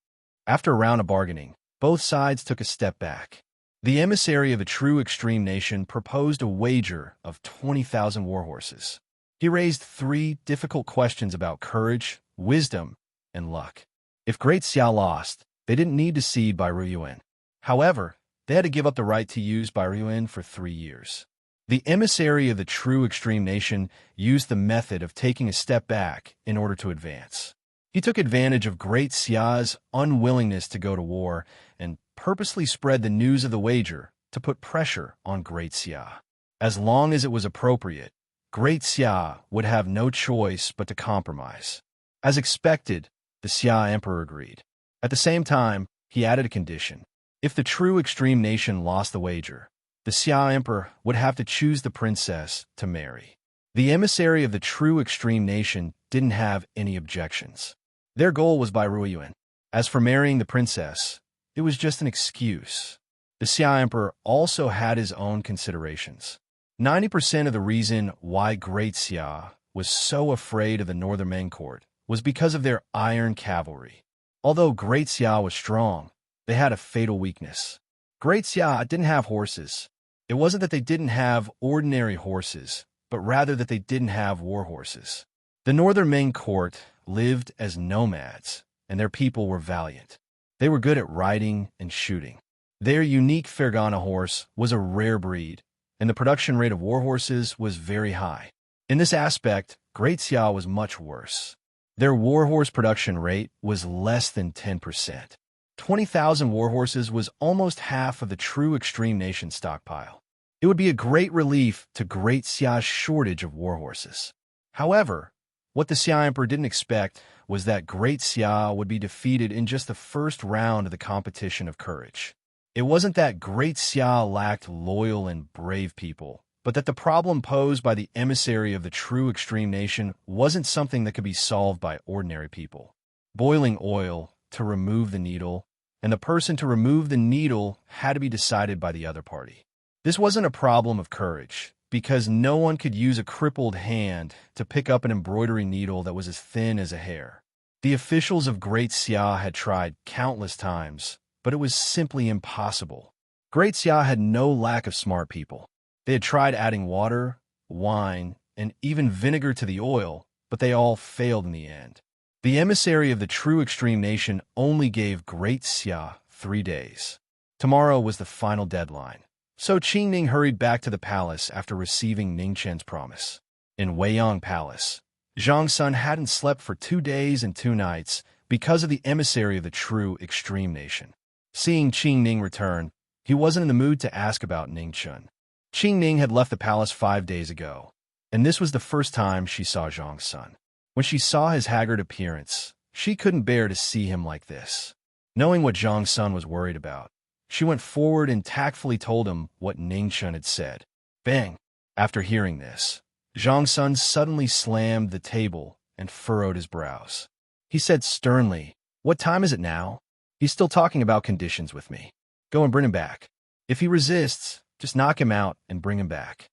After a round of bargaining, both sides took a step back. The emissary of the true extreme nation proposed a wager of 20,000 warhorses. He raised 3 difficult questions about courage, wisdom, and luck. If Great Xia lost, they didn't need to cede Bairuyuan. However, they had to give up the right to use Bairuyuan for 3 years. The emissary of the true extreme nation used the method of taking a step back in order to advance. He took advantage of Great Xia's unwillingness to go to war and purposely spread the news of the wager to put pressure on Great Xia. As long as it was appropriate, Great Xia would have no choice but to compromise. As expected, the Xia emperor agreed. At the same time, he added a condition. If the true extreme nation lost the wager, the Xia emperor would have to choose the princess to marry. The emissary of the true extreme nation didn't have any objections. Their goal was Bairuyuan. As for marrying the princess, it was just an excuse. The Xia emperor also had his own considerations. 90% of the reason why Great Xia was so afraid of the Northern Ming court was because of their iron cavalry. Although Great Xia was strong, they had a fatal weakness. Great Xia didn't have horses. It wasn't that they didn't have ordinary horses, but rather that they didn't have war horses. The Northern Ming court lived as nomads, and their people were valiant. They were good at riding and shooting. Their unique Fergana horse was a rare breed, and the production rate of war horses was very high. In this aspect, Great Xia was much worse. Their warhorse production rate was less than 10%. 20,000 warhorses was almost half of the true extreme nation stockpile. It would be a great relief to Great Xia's shortage of warhorses. However, what the Xia emperor didn't expect was that Great Xia would be defeated in just the first round of the competition of courage. It wasn't that Great Xia lacked loyal and brave people, but that the problem posed by the emissary of the true extreme nation wasn't something that could be solved by ordinary people. Boiling oil to remove the needle, and the person to remove the needle had to be decided by the other party. This wasn't a problem of courage, because no one could use a crippled hand to pick up an embroidery needle that was as thin as a hair. The officials of Great Xia had tried countless times, but it was simply impossible. Great Xia had no lack of smart people. They had tried adding water, wine, and even vinegar to the oil, but they all failed in the end. The emissary of the true extreme nation only gave Great Xia 3 days. Tomorrow was the final deadline. So Qingning hurried back to the palace after receiving Ning Chen's promise. In Weiyang Palace, Zhang Sun hadn't slept for 2 days and 2 nights because of the emissary of the true extreme nation. Seeing Qingning return, he wasn't in the mood to ask about Ning Chen. Qingning had left the palace 5 days ago, and this was the first time she saw Zhang Sun. When she saw his haggard appearance, she couldn't bear to see him like this. Knowing what Zhang Sun was worried about, she went forward and tactfully told him what Ning Chen had said. Bang! After hearing this, Zhang Sun suddenly slammed the table and furrowed his brows. He said sternly, "What time is it now? He's still talking about conditions with me. Go and bring him back. If he resists, just knock him out and bring him back."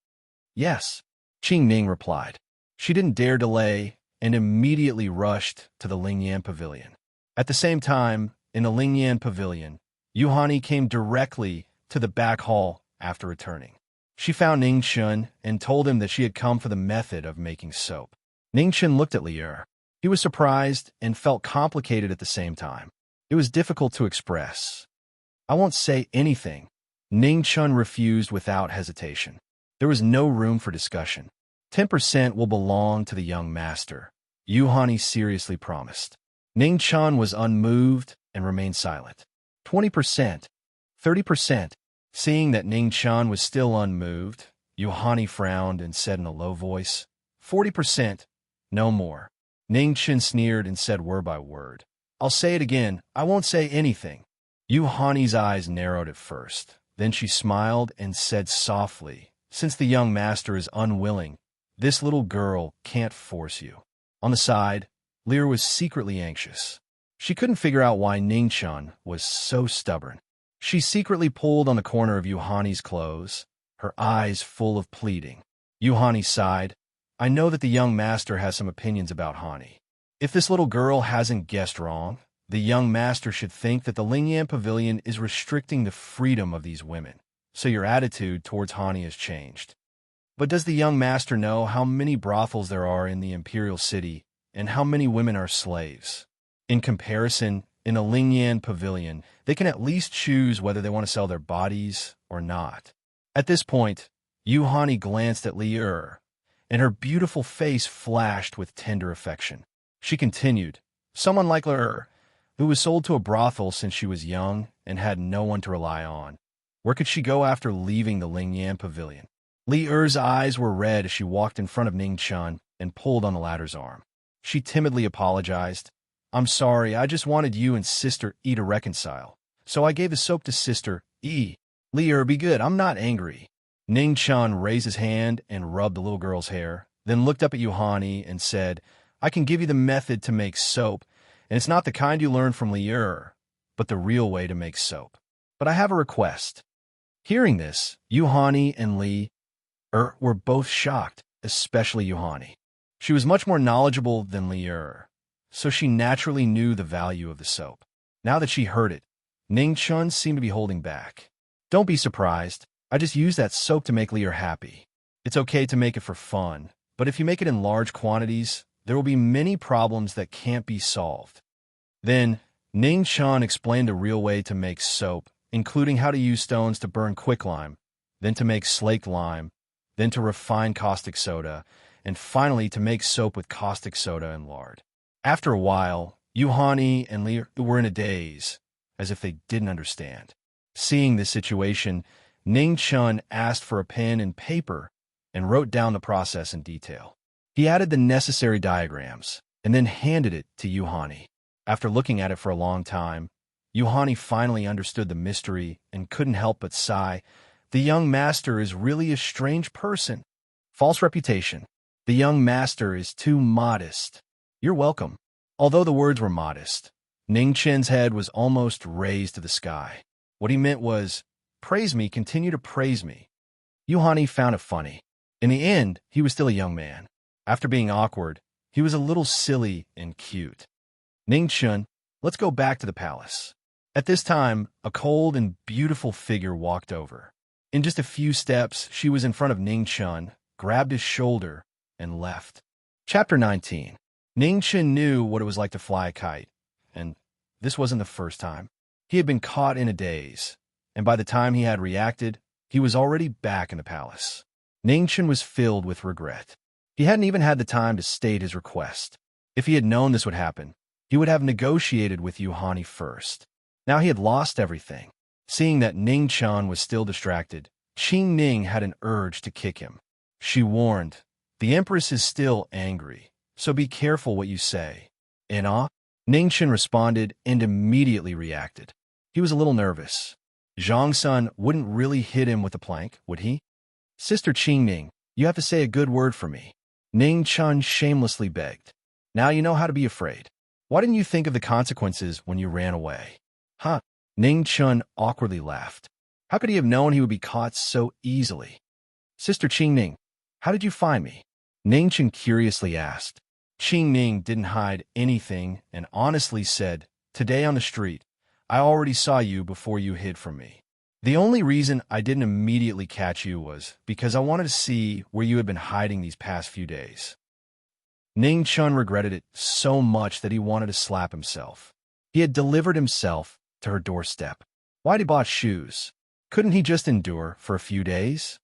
"Yes," Qingning replied. She didn't dare delay and immediately rushed to the Lingyan Pavilion. At the same time, in the Lingyan Pavilion, Yuhani came directly to the back hall after returning. She found Ning Chen and told him that she had come for the method of making soap. Ning Chen looked at Li Er. He was surprised and felt complicated at the same time. It was difficult to express. "I won't say anything." Ning Chen refused without hesitation. There was no room for discussion. 10% will belong to the young master, Yuhani seriously promised. Ning Chen was unmoved and remained silent. 20%, 30%. Seeing that Ning Chen was still unmoved, Yuhani frowned and said in a low voice, 40%, no more. Ning Chen sneered and said word by word, "I'll say it again, I won't say anything." Yuhani's eyes narrowed at first. Then she smiled and said softly, "Since the young master is unwilling, this little girl can't force you." On the side, Lear was secretly anxious. She couldn't figure out why Ning Chen was so stubborn. She secretly pulled on the corner of Yuhani's clothes, her eyes full of pleading. Yuhani sighed. "I know that the young master has some opinions about Hani. If this little girl hasn't guessed wrong, the young master should think that the Lingyan Pavilion is restricting the freedom of these women, so your attitude towards Hani has changed. But does the young master know how many brothels there are in the imperial city and how many women are slaves? In comparison, in a Lingyan Pavilion, they can at least choose whether they want to sell their bodies or not." At this point, Yuhani glanced at Li Er, and her beautiful face flashed with tender affection. She continued, "Someone like Li Er, who was sold to a brothel since she was young and had no one to rely on. Where could she go after leaving the Lingyan Pavilion?" Li Er's eyes were red as she walked in front of Ning Chen and pulled on the latter's arm. She timidly apologized. "I'm sorry, I just wanted you and Sister E to reconcile. So I gave the soap to Sister E. Li Er, be good, I'm not angry." Ning Chen raised his hand and rubbed the little girl's hair, then looked up at Yuhani and said, "I can give you the method to make soap, and it's not the kind you learn from Li Er, but the real way to make soap. But I have a request." Hearing this, Yuhani and Li Er were both shocked, especially Yuhani. She was much more knowledgeable than Li Er, so she naturally knew the value of the soap. Now that she heard it, Ning Chen seemed to be holding back. "Don't be surprised. I just use that soap to make Li Er happy. It's okay to make it for fun, but if you make it in large quantities, there will be many problems that can't be solved." Then, Ning Chen explained a real way to make soap, including how to use stones to burn quicklime, then to make slaked lime, then to refine caustic soda, and finally to make soap with caustic soda and lard. After a while, Yuhani and Li were in a daze, as if they didn't understand. Seeing this situation, Ning Chen asked for a pen and paper and wrote down the process in detail. He added the necessary diagrams and then handed it to Yuhani. After looking at it for a long time, Yuhani finally understood the mystery and couldn't help but sigh. The young master is really a strange person. False reputation. The young master is too modest. You're welcome. Although the words were modest, Ning Chen's head was almost raised to the sky. What he meant was, praise me, continue to praise me. Yuhani found it funny. In the end, he was still a young man. After being awkward, he was a little silly and cute. Ning Chen, let's go back to the palace. At this time, a cold and beautiful figure walked over. In just a few steps, she was in front of Ning Chen, grabbed his shoulder, and left. Chapter 19. Ning Chen knew what it was like to fly a kite, and this wasn't the first time. He had been caught in a daze, and by the time he had reacted, he was already back in the palace. Ning Chen was filled with regret. He hadn't even had the time to state his request. If he had known this would happen, he would have negotiated with Yuhani first. Now he had lost everything. Seeing that Ning Chen was still distracted, Qing Ning had an urge to kick him. She warned, the Empress is still angry, so be careful what you say. In awe, Ning Chen responded and immediately reacted. He was a little nervous. Zhang Sun wouldn't really hit him with a plank, would he? Sister Qing Ning, you have to say a good word for me. Ning Chen shamelessly begged. Now you know how to be afraid. Why didn't you think of the consequences when you ran away? Huh? Ning Chen awkwardly laughed. How could he have known he would be caught so easily? Sister Qing Ning, how did you find me? Ning Chen curiously asked. Qing Ning didn't hide anything and honestly said, today on the street, I already saw you before you hid from me. The only reason I didn't immediately catch you was because I wanted to see where you had been hiding these past few days. Ning Chen regretted it so much that he wanted to slap himself. He had delivered himself to her doorstep. Why'd he bought shoes? Couldn't he just endure for a few days?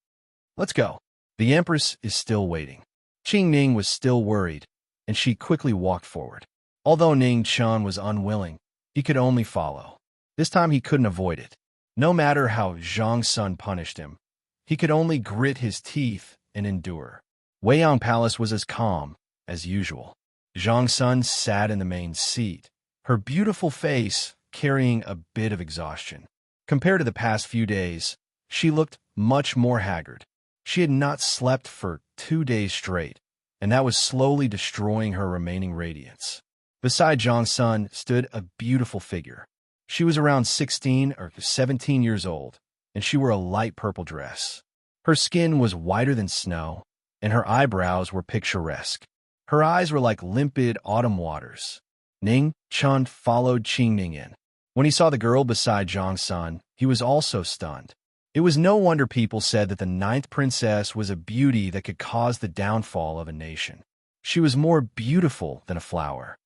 Let's go. The Empress is still waiting. Qing Ning was still worried, and she quickly walked forward. Although Ning Chen was unwilling, he could only follow. This time he couldn't avoid it. No matter how Zhang Sun punished him, he could only grit his teeth and endure. Weiyang Palace was as calm as usual. Zhang Sun sat in the main seat, her beautiful face carrying a bit of exhaustion. Compared to the past few days, she looked much more haggard. She had not slept for 2 days straight, and that was slowly destroying her remaining radiance. Beside Zhang Sun stood a beautiful figure. She was around 16 or 17 years old, and she wore a light purple dress. Her skin was whiter than snow, and her eyebrows were picturesque. Her eyes were like limpid autumn waters. Ning Chen followed Qing Ning in. When he saw the girl beside Zhang Sun, he was also stunned. It was no wonder people said that the 9th princess was a beauty that could cause the downfall of a nation. She was more beautiful than a flower.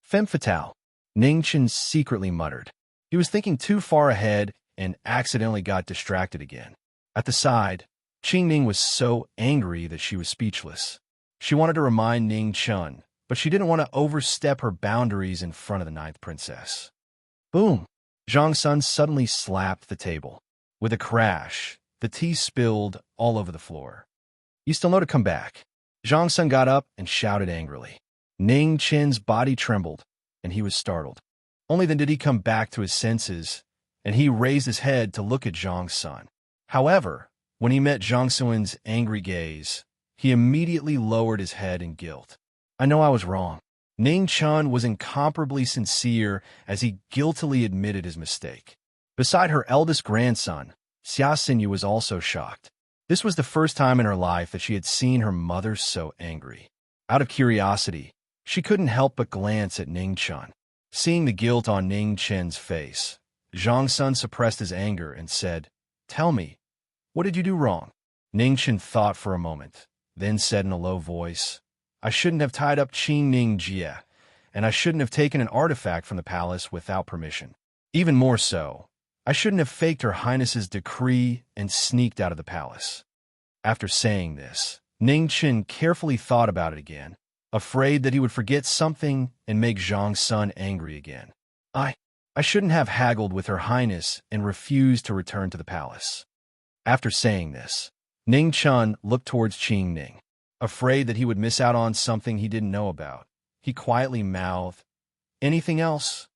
Femme fatale, Ning Chen secretly muttered. He was thinking too far ahead and accidentally got distracted again. At the side, Qing Ning was so angry that she was speechless. She wanted to remind Ning Chen, but she didn't want to overstep her boundaries in front of the 9th princess. Boom! Zhang Sun suddenly slapped the table. With a crash, the tea spilled all over the floor. You still know to come back. Zhang Sun got up and shouted angrily. Ning Chen's body trembled, and he was startled. Only then did he come back to his senses, and he raised his head to look at Zhang Sun. However, when he met Zhang Sun's angry gaze, he immediately lowered his head in guilt. I know I was wrong. Ning Chen was incomparably sincere as he guiltily admitted his mistake. Beside her eldest grandson, Xia Xinyu was also shocked. This was the first time in her life that she had seen her mother so angry. Out of curiosity, she couldn't help but glance at Ning Chen. Seeing the guilt on Ning Chen's face, Zhang Sun suppressed his anger and said, Tell me, what did you do wrong? Ning Chen thought for a moment, then said in a low voice, I shouldn't have tied up Qing Ning Jie, and I shouldn't have taken an artifact from the palace without permission. Even more so, I shouldn't have faked Her Highness's decree and sneaked out of the palace. After saying this, Ning Chen carefully thought about it again, afraid that he would forget something and make Zhang Sun angry again. I shouldn't have haggled with Her Highness and refused to return to the palace. After saying this, Ning Chen looked towards Qing Ning. Afraid that he would miss out on something he didn't know about, he quietly mouthed, Anything else?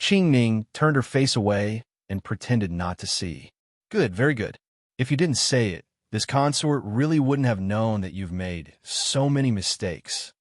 Qing Ning turned her face away and pretended not to see. Good, very good. If you didn't say it, this consort really wouldn't have known that you've made so many mistakes.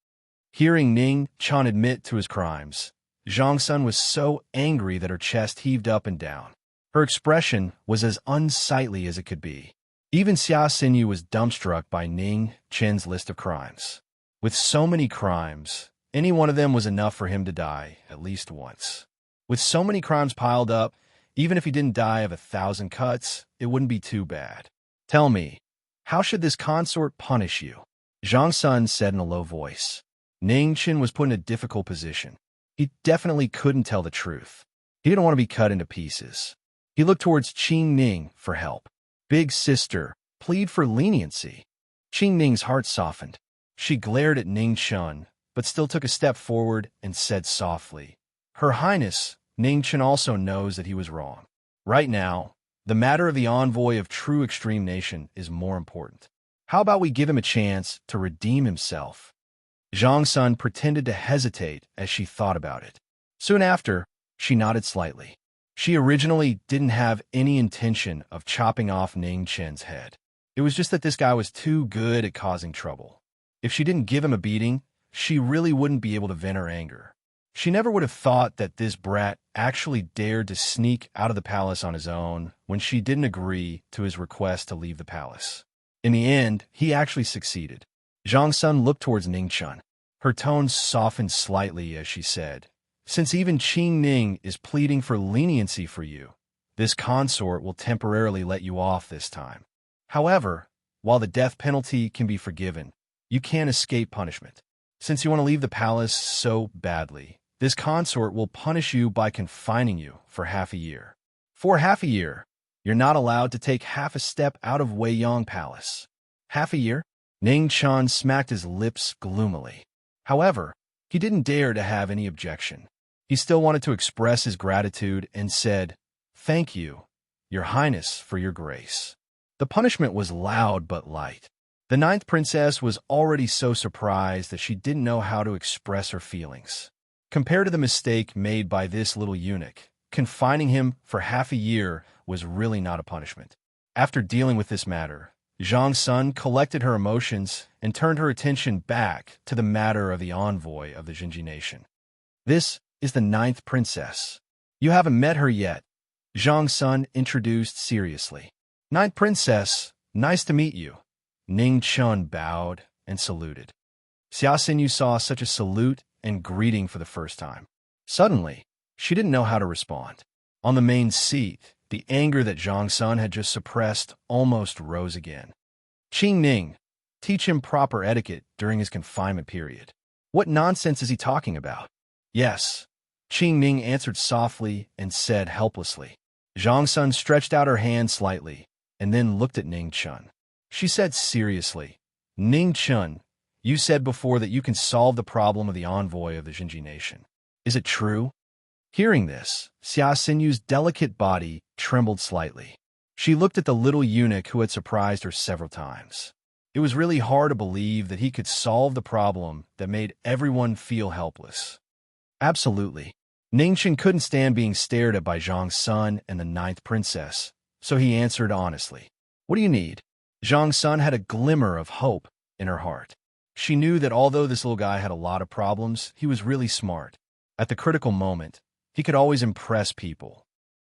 Hearing Ning Chan admit to his crimes, Zhang Sun was so angry that her chest heaved up and down. Her expression was as unsightly as it could be. Even Xia Xinyu was dumbstruck by Ning Chen's list of crimes. With so many crimes, any one of them was enough for him to die at least once. With so many crimes piled up, even if he didn't die of 1,000 cuts, it wouldn't be too bad. Tell me, how should this consort punish you? Zhang Sun said in a low voice. Ning Chen was put in a difficult position. He definitely couldn't tell the truth. He didn't want to be cut into pieces. He looked towards Qing Ning for help. Big sister, plead for leniency. Qing Ning's heart softened. She glared at Ning Chen, but still took a step forward and said softly, Her Highness, Ning Chen also knows that he was wrong. Right now, the matter of the envoy of true extreme nation is more important. How about we give him a chance to redeem himself? Zhang Sun pretended to hesitate as she thought about it. Soon after, she nodded slightly. She originally didn't have any intention of chopping off Ning Chen's head. It was just that this guy was too good at causing trouble. If she didn't give him a beating, she really wouldn't be able to vent her anger. She never would have thought that this brat actually dared to sneak out of the palace on his own when she didn't agree to his request to leave the palace. In the end, he actually succeeded. Zhang Sun looked towards Ning Chen. Her tone softened slightly as she said, Since even Qing Ning is pleading for leniency for you, this consort will temporarily let you off this time. However, while the death penalty can be forgiven, you can't escape punishment. Since you want to leave the palace so badly, this consort will punish you by confining you for half a year. For half a year, you're not allowed to take half a step out of Weiyang Palace. Half a year? Ning Chan smacked his lips gloomily. However, he didn't dare to have any objection. He still wanted to express his gratitude and said, Thank you, Your Highness, for your grace. The punishment was loud but light. The ninth princess was already so surprised that she didn't know how to express her feelings. Compared to the mistake made by this little eunuch, confining him for half a year was really not a punishment. After dealing with this matter, Zhang Sun collected her emotions and turned her attention back to the matter of the envoy of the Jinji nation. This is the ninth princess. You haven't met her yet, Zhang Sun introduced seriously. Ninth princess, nice to meet you. Ning Chen bowed and saluted. Xia Xinyu saw such a salute and greeting for the first time. Suddenly, she didn't know how to respond. On the main seat, the anger that Zhang Sun had just suppressed almost rose again. Qing Ning, teach him proper etiquette during his confinement period. What nonsense is he talking about? Yes, Qing Ning answered softly and said helplessly. Zhang Sun stretched out her hand slightly and then looked at Ning Chen. She said seriously, Ning Chen, you said before that you can solve the problem of the envoy of the Jinji nation. Is it true? Hearing this, Xia Xinyu's delicate body trembled slightly. She looked at the little eunuch who had surprised her several times. It was really hard to believe that he could solve the problem that made everyone feel helpless. Absolutely. Ning Chen couldn't stand being stared at by Zhang Sun and the ninth princess, so he answered honestly. What do you need? Zhang Sun had a glimmer of hope in her heart. She knew that although this little guy had a lot of problems, he was really smart. At the critical moment, he could always impress people.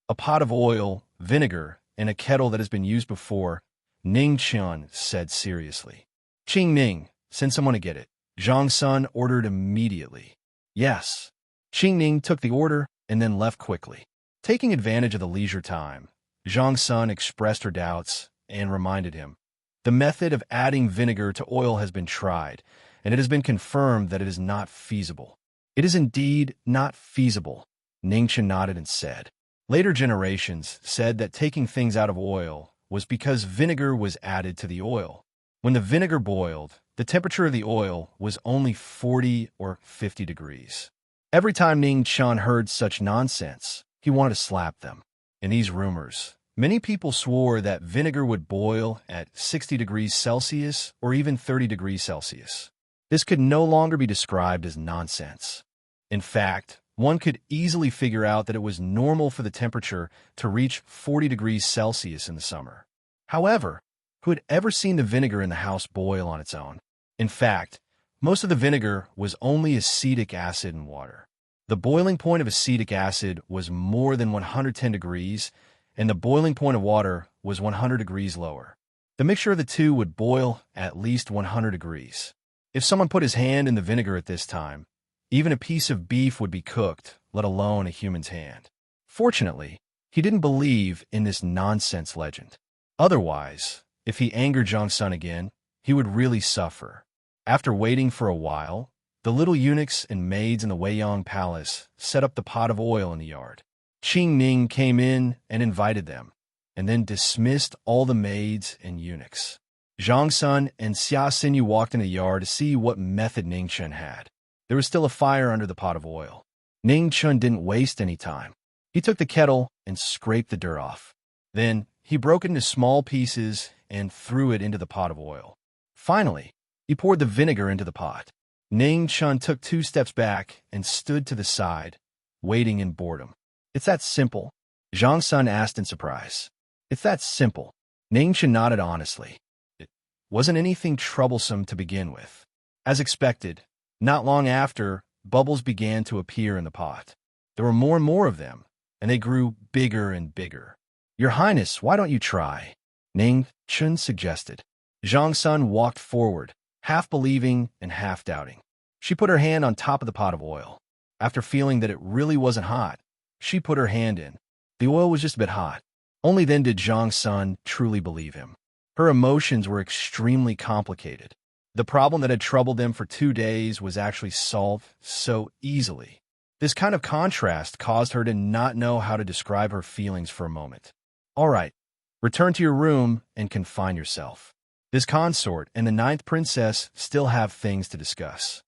A pot of oil, vinegar, and a kettle that has been used before, Ning Chen said seriously. Qing Ning, send someone to get it. Zhang Sun ordered immediately. Yes. Qing Ning took the order and then left quickly. Taking advantage of the leisure time, Zhang Sun expressed her doubts and reminded him. The method of adding vinegar to oil has been tried, and it has been confirmed that it is not feasible. It is indeed not feasible, Ning Chen nodded and said. Later generations said that taking things out of oil was because vinegar was added to the oil. When the vinegar boiled, the temperature of the oil was only 40 or 50 degrees. Every time Ning Chen heard such nonsense, he wanted to slap them. In these rumors, many people swore that vinegar would boil at 60 degrees Celsius or even 30 degrees Celsius. This could no longer be described as nonsense. In fact, one could easily figure out that it was normal for the temperature to reach 40 degrees Celsius in the summer. However, who had ever seen the vinegar in the house boil on its own? In fact, most of the vinegar was only acetic acid and water. The boiling point of acetic acid was more than 110 degrees, and the boiling point of water was 100 degrees lower. The mixture of the two would boil at least 100 degrees. If someone put his hand in the vinegar at this time, even a piece of beef would be cooked, let alone a human's hand. Fortunately, he didn't believe in this nonsense legend. Otherwise, if he angered Zhang-sun again, he would really suffer. After waiting for a while, the little eunuchs and maids in the Weiyang palace set up the pot of oil in the yard. Qing Ning came in and invited them, and then dismissed all the maids and eunuchs. Zhang-sun and Xia Xinyu walked in the yard to see what method Ning Chen had. There was still a fire under the pot of oil. Ning Chen didn't waste any time. He took the kettle and scraped the dirt off. Then, he broke it into small pieces and threw it into the pot of oil. Finally, he poured the vinegar into the pot. Ning Chen took 2 steps back and stood to the side, waiting in boredom. "It's that simple?" Zhang-sun asked in surprise. "It's that simple." Ning Chen nodded honestly. It wasn't anything troublesome to begin with. As expected, not long after, bubbles began to appear in the pot. There were more and more of them, and they grew bigger and bigger. "Your Highness, why don't you try?" Ning Chen suggested. Zhang-sun walked forward, half believing and half doubting. She put her hand on top of the pot of oil. After feeling that it really wasn't hot, she put her hand in. The oil was just a bit hot. Only then did Zhang-sun truly believe him. Her emotions were extremely complicated. The problem that had troubled them for 2 days was actually solved so easily. This kind of contrast caused her to not know how to describe her feelings for a moment. "All right, return to your room and confine yourself. This consort and the 9th princess still have things to discuss."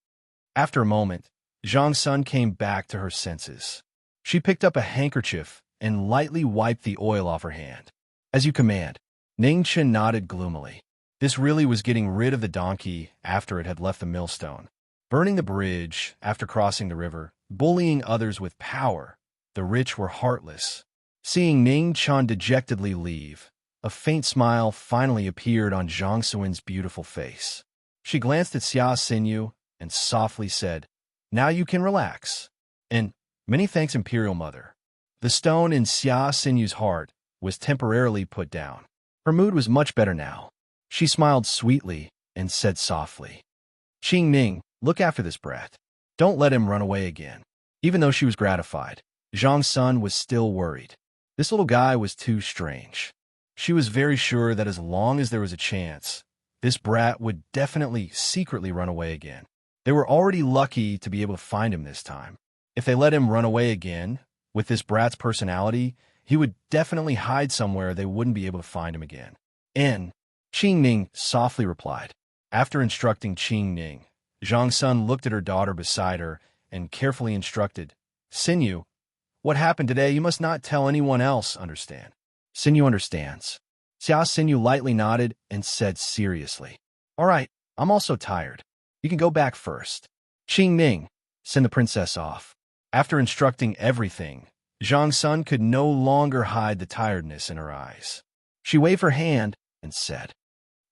After a moment, Zhang-sun came back to her senses. She picked up a handkerchief and lightly wiped the oil off her hand. "As you command." Ning Chen nodded gloomily. This really was getting rid of the donkey after it had left the millstone. Burning the bridge after crossing the river, bullying others with power. The rich were heartless. Seeing Ning Chen dejectedly leave, a faint smile finally appeared on Zhang Suin's beautiful face. She glanced at Xia Xinyu and softly said, "Now you can relax. And many thanks, Imperial Mother." The stone in Xia Xinyu's heart was temporarily put down. Her mood was much better now. She smiled sweetly and said softly, "Qing Ning, look after this brat. Don't let him run away again." Even though she was gratified, Zhang-sun was still worried. This little guy was too strange. She was very sure that as long as there was a chance, this brat would definitely secretly run away again. They were already lucky to be able to find him this time. If they let him run away again, with this brat's personality, he would definitely hide somewhere they wouldn't be able to find him again. "In," Qing Ning softly replied. After instructing Qing Ning, Zhang-sun looked at her daughter beside her and carefully instructed, "Xinyu, what happened today you must not tell anyone else, understand?" "Xinyu understands." Xia Xinyu lightly nodded and said seriously, "All right, I'm also tired. You can go back first." "Qing Ning, send the princess off." After instructing everything, Zhang-sun could no longer hide the tiredness in her eyes. She waved her hand and said,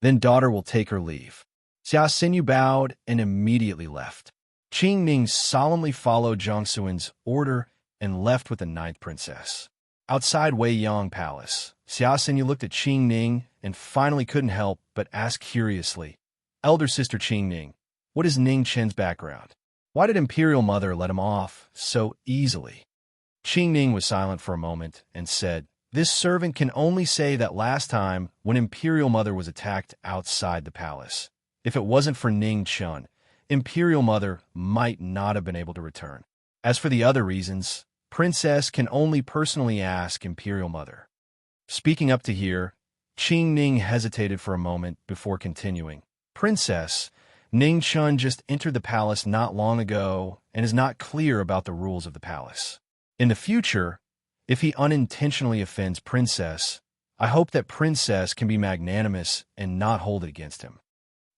"Then daughter will take her leave." Xia Xinyu bowed and immediately left. Qing Ning solemnly followed Zhang Suin's order and left with the 9th princess. Outside Weiyang Palace, Xia Xinyu looked at Qing Ning and finally couldn't help but ask curiously, "Elder sister Qing Ning, what is Ning Chen's background? Why did Imperial Mother let him off so easily?" Qing Ning was silent for a moment and said, "This servant can only say that last time when Imperial Mother was attacked outside the palace, if it wasn't for Ning Chen, Imperial Mother might not have been able to return. As for the other reasons, Princess can only personally ask Imperial Mother." Speaking up to hear, Qing Ning hesitated for a moment before continuing. "Princess, Ning Chen just entered the palace not long ago and is not clear about the rules of the palace. In the future, if he unintentionally offends Princess, I hope that Princess can be magnanimous and not hold it against him."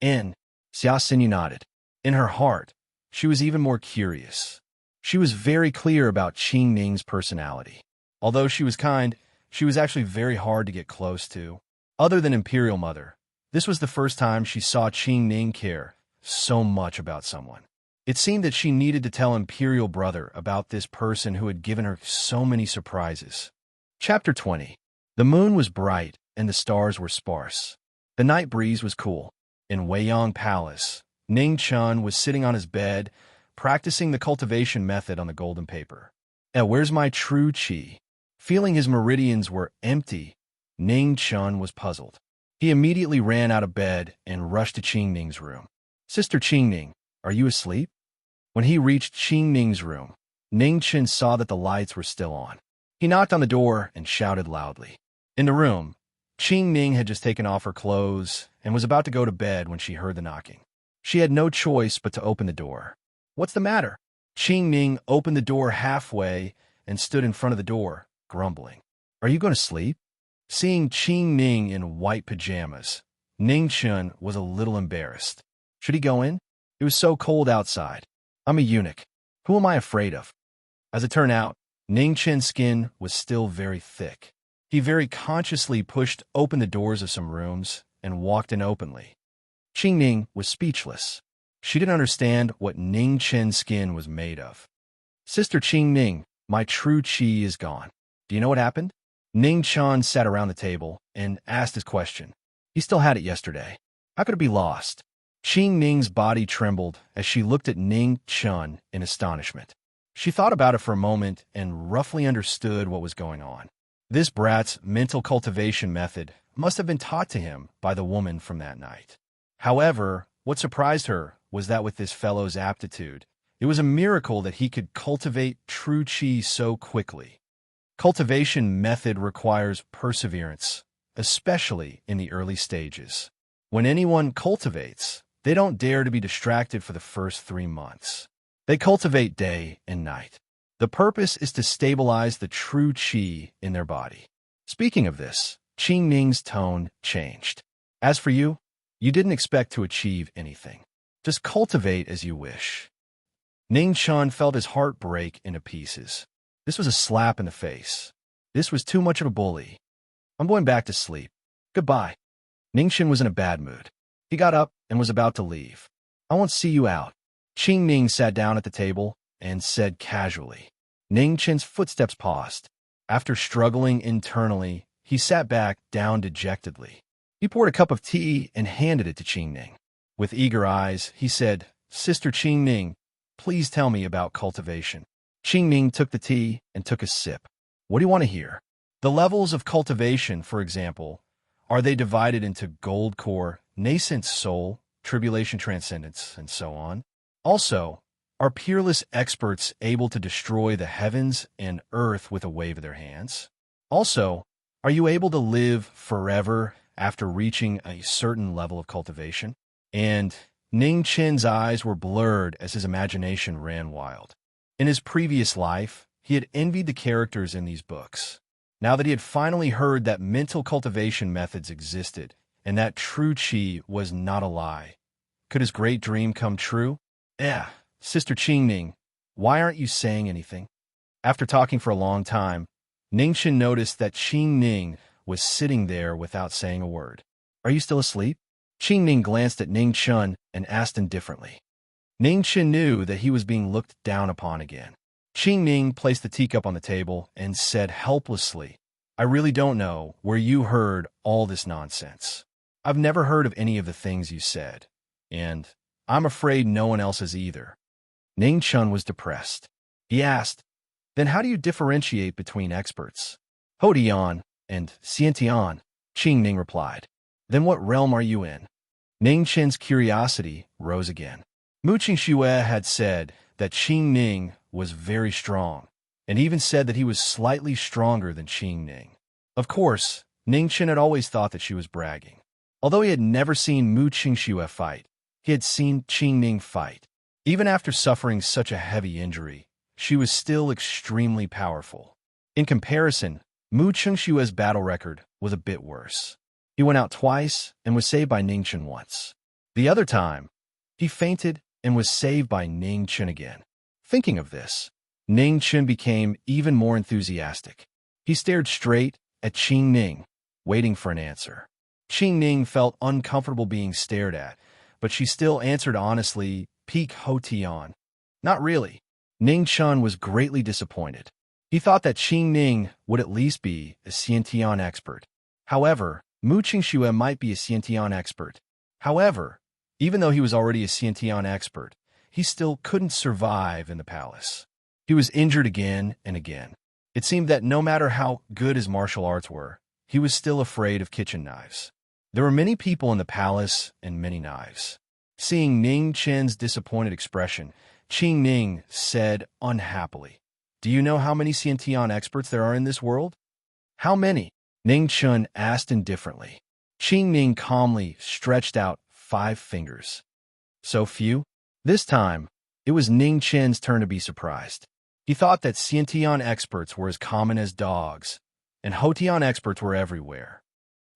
And Xia Xinyu nodded. In her heart, she was even more curious. She was very clear about Qing Ning's personality. Although she was kind, she was actually very hard to get close to. Other than Imperial Mother, this was the first time she saw Qing Ning care so much about someone. It seemed that she needed to tell Imperial Brother about this person who had given her so many surprises. Chapter 20. The moon was bright and the stars were sparse. The night breeze was cool. In Weiyang Palace, Ning Chun was sitting on his bed, practicing the cultivation method on the golden paper. Where's my true qi? Feeling his meridians were empty, Ning Chun was puzzled. He immediately ran out of bed and rushed to Qing Ning's room. Sister Qing Ning, are you asleep? When he reached Qing Ning's room, Ning Chun saw that the lights were still on. He knocked on the door and shouted loudly. In the room, Qing Ning had just taken off her clothes and was about to go to bed when she heard the knocking. She had no choice but to open the door. What's the matter? Qing Ning opened the door halfway and stood in front of the door, grumbling. Are you going to sleep? Seeing Qing Ning in white pajamas, Ning Chun was a little embarrassed. Should he go in? It was so cold outside. I'm a eunuch. Who am I afraid of? As it turned out, Ning Chun's skin was still very thick. He very consciously pushed open the doors of some rooms and walked in openly. Qing Ning was speechless. She didn't understand what Ning Chun's skin was made of. Sister Qing Ning, my true qi is gone. Do you know what happened? Ning Chun sat around the table and asked his question. He still had it yesterday. How could it be lost? Qing Ning's body trembled as she looked at Ning Chun in astonishment. She thought about it for a moment and roughly understood what was going on. This brat's mental cultivation method must have been taught to him by the woman from that night. However, what surprised her was that with this fellow's aptitude, it was a miracle that he could cultivate true qi so quickly. Cultivation method requires perseverance, especially in the early stages. When anyone cultivates, they don't dare to be distracted for the first 3 months. They cultivate day and night. The purpose is to stabilize the true qi in their body. Speaking of this, Qing Ning's tone changed. As for you, you didn't expect to achieve anything. Just cultivate as you wish. Ning Chun felt his heart break into pieces. This was a slap in the face. This was too much of a bully. I'm going back to sleep. Goodbye. Ning Chun was in a bad mood. He got up and was about to leave. I won't see you out. Qing Ning sat down at the table and said casually. Ning Chun's footsteps paused. After struggling internally, he sat back down dejectedly. He poured a cup of tea and handed it to Qing Ning. With eager eyes, he said, Sister Qing Ning, please tell me about cultivation. Qing Ning took the tea and took a sip. What do you want to hear? The levels of cultivation, for example, are they divided into gold core, nascent soul, tribulation transcendence, and so on? Also, are peerless experts able to destroy the heavens and earth with a wave of their hands? Also, are you able to live forever after reaching a certain level of cultivation? And Ning Chun's eyes were blurred as his imagination ran wild. In his previous life, he had envied the characters in these books. Now that he had finally heard that mental cultivation methods existed and that true qi was not a lie, could his great dream come true? Sister Qing Ning, why aren't you saying anything? After talking for a long time, Ning Chun noticed that Qing Ning was sitting there without saying a word. Are you still asleep? Qing Ning glanced at Ning Chun and asked indifferently. Ning Chun knew that he was being looked down upon again. Qing Ning placed the teacup on the table and said helplessly, I really don't know where you heard all this nonsense. I've never heard of any of the things you said, and I'm afraid no one else has either. Ning Chun was depressed. He asked, then how do you differentiate between experts? Hodian and Xiantian, Qing Ning replied. Then what realm are you in? Ning Chun's curiosity rose again. Mu Qingxue had said that Qing Ning was very strong, and even said that he was slightly stronger than Qing Ning. Of course, Ning Chun had always thought that she was bragging. Although he had never seen Mu Qingxue fight, he had seen Qing Ning fight. Even after suffering such a heavy injury, she was still extremely powerful. In comparison, Mu Qingxue's battle record was a bit worse. He went out twice and was saved by Ning Chun once. The other time, he fainted and was saved by Ning Chun again. Thinking of this, Ning Chun became even more enthusiastic. He stared straight at Qing Ning, waiting for an answer. Qing Ning felt uncomfortable being stared at, but she still answered honestly, "Peak Ho Tian." Not really. Ning Chun was greatly disappointed. He thought that Qing Ning would at least be a Xiantian expert. However, Mu Qingxue might be a Xiantian expert. However, even though he was already a Xiantian expert, he still couldn't survive in the palace. He was injured again and again. It seemed that no matter how good his martial arts were, he was still afraid of kitchen knives. There were many people in the palace and many knives. Seeing Ning Chen's disappointed expression, Qing Ning said unhappily, "Do you know how many Xiantian experts there are in this world?" "How many?" Ning Chun asked indifferently. Qing Ning calmly stretched out 5 fingers. "So few?" This time, it was Ning Chen's turn to be surprised. He thought that Xiantian experts were as common as dogs, and Hotian experts were everywhere.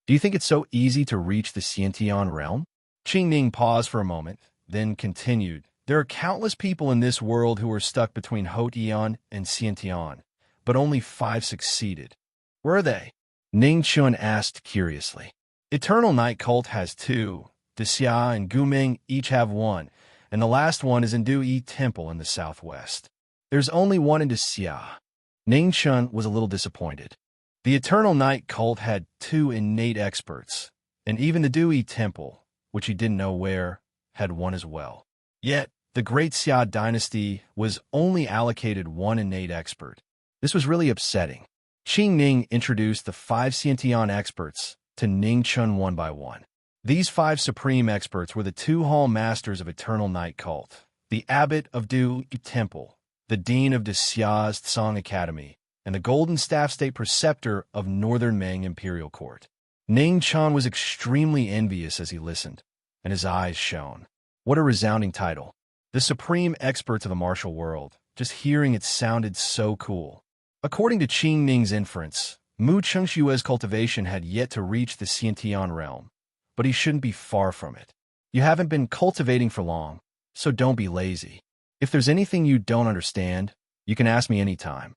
"Do you think it's so easy to reach the Xiantian realm?" Qing Ning paused for a moment, then continued, "There are countless people in this world who are stuck between Hotian and Xiantian, but only 5 succeeded." "Where are they?" Ning Chun asked curiously. "Eternal Night Cult has 2, Xia and Guming each have 1, and the last one is in Dui Temple in the southwest. There's only 1 in Xia." Ning Chun was a little disappointed. The Eternal Night Cult had 2 innate experts, and even the Dui Temple, which he didn't know where, had 1 as well. Yet, the Great Xia Dynasty was only allocated 1 innate expert. This was really upsetting. Qing Ning introduced the 5 Xiantian experts to Ning Chun one by one. These 5 supreme experts were the 2 hall masters of Eternal Night Cult, the abbot of Dui Temple, the dean of Xia's Tsang Academy, and the Golden Staff State Preceptor of Northern Ming Imperial Court. Ning Chun was extremely envious as he listened, and his eyes shone. What a resounding title. The supreme experts of the martial world. Just hearing it sounded so cool. According to Qing Ning's inference, Mu Chengshue's cultivation had yet to reach the Xiantian realm, but he shouldn't be far from it. You haven't been cultivating for long, so don't be lazy. If there's anything you don't understand, you can ask me anytime.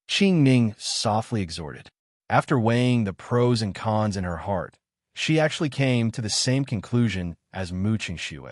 Qing Ning softly exhorted. After weighing the pros and cons in her heart, she actually came to the same conclusion as Mu Qingxue.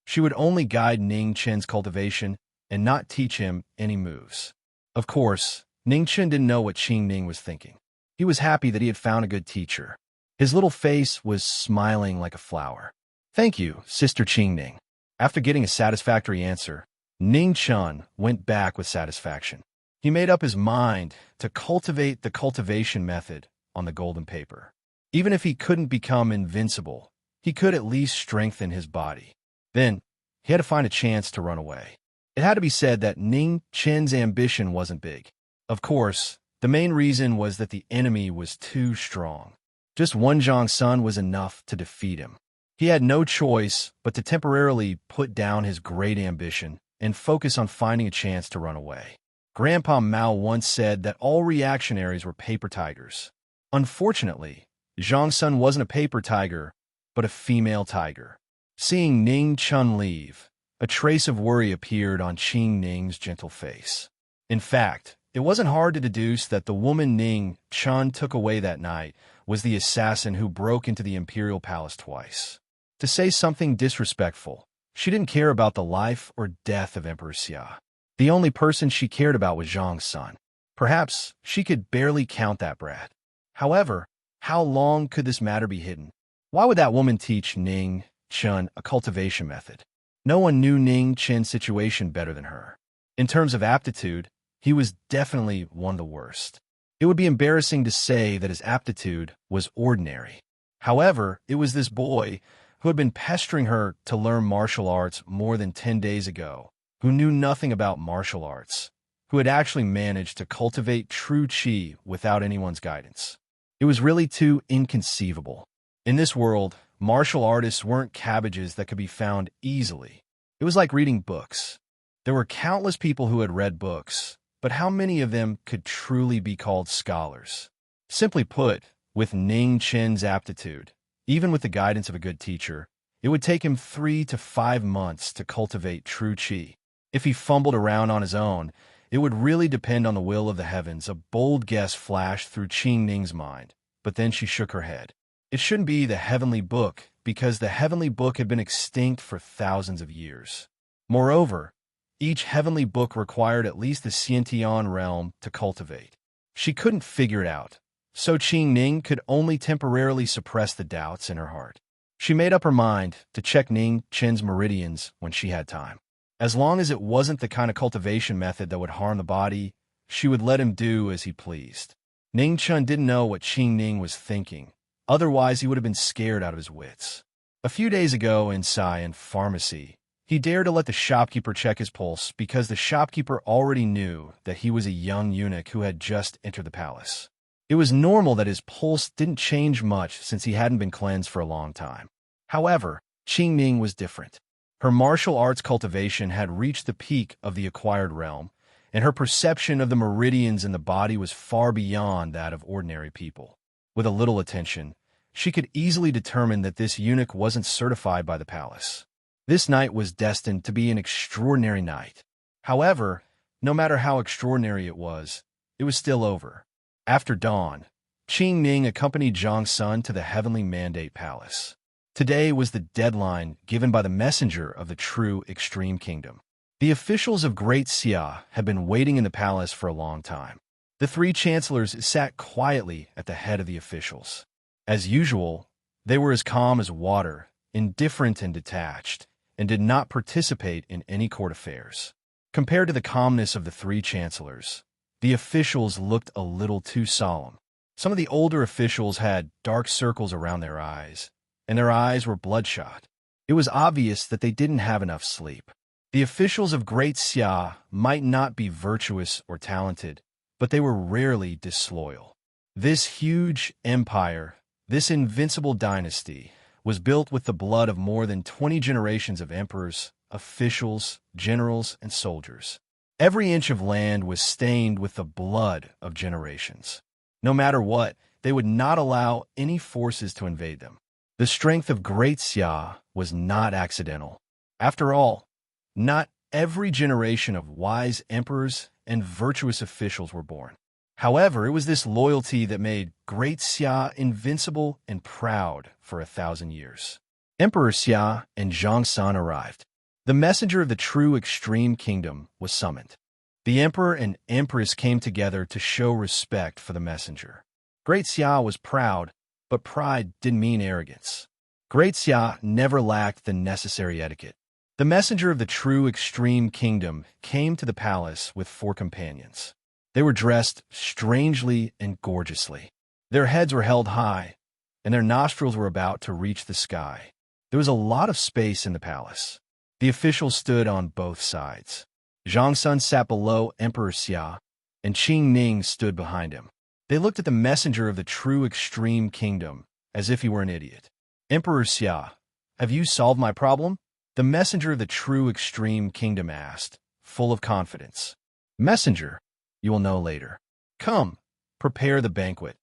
She would only guide Ning Chen's cultivation and not teach him any moves. Of course, Ning Chen didn't know what Qing Ning was thinking. He was happy that he had found a good teacher. His little face was smiling like a flower. "Thank you, Sister Qing Ning." After getting a satisfactory answer, Ning Chun went back with satisfaction. He made up his mind to cultivate the cultivation method on the golden paper. Even if he couldn't become invincible, he could at least strengthen his body. Then, he had to find a chance to run away. It had to be said that Ning Chen's ambition wasn't big. Of course, the main reason was that the enemy was too strong. Just one Zhang Sun was enough to defeat him. He had no choice but to temporarily put down his great ambition and focus on finding a chance to run away. Grandpa Mao once said that all reactionaries were paper tigers. Unfortunately, Zhang Sun wasn't a paper tiger, but a female tiger. Seeing Ning Chun leave, a trace of worry appeared on Qing Ning's gentle face. In fact, it wasn't hard to deduce that the woman Ning Chun took away that night was the assassin who broke into the imperial palace twice. To say something disrespectful, she didn't care about the life or death of Emperor Xia. The only person she cared about was Zhang Sun. Perhaps she could barely count that brat. However, how long could this matter be hidden? Why would that woman teach Ning Chun a cultivation method? No one knew Ning Chen's situation better than her. In terms of aptitude, he was definitely one of the worst. It would be embarrassing to say that his aptitude was ordinary. However, it was this boy who had been pestering her to learn martial arts more than 10 days ago, who knew nothing about martial arts, who had actually managed to cultivate true qi without anyone's guidance. It was really too inconceivable. In this world, martial artists weren't cabbages that could be found easily. It was like reading books. There were countless people who had read books, but how many of them could truly be called scholars? Simply put, with Ning Chen's aptitude, even with the guidance of a good teacher, it would take him 3 to 5 months to cultivate true qi. If he fumbled around on his own, it would really depend on the will of the heavens. A bold guess flashed through Qing Ning's mind, but then she shook her head. It shouldn't be the heavenly book, because the heavenly book had been extinct for thousands of years. Moreover, each heavenly book required at least the Xiantian realm to cultivate. She couldn't figure it out, so Qing Ning could only temporarily suppress the doubts in her heart. She made up her mind to check Ning Chen's meridians when she had time. As long as it wasn't the kind of cultivation method that would harm the body, she would let him do as he pleased. Ning Chen didn't know what Qing Ning was thinking. Otherwise, he would have been scared out of his wits. A few days ago in Xi'an Pharmacy, he dared to let the shopkeeper check his pulse because the shopkeeper already knew that he was a young eunuch who had just entered the palace. It was normal that his pulse didn't change much since he hadn't been cleansed for a long time. However, Qing Ning was different. Her martial arts cultivation had reached the peak of the acquired realm, and her perception of the meridians in the body was far beyond that of ordinary people. With a little attention, she could easily determine that this eunuch wasn't certified by the palace. This night was destined to be an extraordinary night. However, no matter how extraordinary it was still over. After dawn, Qing Ning accompanied Zhang Sun to the Heavenly Mandate Palace. Today was the deadline given by the messenger of the true Extreme Kingdom. The officials of Great Xia had been waiting in the palace for a long time. The three chancellors sat quietly at the head of the officials. As usual, they were as calm as water, indifferent and detached, and did not participate in any court affairs. Compared to the calmness of the three chancellors, the officials looked a little too solemn. Some of the older officials had dark circles around their eyes, and their eyes were bloodshot. It was obvious that they didn't have enough sleep. The officials of Great Xia might not be virtuous or talented, but they were rarely disloyal. This huge empire, this invincible dynasty, was built with the blood of more than 20 generations of emperors, officials, generals, and soldiers. Every inch of land was stained with the blood of generations. No matter what, they would not allow any forces to invade them. The strength of Great Xia was not accidental. After all, not every generation of wise emperors and virtuous officials were born. However, it was this loyalty that made Great Xia invincible and proud for 1,000 years. Emperor Xia and Zhang San arrived. The messenger of the true Extreme Kingdom was summoned. The emperor and empress came together to show respect for the messenger. Great Xia was proud, but pride didn't mean arrogance. Great Xia never lacked the necessary etiquette. The messenger of the true Extreme Kingdom came to the palace with 4 companions. They were dressed strangely and gorgeously. Their heads were held high, and their nostrils were about to reach the sky. There was a lot of space in the palace. The officials stood on both sides. Zhang Sun sat below Emperor Xia, and Qing Ning stood behind him. They looked at the messenger of the true Extreme Kingdom as if he were an idiot. Emperor Xia, have you solved my problem? The messenger of the true Extreme Kingdom asked, full of confidence. Messenger, you will know later. Come, prepare the banquet,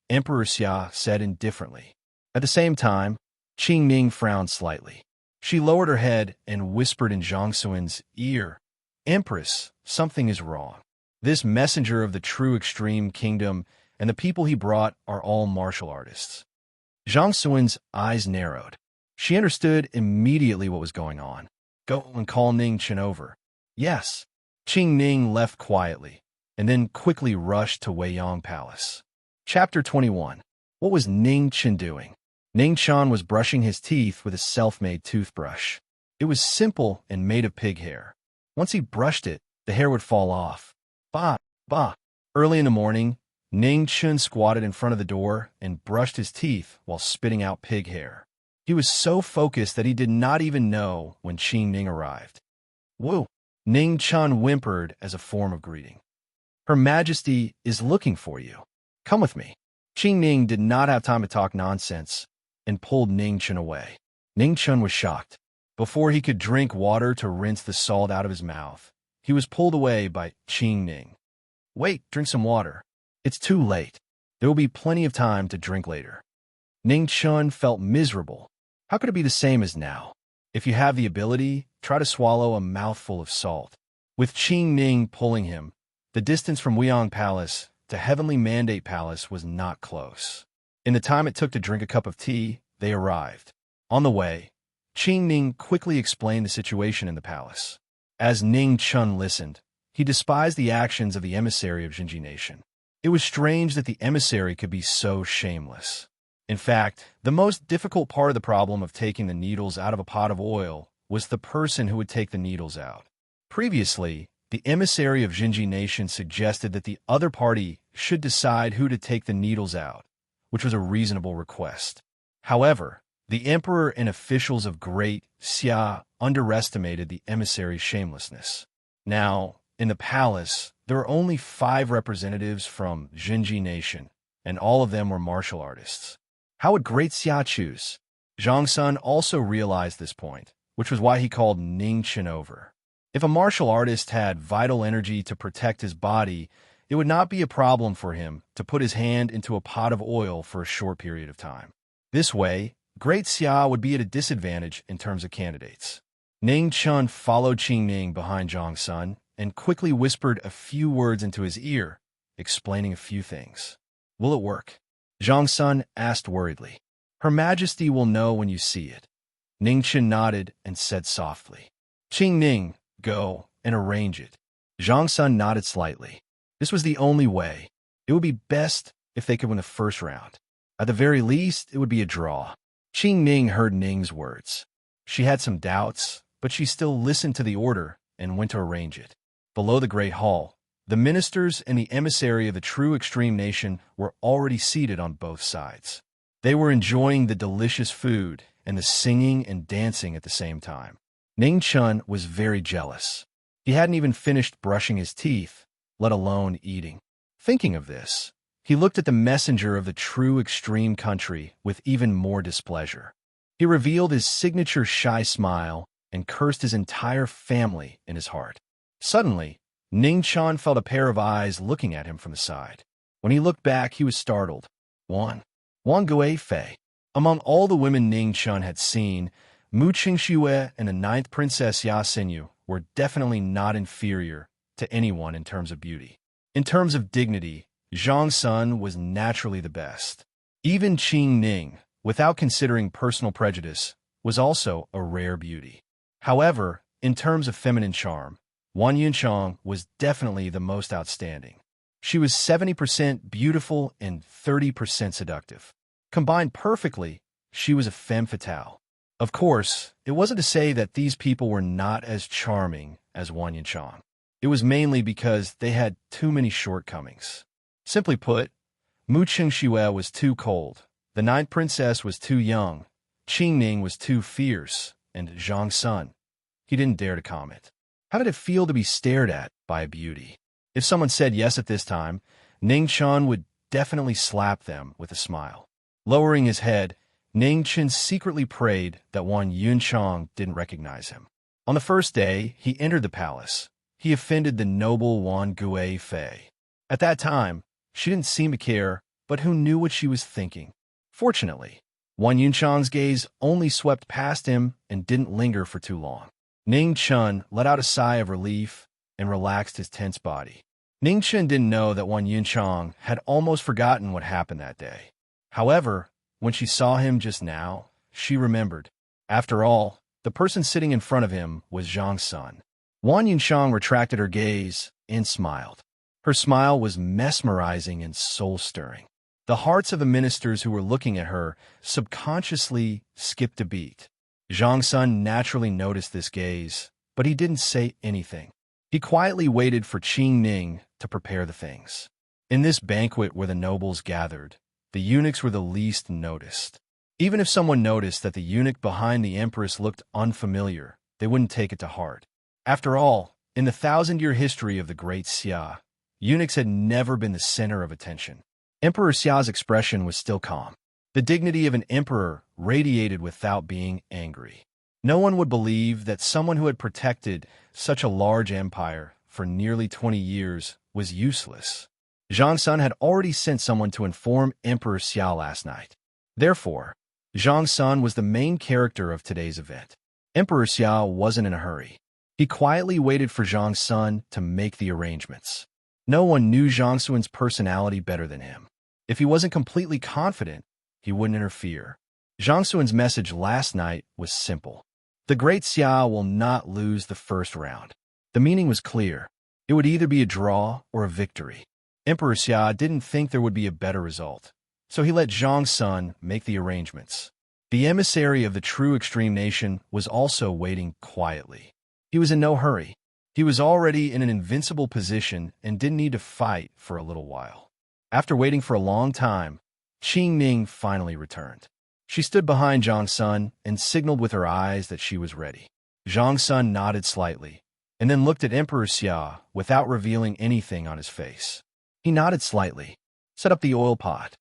Emperor Xia said indifferently. At the same time, Qing Ning frowned slightly. She lowered her head and whispered in Zhang Sun's ear, Empress, something is wrong. This messenger of the true Extreme Kingdom and the people he brought are all martial artists. Zhang Sun's eyes narrowed. She understood immediately what was going on. Go and call Ning Chen over. Yes. Qing Ning left quietly, and then quickly rushed to Weiyang Palace. Chapter 21. What was Ning Chen doing? Ning Chen was brushing his teeth with a self-made toothbrush. It was simple and made of pig hair. Once he brushed it, the hair would fall off. Bah, bah. Early in the morning, Ning Chen squatted in front of the door and brushed his teeth while spitting out pig hair. He was so focused that he did not even know when Qing Ning arrived. Whoa! Ning Chen whimpered as a form of greeting. Her Majesty is looking for you. Come with me. Qing Ning did not have time to talk nonsense and pulled Ning Chen away. Ning Chen was shocked. Before he could drink water to rinse the salt out of his mouth, he was pulled away by Qing Ning. Wait, drink some water. It's too late. There will be plenty of time to drink later. Ning Chen felt miserable. How could it be the same as now? If you have the ability, try to swallow a mouthful of salt. With Qing Ning pulling him, the distance from Weiyang Palace to Heavenly Mandate Palace was not close. In the time it took to drink a cup of tea, they arrived. On the way, Qing Ning quickly explained the situation in the palace. As Ning Chun listened, he despised the actions of the emissary of Jinji Nation. It was strange that the emissary could be so shameless. In fact, the most difficult part of the problem of taking the needles out of a pot of oil was the person who would take the needles out. Previously, the emissary of Jinji Nation suggested that the other party should decide who to take the needles out, which was a reasonable request. However, the emperor and officials of Great Xia underestimated the emissary's shamelessness. Now, in the palace, there were only 5 representatives from Jinji Nation, and all of them were martial artists. How would Great Xia choose? Zhang Sun also realized this point, which was why he called Ning Chen over. If a martial artist had vital energy to protect his body, it would not be a problem for him to put his hand into a pot of oil for a short period of time. This way, Great Xia would be at a disadvantage in terms of candidates. Ning Chun followed Qing Ning behind Zhang Sun and quickly whispered a few words into his ear, explaining a few things. Will it work? Zhang Sun asked worriedly. Her Majesty will know when you see it. Ning Chen nodded and said softly. Qing Ning, go and arrange it. Zhang Sun nodded slightly. This was the only way. It would be best if they could win the first round. At the very least, it would be a draw. Qing Ning heard Ning's words. She had some doubts, but she still listened to the order and went to arrange it. Below the Great Hall, the ministers and the emissary of the true extreme nation were already seated on both sides. They were enjoying the delicious food and the singing and dancing at the same time. Ning Chun was very jealous. He hadn't even finished brushing his teeth, let alone eating. Thinking of this, he looked at the messenger of the true extreme country with even more displeasure. He revealed his signature shy smile and cursed his entire family in his heart. Suddenly, Ning Chun felt a pair of eyes looking at him from the side. When he looked back, he was startled. Wang Gui Fei. Among all the women Ning Chun had seen, Mu Qingxue and the 9th Princess Ya Xinyu were definitely not inferior to anyone in terms of beauty. In terms of dignity, Zhang Sun was naturally the best. Even Qing Ning, without considering personal prejudice, was also a rare beauty. However, in terms of feminine charm, Wan Yunchang was definitely the most outstanding. She was 70% beautiful and 30% seductive. Combined perfectly, she was a femme fatale. Of course, it wasn't to say that these people were not as charming as Wan Yunchang. It was mainly because they had too many shortcomings. Simply put, Mu Qingxue was too cold, the 9th princess was too young, Qing Ning was too fierce, and Zhang Sun, he didn't dare to comment. How did it feel to be stared at by a beauty? If someone said yes at this time, Ning Chun would definitely slap them with a smile. Lowering his head, Ning Chen secretly prayed that Wan Yunchang didn't recognize him. On the first day he entered the palace, he offended the noble Wan Gui Fei. At that time, she didn't seem to care, but who knew what she was thinking? Fortunately, Wan Yunchang's gaze only swept past him and didn't linger for too long. Ning Chun let out a sigh of relief and relaxed his tense body. Ning Chen didn't know that Wan Yunchang had almost forgotten what happened that day. However, when she saw him just now, she remembered. After all, the person sitting in front of him was Zhang Sun. Wan Yunchang retracted her gaze and smiled. Her smile was mesmerizing and soul-stirring. The hearts of the ministers who were looking at her subconsciously skipped a beat. Zhang Sun naturally noticed this gaze, but he didn't say anything. He quietly waited for Qing Ning to prepare the things. In this banquet where the nobles gathered, the eunuchs were the least noticed. Even if someone noticed that the eunuch behind the empress looked unfamiliar, they wouldn't take it to heart. After all, in the 1,000-year history of the Great Xia, eunuchs had never been the center of attention. Emperor Xia's expression was still calm. The dignity of an emperor radiated without being angry. No one would believe that someone who had protected such a large empire for nearly 20 years was useless. Zhang Sun had already sent someone to inform Emperor Xia last night. Therefore, Zhang Sun was the main character of today's event. Emperor Xia wasn't in a hurry. He quietly waited for Zhang Sun to make the arrangements. No one knew Zhang Sun's personality better than him. If he wasn't completely confident, he wouldn't interfere. Zhang Xuan's message last night was simple. The Great Xia will not lose the first round. The meaning was clear. It would either be a draw or a victory. Emperor Xia didn't think there would be a better result, so he let Zhang Sun make the arrangements. The emissary of the true extreme nation was also waiting quietly. He was in no hurry. He was already in an invincible position and didn't need to fight for a little while. After waiting for a long time, Qing Ning finally returned. She stood behind Zhang Sun and signaled with her eyes that she was ready. Zhang Sun nodded slightly, and then looked at Emperor Xia without revealing anything on his face. He nodded slightly, set up the oil pot.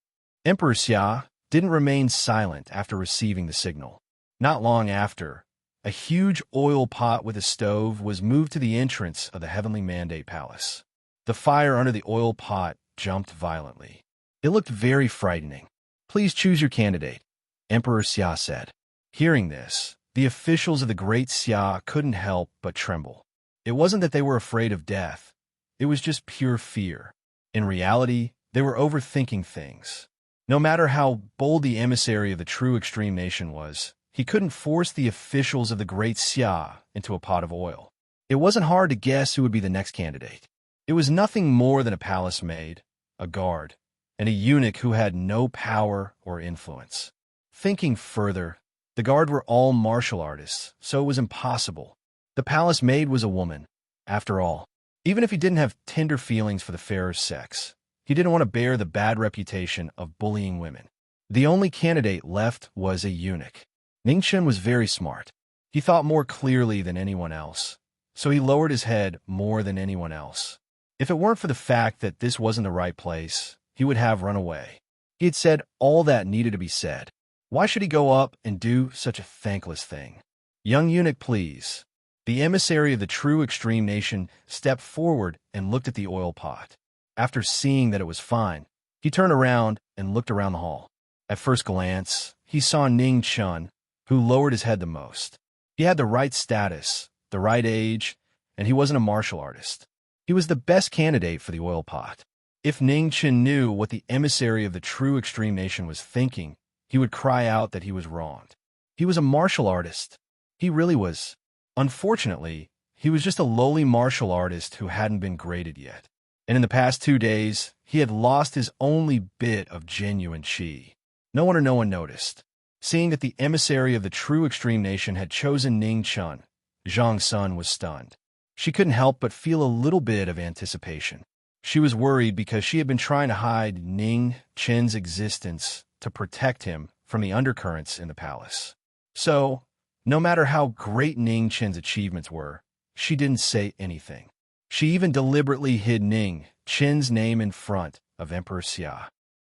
Emperor Xia didn't remain silent after receiving the signal. Not long after, a huge oil pot with a stove was moved to the entrance of the Heavenly Mandate Palace. The fire under the oil pot jumped violently. It looked very frightening. "Please choose your candidate," Emperor Xia said. Hearing this, the officials of the Great Xia couldn't help but tremble. It wasn't that they were afraid of death. It was just pure fear. In reality, they were overthinking things. No matter how bold the emissary of the true extreme nation was, he couldn't force the officials of the Great Xia into a pot of oil. It wasn't hard to guess who would be the next candidate. It was nothing more than a palace maid, a guard, and a eunuch who had no power or influence. Thinking further, the guard were all martial artists, so it was impossible. The palace maid was a woman, after all. Even if he didn't have tender feelings for the fairer sex, he didn't want to bear the bad reputation of bullying women. The only candidate left was a eunuch. Ningchen was very smart. He thought more clearly than anyone else, so he lowered his head more than anyone else. If it weren't for the fact that this wasn't the right place, he would have run away. He had said all that needed to be said. Why should he go up and do such a thankless thing? "Young eunuch, please." The emissary of the true extreme nation stepped forward and looked at the oil pot. After seeing that it was fine, he turned around and looked around the hall. At first glance, he saw Ning Chun, who lowered his head the most. He had the right status, the right age, and he wasn't a martial artist. He was the best candidate for the oil pot. If Ning Chun knew what the emissary of the true extreme nation was thinking, he would cry out that he was wronged. He was a martial artist. He really was. Unfortunately, he was just a lowly martial artist who hadn't been graded yet. And in the past 2 days, he had lost his only bit of genuine chi. No one noticed. Seeing that the emissary of the true extreme nation had chosen Ning Chun, Zhang Sun was stunned. She couldn't help but feel a little bit of anticipation. She was worried because she had been trying to hide Ning Chen's existence to protect him from the undercurrents in the palace. So, no matter how great Ning Chen's achievements were, she didn't say anything. She even deliberately hid Ning Chen's name in front of Emperor Xia.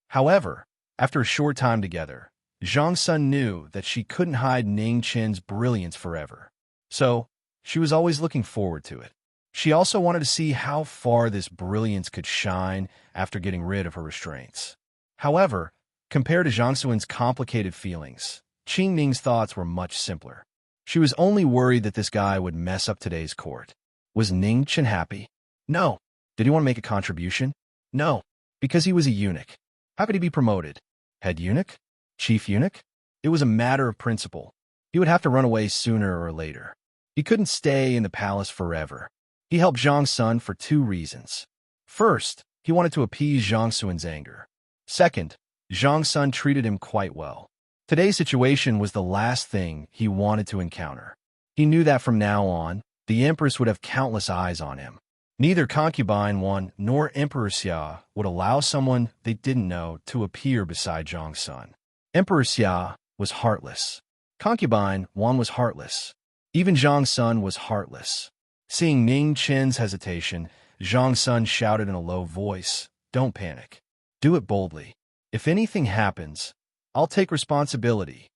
However, after a short time together, Zhang Sun knew that she couldn't hide Ning Chen's brilliance forever. So, she was always looking forward to it. She also wanted to see how far this brilliance could shine after getting rid of her restraints. However, compared to Zhang Sun's complicated feelings, Qing Ning's thoughts were much simpler. She was only worried that this guy would mess up today's court. Was Ning Chen happy? No. Did he want to make a contribution? No. Because he was a eunuch. How could he be promoted? Head eunuch? Chief eunuch? It was a matter of principle. He would have to run away sooner or later. He couldn't stay in the palace forever. He helped Zhang Sun for 2 reasons. First, he wanted to appease Zhang Sun's anger. Second, Zhang Sun treated him quite well. Today's situation was the last thing he wanted to encounter. He knew that from now on, the Empress would have countless eyes on him. Neither Concubine One nor Emperor Xia would allow someone they didn't know to appear beside Zhang Sun. Emperor Xia was heartless. Concubine One was heartless. Even Zhang Sun was heartless. Seeing Ning Chen's hesitation, Zhang Sun shouted in a low voice, "Don't panic. Do it boldly. If anything happens, I'll take responsibility."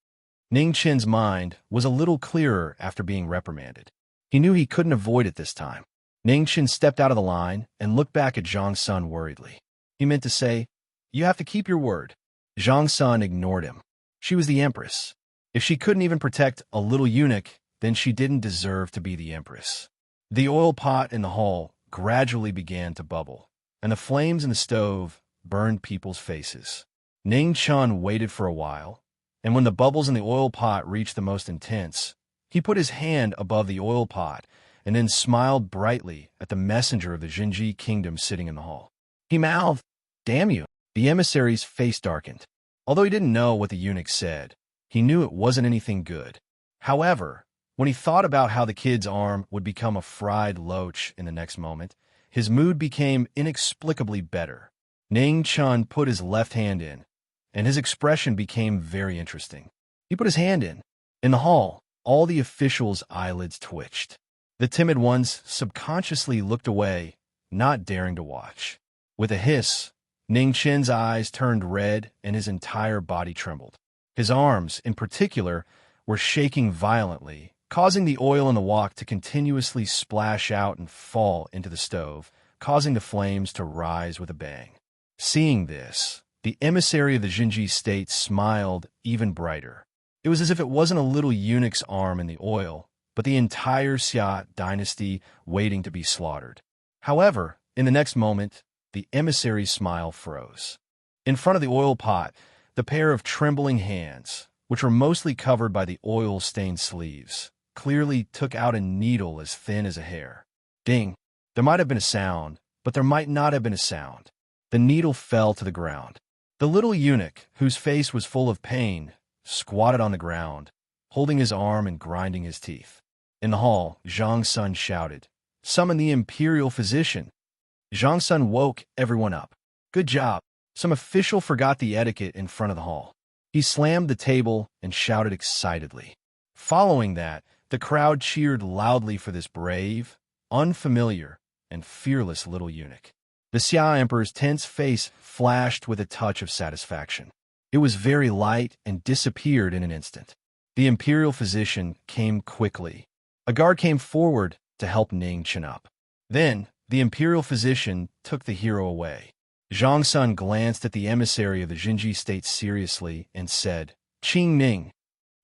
Ning Chen's mind was a little clearer after being reprimanded. He knew he couldn't avoid it this time. Ning Chen stepped out of the line and looked back at Zhang Sun worriedly. He meant to say, "You have to keep your word." Zhang Sun ignored him. She was the empress. If she couldn't even protect a little eunuch, then she didn't deserve to be the empress. The oil pot in the hall gradually began to bubble, and the flames in the stove burned people's faces. Ning Chun waited for a while, and when the bubbles in the oil pot reached the most intense, he put his hand above the oil pot and then smiled brightly at the messenger of the Jinji kingdom sitting in the hall. He mouthed, "Damn you." The emissary's face darkened. Although he didn't know what the eunuch said, he knew it wasn't anything good. However, when he thought about how the kid's arm would become a fried loach in the next moment, his mood became inexplicably better. Ning Chun put his left hand in, and his expression became very interesting. He put his hand in. In the hall, all the officials' eyelids twitched. The timid ones subconsciously looked away, not daring to watch. With a hiss, Ning Chin's eyes turned red and his entire body trembled. His arms, in particular, were shaking violently, causing the oil in the wok to continuously splash out and fall into the stove, causing the flames to rise with a bang. Seeing this, the emissary of the Jinji state smiled even brighter. It was as if it wasn't a little eunuch's arm in the oil, but the entire Xia dynasty waiting to be slaughtered. However, in the next moment, the emissary's smile froze. In front of the oil pot, the pair of trembling hands, which were mostly covered by the oil-stained sleeves, clearly took out a needle as thin as a hair. Ding! There might have been a sound, but there might not have been a sound. The needle fell to the ground. The little eunuch, whose face was full of pain, squatted on the ground, holding his arm and grinding his teeth. In the hall, Zhang Sun shouted, "Summon the imperial physician." Zhang Sun woke everyone up. Good job. Some official forgot the etiquette in front of the hall. He slammed the table and shouted excitedly. Following that, the crowd cheered loudly for this brave, unfamiliar, and fearless little eunuch. The Xia Emperor's tense face flashed with a touch of satisfaction. It was very light and disappeared in an instant. The imperial physician came quickly. A guard came forward to help Ning chin up. Then, the imperial physician took the hero away. Zhang Sun glanced at the emissary of the Jinji state seriously and said, "Qing Ning."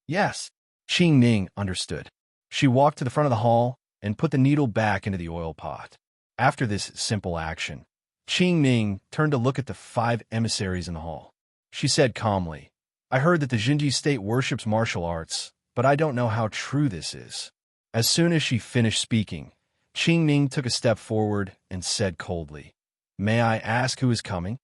Yes, Qing Ning understood. She walked to the front of the hall and put the needle back into the oil pot. After this simple action, Qing Ning turned to look at the 5 emissaries in the hall. She said calmly, "I heard that the Jinji state worships martial arts, but I don't know how true this is." As soon as she finished speaking, Qing Ning took a step forward and said coldly, "May I ask who is coming?"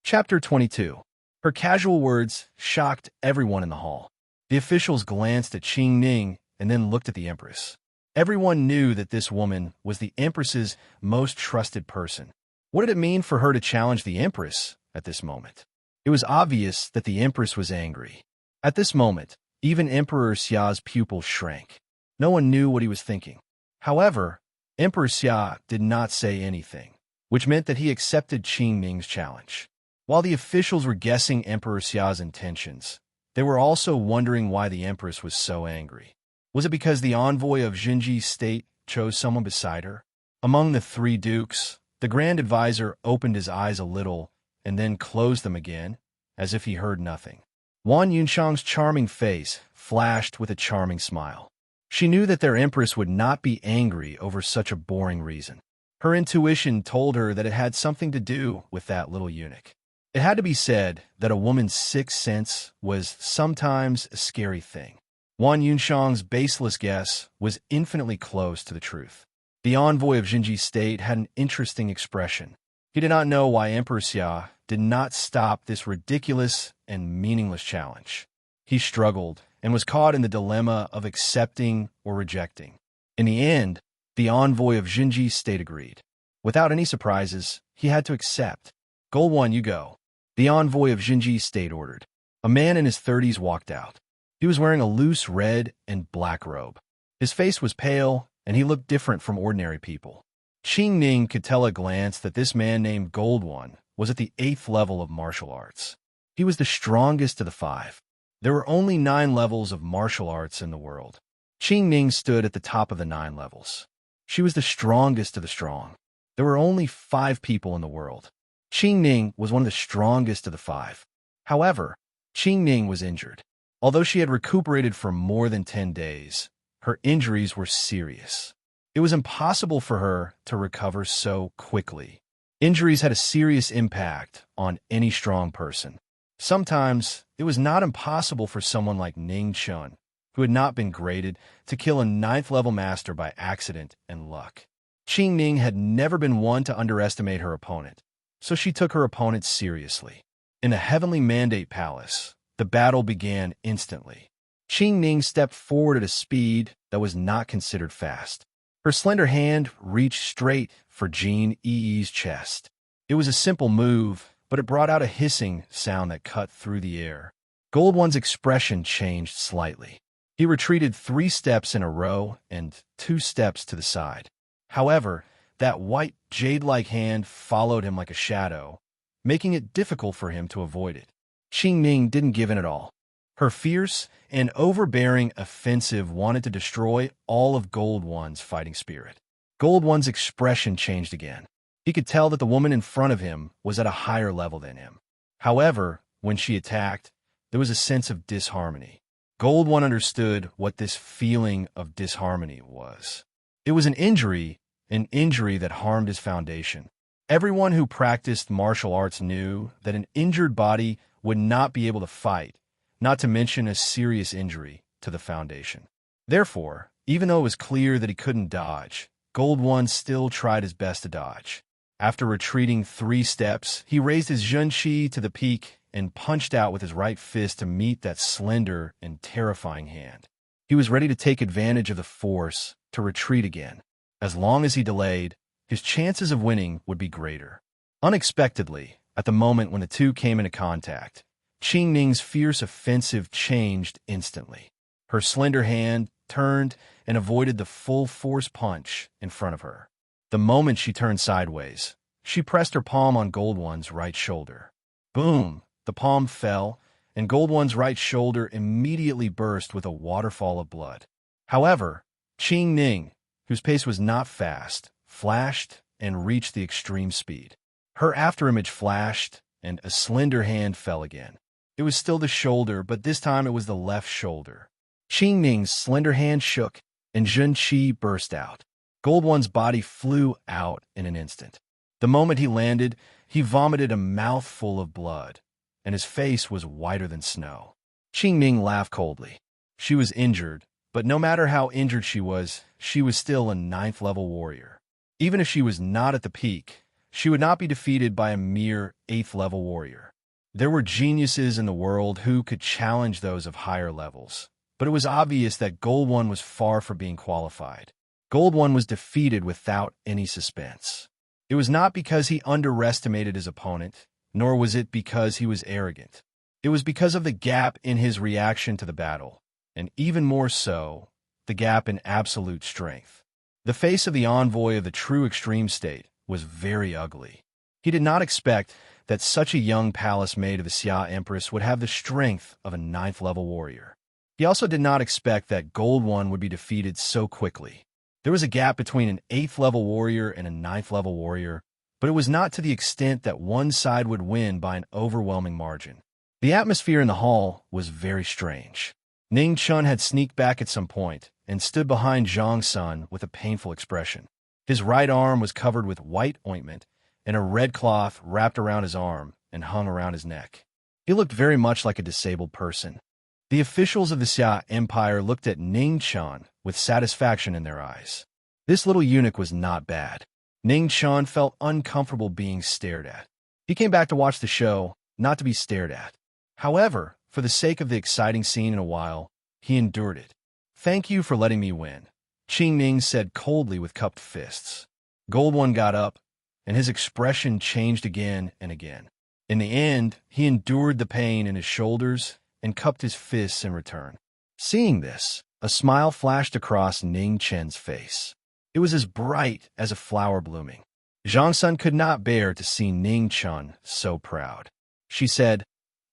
Chapter 22. Her casual words shocked everyone in the hall. The officials glanced at Qing Ning and then looked at the Empress. Everyone knew that this woman was the Empress's most trusted person. What did it mean for her to challenge the Empress at this moment? It was obvious that the Empress was angry. At this moment, even Emperor Xia's pupil shrank. No one knew what he was thinking. However, Emperor Xia did not say anything, which meant that he accepted Qing Ning's challenge. While the officials were guessing Emperor Xia's intentions, they were also wondering why the Empress was so angry. Was it because the envoy of Jinji's state chose someone beside her? Among the 3 dukes, the Grand Advisor opened his eyes a little and then closed them again, as if he heard nothing. Wan Yunshang's charming face flashed with a charming smile. She knew that their Empress would not be angry over such a boring reason. Her intuition told her that it had something to do with that little eunuch. It had to be said that a woman's 6th sense was sometimes a scary thing. Wan Yunshang's baseless guess was infinitely close to the truth. The envoy of Jinji's state had an interesting expression. He did not know why Emperor Xia did not stop this ridiculous and meaningless challenge. He struggled and was caught in the dilemma of accepting or rejecting. In the end, the envoy of Jinji's state agreed. Without any surprises, he had to accept. "Goal 1, you go," the envoy of Jinji's state ordered. A man in his 30s walked out. He was wearing a loose red and black robe. His face was pale, and he looked different from ordinary people. Qing Ning could tell at a glance that this man named Gold One was at the 8th level of martial arts. He was the strongest of the 5. There were only 9 levels of martial arts in the world. Qing Ning stood at the top of the 9 levels. She was the strongest of the strong. There were only 5 people in the world. Qing Ning was one of the strongest of the 5. However, Qing Ning was injured. Although she had recuperated for more than 10 days, her injuries were serious. It was impossible for her to recover so quickly. Injuries had a serious impact on any strong person. Sometimes, it was not impossible for someone like Ning Chun, who had not been graded, to kill a ninth-level master by accident and luck. Qing Ning had never been one to underestimate her opponent, so she took her opponent seriously. In the Heavenly Mandate Palace, the battle began instantly. Qing Ning stepped forward at a speed that was not considered fast. Her slender hand reached straight for Jin Yi's chest. It was a simple move, but it brought out a hissing sound that cut through the air. Gold One's expression changed slightly. He retreated 3 steps in a row and 2 steps to the side. However, that white jade-like hand followed him like a shadow, making it difficult for him to avoid it. Qing Ning didn't give in at all. Her fierce and overbearing offensive wanted to destroy all of Gold One's fighting spirit. Gold One's expression changed again. He could tell that the woman in front of him was at a higher level than him. However, when she attacked, there was a sense of disharmony. Gold One understood what this feeling of disharmony was. It was an injury that harmed his foundation. Everyone who practiced martial arts knew that an injured body would not be able to fight, not to mention a serious injury to the foundation. Therefore, even though it was clear that he couldn't dodge, Gold One still tried his best to dodge. After retreating 3 steps, he raised his Zhenqi to the peak and punched out with his right fist to meet that slender and terrifying hand. He was ready to take advantage of the force to retreat again. As long as he delayed, his chances of winning would be greater. Unexpectedly, at the moment when the two came into contact, Qing Ning's fierce offensive changed instantly. Her slender hand turned and avoided the full-force punch in front of her. The moment she turned sideways, she pressed her palm on Gold One's right shoulder. Boom! The palm fell, and Gold One's right shoulder immediately burst with a waterfall of blood. However, Qing Ning, whose pace was not fast, flashed and reached the extreme speed. Her afterimage flashed, and a slender hand fell again. It was still the shoulder, but this time it was the left shoulder. Qing Ning's slender hand shook, and Zhenqi burst out. Gold One's body flew out in an instant. The moment he landed, he vomited a mouthful of blood, and his face was whiter than snow. Qing Ning laughed coldly. She was injured, but no matter how injured she was still a 9th-level warrior. Even if she was not at the peak, she would not be defeated by a mere 8th-level warrior. There were geniuses in the world who could challenge those of higher levels, but it was obvious that Gold One was far from being qualified. Gold One was defeated without any suspense. It was not because he underestimated his opponent, nor was it because he was arrogant. It was because of the gap in his reaction to the battle, and even more so, the gap in absolute strength. The face of the envoy of the true extreme state was very ugly. He did not expect that such a young palace maid of the Xia Empress would have the strength of a 9th-level warrior. He also did not expect that Gold One would be defeated so quickly. There was a gap between an 8th-level warrior and a 9th-level warrior, but it was not to the extent that one side would win by an overwhelming margin. The atmosphere in the hall was very strange. Ning Chun had sneaked back at some point and stood behind Zhang Sun with a painful expression. His right arm was covered with white ointment, and a red cloth wrapped around his arm and hung around his neck. He looked very much like a disabled person. The officials of the Xia Empire looked at Ning Chun with satisfaction in their eyes. This little eunuch was not bad. Ning Chun felt uncomfortable being stared at. He came back to watch the show, not to be stared at. However, for the sake of the exciting scene in a while, he endured it. "Thank you for letting me win," Qing Ning said coldly with cupped fists. Gold One got up, and his expression changed again and again. In the end, he endured the pain in his shoulders and cupped his fists in return. Seeing this, a smile flashed across Ning Chen's face. It was as bright as a flower blooming. Zhang Sun could not bear to see Ning Chun so proud. She said,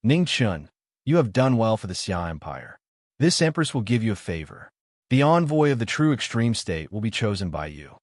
"Ning Chun, you have done well for the Xia Empire. This empress will give you a favor. The envoy of the true extreme state will be chosen by you."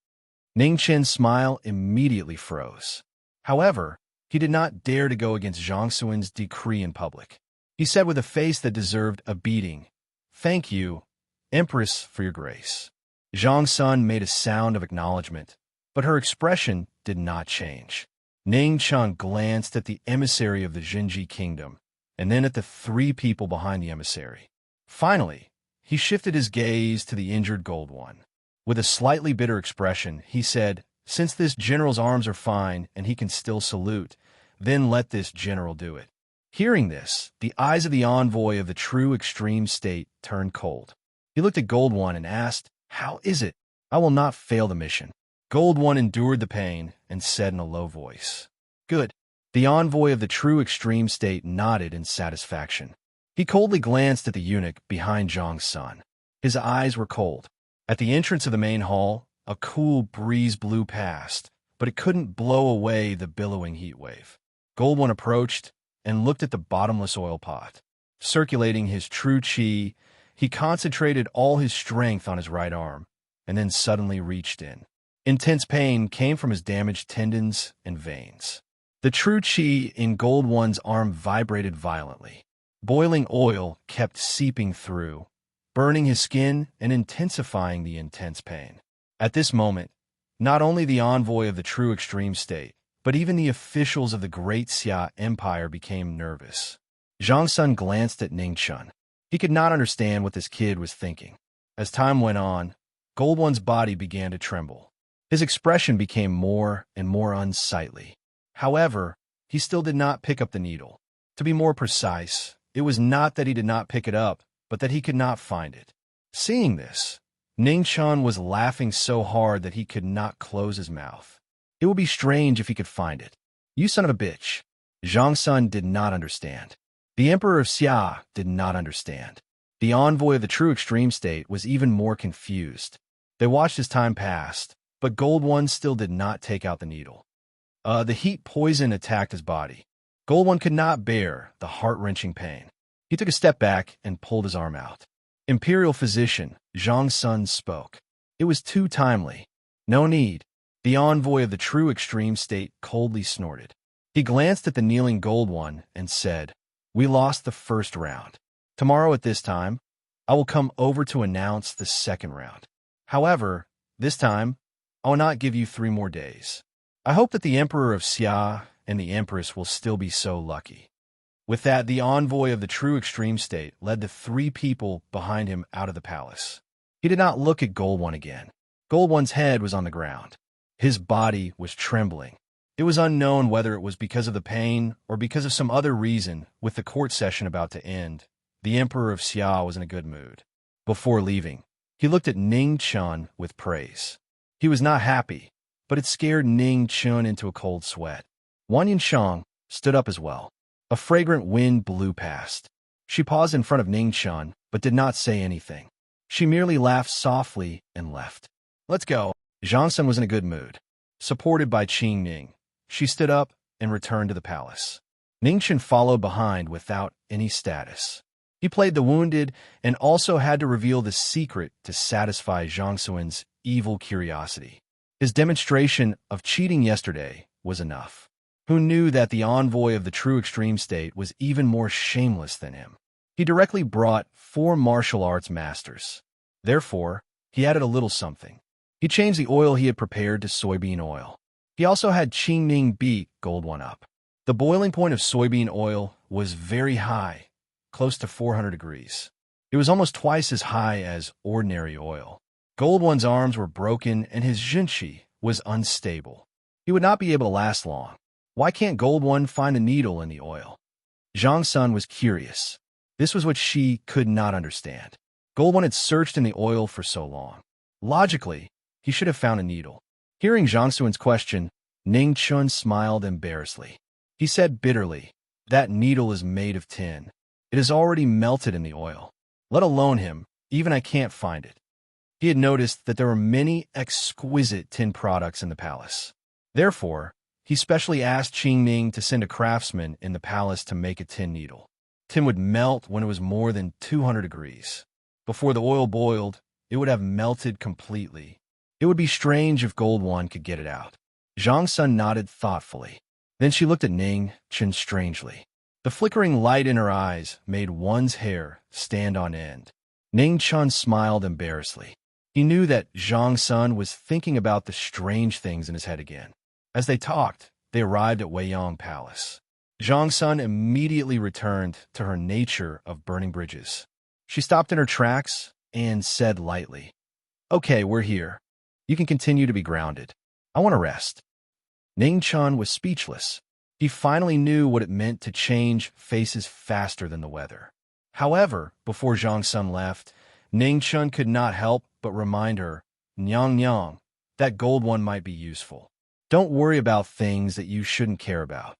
Ning Chen's smile immediately froze. However, he did not dare to go against Zhang Sun's decree in public. He said with a face that deserved a beating, "Thank you, Empress, for your grace." Zhang Sun made a sound of acknowledgement, but her expression did not change. Ning Chun glanced at the emissary of the Jinji kingdom, and then at the three people behind the emissary. Finally, he shifted his gaze to the injured gold one. With a slightly bitter expression, he said, "Since this general's arms are fine and he can still salute, then let this general do it." Hearing this, the eyes of the envoy of the true extreme state turned cold. He looked at Gold One and asked, "How is it? I will not fail the mission." Gold One endured the pain and said in a low voice, "Good." The envoy of the true extreme state nodded in satisfaction. He coldly glanced at the eunuch behind Zhang's son. His eyes were cold. At the entrance of the main hall, a cool breeze blew past, but it couldn't blow away the billowing heat wave. Gold One approached and looked at the bottomless oil pot. Circulating his true chi, he concentrated all his strength on his right arm, and then suddenly reached in. Intense pain came from his damaged tendons and veins. The true chi in Gold One's arm vibrated violently. Boiling oil kept seeping through, burning his skin and intensifying the intense pain. At this moment, not only the envoy of the true extreme state, but even the officials of the Great Xia Empire became nervous. Zhang Sun glanced at Ning Chun. He could not understand what this kid was thinking. As time went on, Gold One's body began to tremble. His expression became more and more unsightly. However, he still did not pick up the needle. To be more precise, it was not that he did not pick it up, but that he could not find it. Seeing this, Ning Chun was laughing so hard that he could not close his mouth. It would be strange if he could find it. "You son of a bitch." Zhang Sun did not understand. The Emperor of Xia did not understand. The envoy of the true extreme state was even more confused. They watched as time passed, but Gold One still did not take out the needle. The heat poison attacked his body. Gold One could not bear the heart-wrenching pain. He took a step back and pulled his arm out. Imperial physician Zhang Sun spoke. It was too timely. "No need." The envoy of the true extreme state coldly snorted. He glanced at the kneeling Gold One and said, "We lost the first round. Tomorrow at this time, I will come over to announce the second round. However, this time, I will not give you 3 more days. I hope that the Emperor of Xia and the Empress will still be so lucky." With that, the envoy of the true extreme state led the 3 people behind him out of the palace. He did not look at Gold One again. Gold One's head was on the ground. His body was trembling. It was unknown whether it was because of the pain or because of some other reason. With the court session about to end, the Emperor of Xia was in a good mood. Before leaving, he looked at Ning Chun with praise. He was not happy, but it scared Ning Chun into a cold sweat. Wan Yinshang stood up as well. A fragrant wind blew past. She paused in front of Ning Chun, but did not say anything. She merely laughed softly and left. "Let's go." Zhang Sun was in a good mood. Supported by Qing Ning, she stood up and returned to the palace. Ning Chun followed behind without any status. He played the wounded and also had to reveal the secret to satisfy Zhang Sun's evil curiosity. His demonstration of cheating yesterday was enough. Who knew that the envoy of the true extreme state was even more shameless than him? He directly brought 4 martial arts masters. Therefore, he added a little something. He changed the oil he had prepared to soybean oil. He also had Qing Ning beat Gold One up. The boiling point of soybean oil was very high, close to 400 degrees. It was almost twice as high as ordinary oil. Gold One's arms were broken and his jinshi was unstable. He would not be able to last long. Why can't Gold One find a needle in the oil? Zhang Sun was curious. This was what she could not understand. Gold One had searched in the oil for so long. Logically, he should have found a needle. Hearing Zhang Sun's question, Ning Chun smiled embarrassedly. He said bitterly, "That needle is made of tin. It is already melted in the oil. Let alone him, even I can't find it." He had noticed that there were many exquisite tin products in the palace. Therefore, he specially asked Qing Ning to send a craftsman in the palace to make a tin needle. Tin would melt when it was more than 200 degrees. Before the oil boiled, it would have melted completely. It would be strange if Gold One could get it out. Zhang Sun nodded thoughtfully. Then she looked at Ning Chun strangely. The flickering light in her eyes made one's hair stand on end. Ning Chun smiled embarrassedly. He knew that Zhang Sun was thinking about the strange things in his head again. As they talked, they arrived at Weiyang Palace. Zhang Sun immediately returned to her nature of burning bridges. She stopped in her tracks and said lightly, "Okay, we're here. You can continue to be grounded. I want to rest." Ning Chun was speechless. He finally knew what it meant to change faces faster than the weather. However, before Zhang Sun left, Ning Chun could not help but remind her, "Nyang Nyang, that gold one might be useful. Don't worry about things that you shouldn't care about."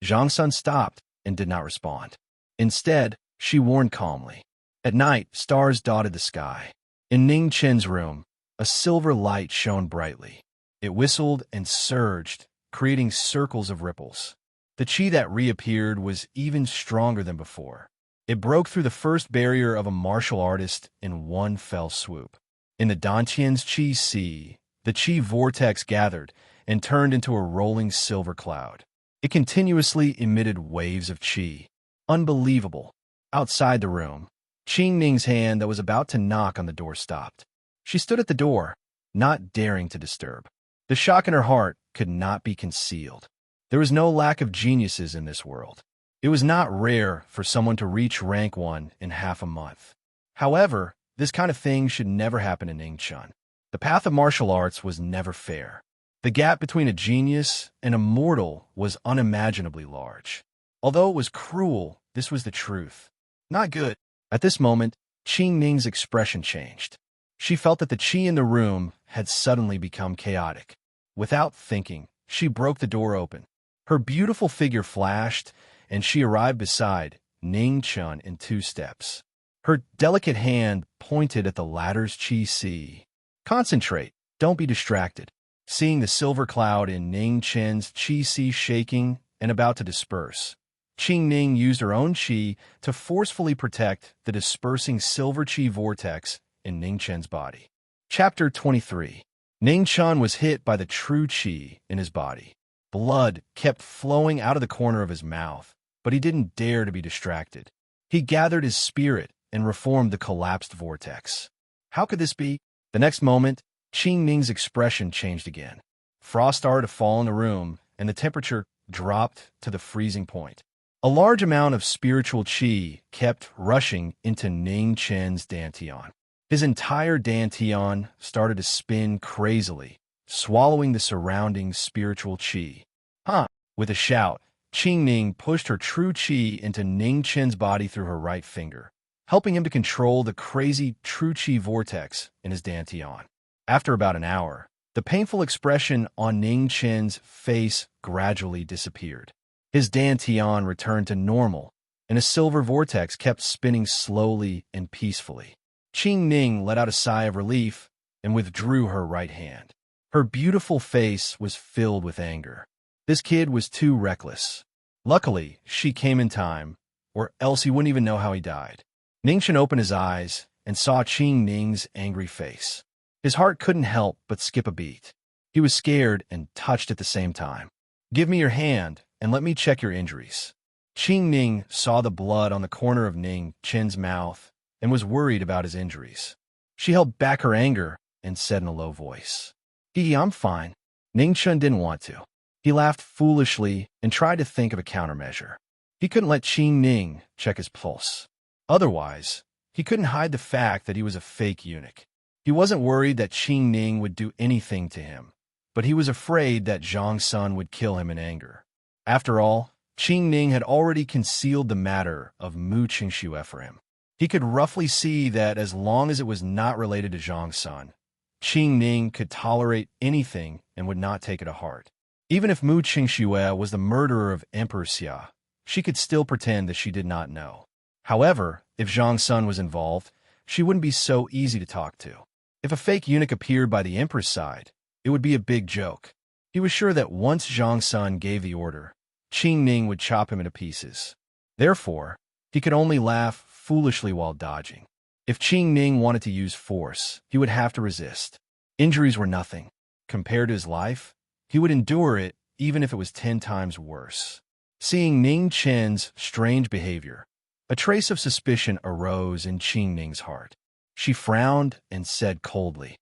Zhang Sun stopped and did not respond. Instead, she warned calmly. At night, stars dotted the sky. In Ning Chen's room, a silver light shone brightly. It whistled and surged, creating circles of ripples. The qi that reappeared was even stronger than before. It broke through the first barrier of a martial artist in one fell swoop. In the Dantian's qi sea, the qi vortex gathered and turned into a rolling silver cloud. It continuously emitted waves of qi. Unbelievable. Outside the room, Qing Ning's hand that was about to knock on the door stopped. She stood at the door, not daring to disturb. The shock in her heart could not be concealed. There was no lack of geniuses in this world. It was not rare for someone to reach rank 1 in half a month. However, this kind of thing should never happen in Ningchun. The path of martial arts was never fair. The gap between a genius and a mortal was unimaginably large. Although it was cruel, this was the truth. Not good. At this moment, Qing Ning's expression changed. She felt that the qi in the room had suddenly become chaotic. Without thinking, she broke the door open. Her beautiful figure flashed, and she arrived beside Ning Chun in 2 steps. Her delicate hand pointed at the latter's qi si. "Concentrate. Don't be distracted." Seeing the silver cloud in Ning Chen's qi si shaking and about to disperse, Qing Ning used her own qi to forcefully protect the dispersing silver qi vortex in Ning Chen's body. Chapter 23. Ning Chun was hit by the true qi in his body. Blood kept flowing out of the corner of his mouth, but he didn't dare to be distracted. He gathered his spirit and reformed the collapsed vortex. How could this be? The next moment, Qing Ning's expression changed again. Frost started to fall in the room, and the temperature dropped to the freezing point. A large amount of spiritual qi kept rushing into Ning Chen's dantian. His entire dantian started to spin crazily, swallowing the surrounding spiritual qi. "Huh!" With a shout, Qing Ning pushed her true qi into Ning Chen's body through her right finger, helping him to control the crazy true qi vortex in his dantian. After about an hour, the painful expression on Ning Chen's face gradually disappeared. His dantian returned to normal, and a silver vortex kept spinning slowly and peacefully. Qing Ning let out a sigh of relief and withdrew her right hand. Her beautiful face was filled with anger. This kid was too reckless. Luckily, she came in time, or else he wouldn't even know how he died. Ningchen opened his eyes and saw Qing Ning's angry face. His heart couldn't help but skip a beat. He was scared and touched at the same time. "Give me your hand and let me check your injuries." Qing Ning saw the blood on the corner of Ning Chen's mouth and was worried about his injuries. She held back her anger and said in a low voice, I'm fine." Ning Chen didn't want to. He laughed foolishly and tried to think of a countermeasure. He couldn't let Qing Ning check his pulse. Otherwise, he couldn't hide the fact that he was a fake eunuch. He wasn't worried that Qing Ning would do anything to him, but he was afraid that Zhang Sun would kill him in anger. After all, Qing Ning had already concealed the matter of Mu Qingxue for him. He could roughly see that as long as it was not related to Zhang Sun, Qing Ning could tolerate anything and would not take it to heart. Even if Mu Qingxue was the murderer of Emperor Xia, she could still pretend that she did not know. However, if Zhang Sun was involved, she wouldn't be so easy to talk to. If a fake eunuch appeared by the Emperor's side, it would be a big joke. He was sure that once Zhang Sun gave the order, Qing Ning would chop him into pieces. Therefore, he could only laugh foolishly while dodging. If Qing Ning wanted to use force, he would have to resist. Injuries were nothing. Compared to his life, he would endure it even if it was 10 times worse. Seeing Ning Chen's strange behavior, a trace of suspicion arose in Qing Ning's heart. She frowned and said coldly,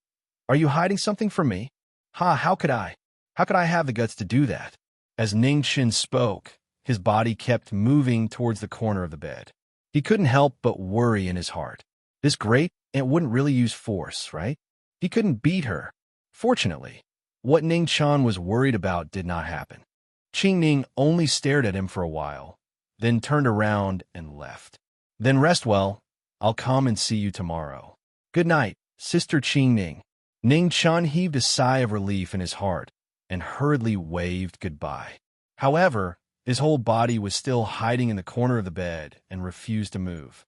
"Are you hiding something from me?" How could I? How could I have the guts to do that?" As Ning Chen spoke, his body kept moving towards the corner of the bed. He couldn't help but worry in his heart. This great aunt wouldn't really use force, right? He couldn't beat her. Fortunately, what Ning Chan was worried about did not happen. Qing Ning only stared at him for a while, then turned around and left. Then rest well. I'll come and see you tomorrow. Good night, Sister Qing Ning. Ning Chan heaved a sigh of relief in his heart and hurriedly waved goodbye. However, his whole body was still hiding in the corner of the bed and refused to move.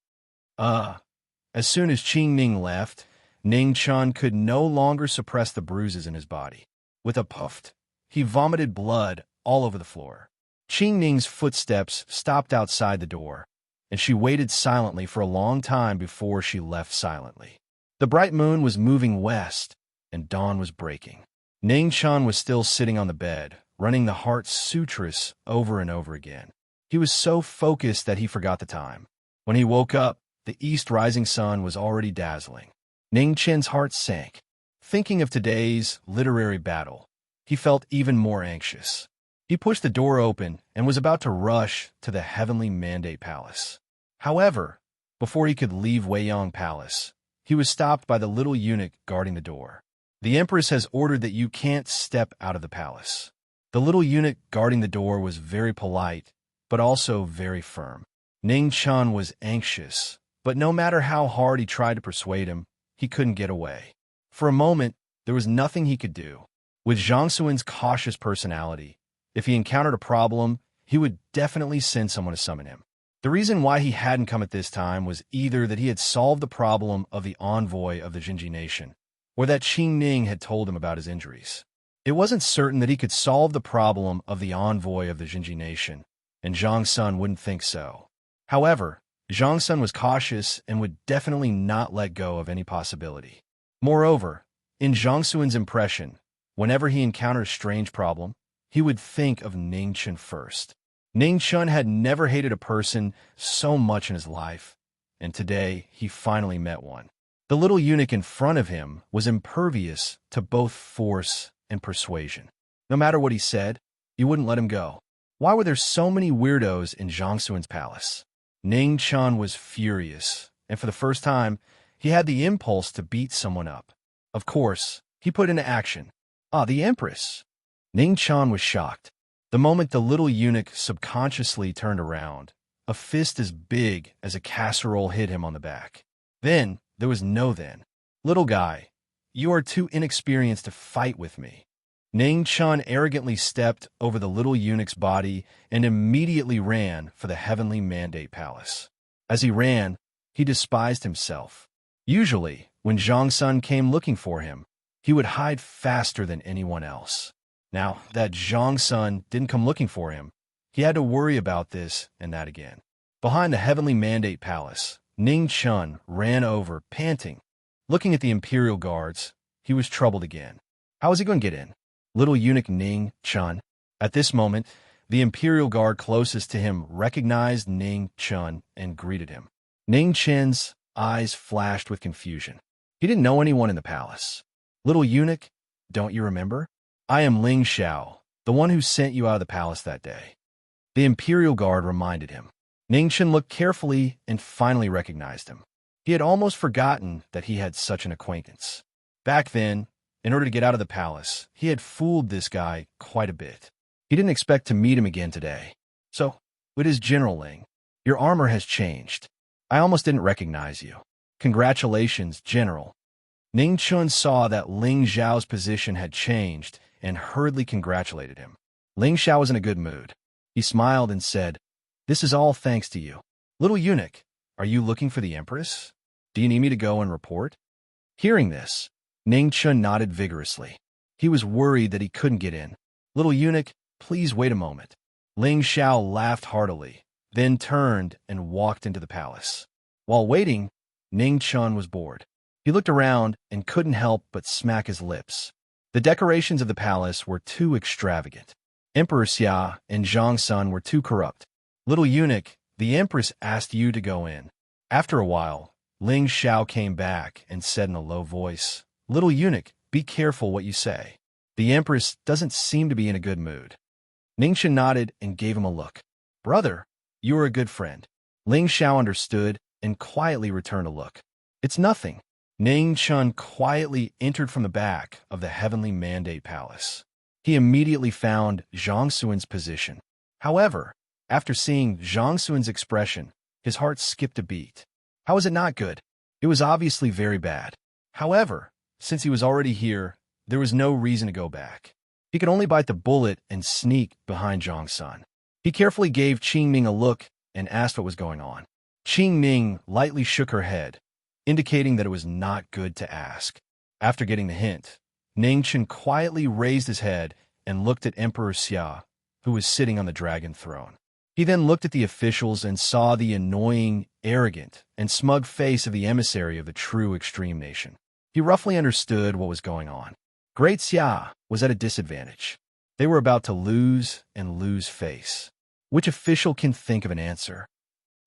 As soon as Qing Ning left, Ning Chan could no longer suppress the bruises in his body. With a puff, he vomited blood all over the floor. Qing Ning's footsteps stopped outside the door, and she waited silently for a long time before she left silently. The bright moon was moving west, and dawn was breaking. Ning Chan was still sitting on the bed, running the heart sutras over and over again. He was so focused that he forgot the time. When he woke up, the east rising sun was already dazzling. Ning Chen's heart sank. Thinking of today's literary battle, he felt even more anxious. He pushed the door open and was about to rush to the heavenly mandate palace. However, before he could leave Weiyang Palace, he was stopped by the little eunuch guarding the door. The Empress has ordered that you can't step out of the palace. The little eunuch guarding the door was very polite, but also very firm. Ning Chan was anxious, but no matter how hard he tried to persuade him, he couldn't get away. For a moment, there was nothing he could do. With Zhang Suin's cautious personality, if he encountered a problem, he would definitely send someone to summon him. The reason why he hadn't come at this time was either that he had solved the problem of the envoy of the Jinji nation, or that Qing Ning had told him about his injuries. It wasn't certain that he could solve the problem of the envoy of the Jinji nation, and Zhang Sun wouldn't think so. However, Zhang Sun was cautious and would definitely not let go of any possibility. Moreover, in Zhang Suin's impression, whenever he encountered a strange problem, he would think of Ning Chen first. Ning Chen had never hated a person so much in his life, and today he finally met one. The little eunuch in front of him was impervious to both force and persuasion. No matter what he said, he wouldn't let him go. Why were there so many weirdos in Zhang Suin's palace? Ning Chan was furious, and for the first time, he had the impulse to beat someone up. Of course, he put into action. The Empress! Ning Chan was shocked. The moment the little eunuch subconsciously turned around, a fist as big as a casserole hit him on the back. Then, there was no then. Little guy, you are too inexperienced to fight with me. Ning Chan arrogantly stepped over the little eunuch's body and immediately ran for the heavenly mandate palace. As he ran, he despised himself. Usually, when Zhang Sun came looking for him, he would hide faster than anyone else. Now that Zhang Sun didn't come looking for him, he had to worry about this and that again. Behind the heavenly mandate palace, Ning Chan ran over, panting. Looking at the imperial guards, he was troubled again. How was he going to get in? Little eunuch Ning Chan. At this moment, the imperial guard closest to him recognized Ning Chan and greeted him. Ning Chen's eyes flashed with confusion. He didn't know anyone in the palace. Little eunuch, don't you remember? I am Ling Xiao, the one who sent you out of the palace that day. The imperial guard reminded him. Ning Chen looked carefully and finally recognized him. He had almost forgotten that he had such an acquaintance. Back then, in order to get out of the palace, he had fooled this guy quite a bit. He didn't expect to meet him again today. So, it is General Ling. Your armor has changed. I almost didn't recognize you. Congratulations, General. Ning Chun saw that Ling Xiao's position had changed and hurriedly congratulated him. Ling Xiao was in a good mood. He smiled and said, "This is all thanks to you. Little eunuch, are you looking for the Empress? Do you need me to go and report?" Hearing this, Ning Chun nodded vigorously. He was worried that he couldn't get in. "Little eunuch, please wait a moment." Ling Xiao laughed heartily, then turned and walked into the palace. While waiting, Ning Chun was bored. He looked around and couldn't help but smack his lips. The decorations of the palace were too extravagant. Emperor Xia and Zhang Sun were too corrupt. "Little eunuch, the Empress asked you to go in." After a while, Ling Xiao came back and said in a low voice, "Little eunuch, be careful what you say. The Empress doesn't seem to be in a good mood." Ningchen nodded and gave him a look. Brother, you are a good friend. Ling Xiao understood and quietly returned a look. It's nothing. Ning Chun quietly entered from the back of the Heavenly Mandate Palace. He immediately found Zhang Suan's position. However, after seeing Zhang Suan's expression, his heart skipped a beat. How was it not good? It was obviously very bad. However, since he was already here, there was no reason to go back. He could only bite the bullet and sneak behind Zhang Sun. He carefully gave Qing Ming a look and asked what was going on. Qing Ming lightly shook her head, indicating that it was not good to ask. After getting the hint, Ning Chen quietly raised his head and looked at Emperor Xia, who was sitting on the dragon throne. He then looked at the officials and saw the annoying, arrogant, and smug face of the emissary of the true extreme nation. He roughly understood what was going on. Great Xia was at a disadvantage. They were about to lose and lose face. Which official can think of an answer?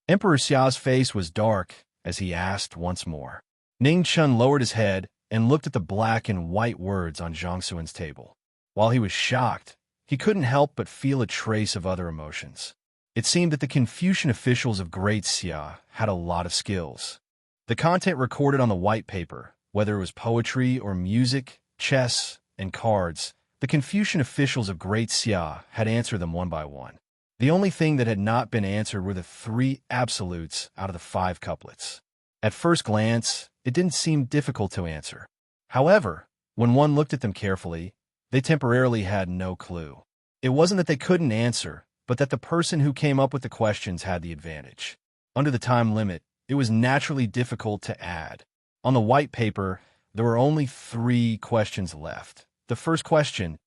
Emperor Xiao's face was dark as he asked once more. Ning Chun lowered his head and looked at the black and white words on Zhang Suan's table. While he was shocked, he couldn't help but feel a trace of other emotions. It seemed that the Confucian officials of Great Xia had a lot of skills. The content recorded on the white paper, whether it was poetry or music, chess, and cards, the Confucian officials of Great Xia had answered them one by one. The only thing that had not been answered were the 3 absolutes out of the 5 couplets. At first glance, it didn't seem difficult to answer. However, when one looked at them carefully, they temporarily had no clue. It wasn't that they couldn't answer, but that the person who came up with the questions had the advantage. Under the time limit, it was naturally difficult to add. On the white paper, there were only 3 questions left. The first question: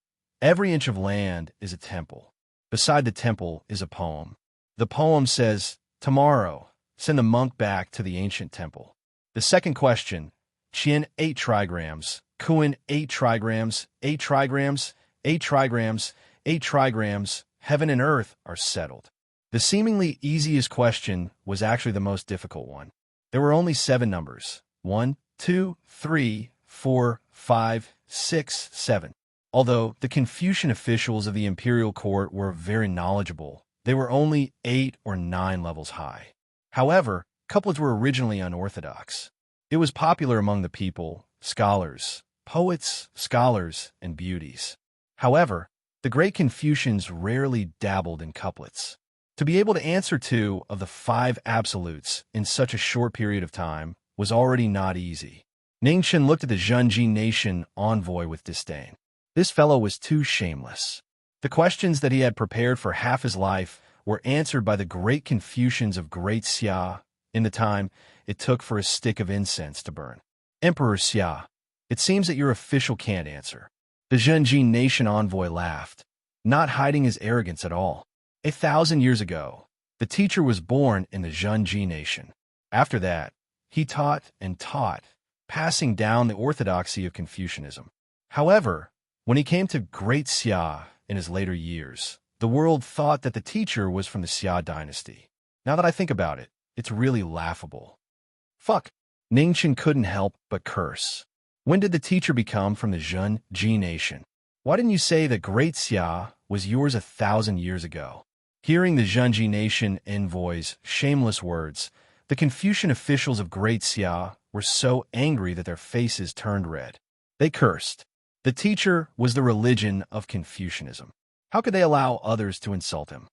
every inch of land is a temple. Beside the temple is a poem. The poem says, tomorrow, send the monk back to the ancient temple. The second question: Qian 8 trigrams, Kuan 8 trigrams, 8 trigrams, 8 trigrams, 8 trigrams, heaven and earth are settled. The seemingly easiest question was actually the most difficult one. There were only 7 numbers: 1, 2, 3, 4, 5, 6, 7. Although the Confucian officials of the imperial court were very knowledgeable, they were only 8 or 9 levels high. However, couplets were originally unorthodox. It was popular among the people, scholars, poets, scholars, and beauties. However, the great Confucians rarely dabbled in couplets. To be able to answer 2 of the 5 absolutes in such a short period of time was already not easy. Ning Chen looked at the Zhenji nation envoy with disdain. This fellow was too shameless. The questions that he had prepared for half his life were answered by the great Confucians of Great Xia in the time it took for a stick of incense to burn. Emperor Xia, it seems that your official can't answer. The Zhenji nation envoy laughed, not hiding his arrogance at all. 1,000 years ago, the teacher was born in the Zhenji nation. After that, he taught and taught, passing down the orthodoxy of Confucianism. However, when he came to Great Xia in his later years, the world thought that the teacher was from the Xia dynasty. Now that I think about it, it's really laughable. Fuck. Ning Chen couldn't help but curse. When did the teacher become from the Zhenji nation? Why didn't you say that Great Xia was yours 1,000 years ago? Hearing the Zhenji nation envoy's shameless words, the Confucian officials of Great Xia were so angry that their faces turned red. They cursed. The teacher was the religion of Confucianism. How could they allow others to insult him?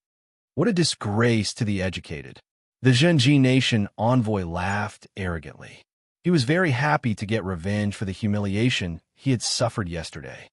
What a disgrace to the educated. The Zhenji nation envoy laughed arrogantly. He was very happy to get revenge for the humiliation he had suffered yesterday.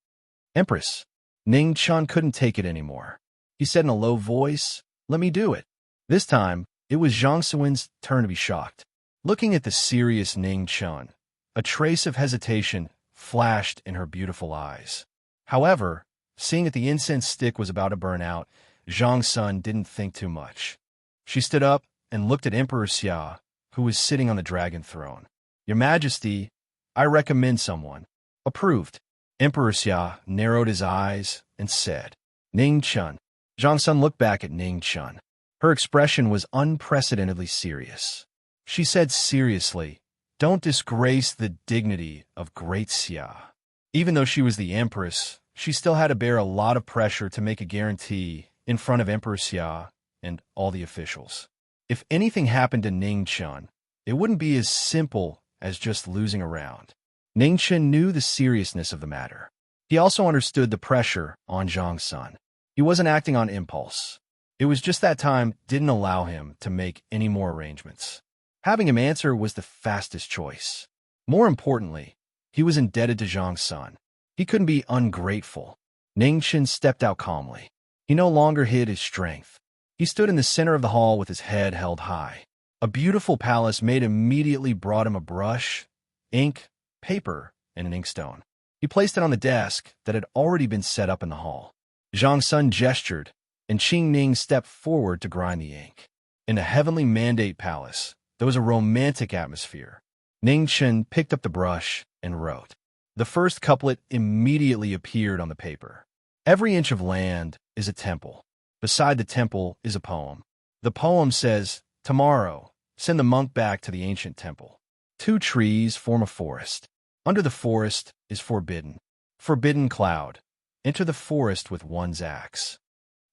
Empress, Ning Chun couldn't take it anymore. He said in a low voice, "Let me do it." This time, it was Zhang Suan's turn to be shocked. Looking at the serious Ning Chun, a trace of hesitation flashed in her beautiful eyes. However, seeing that the incense stick was about to burn out, Zhang Sun didn't think too much. She stood up and looked at Emperor Xia, who was sitting on the dragon throne. "Your Majesty, I recommend someone." "Approved." Emperor Xia narrowed his eyes and said, "Ning Chun." Zhang Sun looked back at Ning Chun. Her expression was unprecedentedly serious. She said seriously, "Don't disgrace the dignity of Great Xia." Even though she was the empress, she still had to bear a lot of pressure to make a guarantee in front of Emperor Xia and all the officials. If anything happened to Ningchen, it wouldn't be as simple as just losing a round. Ningchen knew the seriousness of the matter. He also understood the pressure on Zhang Sun. He wasn't acting on impulse. It was just that time didn't allow him to make any more arrangements. Having him answer was the fastest choice. More importantly, he was indebted to Zhang Sun. He couldn't be ungrateful. Ningchen stepped out calmly. He no longer hid his strength. He stood in the center of the hall with his head held high. A beautiful palace maid immediately brought him a brush, ink, paper, and an inkstone. He placed it on the desk that had already been set up in the hall. Zhang Sun gestured, and Qing Ning stepped forward to grind the ink. In the heavenly mandate palace, there was a romantic atmosphere. Ningchen picked up the brush and wrote. The first couplet immediately appeared on the paper. Every inch of land is a temple. Beside the temple is a poem. The poem says, "Tomorrow, send the monk back to the ancient temple. 2 trees form a forest. Under the forest is forbidden. Forbidden cloud. Enter the forest with one's axe."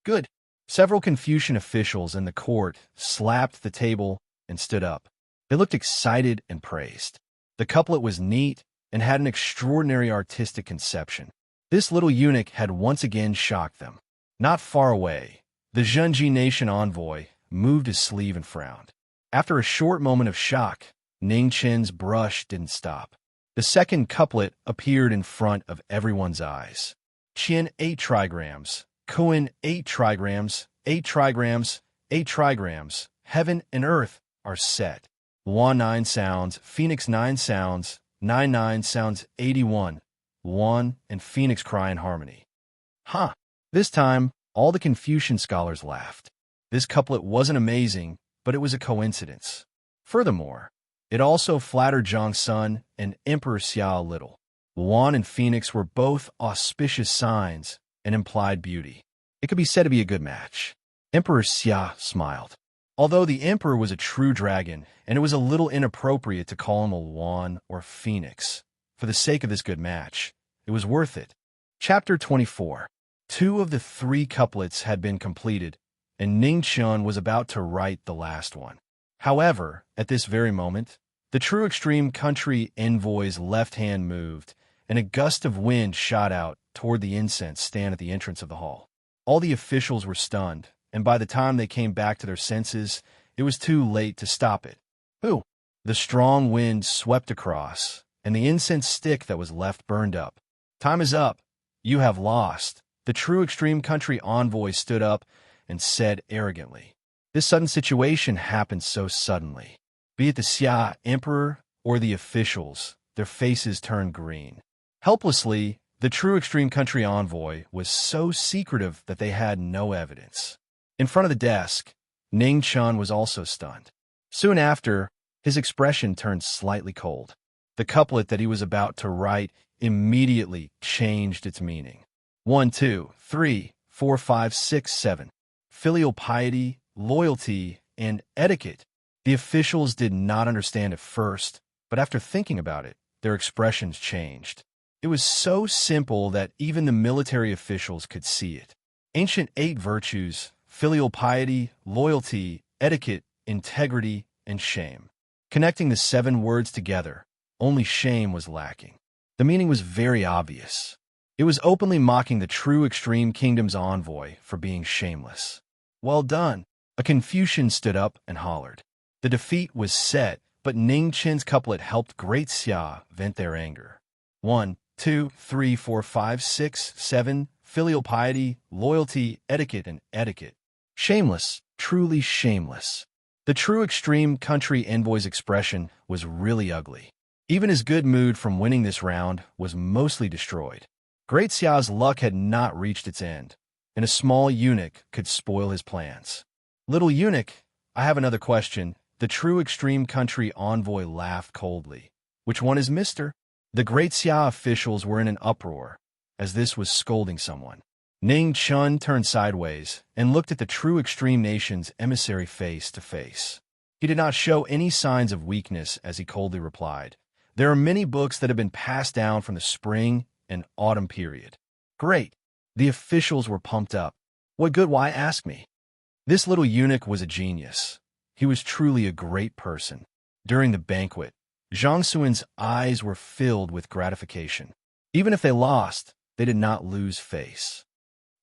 Good. Several Confucian officials in the court slapped the table and stood up. They looked excited and praised. The couplet was neat and had an extraordinary artistic conception. This little eunuch had once again shocked them. Not far away, the Zhenji nation envoy moved his sleeve and frowned. After a short moment of shock, Ningchen's brush didn't stop. The second couplet appeared in front of everyone's eyes. Qian 8 trigrams, Kuan 8 trigrams, 8 trigrams, 8 trigrams, heaven and earth are set. 9 sounds, Phoenix 9 sounds, 9 sounds 81, 1 and Phoenix cry in harmony. Huh. This time, all the Confucian scholars laughed. This couplet wasn't amazing, but it was a coincidence. Furthermore, it also flattered Zhang Sun and Emperor Xia a little. Wan and Phoenix were both auspicious signs and implied beauty. It could be said to be a good match. Emperor Xia smiled. Although the emperor was a true dragon, and it was a little inappropriate to call him a Wan or Phoenix, for the sake of this good match, it was worth it. Chapter 24. 2 of the 3 couplets had been completed, and Ningchen was about to write the last one. However, at this very moment, the true extreme country envoy's left hand moved, and a gust of wind shot out toward the incense stand at the entrance of the hall. All the officials were stunned, and by the time they came back to their senses, it was too late to stop it. Who? The strong wind swept across, and the incense stick that was left burned up. Time is up. You have lost. The true extreme country envoy stood up and said arrogantly. This sudden situation happened so suddenly. Be it the Xia emperor or the officials, their faces turned green. Helplessly, the true extreme country envoy was so secretive that they had no evidence. In front of the desk, Ningchen was also stunned. Soon after, his expression turned slightly cold. The couplet that he was about to write immediately changed its meaning. 1, 2, 3, 4, 5, 6, 7. Filial piety, loyalty, and etiquette. The officials did not understand at first, but after thinking about it, their expressions changed. It was so simple that even the military officials could see it. Ancient 8 virtues, filial piety, loyalty, etiquette, integrity, and shame. Connecting the 7 words together, only shame was lacking. The meaning was very obvious. It was openly mocking the true extreme kingdom's envoy for being shameless. Well done. A Confucian stood up and hollered. The defeat was set, but Ningchen's couplet helped Great Xia vent their anger. 1, 2, 3, 4, 5, 6, 7. Filial piety, loyalty, etiquette, and etiquette. Shameless, truly shameless. The true extreme country envoy's expression was really ugly. Even his good mood from winning this round was mostly destroyed. Great Xiao's luck had not reached its end, and a small eunuch could spoil his plans. Little eunuch, I have another question. The true extreme country envoy laughed coldly. Which one is Mr.? The Great Xia officials were in an uproar, as this was scolding someone. Ningchen turned sideways and looked at the true extreme nation's emissary face to face. He did not show any signs of weakness as he coldly replied, "There are many books that have been passed down from the spring and autumn period." Great. The officials were pumped up. What good? Why ask me? This little eunuch was a genius. He was truly a great person. During the banquet, Zhang Suan's eyes were filled with gratification. Even if they lost, they did not lose face.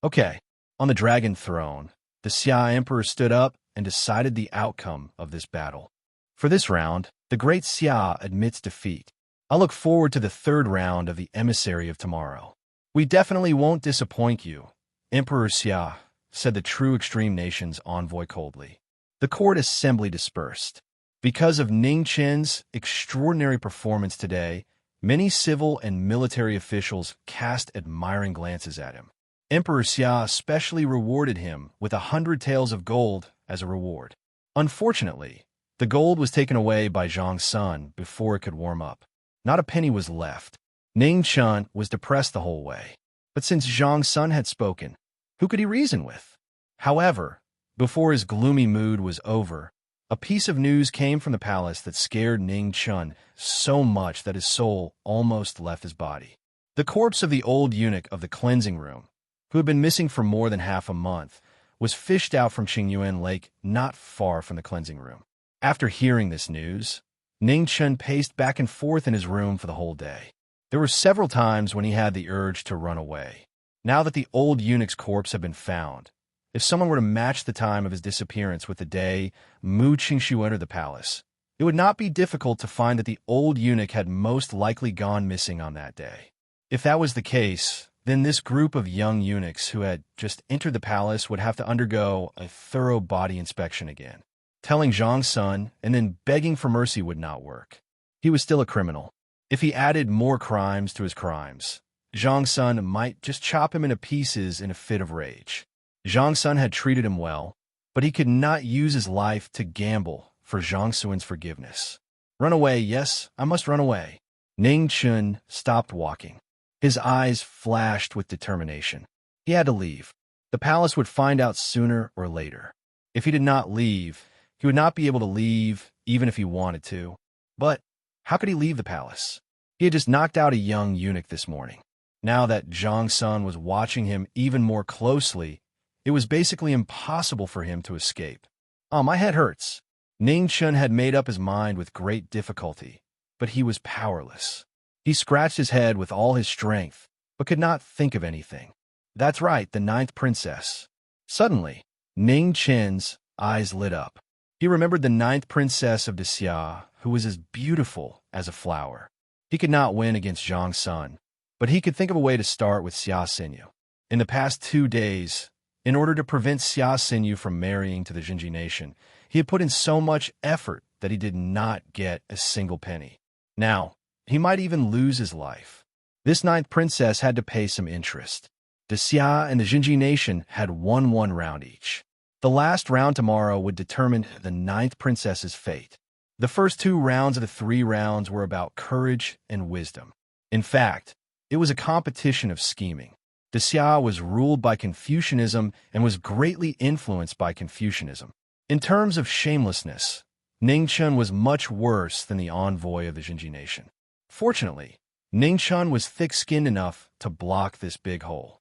Okay, on the dragon throne, the Xia Emperor stood up and decided the outcome of this battle. For this round, the great Xia admits defeat. I look forward to the third round of the Emissary of Tomorrow. We definitely won't disappoint you, Emperor Xia, said the true extreme nation's envoy coldly. The court assembly dispersed. Because of Ning Chen's extraordinary performance today, many civil and military officials cast admiring glances at him. Emperor Xia especially rewarded him with 100 taels of gold as a reward. Unfortunately, the gold was taken away by Zhang Sun before it could warm up. Not a penny was left. Ning Chen was depressed the whole way. But since Zhang Sun had spoken, who could he reason with? However, before his gloomy mood was over, a piece of news came from the palace that scared Ning Chen so much that his soul almost left his body. The corpse of the old eunuch of the cleansing room, who had been missing for more than half a month, was fished out from Qingyuan Lake not far from the cleansing room. After hearing this news, Ning Chen paced back and forth in his room for the whole day. There were several times when he had the urge to run away. Now that the old eunuch's corpse had been found, if someone were to match the time of his disappearance with the day Mu Qingshu entered the palace, it would not be difficult to find that the old eunuch had most likely gone missing on that day. If that was the case, then this group of young eunuchs who had just entered the palace would have to undergo a thorough body inspection again. Telling Zhang Sun and then begging for mercy would not work. He was still a criminal. If he added more crimes to his crimes, Zhang Sun might just chop him into pieces in a fit of rage. Zhang Sun had treated him well, but he could not use his life to gamble for Zhang Suan's forgiveness. Run away, yes, I must run away. Ning Chen stopped walking. His eyes flashed with determination. He had to leave. The palace would find out sooner or later. If he did not leave, he would not be able to leave even if he wanted to. But how could he leave the palace? He had just knocked out a young eunuch this morning. Now that Zhang Sun was watching him even more closely, it was basically impossible for him to escape. My head hurts. Ning Chen had made up his mind with great difficulty, but he was powerless. He scratched his head with all his strength, but could not think of anything. That's right, the ninth princess. Suddenly, Ning Chen's eyes lit up. He remembered the ninth princess of Xia, who was as beautiful as a flower. He could not win against Zhang Sun, but he could think of a way to start with Xia Xinyu. In the past 2 days, in order to prevent Xia Xinyu from marrying to the Jinji nation, he had put in so much effort that he did not get a single penny. Now, he might even lose his life. This ninth princess had to pay some interest. The Xia and the Jinji nation had won 1 round each. The last round tomorrow would determine the ninth princess's fate. The first 2 rounds of the 3 rounds were about courage and wisdom. In fact, it was a competition of scheming. The Xia was ruled by Confucianism and was greatly influenced by Confucianism. In terms of shamelessness, Ning Chen was much worse than the envoy of the Jinji nation. Fortunately, Ning Chen was thick-skinned enough to block this big hole.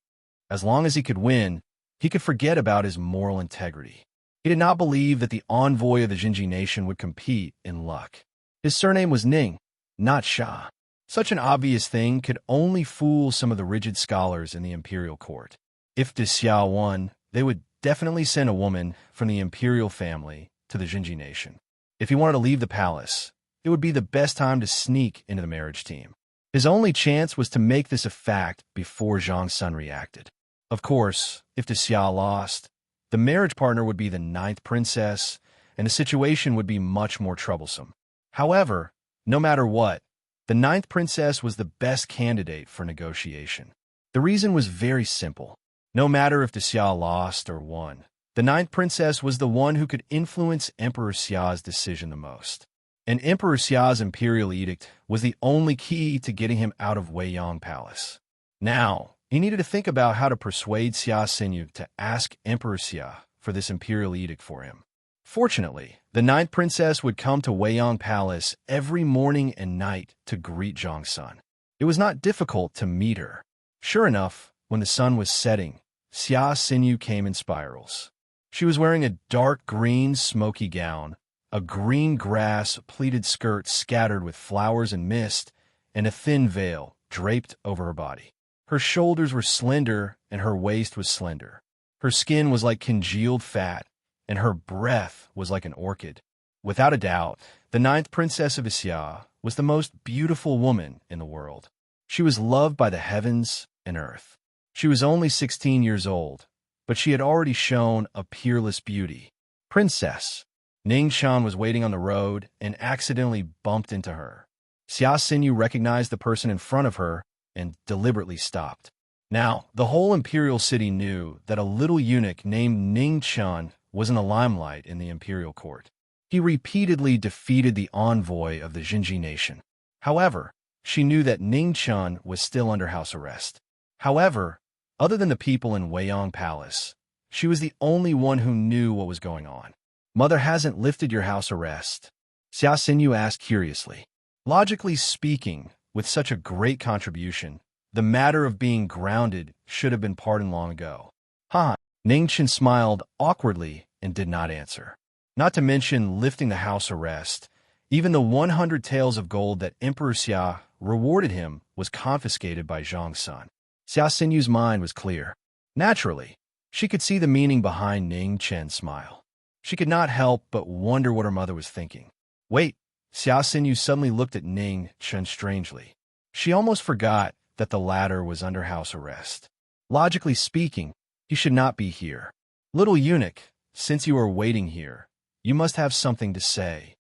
As long as he could win, he could forget about his moral integrity. He did not believe that the envoy of the Jinji nation would compete in luck. His surname was Ning, not Sha. Such an obvious thing could only fool some of the rigid scholars in the imperial court. If the Xia won, they would definitely send a woman from the imperial family to the Jinji nation. If he wanted to leave the palace, it would be the best time to sneak into the marriage team. His only chance was to make this a fact before Zhang Sun reacted. Of course, if the Xia lost, the marriage partner would be the ninth princess, and the situation would be much more troublesome. However, no matter what, the ninth princess was the best candidate for negotiation. The reason was very simple. No matter if the Xia lost or won, the ninth princess was the one who could influence Emperor Xia's decision the most. And Emperor Xia's imperial edict was the only key to getting him out of Weiyang Palace. Now, he needed to think about how to persuade Xia Xinyu to ask Emperor Xia for this imperial edict for him. Fortunately, the ninth princess would come to Weiyang Palace every morning and night to greet Zhang Sun. It was not difficult to meet her. Sure enough, when the sun was setting, Xia Xinyu came in spirals. She was wearing a dark green smoky gown, a green grass pleated skirt scattered with flowers and mist, and a thin veil draped over her body. Her shoulders were slender and her waist was slender. Her skin was like congealed fat, and her breath was like an orchid. Without a doubt, the ninth princess of Isia was the most beautiful woman in the world. She was loved by the heavens and earth. She was only 16 years old, but she had already shown a peerless beauty. Princess. Ning Shan was waiting on the road and accidentally bumped into her. Xia Xinyu recognized the person in front of her and deliberately stopped. Now, the whole imperial city knew that a little eunuch named Ning Chun was in the limelight in the imperial court. He repeatedly defeated the envoy of the Jinji nation. However, she knew that Ning Chun was still under house arrest. However, other than the people in Weiyang Palace, she was the only one who knew what was going on. Mother hasn't lifted your house arrest? Xia Xinyu asked curiously. Logically speaking, with such a great contribution, the matter of being grounded should have been pardoned long ago. Ha! Ning Chen smiled awkwardly and did not answer. Not to mention lifting the house arrest, even the 100 taels of gold that Emperor Xia rewarded him was confiscated by Zhang's son. Xia Xinyu's mind was clear. Naturally, she could see the meaning behind Ning Chen's smile. She could not help but wonder what her mother was thinking. Wait, Xia Xinyu suddenly looked at Ning Chen strangely. She almost forgot that the latter was under house arrest. Logically speaking, he should not be here. Little eunuch, since you are waiting here, you must have something to say.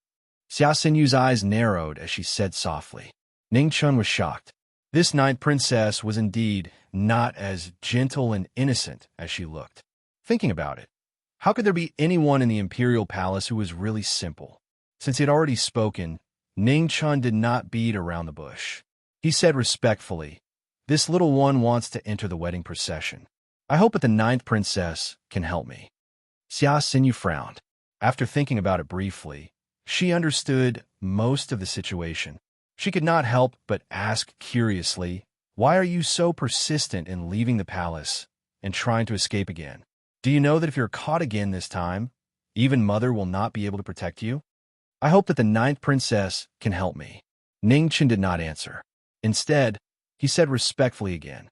Xia Xinyu's eyes narrowed as she said softly. Ning Chen was shocked. This ninth princess was indeed not as gentle and innocent as she looked. Thinking about it, how could there be anyone in the imperial palace who was really simple? Since he had already spoken, Ning Chen did not beat around the bush. He said respectfully, "This little one wants to enter the wedding procession. I hope that the ninth princess can help me." Xia Xinyu frowned. After thinking about it briefly, she understood most of the situation. She could not help but ask curiously, "Why are you so persistent in leaving the palace and trying to escape again? Do you know that if you're caught again this time, even Mother will not be able to protect you?" "I hope that the ninth princess can help me." Ning Chen did not answer. Instead, he said respectfully again,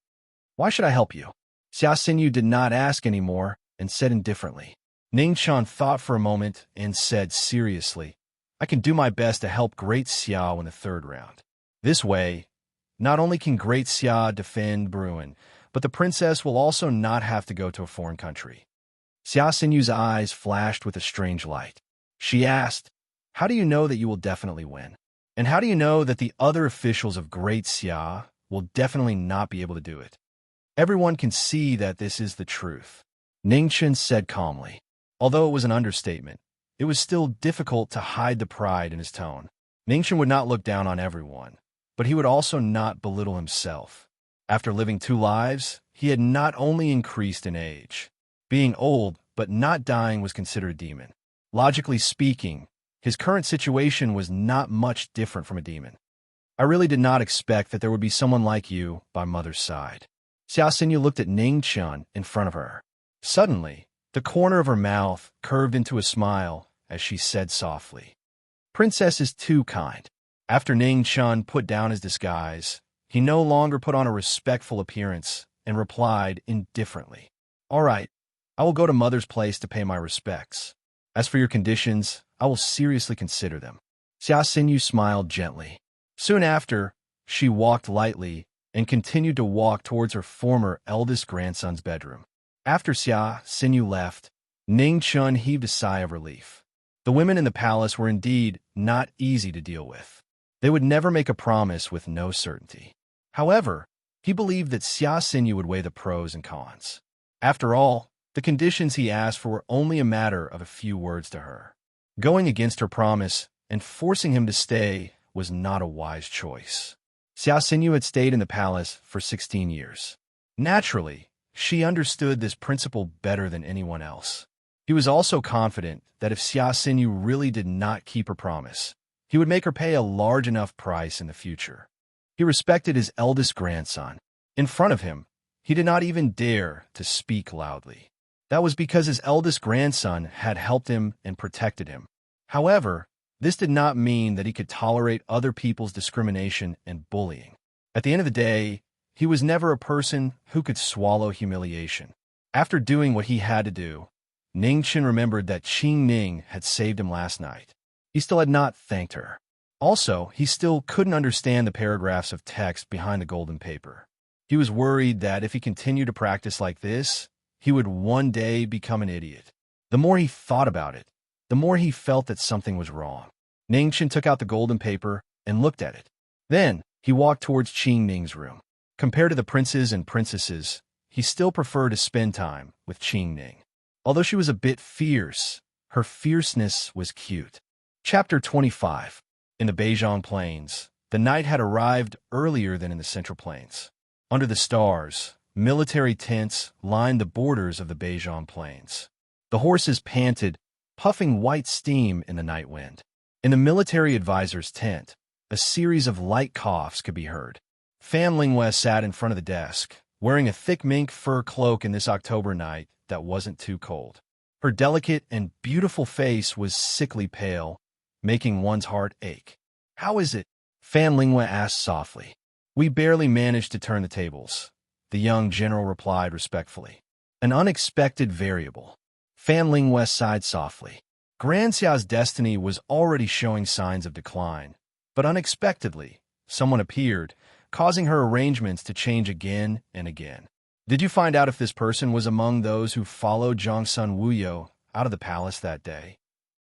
"Why should I help you?" Xia Xinyu did not ask anymore and said indifferently. Ning Chen thought for a moment and said seriously, "I can do my best to help Great Xia in the third round. This way, not only can Great Xia defend Bruin, but the princess will also not have to go to a foreign country." Xia Xinyu's eyes flashed with a strange light. She asked, "How do you know that you will definitely win? And how do you know that the other officials of Great Xia will definitely not be able to do it? Everyone can see that this is the truth." Ning Chen said calmly. Although it was an understatement, it was still difficult to hide the pride in his tone. Ning Chen would not look down on everyone, but he would also not belittle himself. After living 2 lives, he had not only increased in age. Being old but not dying was considered a demon. Logically speaking, his current situation was not much different from a demon. "I really did not expect that there would be someone like you by Mother's side." Xia Xinyu looked at Ning Chen in front of her. Suddenly, the corner of her mouth curved into a smile as she said softly, "Princess is too kind." After Ning Chen put down his disguise, he no longer put on a respectful appearance and replied indifferently, "All right, I will go to Mother's place to pay my respects. As for your conditions, I will seriously consider them." Xia Xinyu smiled gently. Soon after, she walked lightly and continued to walk towards her former eldest grandson's bedroom. After Xia Xinyu left, Ning Chen heaved a sigh of relief. The women in the palace were indeed not easy to deal with. They would never make a promise with no certainty. However, he believed that Xia Xinyu would weigh the pros and cons. After all, the conditions he asked for were only a matter of a few words to her. Going against her promise and forcing him to stay was not a wise choice. Xia Xinyu had stayed in the palace for 16 years. Naturally, she understood this principle better than anyone else. He was also confident that if Xia Xinyu really did not keep her promise, he would make her pay a large enough price in the future. He respected his eldest grandson. In front of him, he did not even dare to speak loudly. That was because his eldest grandson had helped him and protected him. However, this did not mean that he could tolerate other people's discrimination and bullying. At the end of the day, he was never a person who could swallow humiliation. After doing what he had to do, Ningchen remembered that Qing Ning had saved him last night. He still had not thanked her. Also, he still couldn't understand the paragraphs of text behind the golden paper. He was worried that if he continued to practice like this, he would one day become an idiot. The more he thought about it, the more he felt that something was wrong. Ningchen took out the golden paper and looked at it. Then, he walked towards Qing Ning's room. Compared to the princes and princesses, he still preferred to spend time with Qing Ning. Although she was a bit fierce, her fierceness was cute. Chapter 25. In the Beijing Plains, the night had arrived earlier than in the Central Plains. Under the stars, military tents lined the borders of the Beijing Plains. The horses panted, puffing white steam in the night wind. In the military advisor's tent, a series of light coughs could be heard. Fan Linghua sat in front of the desk, wearing a thick mink fur cloak in this October night that wasn't too cold. Her delicate and beautiful face was sickly pale, making one's heart ache. "How is it?" Fan Linghua asked softly. "We barely managed to turn the tables," the young general replied respectfully. "An unexpected variable." Fan Linghua sighed softly. Grand Xia's destiny was already showing signs of decline, but unexpectedly, someone appeared, causing her arrangements to change again and again. "Did you find out if this person was among those who followed Zhongsun Wuyo out of the palace that day?"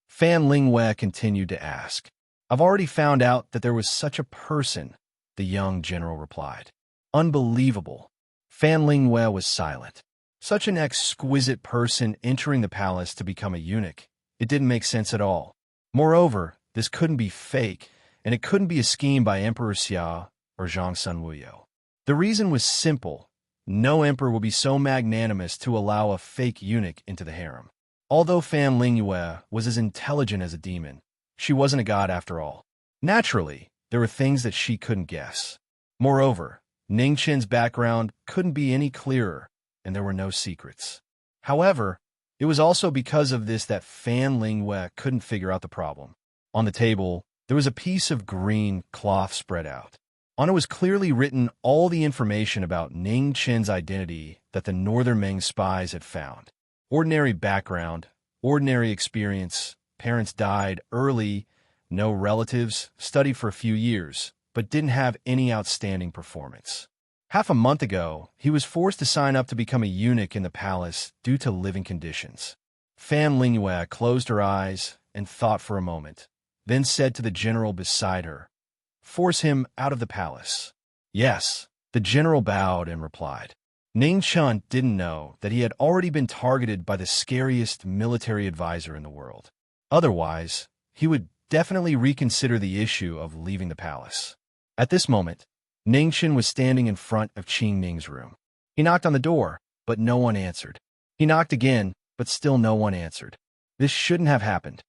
Fan Linghua continued to ask. "I've already found out that there was such a person," the young general replied. "Unbelievable." Fan Linghua was silent. Such an exquisite person entering the palace to become a eunuch. It didn't make sense at all. Moreover, this couldn't be fake, and it couldn't be a scheme by Emperor Xia or Zhongsun Wuyo. The reason was simple. No emperor would be so magnanimous to allow a fake eunuch into the harem. Although Fan Linghua was as intelligent as a demon, she wasn't a god after all. Naturally, there were things that she couldn't guess. Moreover, Ningchen's background couldn't be any clearer, and there were no secrets. However, it was also because of this that Fan Linghua couldn't figure out the problem. On the table, there was a piece of green cloth spread out. On it was clearly written all the information about Ning Chen's identity that the Northern Ming spies had found. Ordinary background, ordinary experience, parents died early, no relatives, studied for a few years, but didn't have any outstanding performance. Half a month ago, he was forced to sign up to become a eunuch in the palace due to living conditions. Fan Linghua closed her eyes and thought for a moment, then said to the general beside her, "Force him out of the palace." "Yes." The general bowed and replied. Ning Chun didn't know that he had already been targeted by the scariest military advisor in the world. Otherwise, he would definitely reconsider the issue of leaving the palace. At this moment, Ningchen was standing in front of Qing Ning's room. He knocked on the door, but no one answered. He knocked again, but still no one answered. This shouldn't have happened,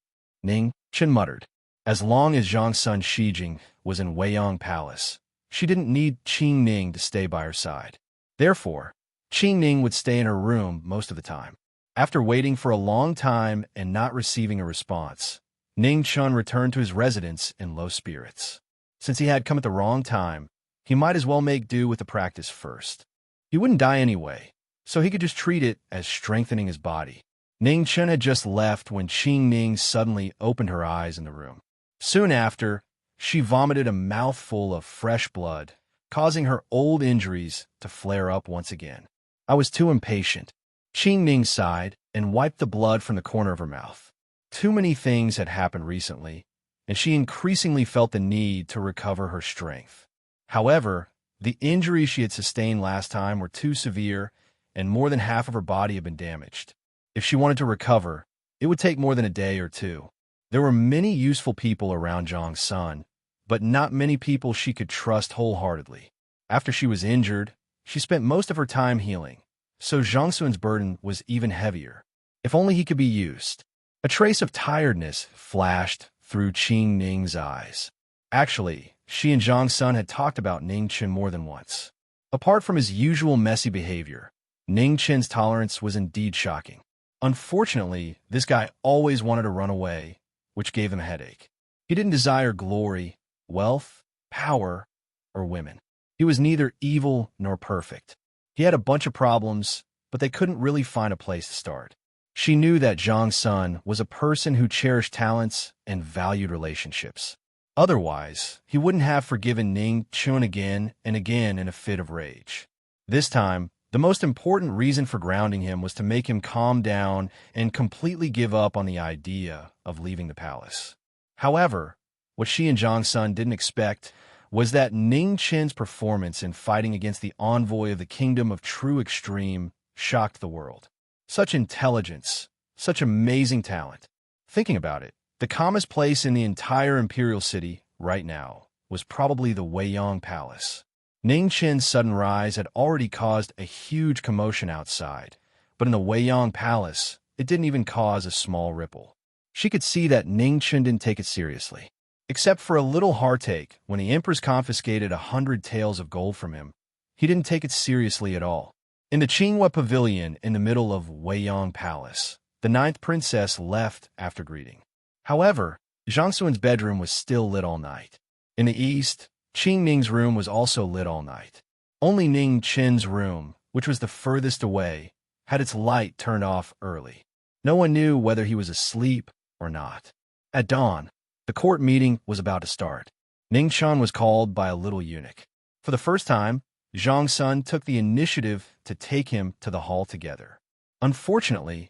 Ningchen muttered. As long as Zhongsun Shijing was in Weiyang Palace, she didn't need Qing Ning to stay by her side. Therefore, Qing Ning would stay in her room most of the time. After waiting for a long time and not receiving a response, Ning Chun returned to his residence in low spirits. Since he had come at the wrong time, he might as well make do with the practice first. He wouldn't die anyway, so he could just treat it as strengthening his body. Ning Chun had just left when Qing Ning suddenly opened her eyes in the room. Soon after, she vomited a mouthful of fresh blood, causing her old injuries to flare up once again. "I was too impatient." Qing Ning sighed and wiped the blood from the corner of her mouth. Too many things had happened recently, and she increasingly felt the need to recover her strength. However, the injuries she had sustained last time were too severe, and more than half of her body had been damaged. If she wanted to recover, it would take more than a day or two. There were many useful people around Zhongsun, but not many people she could trust wholeheartedly. After she was injured, she spent most of her time healing, so Zhongsun's burden was even heavier. If only he could be used. A trace of tiredness flashed through Qing Ning's eyes. Actually, she and Zhongsun had talked about Ningchen more than once. Apart from his usual messy behavior, Ning Qin's tolerance was indeed shocking. Unfortunately, this guy always wanted to run away, which gave him a headache. He didn't desire glory, wealth, power, or women. He was neither evil nor perfect. He had a bunch of problems, but they couldn't really find a place to start. She knew that Zhang Sun was a person who cherished talents and valued relationships. Otherwise, he wouldn't have forgiven Ning Chun again and again in a fit of rage. This time, the most important reason for grounding him was to make him calm down and completely give up on the idea of leaving the palace. However, what she and Zhang Sun didn't expect was that Ning Qin's performance in fighting against the envoy of the Kingdom of True Extreme shocked the world. Such intelligence, such amazing talent. Thinking about it, the calmest place in the entire imperial city right now was probably the Weiyang Palace. Ning Qin's sudden rise had already caused a huge commotion outside, but in the Weiyang Palace, it didn't even cause a small ripple. She could see that Ning Qin didn't take it seriously. Except for a little heartache when the Empress confiscated 100 taels of gold from him, he didn't take it seriously at all. In the Qinghua Pavilion in the middle of Weiyang Palace, the 9th princess left after greeting. However, Zhang Sun's bedroom was still lit all night. In the east, Qing Ning's room was also lit all night. Only Ning Qin's room, which was the furthest away, had its light turned off early. No one knew whether he was asleep or not. At dawn, the court meeting was about to start. Ning Chun was called by a little eunuch. For the first time, Zhang Sun took the initiative to take him to the hall together. Unfortunately,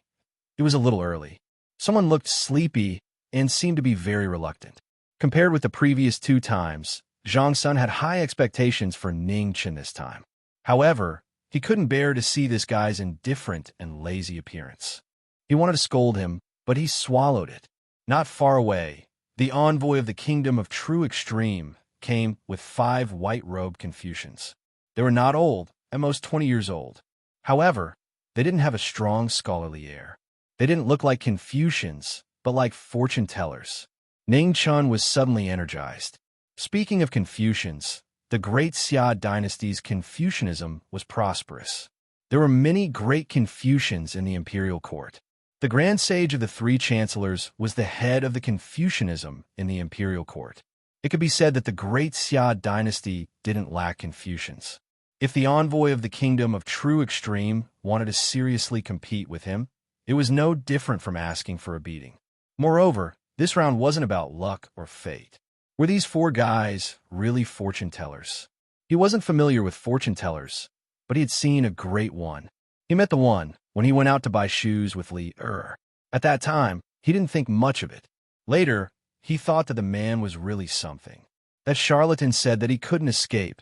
it was a little early. Someone looked sleepy and seemed to be very reluctant. Compared with the previous 2 times, Zhang Sun had high expectations for Ning Qin this time. However, he couldn't bear to see this guy's indifferent and lazy appearance. He wanted to scold him, but he swallowed it. Not far away, the envoy of the Kingdom of True Extreme came with 5 white-robed Confucians. They were not old, at most 20 years old. However, they didn't have a strong scholarly air. They didn't look like Confucians, but like fortune tellers. Ning Chun was suddenly energized. Speaking of Confucians, the great Xia dynasty's Confucianism was prosperous. There were many great Confucians in the imperial court. The grand sage of the 3 chancellors was the head of the Confucianism in the imperial court. It could be said that the great Xia dynasty didn't lack Confucians. If the envoy of the Kingdom of True Extreme wanted to seriously compete with him, it was no different from asking for a beating. Moreover, this round wasn't about luck or fate. Were these 4 guys really fortune tellers? He wasn't familiar with fortune tellers, but he had seen a great one. He met the one when he went out to buy shoes with Li Er. At that time, he didn't think much of it. Later, he thought that the man was really something. That charlatan said that he couldn't escape,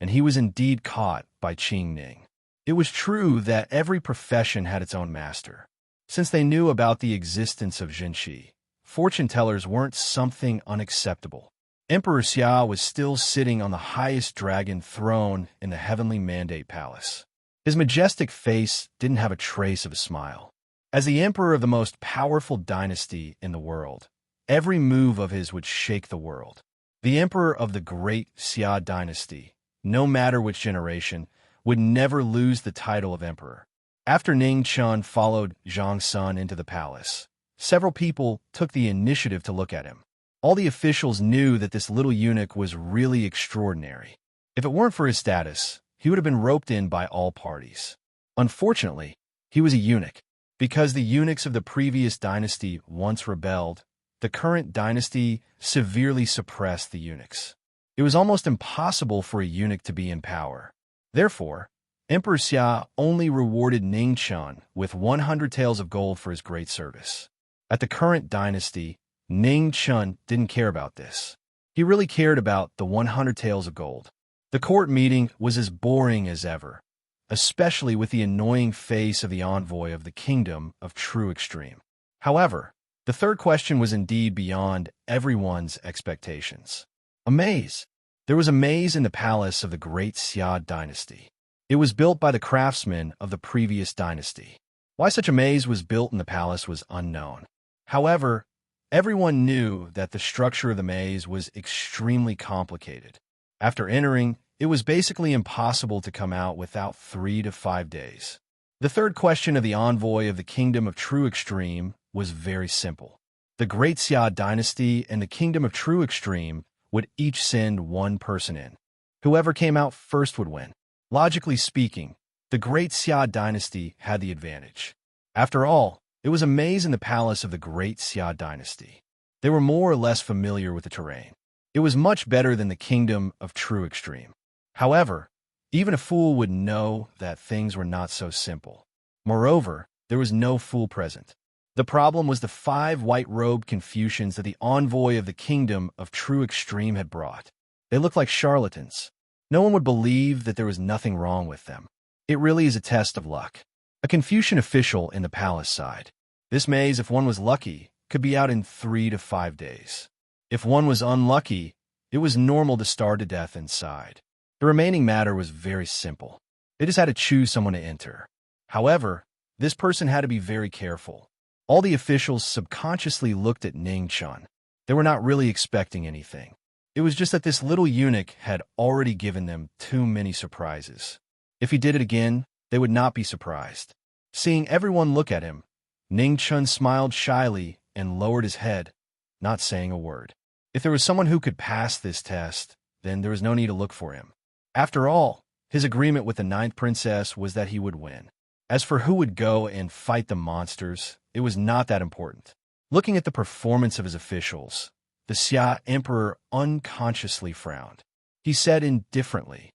and he was indeed caught by Qing Ning. It was true that every profession had its own master. Since they knew about the existence of Jinshi, fortune tellers weren't something unacceptable. Emperor Xia was still sitting on the highest dragon throne in the Heavenly Mandate Palace. His majestic face didn't have a trace of a smile. As the emperor of the most powerful dynasty in the world, every move of his would shake the world. The emperor of the great Xia dynasty, no matter which generation, would never lose the title of emperor. After Ning Chun followed Zhang Sun into the palace, several people took the initiative to look at him. All the officials knew that this little eunuch was really extraordinary. If it weren't for his status, he would have been roped in by all parties. Unfortunately, he was a eunuch. Because the eunuchs of the previous dynasty once rebelled, the current dynasty severely suppressed the eunuchs. It was almost impossible for a eunuch to be in power. Therefore, Emperor Xia only rewarded Ning Chun with 100 taels of gold for his great service. At the current dynasty, Ning Chun didn't care about this. He really cared about the 100 taels of gold. The court meeting was as boring as ever, especially with the annoying face of the envoy of the Kingdom of True Extreme. However, the third question was indeed beyond everyone's expectations. A maze. There was a maze in the palace of the great Xia dynasty. It was built by the craftsmen of the previous dynasty. Why such a maze was built in the palace was unknown. However, everyone knew that the structure of the maze was extremely complicated. After entering, it was basically impossible to come out without 3 to 5 days. The third question of the envoy of the Kingdom of True Extreme was very simple. The Great Xia dynasty and the Kingdom of True Extreme would each send one person in. Whoever came out first would win. Logically speaking, the Great Xia dynasty had the advantage. After all, it was a maze in the palace of the Great Xia dynasty. They were more or less familiar with the terrain. It was much better than the Kingdom of True Extreme. However, even a fool would know that things were not so simple. Moreover, there was no fool present. The problem was the 5 white-robed Confucians that the envoy of the Kingdom of True Extreme had brought. They looked like charlatans. No one would believe that there was nothing wrong with them. It really is a test of luck. A Confucian official in the palace sighed. This maze, if one was lucky, could be out in 3 to 5 days. If one was unlucky, it was normal to starve to death inside. The remaining matter was very simple. They just had to choose someone to enter. However, this person had to be very careful. All the officials subconsciously looked at Ning Chun. They were not really expecting anything. It was just that this little eunuch had already given them too many surprises. If he did it again, they would not be surprised. Seeing everyone look at him, Ning Chun smiled shyly and lowered his head, not saying a word. If there was someone who could pass this test, then there was no need to look for him. After all, his agreement with the 9th princess was that he would win. As for who would go and fight the monsters, it was not that important. Looking at the performance of his officials, the Xia emperor unconsciously frowned. He said indifferently,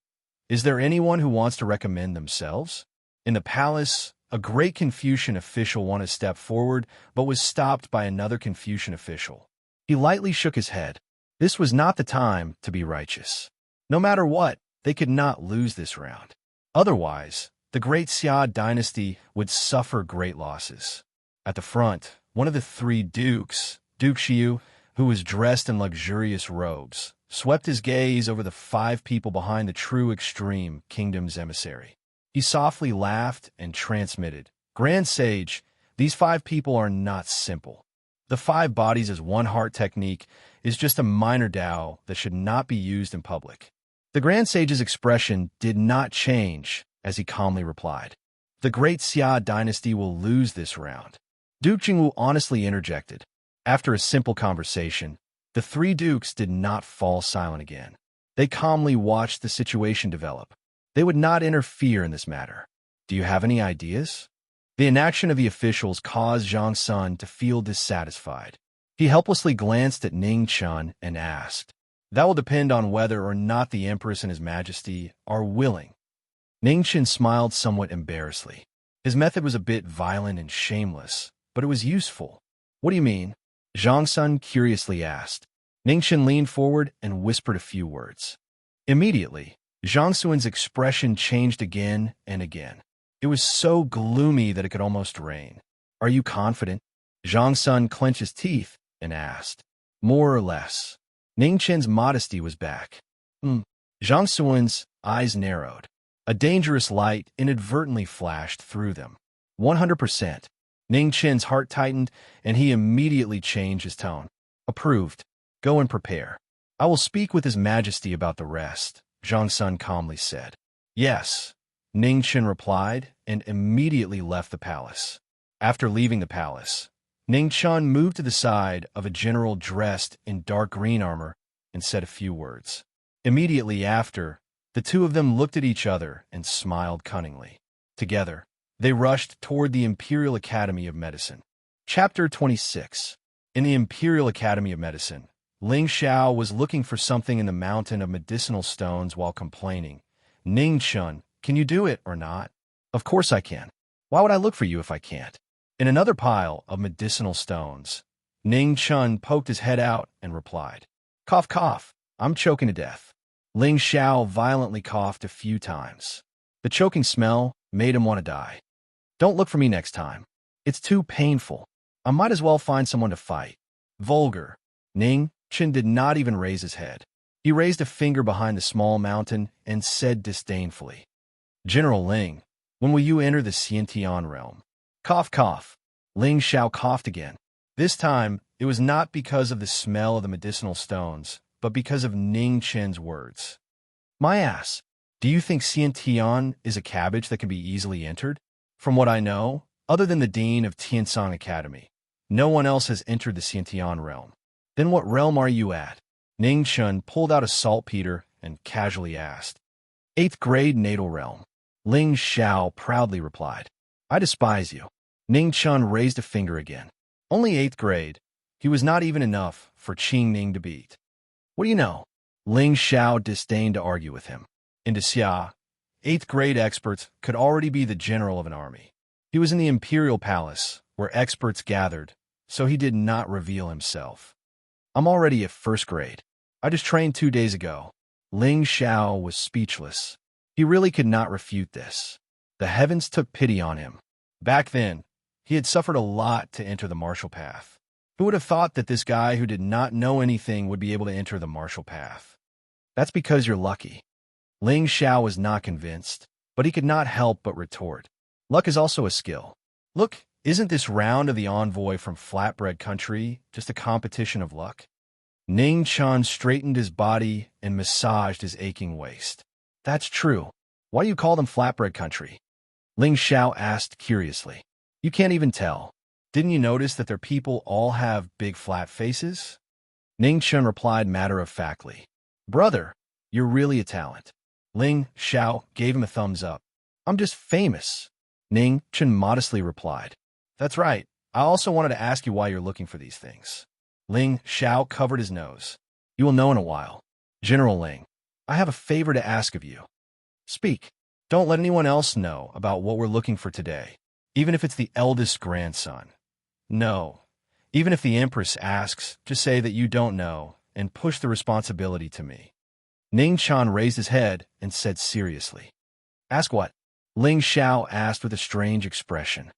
"Is there anyone who wants to recommend themselves?" In the palace, a great Confucian official wanted to step forward, but was stopped by another Confucian official. He lightly shook his head. This was not the time to be righteous. No matter what, they could not lose this round. Otherwise, the Great Xia dynasty would suffer great losses. At the front, one of the 3 dukes, Duke Xiu, who was dressed in luxurious robes, swept his gaze over the 5 people behind the True Extreme Kingdom's emissary. He softly laughed and transmitted, "Grand Sage, these 5 people are not simple. The 5 bodies as one heart technique is just a minor Tao that should not be used in public." The Grand Sage's expression did not change as he calmly replied, "The Great Xia dynasty will lose this round." Duke Jingwu honestly interjected. After a simple conversation, the 3 dukes did not fall silent again. They calmly watched the situation develop. They would not interfere in this matter. Do you have any ideas? The inaction of the officials caused Zhang Sun to feel dissatisfied. He helplessly glanced at Ning Chun and asked, "That will depend on whether or not the Empress and His Majesty are willing." Ning Chun smiled somewhat embarrassedly. His method was a bit violent and shameless, but it was useful. "What do you mean?" Zhang Sun curiously asked. Ning Chun leaned forward and whispered a few words. Immediately, Zhang Sun's expression changed again and again. It was so gloomy that it could almost rain. "Are you confident?" Zhang Sun clenched his teeth and asked. "More or less." Ning Chen's modesty was back. Zhang Sun's eyes narrowed. A dangerous light inadvertently flashed through them. 100%. Ning Chen's heart tightened, and he immediately changed his tone. "Approved. Go and prepare. I will speak with His Majesty about the rest," Zhang Sun calmly said. "Yes," Ning Chen replied, and immediately left the palace. After leaving the palace, Ning Chun moved to the side of a general dressed in dark green armor and said a few words. Immediately after, the 2 of them looked at each other and smiled cunningly. Together, they rushed toward the Imperial Academy of Medicine. Chapter 26. In the Imperial Academy of Medicine, Ling Xiao was looking for something in the mountain of medicinal stones while complaining. "Ning Chun, can you do it or not?" "Of course I can. Why would I look for you if I can't?" In another pile of medicinal stones, Ning Chun poked his head out and replied, "Cough, cough, I'm choking to death." Ling Xiao violently coughed a few times. The choking smell made him want to die. "Don't look for me next time. It's too painful. I might as well find someone to fight." Vulgar. Ning Chen did not even raise his head. He raised a finger behind the small mountain and said disdainfully, "General Ling, when will you enter the Xiantian realm?" Cough, cough. Ling Xiao coughed again. This time, it was not because of the smell of the medicinal stones, but because of Ning Chen's words. "My ass, do you think Xiantian is a cabbage that can be easily entered? From what I know, other than the dean of Tiansong Academy, no one else has entered the Xiantian realm. Then what realm are you at? Ning Chun pulled out a saltpeter and casually asked. 8th grade natal realm. Ling Xiao proudly replied. I despise you. Ning Chun raised a finger again. Only 8th grade. He was not even enough for Qing Ning to beat. What do you know? Ling Xiao disdained to argue with him. In Xia, 8th grade experts could already be the general of an army. He was in the imperial palace, where experts gathered, so he did not reveal himself. I'm already at 1st grade. I just trained 2 days ago. Ling Xiao was speechless. He really could not refute this. The heavens took pity on him. Back then, he had suffered a lot to enter the martial path. Who would have thought that this guy who did not know anything would be able to enter the martial path? That's because you're lucky. Ling Xiao was not convinced, but he could not help but retort. Luck is also a skill. Look, isn't this round of the envoy from Flatbread Country just a competition of luck? Ning Chun straightened his body and massaged his aching waist. That's true. Why do you call them Flatbread Country? Ling Xiao asked curiously. You can't even tell. Didn't you notice that their people all have big flat faces? Ning Chun replied matter-of-factly. Brother, you're really a talent. Ling Xiao gave him a thumbs up. I'm just famous. Ning Chun modestly replied. That's right. I also wanted to ask you why you're looking for these things. Ling Xiao covered his nose. You will know in a while. General Ling, I have a favor to ask of you. Speak. Don't let anyone else know about what we're looking for today, even if it's the eldest grandson. No. Even if the Empress asks, just say that you don't know and push the responsibility to me. Ning Chun raised his head and said seriously. Ask what? Ling Xiao asked with a strange expression.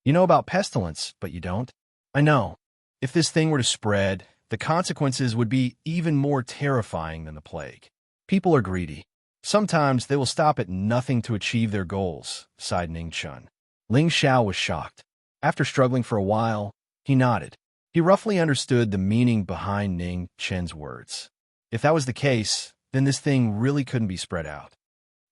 You know about pestilence, but you don't? I know. If this thing were to spread, the consequences would be even more terrifying than the plague. People are greedy. Sometimes they will stop at nothing to achieve their goals, sighed Ning Chun. Ling Xiao was shocked. After struggling for a while, he nodded. He roughly understood the meaning behind Ning Chun's words. If that was the case, then this thing really couldn't be spread out.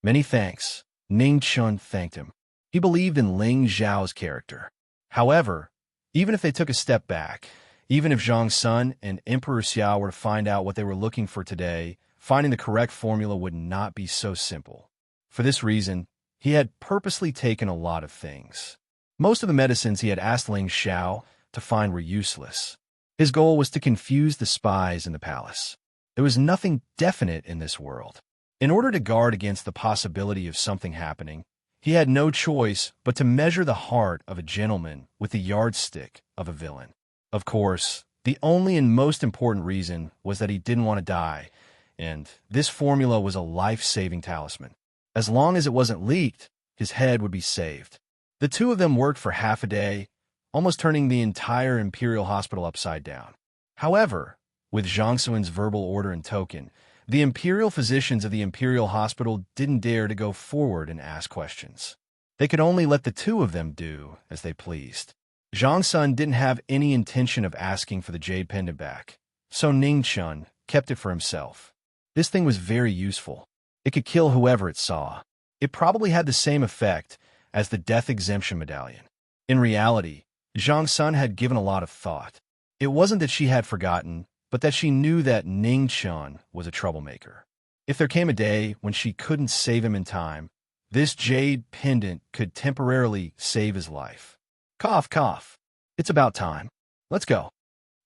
Many thanks. Ning Chun thanked him. He believed in Ling Xiao's character. However, even if they took a step back, even if Zhang Sun and Emperor Xiao were to find out what they were looking for today, finding the correct formula would not be so simple. For this reason, he had purposely taken a lot of things. Most of the medicines he had asked Ling Xiao to find were useless. His goal was to confuse the spies in the palace. There was nothing definite in this world. In order to guard against the possibility of something happening, he had no choice but to measure the heart of a gentleman with the yardstick of a villain. Of course, the only and most important reason was that he didn't want to die, and this formula was a life-saving talisman. As long as it wasn't leaked, his head would be saved. The two of them worked for half a day, almost turning the entire Imperial Hospital upside down. However, with Zhang Suan's verbal order and token, the Imperial physicians of the Imperial Hospital didn't dare to go forward and ask questions. They could only let the two of them do as they pleased. Zhang Sun didn't have any intention of asking for the jade pendant back, so Ning Chun kept it for himself. This thing was very useful. It could kill whoever it saw. It probably had the same effect as the death exemption medallion. In reality, Zhang Sun had given a lot of thought. It wasn't that she had forgotten, but that she knew that Ning Chun was a troublemaker. If there came a day when she couldn't save him in time, this jade pendant could temporarily save his life. Cough, cough. It's about time. Let's go.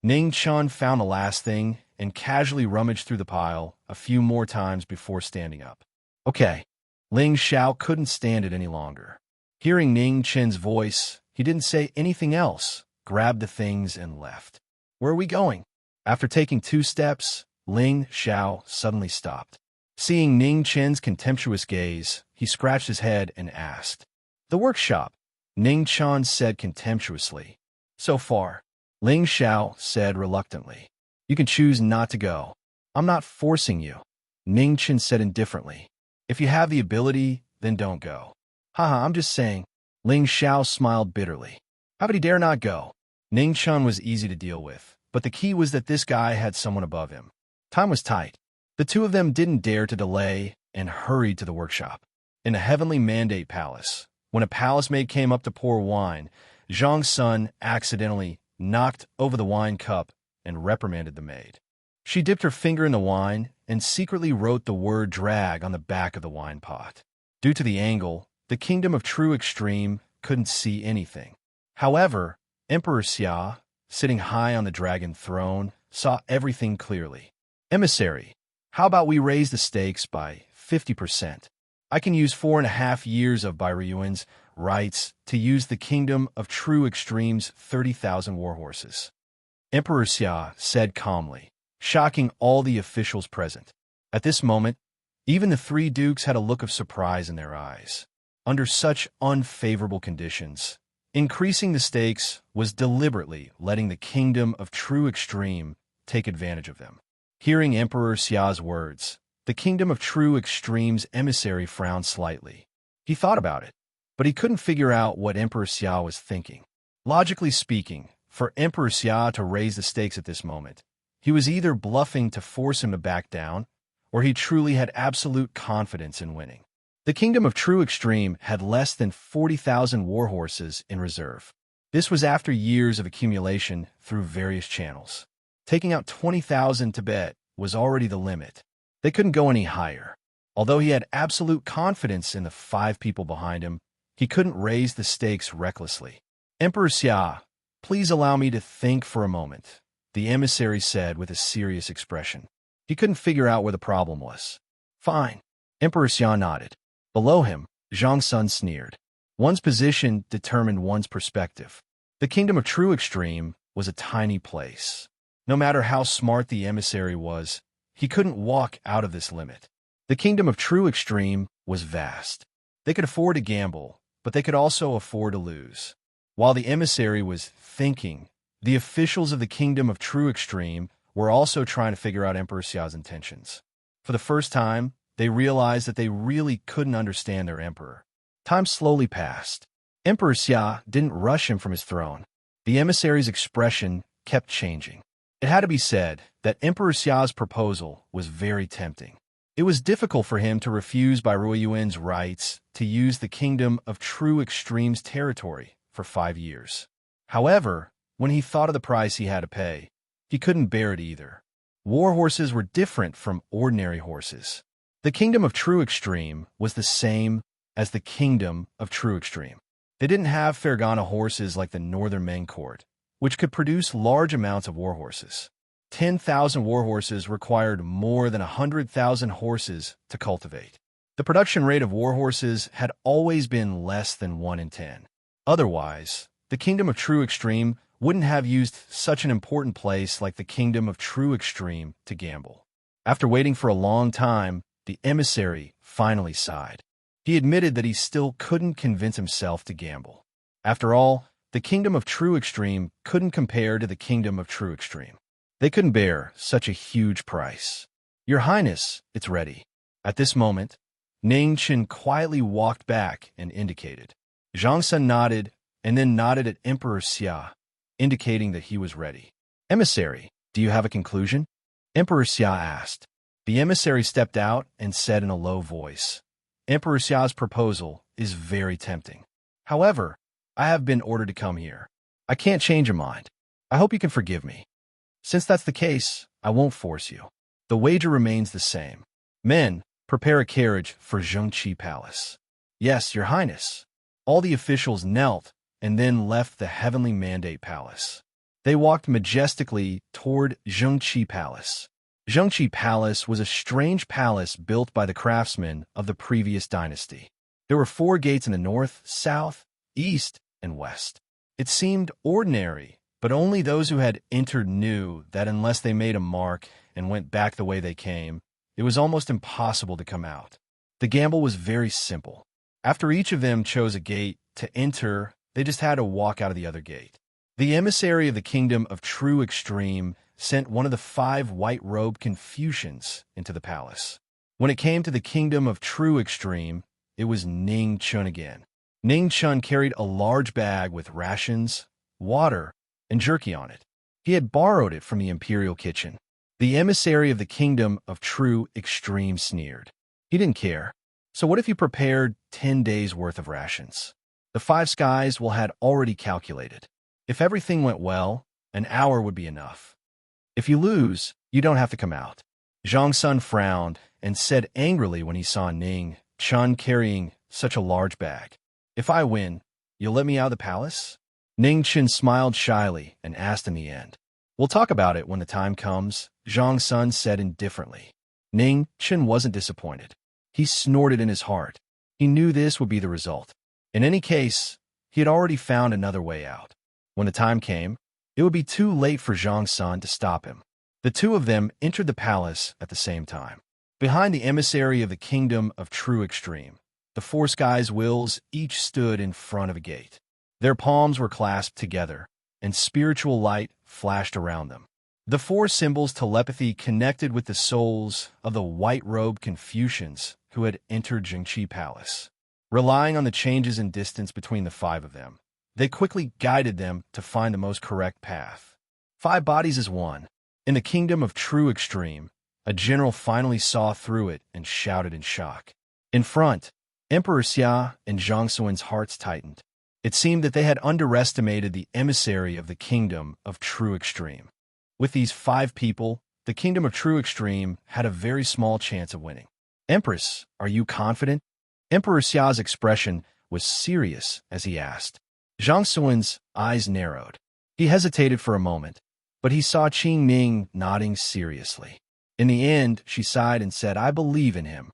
Ning Chun found the last thing and casually rummaged through the pile a few more times before standing up. Okay. Ling Xiao couldn't stand it any longer. Hearing Ning Chun's voice, he didn't say anything else, grabbed the things and left. Where are we going? After taking 2 steps, Ling Xiao suddenly stopped. Seeing Ning Chun's contemptuous gaze, he scratched his head and asked. The workshop, Ning Chun said contemptuously. So far, Ling Xiao said reluctantly. You can choose not to go. I'm not forcing you. Ning Chun said indifferently. If you have the ability, then don't go. Haha, I'm just saying. Ling Xiao smiled bitterly. How could he dare not go? Ning Chun was easy to deal with, but the key was that this guy had someone above him. Time was tight. The two of them didn't dare to delay and hurried to the workshop. In the Heavenly Mandate Palace, When a palace maid came up to pour wine, Zhang's son accidentally knocked over the wine cup and reprimanded the maid. She dipped her finger in the wine and secretly wrote the word drag on the back of the wine pot. Due to the angle, the kingdom of True Extreme couldn't see anything. However, Emperor Xia, sitting high on the dragon throne, saw everything clearly. Emissary, how about we raise the stakes by 50%? I can use 4.5 years of Bairuyuan's rights to use the kingdom of True Extreme's 30,000 warhorses. Emperor Xia said calmly, shocking all the officials present. At this moment, even the three dukes had a look of surprise in their eyes. Under such unfavorable conditions, increasing the stakes was deliberately letting the kingdom of True Extreme take advantage of them. Hearing Emperor Xia's words, the kingdom of True Extreme's emissary frowned slightly. He thought about it, but he couldn't figure out what Emperor Xia was thinking. Logically speaking, for Emperor Xia to raise the stakes at this moment, he was either bluffing to force him to back down, or he truly had absolute confidence in winning. The kingdom of True Extreme had less than 40,000 warhorses in reserve. This was after years of accumulation through various channels. Taking out 20,000 to bet was already the limit. They couldn't go any higher. Although he had absolute confidence in the 5 people behind him, he couldn't raise the stakes recklessly. Emperor Xia, please allow me to think for a moment, the emissary said with a serious expression. He couldn't figure out where the problem was. Fine. Emperor Xia nodded. Below him, Zhang Sun sneered. One's position determined one's perspective. The kingdom of True Extreme was a tiny place. No matter how smart the emissary was, he couldn't walk out of this limit. The kingdom of True Extreme was vast. They could afford to gamble, but they could also afford to lose. While the emissary was thinking, the officials of the kingdom of True Extreme were also trying to figure out Emperor Xia's intentions. For the first time, they realized that they really couldn't understand their emperor. Time slowly passed. Emperor Xia didn't rush him from his throne. The emissary's expression kept changing. It had to be said that Emperor Xia's proposal was very tempting. It was difficult for him to refuse Bairuyuan's rights to use the kingdom of True Extreme's territory for 5 years. However, when he thought of the price he had to pay, he couldn't bear it either. War horses were different from ordinary horses. The kingdom of True Extreme was the same as the kingdom of True Extreme. They didn't have Fergana horses like the Northern Meng Court, which could produce large amounts of war horses. 10,000 war horses required more than 100,000 horses to cultivate. The production rate of war horses had always been less than 1 in 10. Otherwise, the kingdom of True Extreme wouldn't have used such an important place like the kingdom of True Extreme to gamble. After waiting for a long time, the emissary finally sighed. He admitted that he still couldn't convince himself to gamble. After all, the kingdom of True Extreme couldn't compare to the kingdom of True Extreme. They couldn't bear such a huge price. Your Highness, it's ready. At this moment, Ning Chen quietly walked back and indicated. Zhang Sun nodded and then nodded at Emperor Xia, indicating that he was ready. Emissary, do you have a conclusion? Emperor Xia asked. The emissary stepped out and said in a low voice, Emperor Xia's proposal is very tempting. However, I have been ordered to come here. I can't change your mind. I hope you can forgive me. Since that's the case, I won't force you. The wager remains the same. Men, prepare a carriage for Zhengqi Palace. Yes, Your Highness. All the officials knelt and then left the Heavenly Mandate Palace. They walked majestically toward Zhengqi Palace. Zhengqi Palace was a strange palace built by the craftsmen of the previous dynasty. There were 4 gates in the north, south, east, and west. It seemed ordinary, but only those who had entered knew that unless they made a mark and went back the way they came, it was almost impossible to come out. The gamble was very simple. After each of them chose a gate to enter, they just had to walk out of the other gate. The emissary of the kingdom of True Extreme sent one of the 5 white-robed Confucians into the palace. When it came to the kingdom of True Extreme, it was Ning Chun again. Ning Chun carried a large bag with rations, water, and jerky on it. He had borrowed it from the imperial kitchen. The emissary of the kingdom of True Extreme sneered. He didn't care. So what if you prepared 10 days' worth of rations? The five skies will had already calculated. If everything went well, an hour would be enough. If you lose, you don't have to come out. Zhang Sun frowned and said angrily when he saw Ning Chun carrying such a large bag. If I win, you'll let me out of the palace? Ning Chun smiled shyly and asked in the end. We'll talk about it when the time comes, Zhang Sun said indifferently. Ning Chun wasn't disappointed. He snorted in his heart. He knew this would be the result. In any case, he had already found another way out. When the time came, it would be too late for Zhang Sun to stop him. The two of them entered the palace at the same time. Behind the emissary of the kingdom of true extreme, the four skies wills each stood in front of a gate. Their palms were clasped together, and spiritual light flashed around them. The four symbols telepathy connected with the souls of the white-robed Confucians who had entered Jingqi Palace. Relying on the changes in distance between the five of them, they quickly guided them to find the most correct path. 5 bodies as one. In the kingdom of true extreme, a general finally saw through it and shouted in shock. In front, Emperor Xia and Zhang Suan's hearts tightened. It seemed that they had underestimated the emissary of the kingdom of true extreme. With these 5 people, the kingdom of true extreme had a very small chance of winning. Empress, are you confident? Emperor Xia's expression was serious as he asked. Zhang Suan's eyes narrowed. He hesitated for a moment, but he saw Qing Ning nodding seriously. In the end, she sighed and said, I believe in him.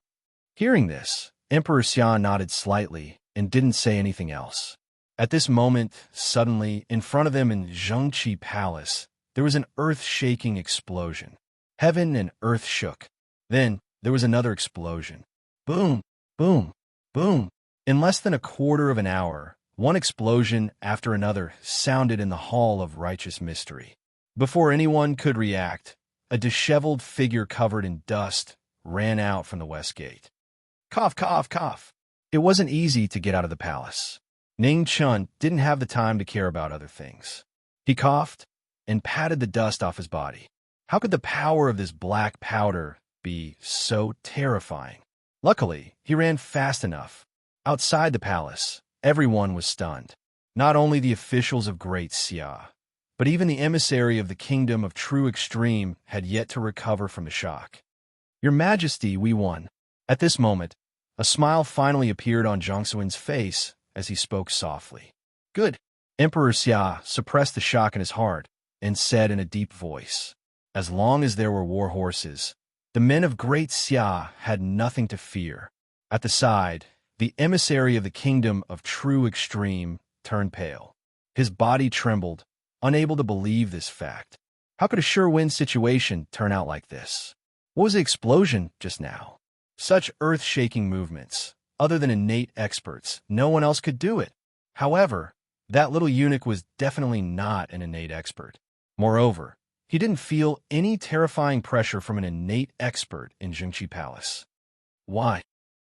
Hearing this, Emperor Xia nodded slightly and didn't say anything else. At this moment, suddenly, in front of them in Zhengqi Palace, there was an earth-shaking explosion. Heaven and earth shook. Then, there was another explosion. Boom, boom, boom. In less than a quarter of an hour, one explosion after another sounded in the Hall of Righteous Mystery. Before anyone could react, a disheveled figure covered in dust ran out from the west gate. Cough, cough, cough. It wasn't easy to get out of the palace. Ning Chun didn't have the time to care about other things. He coughed and patted the dust off his body. How could the power of this black powder be so terrifying? Luckily, he ran fast enough. Outside the palace, everyone was stunned. Not only the officials of Great Xia, but even the emissary of the kingdom of true extreme had yet to recover from the shock. Your Majesty, we won. At this moment, a smile finally appeared on Zhang Suan's face as he spoke softly. Good. Emperor Xia suppressed the shock in his heart and said in a deep voice, as long as there were war horses, the men of Great Xia had nothing to fear. At the side, the emissary of the kingdom of true extreme turned pale. His body trembled, unable to believe this fact. How could a sure-win situation turn out like this? What was the explosion just now? Such earth-shaking movements. Other than innate experts, no one else could do it. However, that little eunuch was definitely not an innate expert. Moreover, he didn't feel any terrifying pressure from an innate expert in Jingqi Palace. Why?